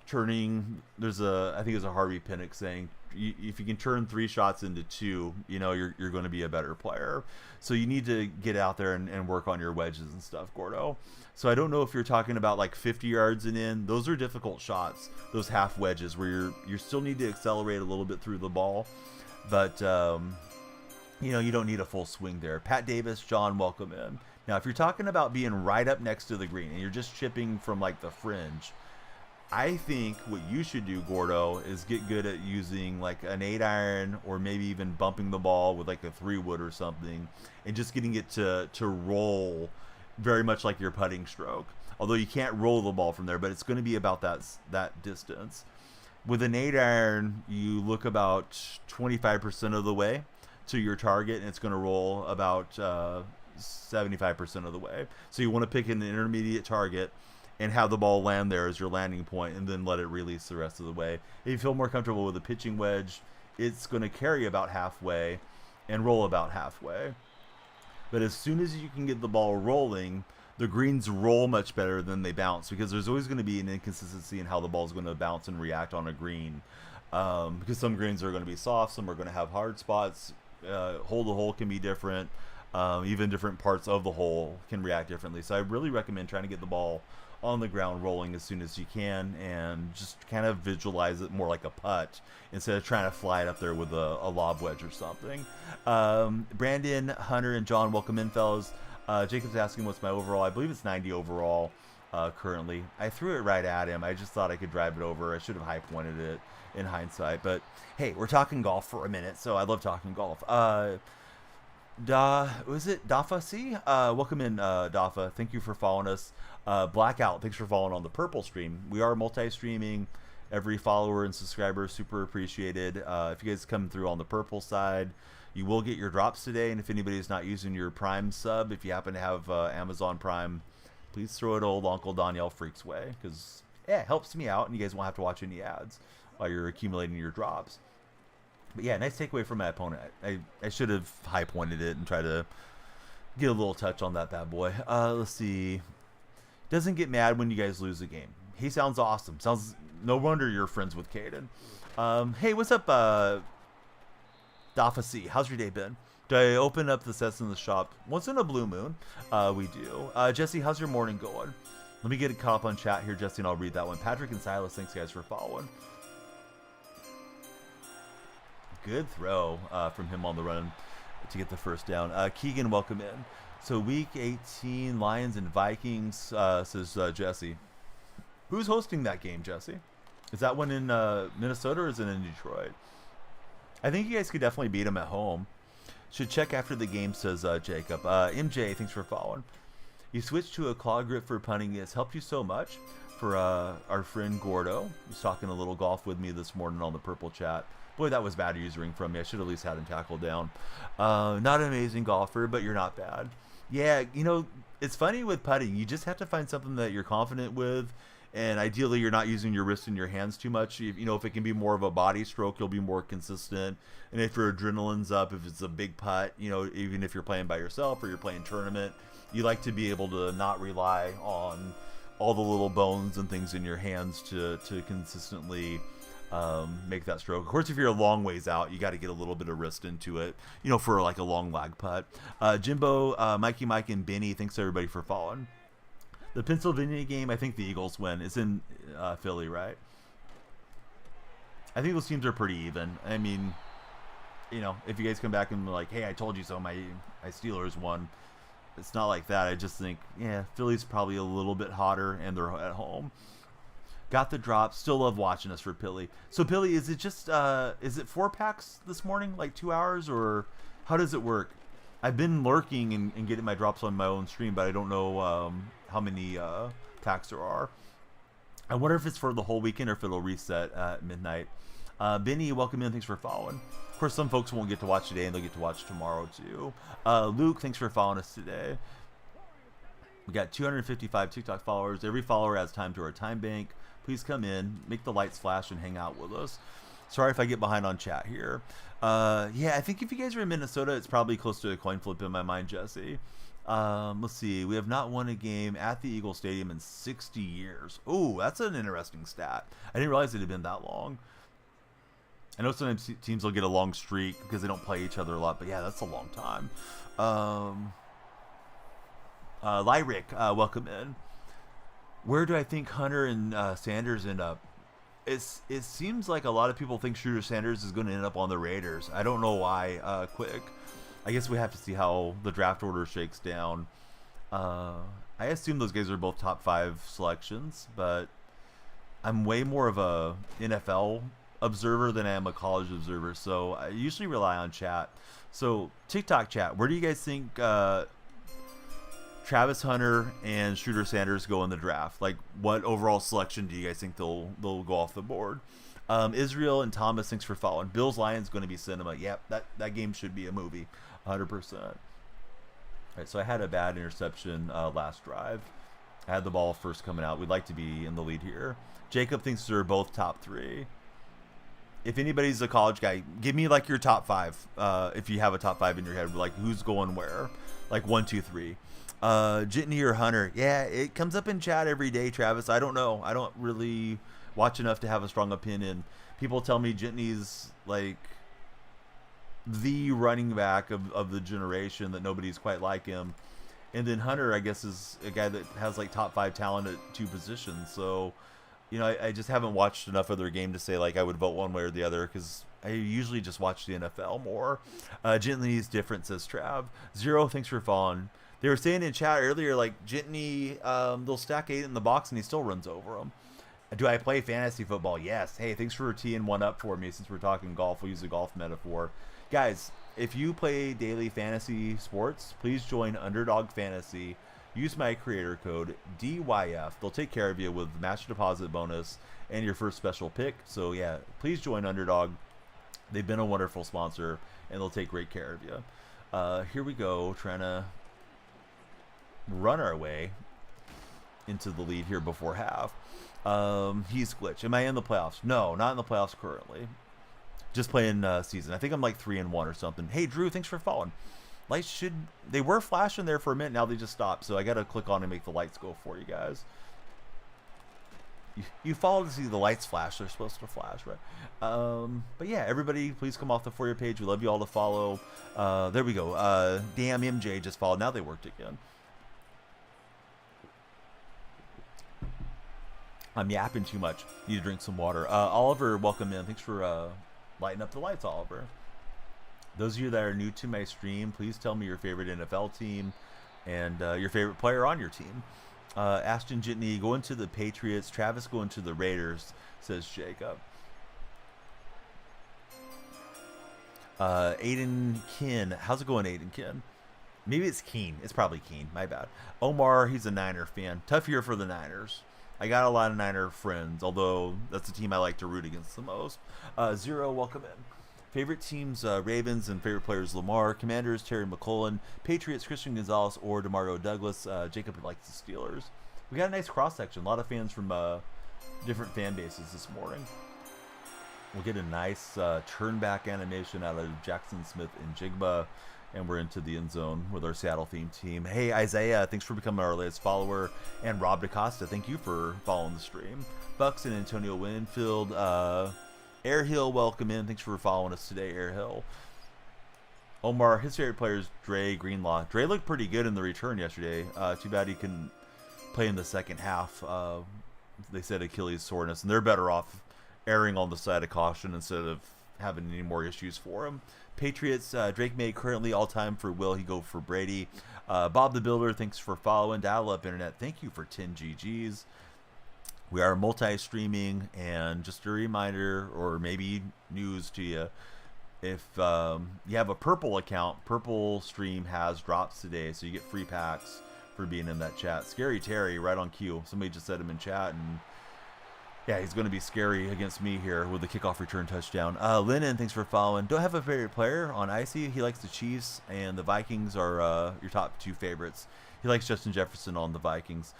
Turning, I think there's a Harvey Pinnock saying, if you can turn 3 shots into 2, you know, you're going to be a better player. So you need to get out there and work on your wedges and stuff, Gordo. So I don't know if you're talking about like 50 yards and in. Those are difficult shots, those half wedges where you still need to accelerate a little bit through the ball. But, you know, you don't need a full swing there. Pat Davis, John, welcome in. Now, if you're talking about being right up next to the green and you're just chipping from like the fringe, I think what you should do, Gordo, is get good at using like an 8-iron or maybe even bumping the ball with like a 3-wood or something and just getting it to roll very much like your putting stroke. Although you can't roll the ball from there, but it's going to be about that distance. With an 8-iron, you look about 25% of the way to your target, and it's going to roll about 75% of the way. So you want to pick an intermediate target and have the ball land there as your landing point and then let it release the rest of the way. If you feel more comfortable with a pitching wedge, it's going to carry about halfway and roll about halfway. But as soon as you can get the ball rolling, the greens roll much better than they bounce, because there's always going to be an inconsistency in how the ball is going to bounce and react on a green. Because some greens are going to be soft, some are going to have hard spots. Hole to hole can be different. Even different parts of the hole can react differently. So I really recommend trying to get the ball on the ground rolling as soon as you can, and just kind of visualize it more like a putt instead of trying to fly it up there with a lob wedge or something. Brandon, Hunter, and John, welcome in, fellas. Jacob's asking what's my overall. I believe it's 90 overall currently. I threw it right at him. I just thought I could drive it over. I should have high pointed it in hindsight. But hey, we're talking golf for a minute, so I love talking golf. Was it Dafa C? Welcome in, Dafa. Thank you for following us. Blackout, thanks for following on the Purple stream. We are multi-streaming. Every follower and subscriber super appreciated. If you guys come through on the Purple side, you will get your drops today. And if anybody's not using your Prime sub, if you happen to have Amazon Prime, please throw it old Uncle DonyellFreak's way, because yeah, it helps me out, and you guys won't have to watch any ads while you're accumulating your drops. But yeah, nice takeaway from my opponent. I should have high pointed it and try to get a little touch on that bad boy. Let's see. Doesn't get mad when you guys lose a game. He sounds awesome. Sounds no wonder you're friends with Caden. Hey, what's up, Dafa C? How's your day been? Do I open up the sets in the shop once in a blue moon? We do. Jesse, how's your morning going? Let me get caught up on chat here, Jesse, and I'll read that one. Patrick and Silas, thanks guys for following. Good throw from him on the run to get the first down. Keegan, welcome in. So week 18, Lions and Vikings, says Jesse. Who's hosting that game, Jesse? Is that one in Minnesota or is it in Detroit? I think you guys could definitely beat them at home. Should check after the game, says Jacob. MJ, thanks for following. You switched to a claw grip for punting. It's helped you so much. For our friend Gordo, he's talking a little golf with me this morning on the Purple chat. Boy, that was bad usering from me. I should at least had him tackled down. Not an amazing golfer, but you're not bad. Yeah, you know, it's funny with putting. You just have to find something that you're confident with, and ideally you're not using your wrist and your hands too much. You know, if it can be more of a body stroke, you'll be more consistent. And if your adrenaline's up, if it's a big putt, you know, even if you're playing by yourself or you're playing tournament, you like to be able to not rely on all the little bones and things in your hands to consistently make that stroke. Of course, if you're a long ways out, you got to get a little bit of wrist into it, you know, for like a long lag putt. Jimbo, Mikey Mike, and Benny, thanks everybody for following. The Pennsylvania game, I think the Eagles win. It's in Philly, right? I think those teams are pretty even. I mean, you know, if you guys come back and be like, hey, I told you so, my Steelers won. It's not like that. I just think, yeah, Philly's probably a little bit hotter, and they're at home. Got the drop. Still love watching us for Pilly. So, Pilly, is it just, is it 4 packs this morning? Like 2 hours? Or how does it work? I've been lurking and getting my drops on my own stream, but I don't know how many packs there are. I wonder if it's for the whole weekend or if it'll reset at midnight. Benny, welcome in. Thanks for following. Of course, some folks won't get to watch today, and they'll get to watch tomorrow, too. Luke, thanks for following us today. We got 255 TikTok followers. Every follower has time to our time bank. Please come in, make the lights flash, and hang out with us. Sorry if I get behind on chat here. Yeah, I think if you guys are in Minnesota, it's probably close to a coin flip in my mind, Jesse. Let's see. We have not won a game at the Eagle Stadium in 60 years. Oh, that's an interesting stat. I didn't realize it had been that long. I know sometimes teams will get a long streak because they don't play each other a lot, but yeah, that's a long time. Lyric, welcome in. Where do I think Hunter and Sanders end up? It seems like a lot of people think Shooter Sanders is going to end up on the Raiders. I don't know why. Quick. I guess we have to see how the draft order shakes down. I assume those guys are both top 5 selections, but I'm way more of a NFL observer than I am a college observer, so I usually rely on chat. So TikTok chat, where do you guys think Travis Hunter and Shooter Sanders go in the draft? Like, what overall selection do you guys think they'll go off the board? Israel and Thomas, thanks for following. Bills Lions going to be cinema. Yep, that game should be a movie, 100%. All right, so I had a bad interception last drive. I had the ball first coming out. We'd like to be in the lead here. Jacob thinks they're both top 3. If anybody's a college guy, give me like your top 5. If you have a top 5 in your head, like who's going where, like 1, 2, 3. Jitney or Hunter? Yeah, it comes up in chat every day, Travis. I don't know. I don't really watch enough to have a strong opinion. People tell me Jitney's like the running back of the generation, that nobody's quite like him. And then Hunter, I guess, is a guy that has like top 5 talent at 2 positions. So, I just haven't watched enough of their game to say like I would vote one way or the other because I usually just watch the NFL more. Jitney is different, says Trav. Zero, thanks for following. They were saying in chat earlier, like Jitney, they'll stack 8 in the box and he still runs over them. Do I play fantasy football? Yes. Hey, thanks for teeing one up for me since we're talking golf. We'll use a golf metaphor. Guys, if you play daily fantasy sports, please join Underdog Fantasy. Use my creator code DYF. They'll take care of you with match deposit bonus and your first special pick. So, yeah, please join Underdog. They've been a wonderful sponsor, and they'll take great care of you. Here we go, trying to run our way into the lead here before half. He's glitched. Am I in the playoffs? No, not in the playoffs currently. Just playing season. I think I'm like 3-1 or something. Hey, Drew, thanks for following. Lights they were flashing there for a minute. Now they just stopped. So I got to click on and make the lights go for you guys. You follow to see the lights flash. They're supposed to flash, right? But yeah, everybody, please come off the For You page. We love you all to follow. There we go. Damn, MJ just followed. Now they worked again. I'm yapping too much. Need to drink some water. Oliver, welcome in. Thanks for lighting up the lights, Oliver. Those of you that are new to my stream, please tell me your favorite NFL team and your favorite player on your team. Ashton Jitney going to the Patriots. Travis going to the Raiders, says Jacob. Aiden Kin. How's it going, Aiden Kin? Maybe it's Keen. It's probably Keen. My bad. Omar, he's a Niner fan. Tough year for the Niners. I got a lot of Niner friends, although that's the team I like to root against the most. Zero, welcome in. Favorite teams, Ravens, and favorite players, Lamar. Commanders, Terry McLaurin. Patriots, Christian Gonzalez or DeMario Douglas. Jacob likes the Steelers. We got a nice cross-section. A lot of fans from different fan bases this morning. We'll get a nice turn-back animation out of Jackson Smith and Jigba. And we're into the end zone with our Seattle-themed team. Hey, Isaiah, thanks for becoming our latest follower. And Rob DaCosta, thank you for following the stream. Bucks and Antonio Winfield. Air Hill, welcome in. Thanks for following us today, Air Hill. Omar, his favorite player is Dre Greenlaw. Dre looked pretty good in the return yesterday. Too bad he couldn't play in the second half. They said Achilles soreness, and they're better off erring on the side of caution instead of having any more issues for him. Patriots, Drake May currently all-time for Will. He go for Brady. Bob the Builder, thanks for following. Dial-Up Internet, thank you for 10 GGs. We are multi-streaming, and just a reminder, or maybe news to you, if you have a Purple account, Purple Stream has drops today, so you get free packs for being in that chat. Scary Terry, right on cue. Somebody just said him in chat, and yeah, he's going to be scary against me here with the kickoff return touchdown. Lennon, thanks for following. Don't have a favorite player on Icy. He likes the Chiefs, and the Vikings are your top 2 favorites. He likes Justin Jefferson on the Vikings.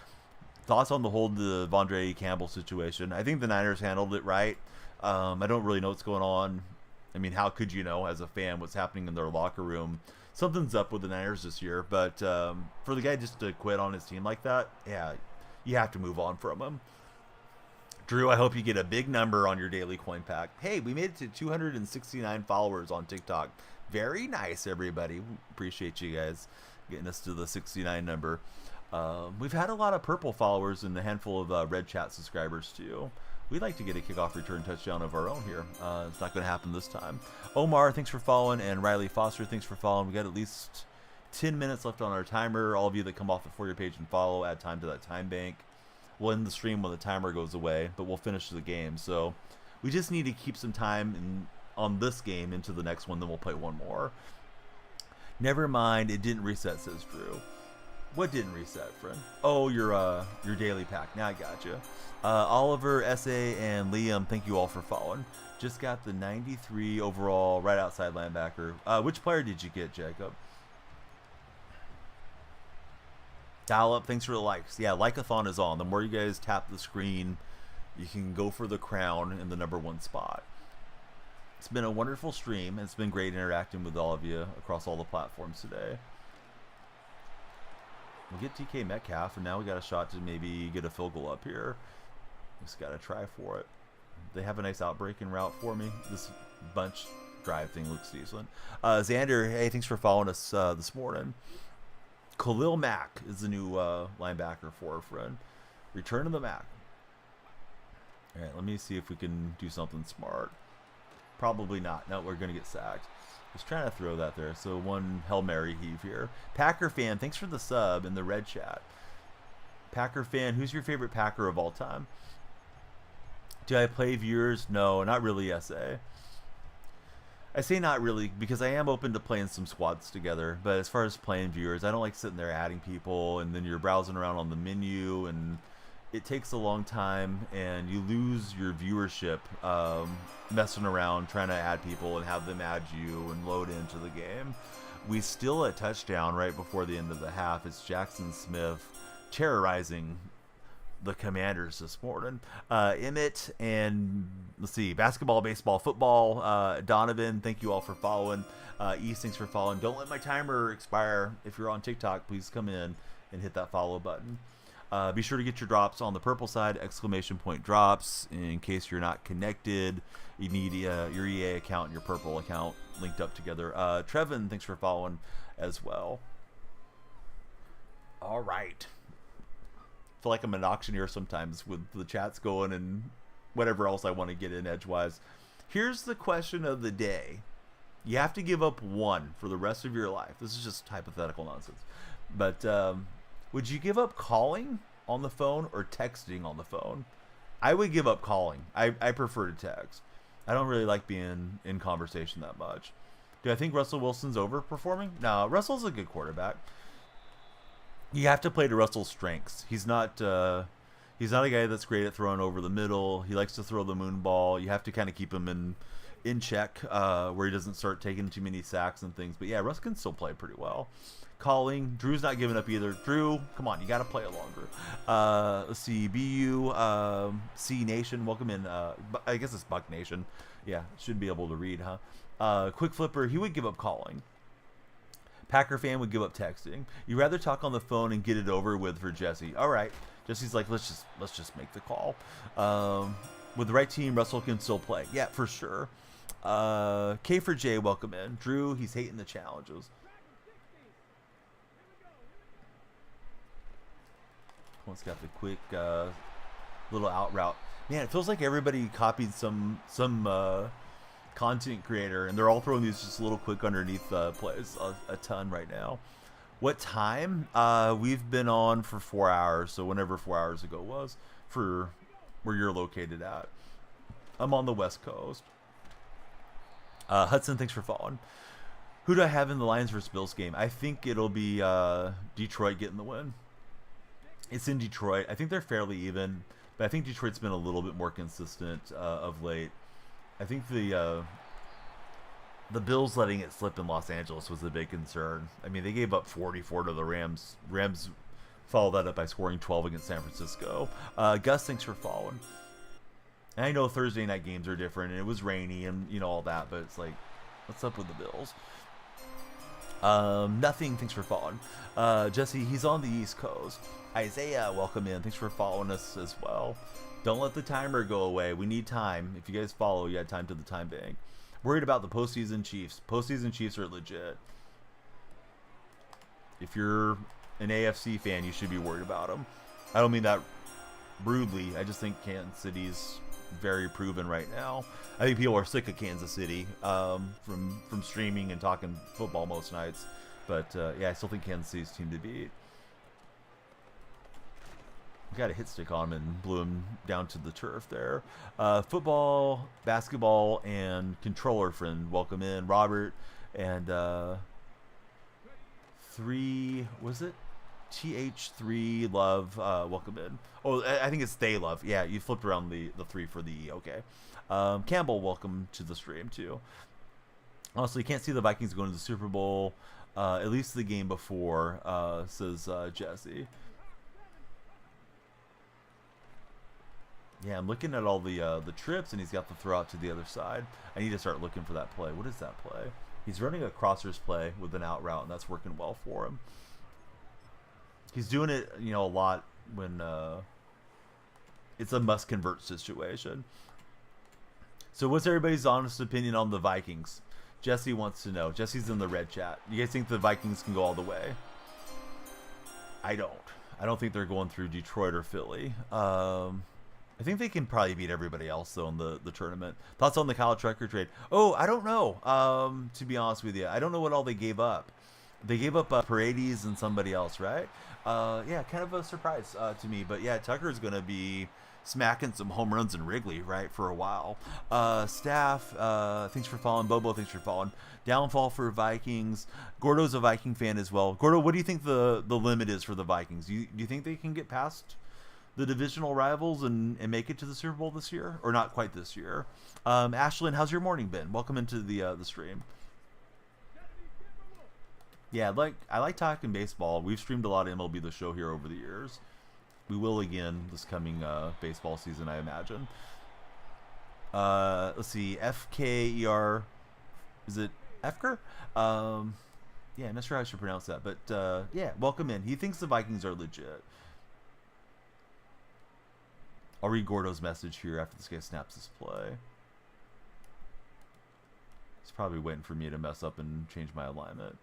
Thoughts on the whole Devondre Campbell situation? I think the Niners handled it right. I don't really know what's going on. I mean, how could you know as a fan what's happening in their locker room? Something's up with the Niners this year, but for the guy just to quit on his team like that, yeah, you have to move on from him. Drew, I hope you get a big number on your daily coin pack. Hey, we made it to 269 followers on TikTok. Very nice, everybody. Appreciate you guys getting us to the 69 number. We've had a lot of Purple followers and a handful of Red Chat subscribers, too. We'd like to get a kickoff return touchdown of our own here. It's not going to happen this time. Omar, thanks for following. And Riley Foster, thanks for following. We got at least 10 minutes left on our timer. All of you that come off the For Your page and follow, add time to that time bank. We'll end the stream when the timer goes away, but we'll finish the game. So we just need to keep some time on this game into the next one, then we'll play one more. Never mind, it didn't reset, says Drew. What didn't reset, friend? Oh, your daily pack. Now I got you. Oliver, S.A., and Liam, thank you all for following. Just got the 93 overall right outside linebacker. Which player did you get, Jacob? Dial up, thanks for the likes. Yeah, like-a-thon is on. The more you guys tap the screen, you can go for the crown in the #1 spot. It's been a wonderful stream. It's been great interacting with all of you across all the platforms today. We'll get TK Metcalf, and now we got a shot to maybe get a field goal up here. Just got to try for it. They have a nice outbreaking route for me. This bunch drive thing looks decent. Xander, hey, thanks for following us this morning. Khalil Mack is the new linebacker for our friend. Return to the Mack. All right, let me see if we can do something smart. Probably not. No, we're going to get sacked. Just trying to throw that there. So one Hail Mary heave here. Packer fan, thanks for the sub in the red chat. Packer fan, who's your favorite Packer of all time? Do I play viewers? No, not really, SA. I say not really because I am open to playing some squads together. But as far as playing viewers, I don't like sitting there adding people and then you're browsing around on the menu and it takes a long time and you lose your viewership messing around trying to add people and have them add you and load into the game. We steal a touchdown right before the end of the half. It's Jackson Smith terrorizing the Commanders this morning. Emmett and let's see, basketball, baseball, football. Donovan, thank you all for following. East, thanks for following. Don't let my timer expire. If you're on TikTok, please come in and hit that follow button. Be sure to get your drops on the purple side, ! drops. In case you're not connected, you need your EA account and your purple account linked up together. Trevin, thanks for following as well. All right. I feel like I'm an auctioneer sometimes with the chats going and whatever else I want to get in edgewise. Here's the question of the day. You have to give up one for the rest of your life. This is just hypothetical nonsense. But would you give up calling on the phone or texting on the phone? I would give up calling. I prefer to text. I don't really like being in conversation that much. Do I think Russell Wilson's overperforming? No, Russell's a good quarterback. You have to play to Russell's strengths. He's not a guy that's great at throwing over the middle. He likes to throw the moon ball. You have to kind of keep him in check where he doesn't start taking too many sacks and things. But yeah, Russ can still play pretty well. Calling, Drew's not giving up either. Drew, come on, you got to play it longer. Let's see, BU, C Nation, welcome in. I guess it's Buck Nation. Yeah, should be able to read, huh? Quick Flipper, he would give up calling. Packer fan would give up texting. You'd rather talk on the phone and get it over with for Jesse. All right, Jesse's like, let's just make the call. With the right team, Russell can still play. Yeah, for sure. K for J, welcome in. Drew, he's hating the challenges. One's got the quick little out route. Man, it feels like everybody copied some content creator, and they're all throwing these just little quick underneath plays a ton right now. What time? We've been on for 4 hours, so whenever 4 hours ago was, for where you're located at. I'm on the West Coast. Hudson, thanks for following. Who do I have in the Lions vs. Bills game? I think it'll be Detroit getting the win. It's in Detroit. I think they're fairly even, but I think Detroit's been a little bit more consistent of late. I think the Bills letting it slip in Los Angeles was a big concern. I mean, they gave up 44 to the Rams. Rams followed that up by scoring 12 against San Francisco. Gus, thanks for following. And I know Thursday night games are different, and it was rainy and all that, but it's like, what's up with the Bills? Nothing, thanks for following. Jesse, he's on the East Coast. Isaiah, welcome in. Thanks for following us as well. Don't let the timer go away. We need time. If you guys follow, you got time to the time bank. Worried about the postseason Chiefs. Postseason Chiefs are legit. If you're an AFC fan, you should be worried about them. I don't mean that rudely. I just think Kansas City's very proven right now. I think people are sick of Kansas City from streaming and talking football most nights. But yeah, I still think Kansas City's team to beat. Got a hit stick on him and blew him down to the turf there. Football, basketball, and controller friend, welcome in. Robert and TH3 Love, welcome in. Oh, I think it's They Love. Yeah, you flipped around the 3 for the E. Okay. Campbell, welcome to the stream too. Also, you can't see the Vikings going to the Super Bowl, at least the game before, says Jesse. Yeah, I'm looking at all the trips, and he's got the throw out to the other side. I need to start looking for that play. What is that play? He's running a crossers play with an out route, and that's working well for him. He's doing it, a lot when it's a must-convert situation. So what's everybody's honest opinion on the Vikings? Jesse wants to know. Jesse's in the red chat. You guys think the Vikings can go all the way? I don't. I don't think they're going through Detroit or Philly. I think they can probably beat everybody else though in the tournament. Thoughts on the Kyle Trucker trade? Oh, I don't know. To be honest with you, I don't know what all they gave up. They gave up Paredes and somebody else, right? Yeah, kind of a surprise to me. But yeah, Tucker's going to be smacking some home runs in Wrigley, right, for a while. Staff, thanks for following. Bobo, thanks for following. Downfall for Vikings. Gordo's a Viking fan as well. Gordo, what do you think the limit is for the Vikings? Do you think they can get past the divisional rivals and make it to the Super Bowl this year? Or not quite this year? Ashlyn, how's your morning been? Welcome into the stream. Yeah, I like talking baseball. We've streamed a lot of MLB The Show here over the years. We will again this coming baseball season, I imagine. Let's see, FKER, is it Efker? Yeah, I'm not sure how I should pronounce that, but yeah, welcome in. He thinks the Vikings are legit. I'll read Gordo's message here after this guy snaps his play. He's probably waiting for me to mess up and change my alignment.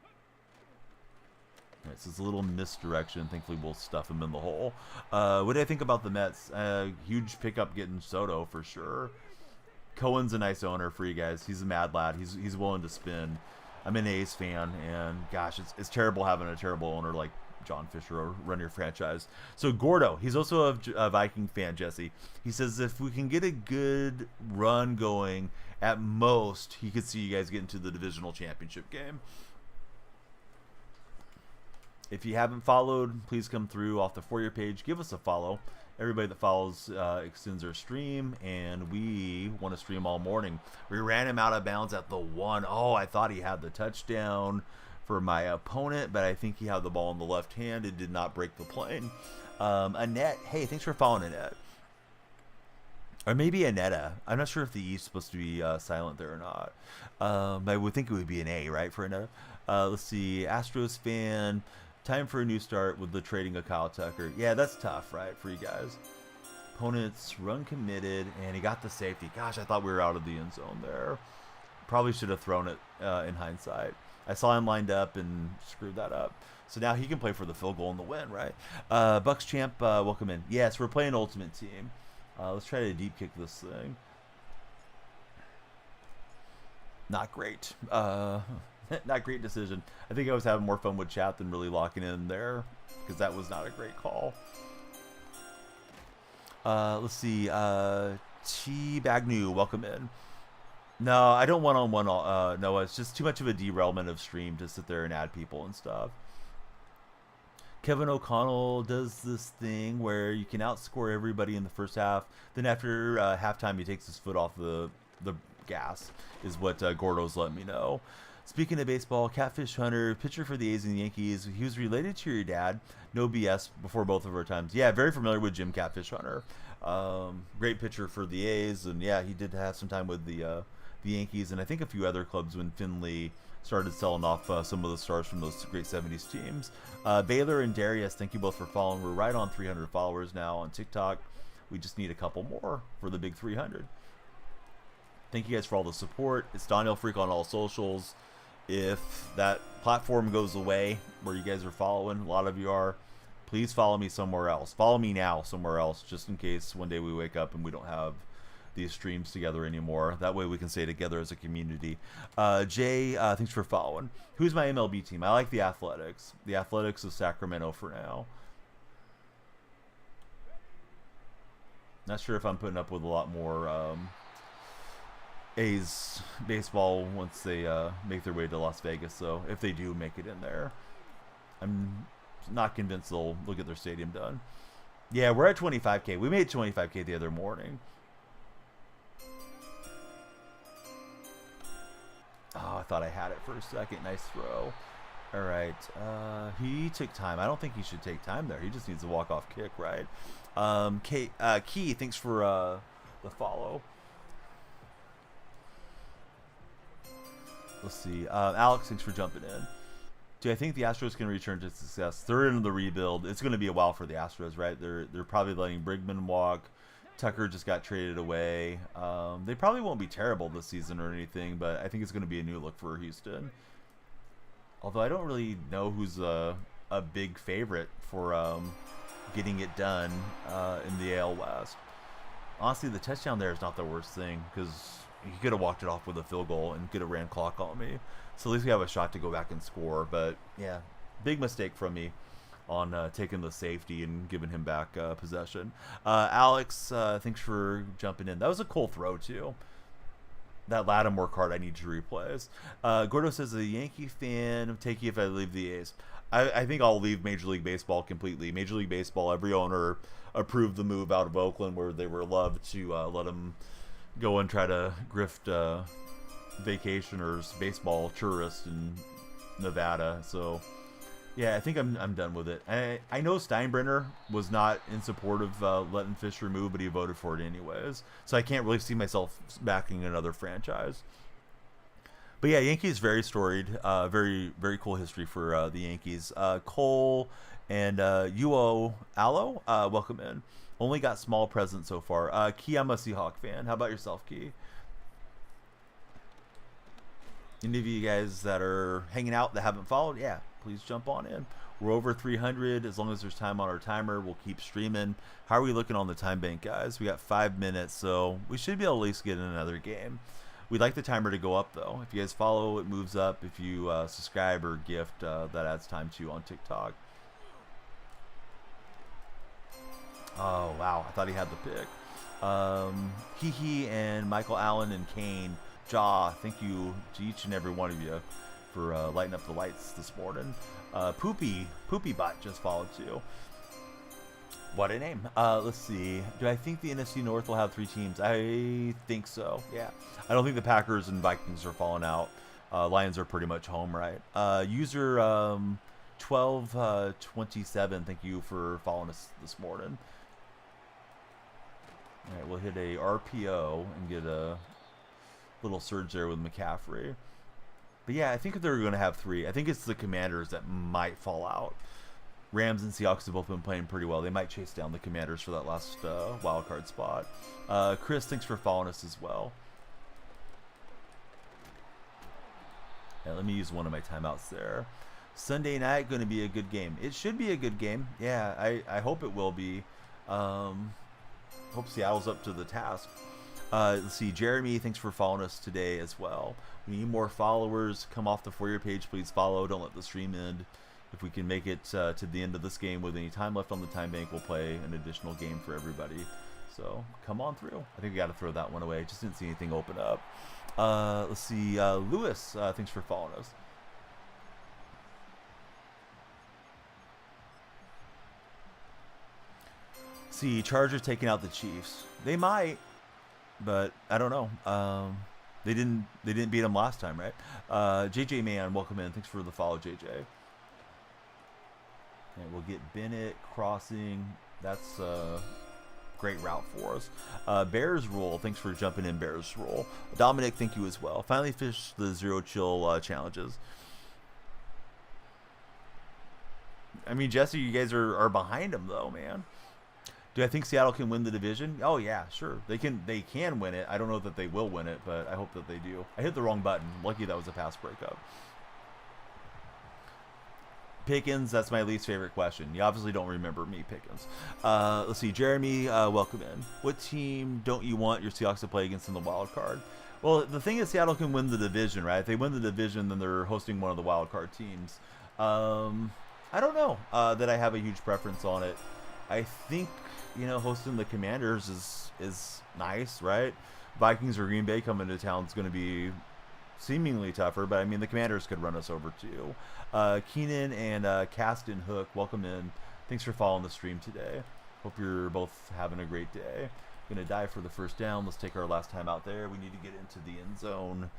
Alright, so it's a little misdirection. Thankfully, we'll stuff him in the hole. What do I think about the Mets? Huge pickup getting Soto for sure. Cohen's a nice owner for you guys. He's a mad lad. He's willing to spin. I'm an A's fan, and gosh, it's terrible having a terrible owner like John Fisher or run your franchise. So Gordo, he's also a Viking fan, Jesse. He says if we can get a good run going, at most, he could see you guys get into the divisional championship game. If you haven't followed, please come through off the For You page. Give us a follow. Everybody that follows extends our stream, and we want to stream all morning. We ran him out of bounds at the 1. Oh, I thought he had the touchdown for my opponent, but I think he had the ball in the left hand. It did not break the plane. Annette, hey, thanks for following, Annette. Or maybe Annetta. I'm not sure if the E is supposed to be silent there or not. But I would think it would be an A, right, for Annetta? Let's see, Astros fan. Time for a new start with the trading of Kyle Tucker. Yeah, that's tough, right, for you guys. Opponents run committed, and he got the safety. Gosh, I thought we were out of the end zone there. Probably should have thrown it in hindsight. I saw him lined up and screwed that up. So now he can play for the field goal and the win, right? Bucks Champ, welcome in. Yes, we're playing Ultimate Team. Let's try to deep kick this thing. Not great. Not great decision. I think I was having more fun with chat than really locking in there, because that was not a great call. Let's see. T Bagnew, welcome in. No, I don't one-on-one Noah. It's just too much of a derailment of stream to sit there and add people and stuff. Kevin O'Connell does this thing where you can outscore everybody in the first half. Then after halftime, he takes his foot off the gas, is what Gordo's let me know. Speaking of baseball, Catfish Hunter, pitcher for the A's and Yankees. He was related to your dad. No BS before both of our times. Yeah, very familiar with Jim Catfish Hunter. Great pitcher for the A's, and yeah, he did have some time with the Yankees and I think a few other clubs when Finley started selling off some of the stars from those great 70s teams. Baylor and Darius, thank you both for following. We're right on 300 followers now on TikTok. We just need a couple more for the big 300. Thank you guys for all the support. It's DonyellFreak on all socials. If that platform goes away where you guys are following, a lot of you are, please follow me somewhere else. Follow me now somewhere else, just in case one day we wake up and we don't have these streams together anymore. That way we can stay together as a community. Jay, thanks for following. Who's my MLB team? I like the Athletics. The Athletics of Sacramento for now. Not sure if I'm putting up with a lot more A's baseball once they make their way to Las Vegas, so if they do make it in there. I'm not convinced they'll get their stadium done. Yeah, we're at 25K. We made 25K the other morning. Oh, I thought I had it for a second. Nice throw. All right. He took time. I don't think he should take time there. He just needs a walk-off kick, right? Key, thanks for the follow. Let's see. Alex, thanks for jumping in. Do I think the Astros can return to success? They're in the rebuild. It's going to be a while for the Astros, right? They're probably letting Bregman walk. Tucker just got traded away. They probably won't be terrible this season or anything, but I think it's going to be a new look for Houston. Although I don't really know who's a a big favorite for getting it done in the AL West. Honestly, the touchdown there is not the worst thing because he could have walked it off with a field goal and could have ran clock on me. So at least we have a shot to go back and score. But yeah, big mistake from me on taking the safety and giving him back possession. Alex, thanks for jumping in. That was a cool throw too. That Lattimore card I need to replace. Gordo says, a Yankee fan, take you if I leave the A's. I think I'll leave Major League Baseball completely. Major League Baseball, every owner approved the move out of Oakland where they were loved to let him go and try to grift vacationers, baseball tourists in Nevada. So, yeah, I think I'm done with it. I know Steinbrenner was not in support of letting Fisher move, but he voted for it anyways. So I can't really see myself backing another franchise. But yeah, Yankees very storied, very very cool history for the Yankees. Cole and Uo Allo, welcome in. Only got small presents so far. Key, I'm a Seahawk fan. How about yourself, Key? Any of you guys that are hanging out that haven't followed, yeah, please jump on in. We're over 300. As long as there's time on our timer, we'll keep streaming. How are we looking on the time bank, guys? We got 5 minutes, so we should be able to at least get in another game. We'd like the timer to go up, though. If you guys follow, it moves up. If you subscribe or gift, that adds time too on TikTok. Oh, wow. I thought he had the pick. Hee and Michael Allen and Kane. Jaw, thank you to each and every one of you for lighting up the lights this morning. Poopy Bot just followed too. What a name. Let's see. Do I think the NFC North will have 3 teams? I think so, yeah. I don't think the Packers and Vikings are falling out. Lions are pretty much home, right? User 1227, thank you for following us this morning. All right, we'll hit a RPO and get a little surge there with McCaffrey. But yeah, I think they're going to have 3. I think it's the Commanders that might fall out. Rams and Seahawks have both been playing pretty well. They might chase down the Commanders for that last wild card spot. Chris, thanks for following us as well. Yeah, let me use one of my timeouts there. Sunday night, going to be a good game. It should be a good game. Yeah, I hope it will be. Hope Seattle's up to the task. Let's see, Jeremy, thanks for following us today as well. We need more followers. Come off the For You page, please follow. Don't let the stream end. If we can make it to the end of this game with any time left on the time bank, we'll play an additional game for everybody. So come on through. I think we got to throw that one away. Just didn't see anything open up. Let's see, Lewis, thanks for following us. See, Chargers taking out the Chiefs. They might, but I don't know. They didn't beat them last time, right? JJ Man, welcome in. Thanks for the follow, JJ. And we'll get Bennett crossing. That's a great route for us. Bears Rule, thanks for jumping in, Bears Rule. Dominic, thank you as well. Finally finished the Zero Chill challenges. I mean, Jesse, you guys are behind him though, man. Do I think Seattle can win the division? Oh yeah, sure. They can win it. I don't know that they will win it, but I hope that they do. I hit the wrong button. Lucky that was a pass breakup. Pickens, that's my least favorite question. You obviously don't remember me, Pickens. Let's see, Jeremy, welcome in. What team don't you want your Seahawks to play against in the wild card? Well, the thing is, Seattle can win the division, right? If they win the division, then they're hosting one of the wild card teams. I don't know that I have a huge preference on it. I think, hosting the Commanders is nice, right? Vikings or Green Bay coming to town is going to be seemingly tougher, but I mean the Commanders could run us over too. Keenan and Caston Hook, welcome in. Thanks for following the stream today. Hope you're both having a great day. Gonna dive for the first down. Let's take our last time out there. We need to get into the end zone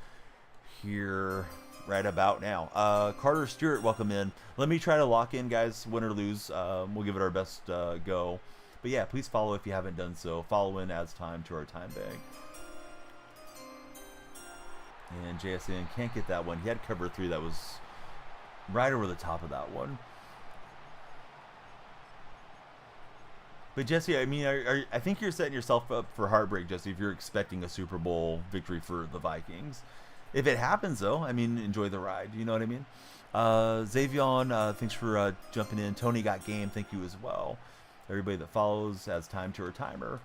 here right about now. Carter Stewart, welcome in. Let me try to lock in, guys, win or lose. We'll give it our best go. But yeah, please follow if you haven't done so. Follow in adds time to our time bank. And JSN can't get that one. He had cover 3 that was right over the top of that one. But Jesse, I mean, I think you're setting yourself up for heartbreak, Jesse, if you're expecting a Super Bowl victory for the Vikings. If it happens, though, I mean, enjoy the ride. You know what I mean? Xavion, thanks for jumping in. Tony got game. Thank you as well. Everybody that follows has time to her timer.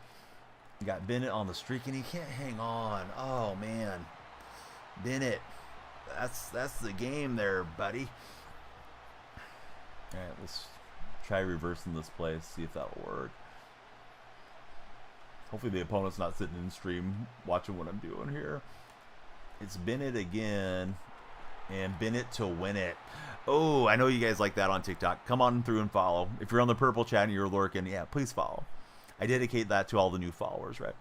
You got Bennett on the streak, and he can't hang on. Oh, man. Bennett. That's the game there, buddy. All right, let's try reversing this play, see if that'll work. Hopefully the opponent's not sitting in stream watching what I'm doing here. It's Bennett again, and Bennett to win it. Oh, I know you guys like that on TikTok. Come on through and follow. If you're on the purple chat and you're lurking, yeah, please follow. I dedicate that to all the new followers, right?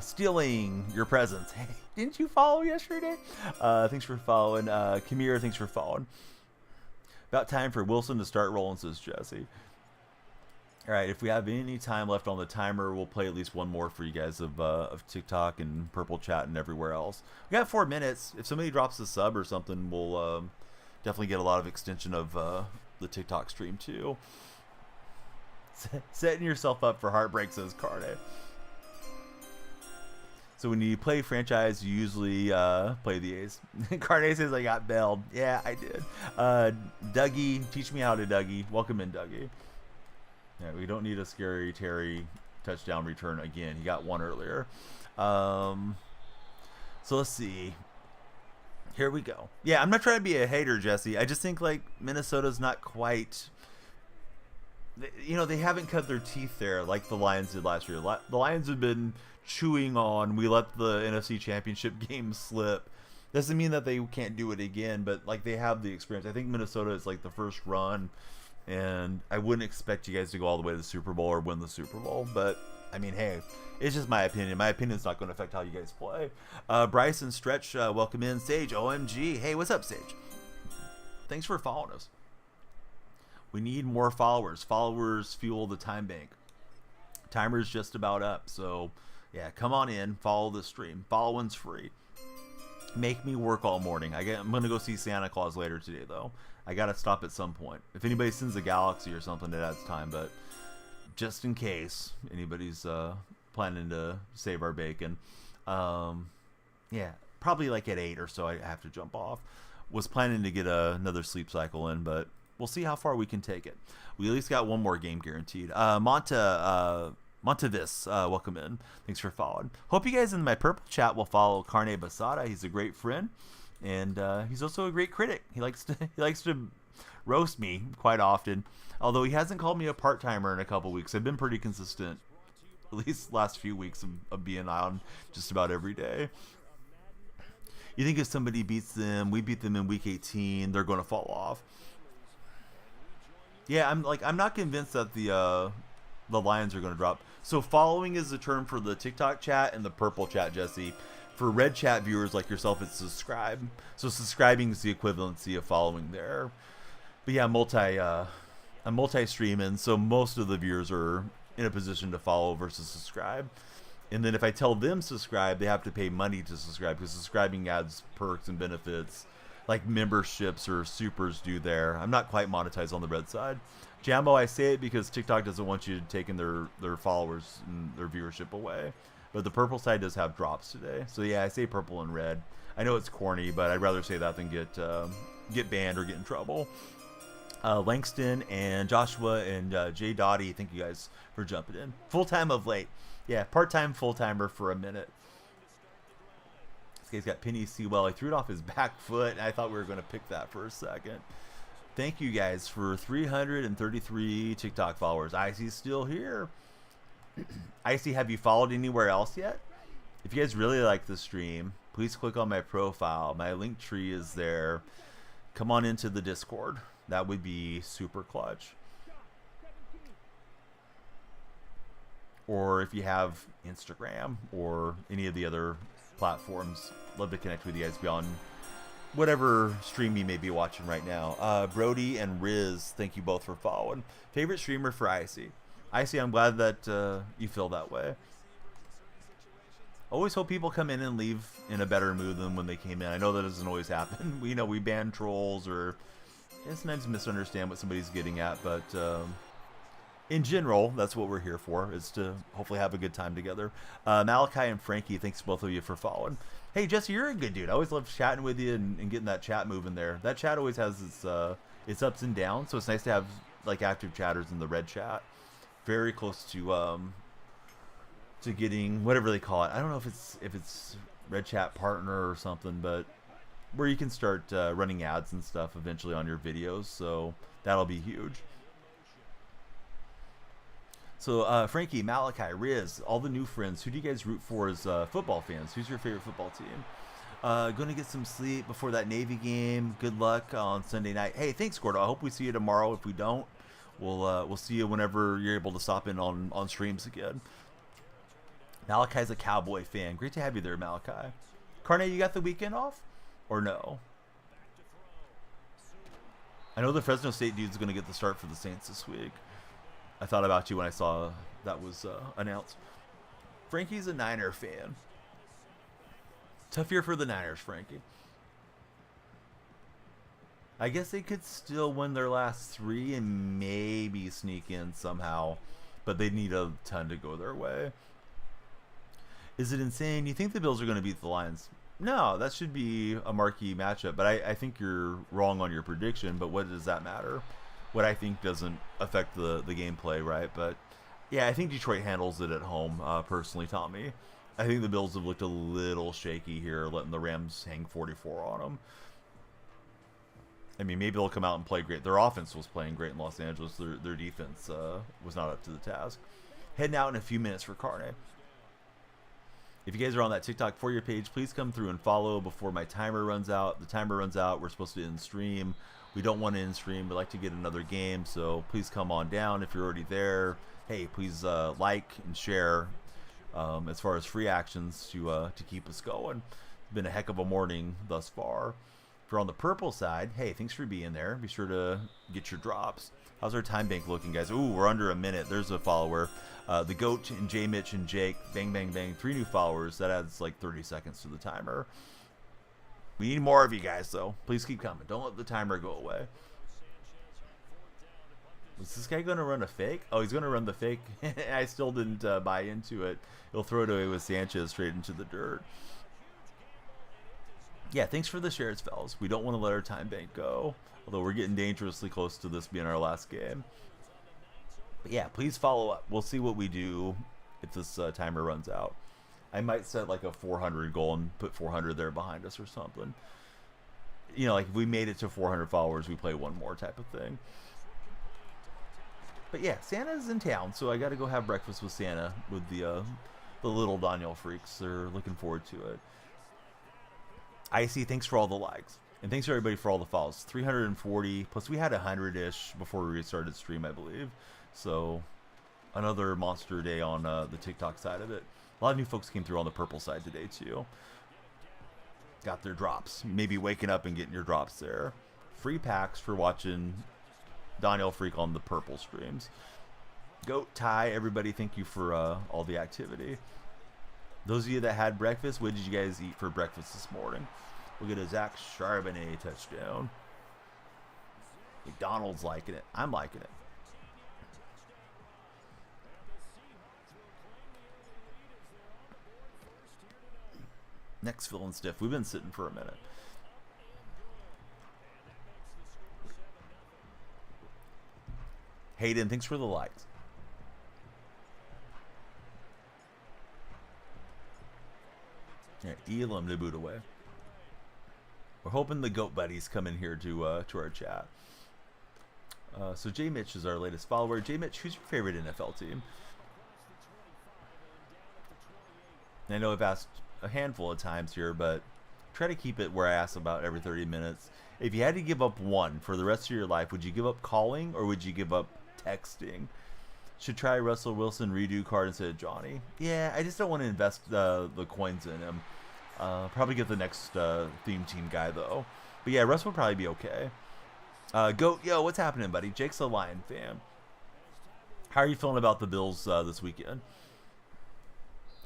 Stealing your presence. Hey, didn't you follow yesterday? Thanks for following. Kamir, thanks for following. About time for Wilson to start rolling, says Jesse. All right, if we have any time left on the timer, we'll play at least one more for you guys of TikTok and purple chat and everywhere else. We got 4 minutes. If somebody drops a sub or something, we'll definitely get a lot of extension of the TikTok stream too. Setting yourself up for heartbreak, says Carde. So when you play franchise, you usually play the A's. Carde says I got bailed. Yeah, I did. Dougie, teach me how to Dougie. Welcome in, Dougie. Yeah, we don't need a scary Terry touchdown return again. He got one earlier. So let's see. Here we go. Yeah, I'm not trying to be a hater, Jesse. I just think like Minnesota's not quite. You know, they haven't cut their teeth there like the Lions did last year. The Lions have been chewing on. We let the NFC Championship game slip. Doesn't mean that they can't do it again, but like they have the experience. I think Minnesota is like the first run. And I wouldn't expect you guys to go all the way to the Super Bowl or win the Super Bowl. But, I mean, hey, it's just my opinion. My opinion's not going to affect how you guys play. Bryce and Stretch, welcome in. Sage, OMG. Hey, what's up, Sage? Thanks for following us. We need more followers. Followers fuel the time bank. Timer's just about up. So, yeah, come on in. Follow the stream. Following's free. Make me work all morning. I'm going to go see Santa Claus later today, though. I gotta stop at some point. If anybody sends a galaxy or something, it adds time. But just in case anybody's planning to save our bacon, yeah, probably like at 8 or so, I have to jump off. Was planning to get another sleep cycle in, but we'll see how far we can take it. We at least got one more game guaranteed. Montavis, welcome in. Thanks for following. Hope you guys in my purple chat will follow Carne Basada. He's a great friend. And he's also a great critic. He likes to roast me quite often. Although he hasn't called me a part-timer in a couple weeks. I've been pretty consistent, at least last few weeks of being on just about every day. You think if somebody beats them, we beat them in week 18, they're going to fall off. Yeah, I'm not convinced that the Lions are going to drop. So following is the term for the TikTok chat and the purple chat, Jesse. For red chat viewers like yourself, it's subscribe. So subscribing is the equivalency of following there. But yeah, I'm multi-streaming, so most of the viewers are in a position to follow versus subscribe. And then if I tell them subscribe, they have to pay money to subscribe because subscribing adds perks and benefits like memberships or supers do there. I'm not quite monetized on the red side. Jambo, I say it because TikTok doesn't want you taking their followers and their viewership away. But the purple side does have drops today. So yeah, I say purple and red. I know it's corny, but I'd rather say that than get banned or get in trouble. Langston and Joshua and Jay Dottie, thank you guys for jumping in. Full-time of late. Yeah, part-time, full-timer for a minute. This guy's got Penny Sewell. He threw it off his back foot, and I thought we were going to pick that for a second. Thank you guys for 333 TikTok followers. Icy's still here. Icy, have you followed anywhere else yet? If you guys really like the stream, please click on my profile. My link tree is there. Come on into the Discord. That would be super clutch. Or if you have Instagram or any of the other platforms, love to connect with you guys beyond whatever stream you may be watching right now. Brody and Riz, thank you both for following. Favorite streamer for Icy? Icy, I'm glad that you feel that way. Always hope people come in and leave in a better mood than when they came in. I know that doesn't always happen. We ban trolls or sometimes misunderstand what somebody's getting at, but in general, that's what we're here for, is to hopefully have a good time together. Malachi and Frankie, thanks both of you for following. Hey, Jesse, you're a good dude. I always love chatting with you and getting that chat moving there. That chat always has its ups and downs, so it's nice to have like active chatters in the red chat. Very close to getting whatever they call it. I don't know if it's red chat partner or something, but where you can start running ads and stuff eventually on your videos. So that'll be huge. So Frankie, Malachi, Riz, all the new friends, who do you guys root for as football fans? Who's your favorite football team? Going to get some sleep before that Navy game. Good luck on Sunday night. Hey, thanks, Gordo. I hope we see you tomorrow. If we don't, we'll see you whenever you're able to stop in on streams again. Malachi's a Cowboy fan. Great to have you there, Malachi. Carne, you got the weekend off? Or no? I know the Fresno State dude's going to get the start for the Saints this week. I thought about you when I saw that was announced. Frankie's a Niner fan. Tough year for the Niners, Frankie. I guess they could still win their last 3 and maybe sneak in somehow, but they need a ton to go their way. Is it insane? You think the Bills are going to beat the Lions? No, that should be a marquee matchup, but I think you're wrong on your prediction, but what does that matter? What I think doesn't affect the gameplay, right? But yeah, I think Detroit handles it at home, personally, Tommy. I think the Bills have looked a little shaky here, letting the Rams hang 44 on them. I mean, maybe they'll come out and play great. Their offense was playing great in Los Angeles. Their defense was not up to the task. Heading out in a few minutes for Carne. If you guys are on that TikTok For You page, please come through and follow before my timer runs out. The timer runs out. We're supposed to end stream. We don't want to end stream. We'd like to get another game, so please come on down if you're already there. Hey, please like and share as far as free actions to keep us going. It's been a heck of a morning thus far. If you're on the purple side, hey, thanks for being there. Be sure to get your drops. How's our time bank looking, guys? Ooh, we're under a minute. There's a follower. The Goat and J. Mitch and Jake. Bang, bang, bang. 3 new followers. That adds like 30 seconds to the timer. We need more of you guys, though. Please keep coming. Don't let the timer go away. Was this guy going to run a fake? Oh, he's going to run the fake. I still didn't buy into it. He'll throw it away with Sanchez straight into the dirt. Yeah, thanks for the shares, fellas. We don't want to let our time bank go, although we're getting dangerously close to this being our last game. But yeah, please follow up. We'll see what we do if this timer runs out. I might set like a 400 goal and put 400 there behind us or something. You know, like if we made it to 400 followers, we play one more type of thing. But yeah, Santa's in town, so I got to go have breakfast with Santa with the little Donyell freaks. They're looking forward to it. Icy, thanks for all the likes. And thanks to everybody for all the follows. 340, plus we had 100-ish before we restarted stream, I believe. So another monster day on the TikTok side of it. A lot of new folks came through on the purple side today, too. Got their drops. Maybe waking up and getting your drops there. Free packs for watching DonyellFreak on the purple streams. Goat, Ty, everybody, thank you for all the activity. Those of you that had breakfast, what did you guys eat for breakfast this morning? We'll get a Zach Charbonnet touchdown. McDonald's liking it. I'm liking it. Neck's feeling stiff. We've been sitting for a minute. Hayden, thanks for the likes. Yeah, Elam to boot away. We're hoping the Goat Buddies come in here to our chat. So J. Mitch is our latest follower. J. Mitch, who's your favorite NFL team? I know I've asked a handful of times here, but try to keep it where I ask about every 30 minutes. If you had to give up one for the rest of your life, would you give up calling or would you give up texting? Should try Russell Wilson redo card instead of Johnny. Yeah, I just don't want to invest the coins in him. Probably get the next theme team guy, though. But yeah, Russ will probably be okay. Goat, yo, what's happening, buddy? Jake's a Lion fan. How are you feeling about the Bills this weekend?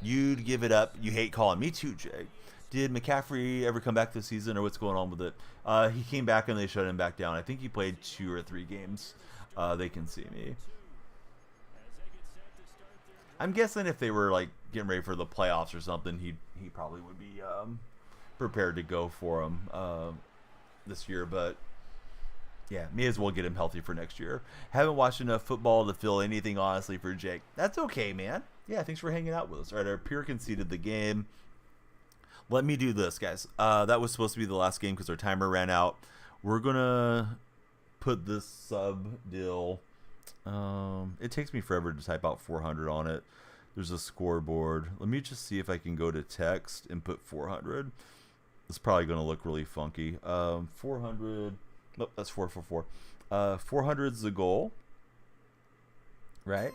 You'd give it up. You hate calling. Me too, Jake. Did McCaffrey ever come back this season, or what's going on with it? He came back and they shut him back down. I think he played 2 or 3 games. They can see me. I'm guessing if they were like getting ready for the playoffs or something, he probably would be prepared to go for him this year. But yeah, may as well get him healthy for next year. Haven't watched enough football to feel anything honestly for Jake. That's okay, man. Yeah, thanks for hanging out with us. All right, our peer conceded the game. Let me do this, guys. That was supposed to be the last game because our timer ran out. We're gonna put this sub deal. It takes me forever to type out 400 on it. There's a scoreboard. Let me just see if I can go to text and put 400. It's probably going to look really funky. 400. Nope, that's 444. 400 is the goal, right?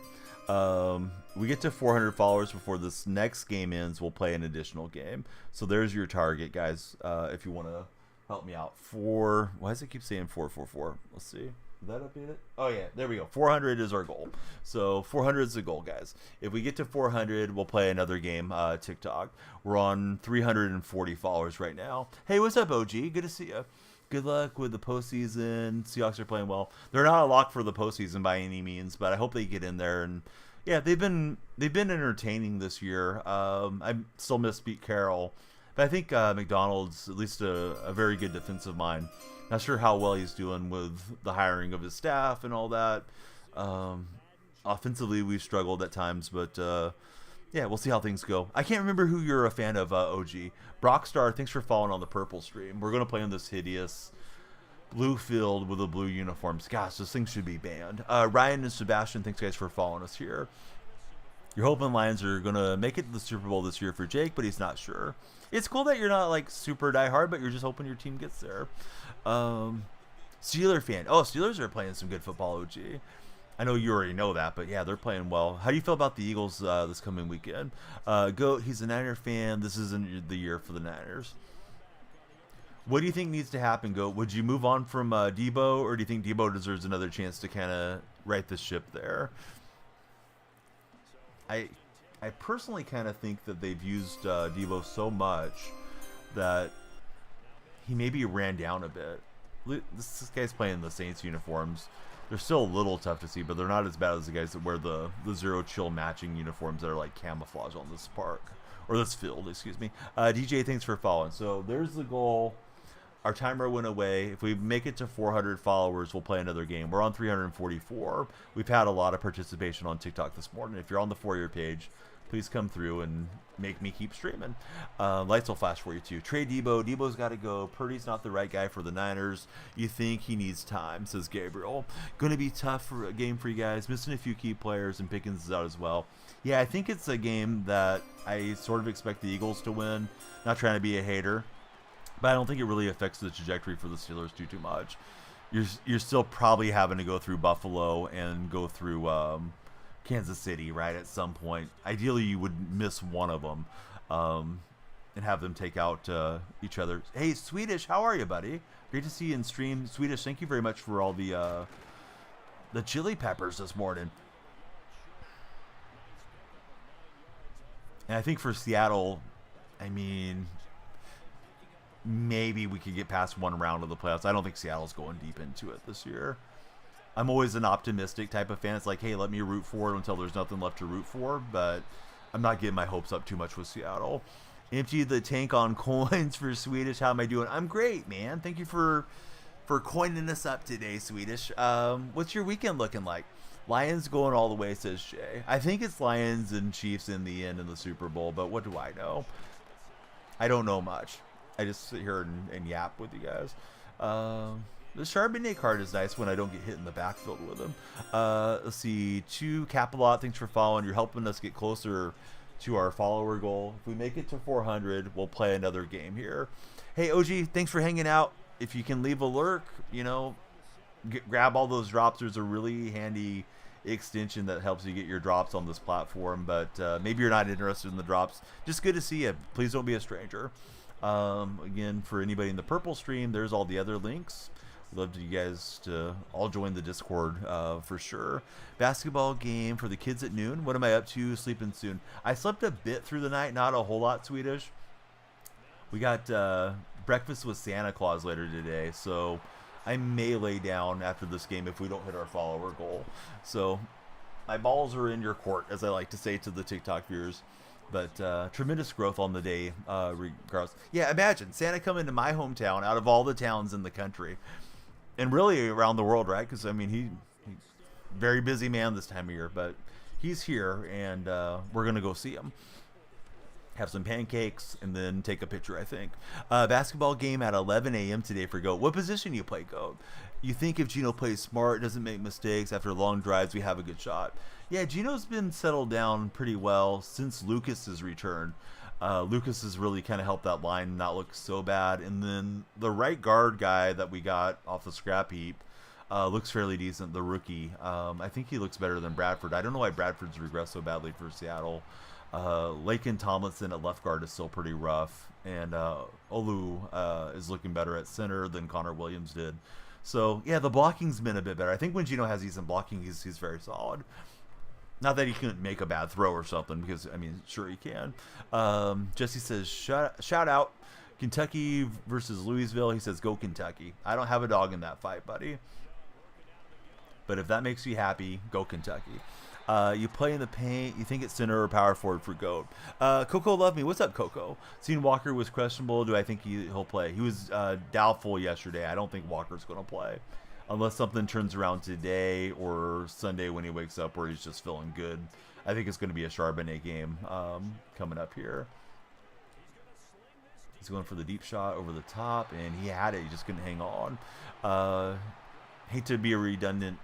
We get to 400 followers before this next game ends. We'll play an additional game. So there's your target, guys. If you want to help me out. Why does it keep saying 444? Let's see. Did that update it? Oh, yeah. There we go. 400 is our goal. So 400 is the goal, guys. If we get to 400, we'll play another game, TikTok. We're on 340 followers right now. Hey, what's up, OG? Good to see you. Good luck with the postseason. Seahawks are playing well. They're not a lock for the postseason by any means, but I hope they get in there. And yeah, they've been entertaining this year. I still miss Pete Carroll, but I think McDonald's at least a very good defensive mind. Not sure how well he's doing with the hiring of his staff and all that. Offensively, we've struggled at times, but yeah, we'll see how things go. I can't remember who you're a fan of, OG. Brockstar, thanks for following on the purple stream. We're going to play on this hideous blue field with the blue uniforms. Gosh, those things should be banned. Ryan and Sebastian, thanks guys for following us here. You're hoping Lions are going to make it to the Super Bowl this year for Jake, but he's not sure. It's cool that you're not like super diehard, but you're just hoping your team gets there. Steeler fan. Oh, Steelers are playing some good football, OG. I know you already know that, but yeah, they're playing well. How do you feel about the Eagles this coming weekend? Goat, he's a Niner fan. This isn't the year for the Niners. What do you think needs to happen, Goat? Would you move on from Debo, or do you think Debo deserves another chance to kind of right the ship there? I personally kind of think that they've used Debo so much that he maybe ran down a bit. This guy's playing the Saints uniforms. They're still a little tough to see, but they're not as bad as the guys that wear the zero chill matching uniforms that are like camouflage on this park. Or this field, excuse me. DJ, thanks for following. So there's the goal. Our timer went away. If we make it to 400 followers, we'll play another game. We're on 344. We've had a lot of participation on TikTok this morning. If you're on the For Your page, please come through and make me keep streaming. Lights will flash for you too. Trade Debo. Debo's got to go. Purdy's not the right guy for the Niners. You think he needs time, says Gabriel. Going to be tough for a game for you guys. Missing a few key players, and Pickens is out as well. Yeah, I think it's a game that I sort of expect the Eagles to win. Not trying to be a hater, but I don't think it really affects the trajectory for the Steelers too much. You're still probably having to go through Buffalo and go through Kansas City, right, at some point. Ideally, you would miss one of them and have them take out each other. Hey, Swedish, how are you, buddy? Great to see you in stream. Swedish, thank you very much for all the chili peppers this morning. And I think for Seattle, I mean, maybe we could get past one round of the playoffs. I don't think Seattle's going deep into it this year. I'm always an optimistic type of fan. It's like, hey, let me root for it until there's nothing left to root for. But I'm not getting my hopes up too much with Seattle. Empty the tank on coins for Swedish. How am I doing? I'm great, man. Thank you for coining us up today, Swedish. What's your weekend looking like? Lions going all the way, says Shay. I think it's Lions and Chiefs in the end in the Super Bowl, but what do I know? I don't know much. I just sit here and yap with you guys. The Charbonnet card is nice when I don't get hit in the backfield with him. Let's see. 2 Capilot, thanks for following. You're helping us get closer to our follower goal. If we make it to 400, we'll play another game here. Hey, OG, thanks for hanging out. If you can leave a lurk, you know, grab all those drops. There's a really handy extension that helps you get your drops on this platform, but maybe you're not interested in the drops. Just good to see you. Please don't be a stranger. Again, for anybody in the purple stream, there's all the other links. Love you guys to all join the Discord for sure. Basketball game for the kids at noon. What am I up to? Sleeping soon. I slept a bit through the night, not a whole lot, Swedish. We got breakfast with Santa Claus later today, so I may lay down after this game if we don't hit our follower goal. So My balls are in your court, as I like to say to the TikTok viewers. But tremendous growth on the day, regardless. Yeah, imagine Santa coming to my hometown out of all the towns in the country, and really around the world, right? Because I mean, he's very busy man this time of year, but he's here, and we're gonna go see him. Have some pancakes and then take a picture, I think. Basketball game at 11 a.m. today for GOAT. What position you play, GOAT? You think if Gino plays smart, doesn't make mistakes, after long drives, we have a good shot. Yeah, Gino's been settled down pretty well since Lucas's return. Lucas has really kind of helped that line not look so bad. And then the right guard guy that we got off the scrap heap looks fairly decent, the rookie. I think he looks better than Bradford. I don't know why Bradford's regressed so badly for Seattle. Laken Tomlinson at left guard is still pretty rough, and Olu is looking better at center than Connor Williams did. So yeah, the blocking's been a bit better. I think when Gino has decent blocking, he's very solid. Not that he couldn't make a bad throw or something, because I mean, sure he can. Jesse says shout out Kentucky versus Louisville. He says go Kentucky. I don't have a dog in that fight, buddy. But if that makes you happy, go Kentucky. You play in the paint. You think it's center or power forward for GOAT. Coco Love Me. What's up, Coco? Seen Walker was questionable. Do I think he'll play? He was doubtful yesterday. I don't think Walker's going to play. Unless something turns around today or Sunday when he wakes up where he's just feeling good. I think it's going to be a Charbonnet game coming up here. He's going for the deep shot over the top, and he had it. He just couldn't hang on. Hate to be a redundant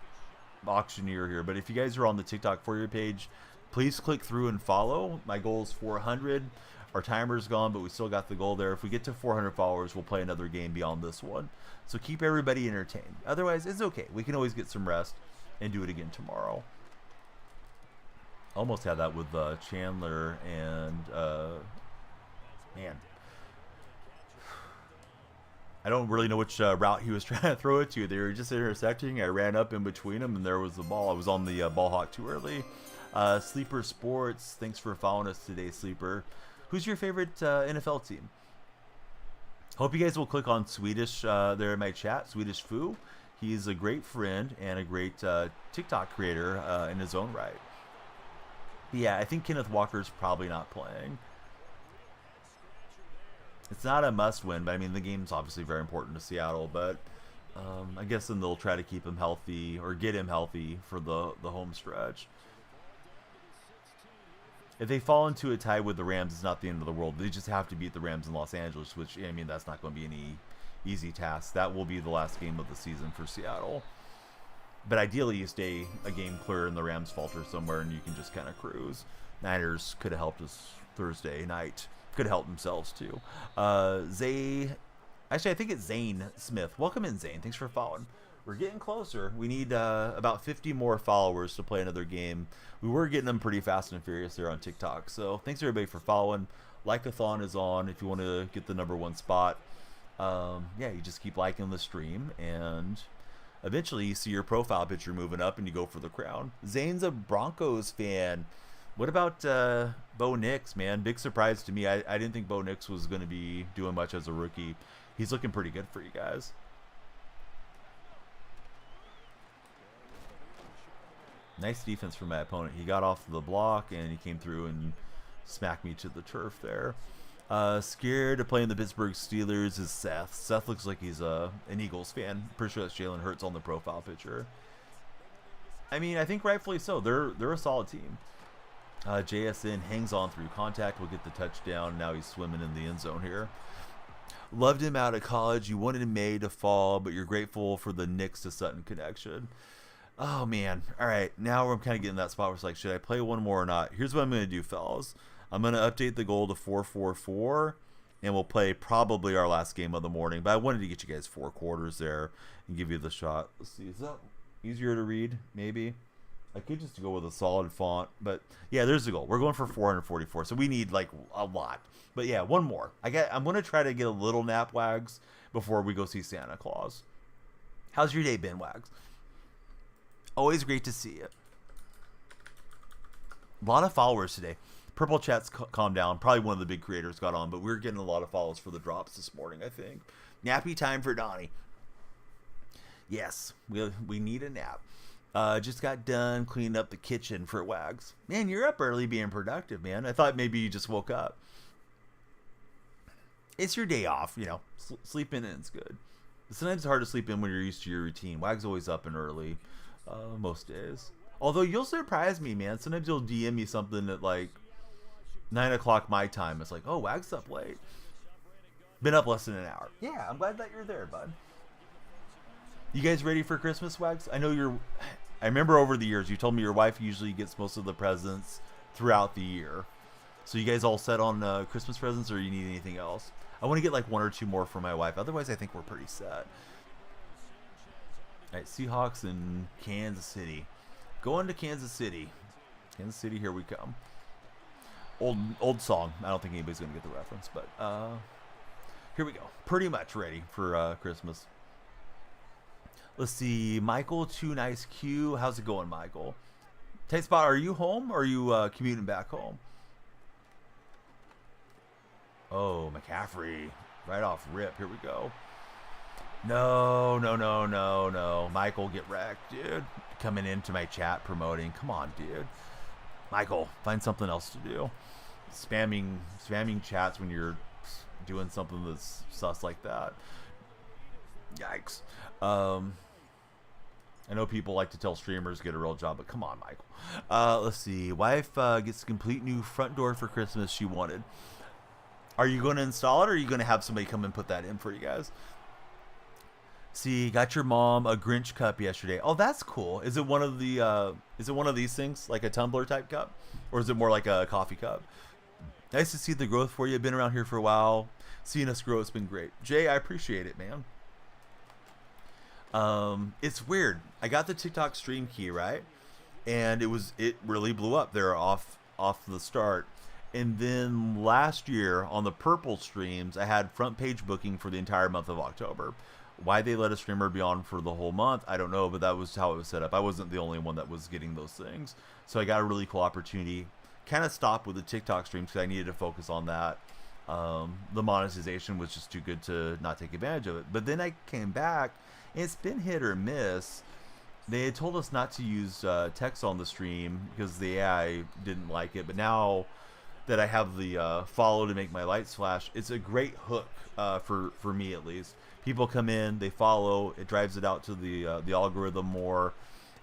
auctioneer here, but if you guys are on the TikTok for your page, please click through and follow. My goal is 400. Our timer's gone, but we still got the goal there. If we get to 400 followers, we'll play another game beyond this one. So keep everybody entertained. Otherwise, it's okay. We can always get some rest and do it again tomorrow. Almost had that with Chandler and man, I don't really know which route he was trying to throw it to. They were just intersecting. I ran up in between them, and there was the ball. I was on the ball hawk too early. Sleeper Sports, thanks for following us today, Sleeper. Who's your favorite NFL team? Hope you guys will click on Swedish there in my chat, Swedish Foo. He's a great friend and a great TikTok creator in his own right. But yeah, I think Kenneth Walker's probably not playing. It's not a must-win, but I mean, the game's obviously very important to Seattle, but I guess then they'll try to keep him healthy or get him healthy for the home stretch. If they fall into a tie with the Rams, it's not the end of the world. They just have to beat the Rams in Los Angeles, which, I mean, that's not going to be any easy task. That will be the last game of the season for Seattle. But ideally, you stay a game clear and the Rams falter somewhere, and you can just kind of cruise. Niners could have helped us Thursday night. Could help themselves too. Actually, I think it's Zane Smith. Welcome in, Zane. Thanks for following. We're getting closer. We need about 50 more followers to play another game. We were getting them pretty fast and furious there on TikTok. So thanks everybody for following. Like-a-thon is on if you want to get the #1 spot. Yeah, you just keep liking the stream, and eventually you see your profile picture moving up, and you go for the crown. Zane's a Broncos fan. What about Bo Nix, man? Big surprise to me. I didn't think Bo Nix was going to be doing much as a rookie. He's looking pretty good for you guys. Nice defense from my opponent. He got off the block, and he came through and smacked me to the turf there. Scared to play in the Pittsburgh Steelers is Seth. Seth looks like he's an Eagles fan. Pretty sure that's Jalen Hurts on the profile picture. I mean, I think rightfully so. They're a solid team. JSN hangs on through contact. Will get the touchdown. Now he's swimming in the end zone here. Loved him out of college. You wanted May to fall, but you're grateful for the Knicks to Sutton connection. Oh, man. All right. Now I'm kind of getting that spot where it's like, should I play one more or not? Here's what I'm going to do, fellas. I'm going to update the goal to 4-4-4, and we'll play probably our last game of the morning. But I wanted to get you guys 4 quarters there and give you the shot. Let's see. Is that easier to read? Maybe. I could just go with a solid font. But, yeah, there's the goal. We're going for 444, so we need, like, a lot. But, yeah, one more. I'm going to try to get a little nap, Wags, before we go see Santa Claus. How's your day been, Wags? Always great to see you. A lot of followers today. Purple Chat's calmed down. Probably one of the big creators got on, but we're getting a lot of follows for the drops this morning, I think. Nappy time for Donnie. Yes, we need a nap. Just got done cleaning up the kitchen for Wags. Man, you're up early being productive, man. I thought maybe you just woke up. It's your day off, sleep in it's good. Sometimes it's hard to sleep in when you're used to your routine. Wag's always up and early most days. Although you'll surprise me, man. Sometimes you'll DM me something at like 9 o'clock my time. It's like, oh, Wag's up late. Been up less than an hour. Yeah, I'm glad that you're there, bud. You guys ready for Christmas, Wags? I remember over the years you told me your wife usually gets most of the presents throughout the year. So you guys all set on Christmas presents, or you need anything else? I want to get like 1 or 2 more for my wife. Otherwise, I think we're pretty set. All right, Seahawks in Kansas City. Going to Kansas City. Kansas City, here we come. Old song. I don't think anybody's going to get the reference, but here we go. Pretty much ready for Christmas. Let's see. Michael, Too Nice Q. How's it going, Michael? Tight spot, are you home or are you commuting back home? Oh, McCaffrey. Right off rip. Here we go. No. Michael, get wrecked, dude. Coming into my chat promoting. Come on, dude. Michael, find something else to do. Spamming chats when you're doing something that's sus like that. Yikes. I know people like to tell streamers get a real job, but come on, Michael. Let's see. Wife gets a complete new front door for Christmas she wanted. Are you going to install it, or are you going to have somebody come and put that in for you guys? See, got your mom a Grinch cup yesterday. Oh, that's cool. Is it one of the? Is it one of these things, like a tumbler type cup, or is it more like a coffee cup? Nice to see the growth for you. Been around here for a while. Seeing us grow, it's been great. Jay, I appreciate it, man. It's weird. I got the TikTok stream key, right? And it really blew up there off the start. And then last year on the purple streams, I had front page booking for the entire month of October. Why they let a streamer be on for the whole month, I don't know, but that was how it was set up. I wasn't the only one that was getting those things. So I got a really cool opportunity. Kind of stopped with the TikTok streams because I needed to focus on that. The monetization was just too good to not take advantage of it. But then I came back, and it's been hit or miss. They had told us not to use text on the stream because the AI didn't like it. But now that I have the follow to make my lights flash, it's a great hook for me at least. People come in, they follow, it drives it out to the algorithm more,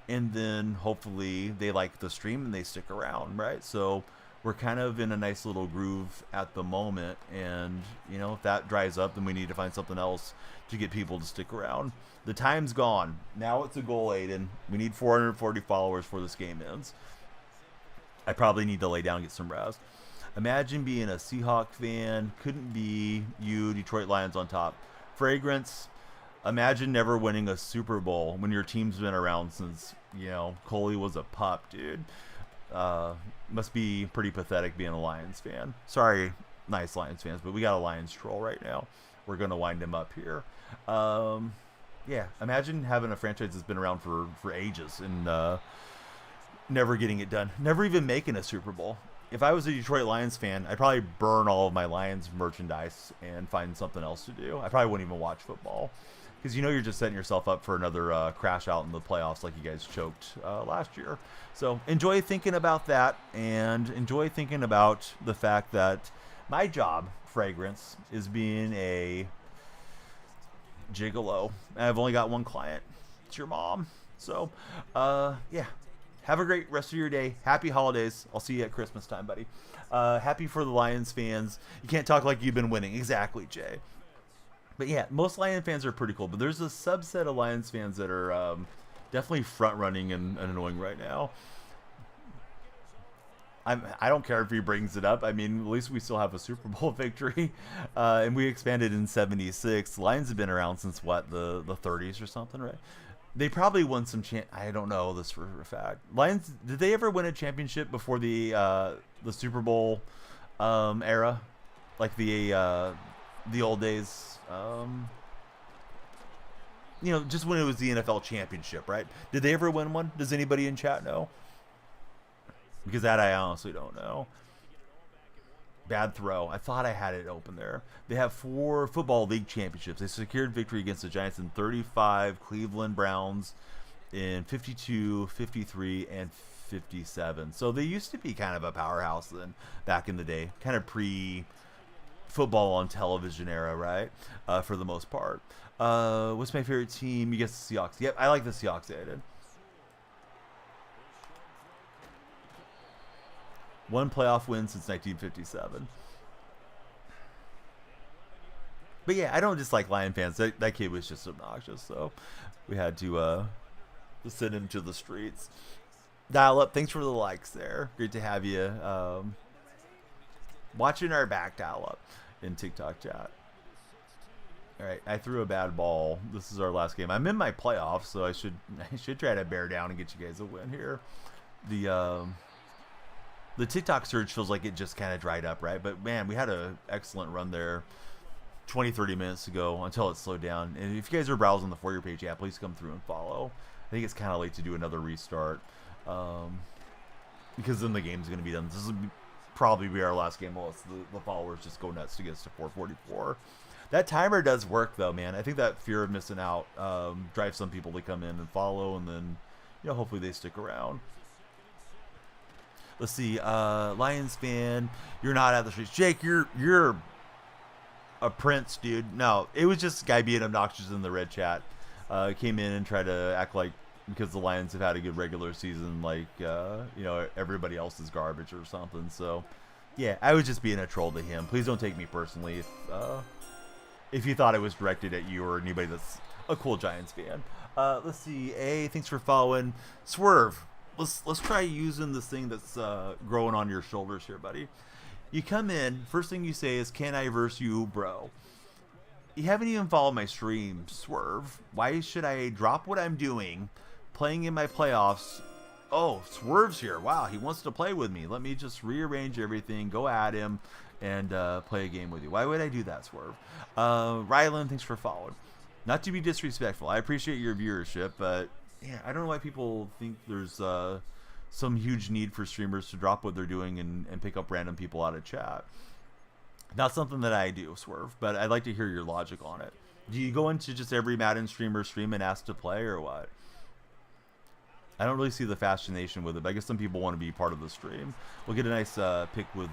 and then hopefully they like the stream and they stick around, right? So we're kind of in a nice little groove at the moment, and if that dries up, then we need to find something else to get people to stick around. The time's gone. Now it's a goal, Aiden. We need 440 followers before this game ends. I probably need to lay down and get some rest. Imagine being a Seahawk fan. Couldn't be you, Detroit Lions on top. Fragrance. Imagine never winning a Super Bowl when your team's been around since, Coley was a pup, dude. Must be pretty pathetic being a Lions fan. Sorry, nice Lions fans, but we got a Lions troll right now. We're going to wind him up here. Yeah, imagine having a franchise that's been around for ages and never getting it done. Never even making a Super Bowl. If I was a Detroit Lions fan, I'd probably burn all of my Lions merchandise and find something else to do. I probably wouldn't even watch football because you're just setting yourself up for another crash out in the playoffs like you guys choked last year. So enjoy thinking about that, and enjoy thinking about the fact that my job, Fragrance, is being a gigolo. I've only got one client. It's your mom. So, yeah. Have a great rest of your day. Happy holidays. I'll see you at Christmas time, buddy. Happy for the Lions fans. You can't talk like you've been winning. Exactly, Jay. But yeah, most Lions fans are pretty cool. But there's a subset of Lions fans that are definitely front-running and annoying right now. I don't care if he brings it up. I mean, at least we still have a Super Bowl victory. And we expanded in 76. Lions have been around since, what, the 30s or something, right? They probably won some I don't know this for a fact. Lions, did they ever win a championship before the Super Bowl era? Like the old days? Just when it was the NFL championship, right? Did they ever win one? Does anybody in chat know? Because that I honestly don't know. Bad throw. I thought I had it open there. They have 4 football league championships. They secured victory against the Giants in 35, Cleveland Browns in 52, 53, and 57. So they used to be kind of a powerhouse then, back in the day, kind of pre-football on television era, right? For the most part. What's my favorite team? You guess the Seahawks. Yep, I like the Seahawks. Yeah, I did. One playoff win since 1957. But yeah, I don't dislike Lion fans. That kid was just obnoxious, so we had to send him to the streets. Dial up. Thanks for the likes there. Great to have you. Watching our back, dial up in TikTok chat. All right, I threw a bad ball. This is our last game. I'm in my playoffs, so I should try to bear down and get you guys a win here. The TikTok surge feels like it just kind of dried up, right? But man, we had an excellent run there 20-30 minutes ago until it slowed down. And if you guys are browsing the For Your page, yeah, please come through and follow. I think it's kind of late to do another restart because then the game's going to be done. This will probably be our last game unless the followers just go nuts to get us to 444. That timer does work, though, man. I think that fear of missing out drives some people to come in and follow, and then hopefully they stick around. Let's see, Lions fan, you're not out of the streets. Jake, you're a prince, dude. No, it was just a guy being obnoxious in the red chat. Came in and tried to act like because the Lions have had a good regular season, like everybody else is garbage or something. So, yeah, I was just being a troll to him. Please don't take me personally if you thought it was directed at you or anybody that's a cool Giants fan. Let's see. Thanks for following. Swerve. Let's try using this thing that's growing on your shoulders here, buddy. You come in, first thing you say is, "Can I verse you, bro?" You haven't even followed my stream, Swerve. Why should I drop what I'm doing, playing in my playoffs? Oh, Swerve's here. Wow, he wants to play with me. Let me just rearrange everything, go at him, and play a game with you. Why would I do that, Swerve? Rylan, thanks for following. Not to be disrespectful, I appreciate your viewership, but yeah, I don't know why people think there's some huge need for streamers to drop what they're doing and pick up random people out of chat. Not something that I do, Swerve, but I'd like to hear your logic on it. Do you go into just every Madden streamer stream and ask to play, or what? I don't really see the fascination with it, but I guess some people want to be part of the stream. We'll get a nice pick with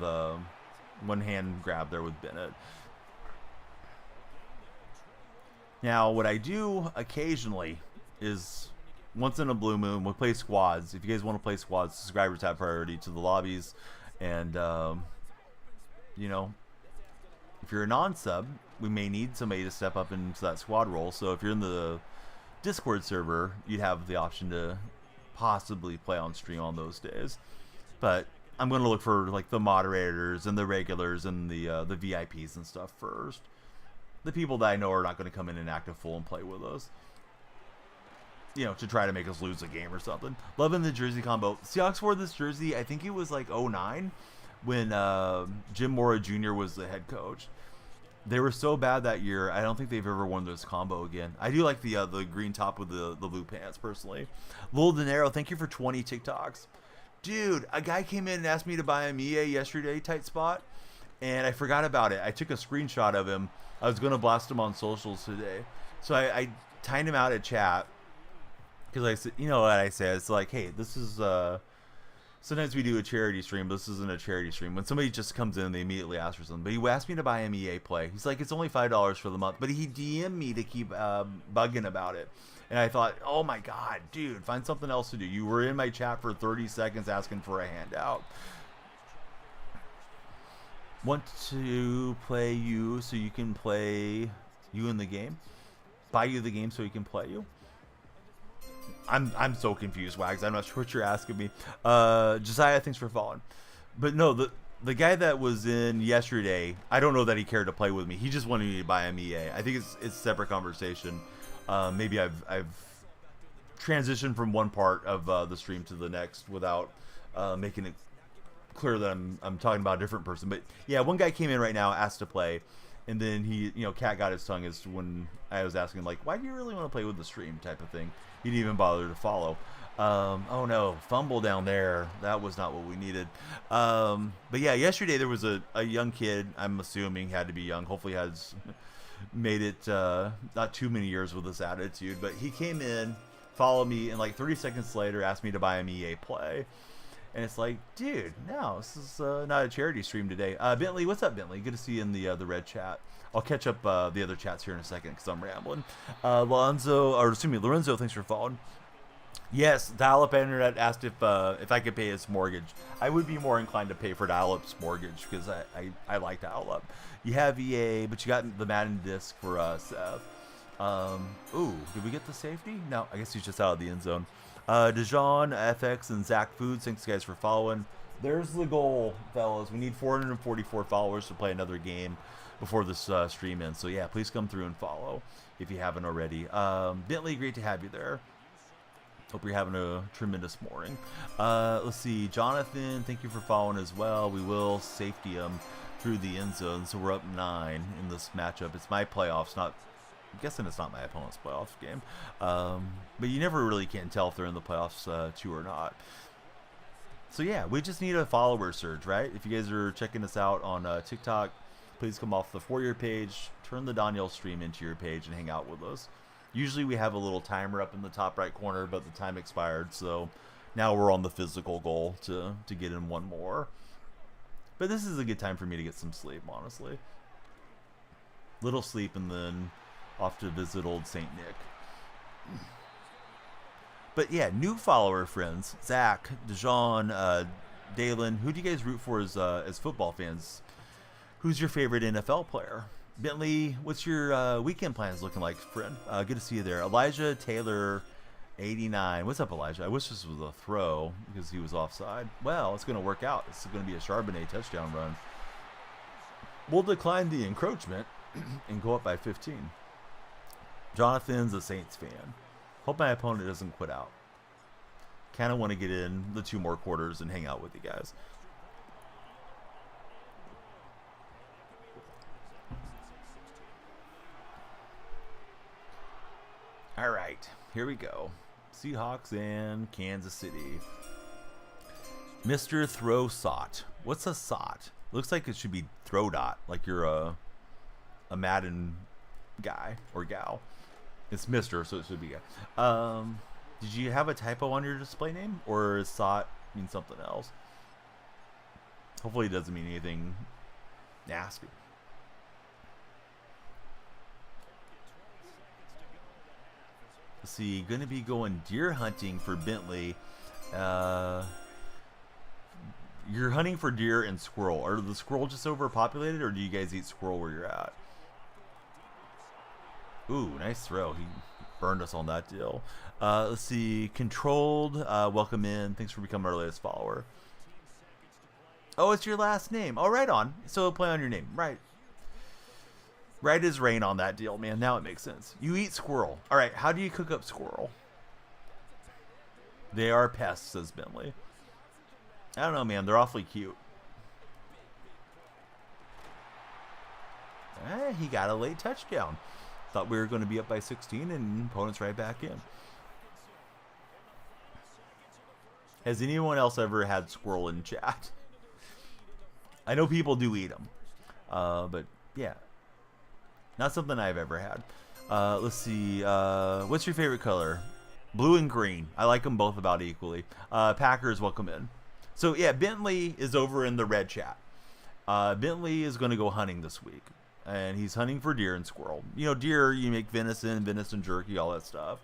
one hand grab there with Bennett. Now, what I do occasionally is, once in a blue moon, we'll play squads. If you guys want to play squads, subscribers have priority to the lobbies. And, if you're a non-sub, we may need somebody to step up into that squad role. So if you're in the Discord server, you'd have the option to possibly play on stream on those days. But I'm going to look for like the moderators and the regulars and the VIPs and stuff first. The people that I know are not going to come in and act a fool and play with us, to try to make us lose a game or something. Loving the jersey combo. Seahawks wore this jersey, I think it was like 2009 when Jim Mora Jr. was the head coach. They were so bad that year, I don't think they've ever worn this combo again. I do like the green top with the blue pants, personally. Lil Dinero, thank you for 20 TikToks. Dude, a guy came in and asked me to buy him EA yesterday, tight spot, and I forgot about it. I took a screenshot of him. I was going to blast him on socials today. So I timed him out at chat. Because I said, you know what I say? It's like, hey, this is, sometimes we do a charity stream, but this isn't a charity stream. When somebody just comes in, they immediately ask for something. But he asked me to buy him EA Play. He's like, it's only $5 for the month. But he DM'd me to keep bugging about it. And I thought, oh my God, dude, find something else to do. You were in my chat for 30 seconds asking for a handout. Want to play you so you can play you in the game? Buy you the game so you can play you? I'm so confused, Wags. I'm not sure what you're asking me. Josiah, thanks for following. But no, the guy that was in yesterday, I don't know that he cared to play with me. He just wanted me to buy him EA. I think it's a separate conversation. Maybe I've transitioned from one part of the stream to the next without making it clear that I'm talking about a different person. But yeah, one guy came in right now, asked to play, and then he, cat got his tongue as to when I was asking, like, why do you really want to play with the stream type of thing? He didn't even bother to follow. Oh no, fumble down there. That was not what we needed. But yeah, yesterday there was a young kid, I'm assuming had to be young, hopefully has made it not too many years with this attitude, but he came in follow me, and like 30 seconds later ask me to buy an EA Play. And it's like, dude, no, this is not a charity stream today. Bentley, what's up, Bentley? Good to see you in the red chat. I'll catch up the other chats here in a second because I'm rambling. Lorenzo, thanks for following. Yes, dial-up internet asked if I could pay his mortgage. I would be more inclined to pay for dial-up's mortgage because I like dial-up. You have EA, but you got the Madden disc for Seth. Ooh, did we get the safety? No, I guess he's just out of the end zone. Dijon, FX, and Zach Foods, thanks guys for following. There's the goal, fellas. We need 444 followers to play another game before this stream ends. So yeah, please come through and follow if you haven't already. Bentley, great to have you there. Hope you're having a tremendous morning. Let's see, Jonathan, thank you for following as well. We will safety him through the end zone, so we're up 9 in this matchup. It's my playoffs, not. I'm guessing it's not my opponent's playoffs game. But you never really can tell if they're in the playoffs too or not. So yeah, we just need a follower surge, right? If you guys are checking us out on TikTok, please come off the For Your page, turn the Donyell stream into your page, and hang out with us. Usually we have a little timer up in the top right corner, but the time expired, so now we're on the physical goal to get in one more. But this is a good time for me to get some sleep, honestly. Little sleep and then off to visit old St. Nick. But yeah, new follower friends, Zach, Dijon, Dalen. Who do you guys root for as football fans? Who's your favorite NFL player? Bentley, what's your weekend plans looking like, friend? Good to see you there. Elijah Taylor, 89. What's up, Elijah? I wish this was a throw because he was offside. Well, it's going to work out. It's going to be a Charbonnet touchdown run. We'll decline the encroachment and go up by 15. Jonathan's a Saints fan. Hope my opponent doesn't quit out. Kind of want to get in the 2 more quarters and hang out with you guys. All right, here we go. Seahawks and Kansas City. Mr. Throw Sot. What's a Sot? Looks like it should be Throw Dot, like you're a Madden guy or gal. It's Mr., so it should be guy. Did you have a typo on your display name, or does Sot mean something else? Hopefully it doesn't mean anything nasty. Let's see, going to be going deer hunting for Bentley. You're hunting for deer and squirrel. Are the squirrel just overpopulated, or do you guys eat squirrel where you're at? Ooh, nice throw. He burned us on that deal. Let's see, Controlled, welcome in. Thanks for becoming our latest follower. Oh, it's your last name. Oh, right on. So play on your name. Right. Right as rain on that deal, man. Now it makes sense. You eat squirrel. All right, how do you cook up squirrel? They are pests, says Bentley. I don't know, man. They're awfully cute. He got a late touchdown. Thought we were going to be up by 16, and opponent's right back in. Has anyone else ever had squirrel in chat? I know people do eat them. But, yeah. Not something I've ever had. Let's see. What's your favorite color? Blue and green. I like them both about equally. Packers, welcome in. So, yeah, Bentley is over in the red chat. Bentley is going to go hunting this week. And he's hunting for deer and squirrel. You know, deer, you make venison jerky, all that stuff.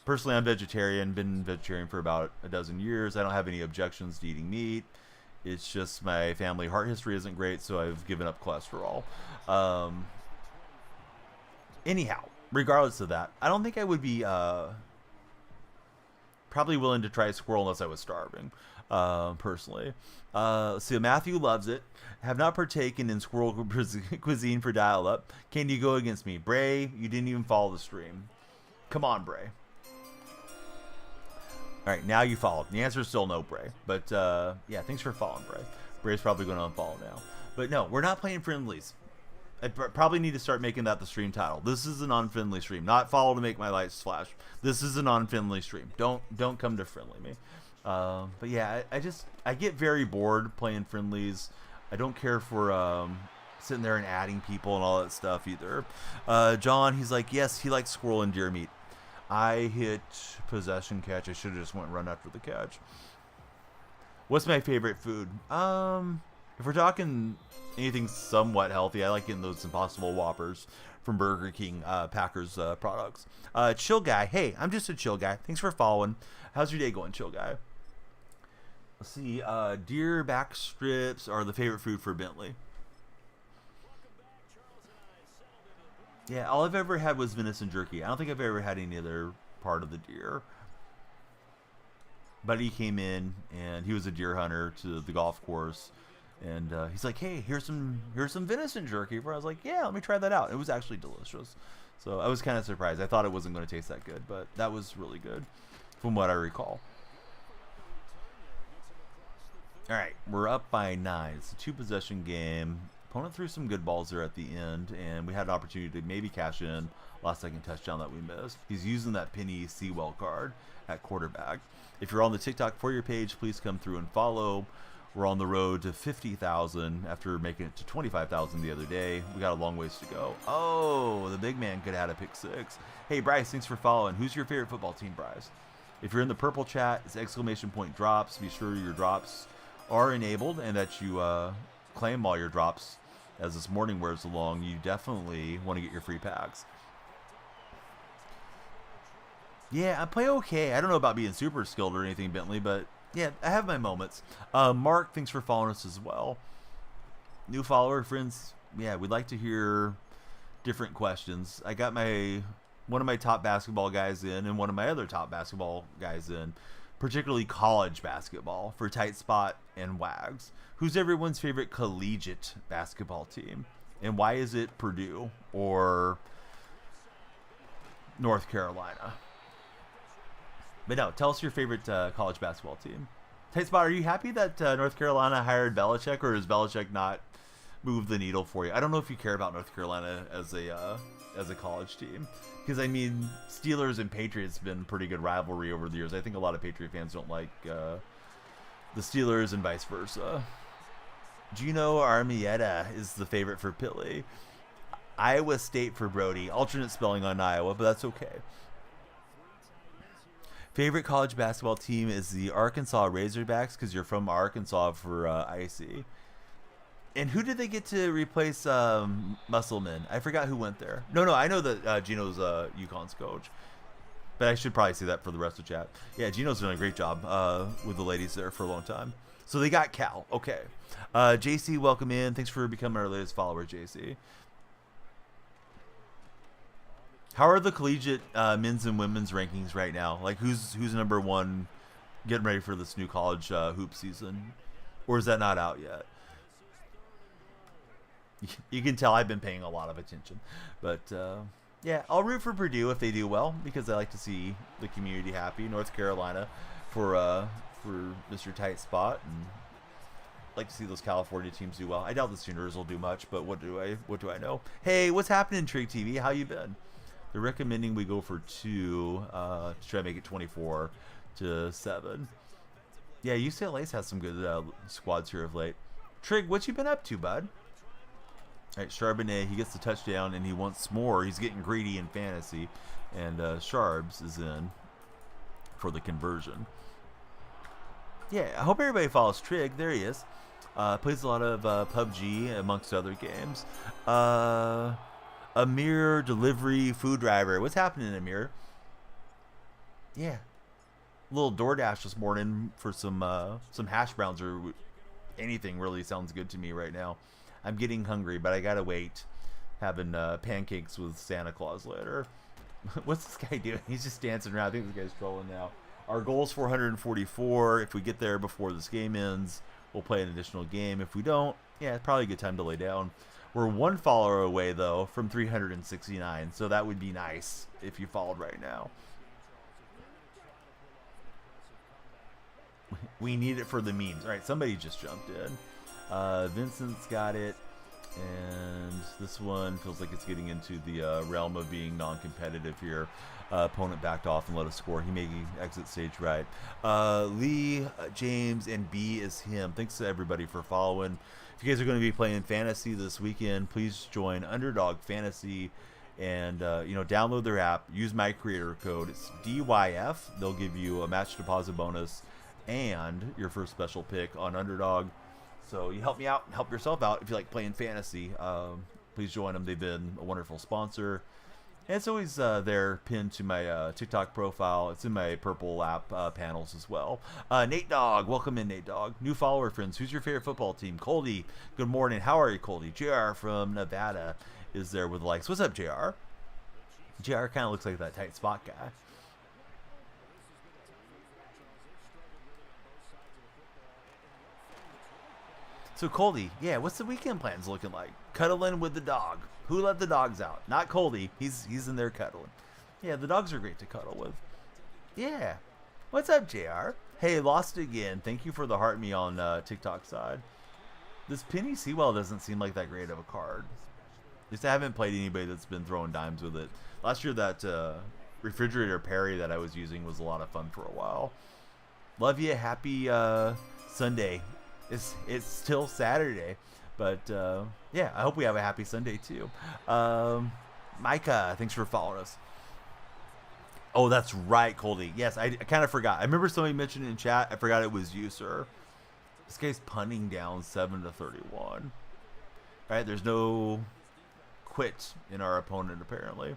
Personally, I'm vegetarian. Been vegetarian for about a dozen years. I don't have any objections to eating meat. It's just my family heart history isn't great, so I've given up cholesterol. Anyhow, regardless of that, I don't think I would be probably willing to try a squirrel unless I was starving, personally. Let's see, Matthew loves it. Have not partaken in squirrel cuisine for dial-up. Can you go against me? Bray, you didn't even follow the stream. Come on, Bray. All right, now you followed. The answer is still no, Bray. But, yeah, thanks for following, Bray. Bray's probably going to unfollow now. But, no, we're not playing friendlies. I probably need to start making that the stream title. This is a non-friendly stream. Not follow to make my lights flash. This is a non-friendly stream. Don't come to friendly me. But yeah, I get very bored playing friendlies. I don't care for sitting there and adding people and all that stuff either. John, he's like, yes, he likes squirrel and deer meat. I hit possession catch. I should have just went run after the catch. What's my favorite food? If we're talking anything somewhat healthy, I like getting those Impossible Whoppers from Burger King, Packers products. Chill Guy. Hey, I'm just a chill guy. Thanks for following. How's your day going, Chill Guy? Let's see. Deer back strips are the favorite food for Bentley. Yeah, all I've ever had was venison jerky. I don't think I've ever had any other part of the deer. Buddy came in, and he was a deer hunter to the golf course. And he's like, hey, here's some venison jerky. I was like, yeah, let me try that out. It was actually delicious. So I was kind of surprised. I thought it wasn't going to taste that good, but that was really good from what I recall. All right, we're up by 9. It's a 2-possession game. Opponent threw some good balls there at the end, and we had an opportunity to maybe cash in last-second touchdown that we missed. He's using that Penny Sewell card at quarterback. If you're on the TikTok For Your page, please come through and follow. We're on the road to 50,000 after making it to 25,000 the other day. We got a long ways to go. Oh, the big man could have had a pick 6. Hey, Bryce, thanks for following. Who's your favorite football team, Bryce? If you're in the purple chat, it's exclamation point drops. Be sure your drops are enabled and that you claim all your drops as this morning wears along. You definitely want to get your free packs. Yeah, I play okay. I don't know about being super skilled or anything, Bentley, but yeah, I have my moments. Mark, thanks for following us as well. New follower, friends. Yeah, we'd like to hear different questions. I got one of my top basketball guys in and one of my other top basketball guys in, particularly college basketball for Tight Spot and Wags. Who's everyone's favorite collegiate basketball team? And why is it Purdue or North Carolina? But no, tell us your favorite college basketball team. Tight Spot, are you happy that North Carolina hired Belichick, or does Belichick not move the needle for you? I don't know if you care about North Carolina as a college team, because I mean, Steelers and Patriots have been pretty good rivalry over the years. I think a lot of Patriot fans don't like the Steelers and vice versa. Gino Armietta is the favorite for Pilly. Iowa State for Brody. Alternate spelling on Iowa, but that's okay. Favorite college basketball team is the Arkansas Razorbacks, because you're from Arkansas for Icy. And who did they get to replace Musselman? I forgot who went there. No, I know that Gino's UConn's coach. But I should probably say that for the rest of the chat. Yeah, Gino's done a great job with the ladies there for a long time. So they got Cal. Okay. JC, welcome in. Thanks for becoming our latest follower, JC. How are the collegiate men's and women's rankings right now? Like, who's number one getting ready for this new college hoop season? Or is that not out yet? You can tell I've been paying a lot of attention. But, yeah, I'll root for Purdue if they do well, because I like to see the community happy. North Carolina for Mr. Tight Spot, and like to see those California teams do well. I doubt the Sooners will do much, but what do I know? Hey, what's happening, Trig TV? How you been? They're recommending we go for 2 to try to make it 24-7. Yeah, UCLA's has some good squads here of late. Trig, what you been up to, bud? All right, Charbonnet, he gets the touchdown, and he wants more. He's getting greedy in fantasy, and Sharbs is in for the conversion. Yeah, I hope everybody follows Trig. There he is. Plays a lot of PUBG, amongst other games. Amir Delivery Food Driver. What's happening, Amir? Yeah. A little DoorDash this morning for some hash browns or anything really sounds good to me right now. I'm getting hungry, but I gotta wait. Having pancakes with Santa Claus later. What's this guy doing? He's just dancing around. I think this guy's trolling now. Our goal is 444. If we get there before this game ends, we'll play an additional game. If we don't, yeah, it's probably a good time to lay down. We're 1 follower away, though, from 369, so that would be nice if you followed right now. We need it for the memes. All right, somebody just jumped in. Vincent's got it, and this one feels like it's getting into the realm of being non-competitive here. Opponent backed off and let us score. He may exit stage right. Lee, James, and B is him. Thanks to everybody for following. If you guys are going to be playing fantasy this weekend, please join Underdog Fantasy and download their app. Use my creator code. It's DYF. They'll give you a match deposit bonus and your first special pick on Underdog. So you help me out, help yourself out if you like playing fantasy. Please join them. They've been a wonderful sponsor. And it's always there pinned to my TikTok profile. It's in my purple app panels as well. Nate Dogg, welcome in, Nate Dogg. New follower, friends. Who's your favorite football team? Coldy, good morning. How are you, Coldy? JR from Nevada is there with likes. What's up, JR? JR kind of looks like that tight spot guy. So, Coldy, yeah, what's the weekend plans looking like? Cuddling with the dog. Who let the dogs out? Not Coldy. He's in there cuddling. Yeah, the dogs are great to cuddle with. Yeah. What's up, JR? Hey, lost again. Thank you for the heart me on TikTok side. This Penny Sewell doesn't seem like that great of a card. At least I haven't played anybody that's been throwing dimes with it. Last year, that refrigerator Perry that I was using was a lot of fun for a while. Love you. Happy Sunday. It's still Saturday. But, yeah, I hope we have a happy Sunday, too. Micah, thanks for following us. Oh, that's right, Coldy. Yes, I kind of forgot. I remember somebody mentioned it in chat. I forgot it was you, sir. This guy's punting down 7-31. All right, there's no quit in our opponent, apparently.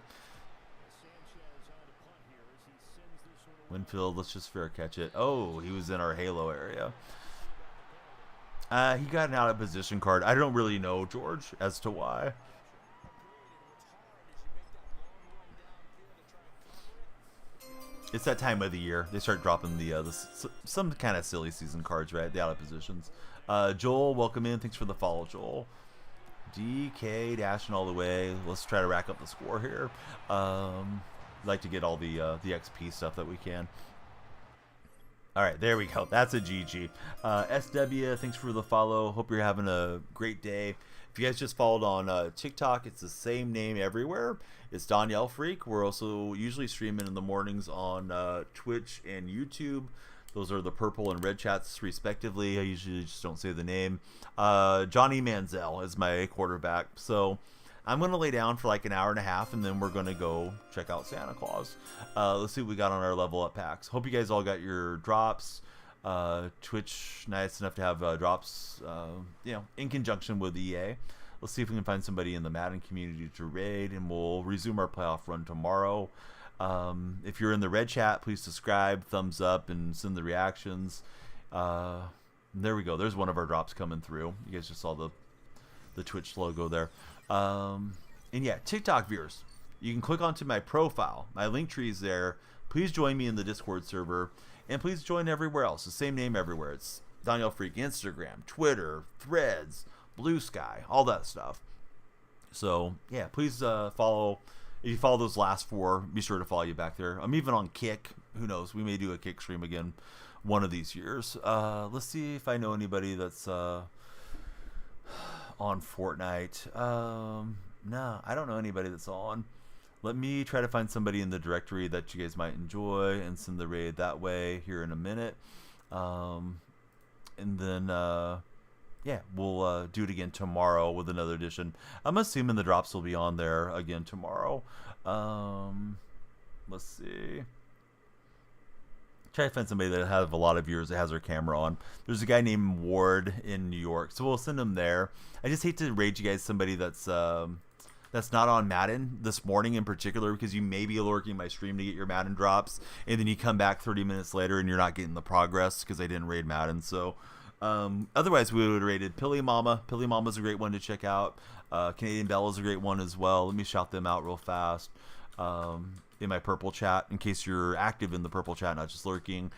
Winfield, let's just fair catch it. Oh, he was in our Halo area. He got an out of position card. I don't really know, George, as to why. It's that time of the year. They start dropping some kind of silly season cards, right? The out of positions. Joel, welcome in. Thanks for the follow, Joel. DK dashing all the way. Let's try to rack up the score here. Like to get all the XP stuff that we can. All right, there we go. That's a GG. SW, thanks for the follow. Hope you're having a great day. If you guys just followed on TikTok, it's the same name everywhere. It's DonyellFreak. We're also usually streaming in the mornings on Twitch and YouTube. Those are the purple and red chats, respectively. I usually just don't say the name. Johnny Manziel is my quarterback. So I'm going to lay down for like an hour and a half, and then we're going to go check out Santa Claus. Let's see what we got on our level up packs. Hope you guys all got your drops. Twitch, nice enough to have drops, in conjunction with EA. Let's see if we can find somebody in the Madden community to raid, and we'll resume our playoff run tomorrow. If you're in the red chat, please subscribe, thumbs up, and send the reactions. There we go. There's one of our drops coming through. You guys just saw the Twitch logo there. And yeah, TikTok viewers, you can click onto my profile. My link tree is there. Please join me in the Discord server, and please join everywhere else. The same name everywhere. It's DonyellFreak, Instagram, Twitter, Threads, Blue Sky, all that stuff. So yeah, please follow. If you follow those last four, be sure to follow you back there. I'm even on Kick. Who knows? We may do a Kick stream again one of these years. Let's see if I know anybody that's on Fortnite. No, I don't know anybody that's on. Let me try to find somebody in the directory that you guys might enjoy and send the raid that way here in a minute. And then yeah, we'll do it again tomorrow with another edition. I'm assuming the drops will be on there again tomorrow. Let's see. Try to find somebody that has a lot of viewers that has their camera on. There's a guy named Ward in New York, so we'll send him there. I just hate to raid you guys somebody that's not on Madden this morning in particular, because you may be lurking my stream to get your Madden drops, and then you come back 30 minutes later and you're not getting the progress because I didn't raid Madden. So otherwise we would have rated Pilly Mama. Pilly Mama's a great one to check out. Canadian Bell is a great one as well. Let me shout them out real fast. In my purple chat, in case you're active in the purple chat, not just lurking.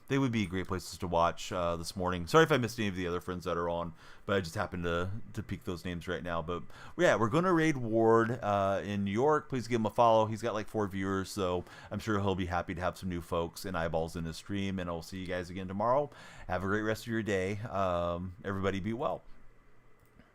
They would be great places to watch this morning. Sorry if I missed any of the other friends that are on, but I just happened to peek those names right now. But yeah, we're going to raid Ward in New York. Please give him a follow. He's got like 4 viewers, so I'm sure he'll be happy to have some new folks and eyeballs in his stream. And I'll see you guys again tomorrow. Have a great rest of your day. Everybody be well.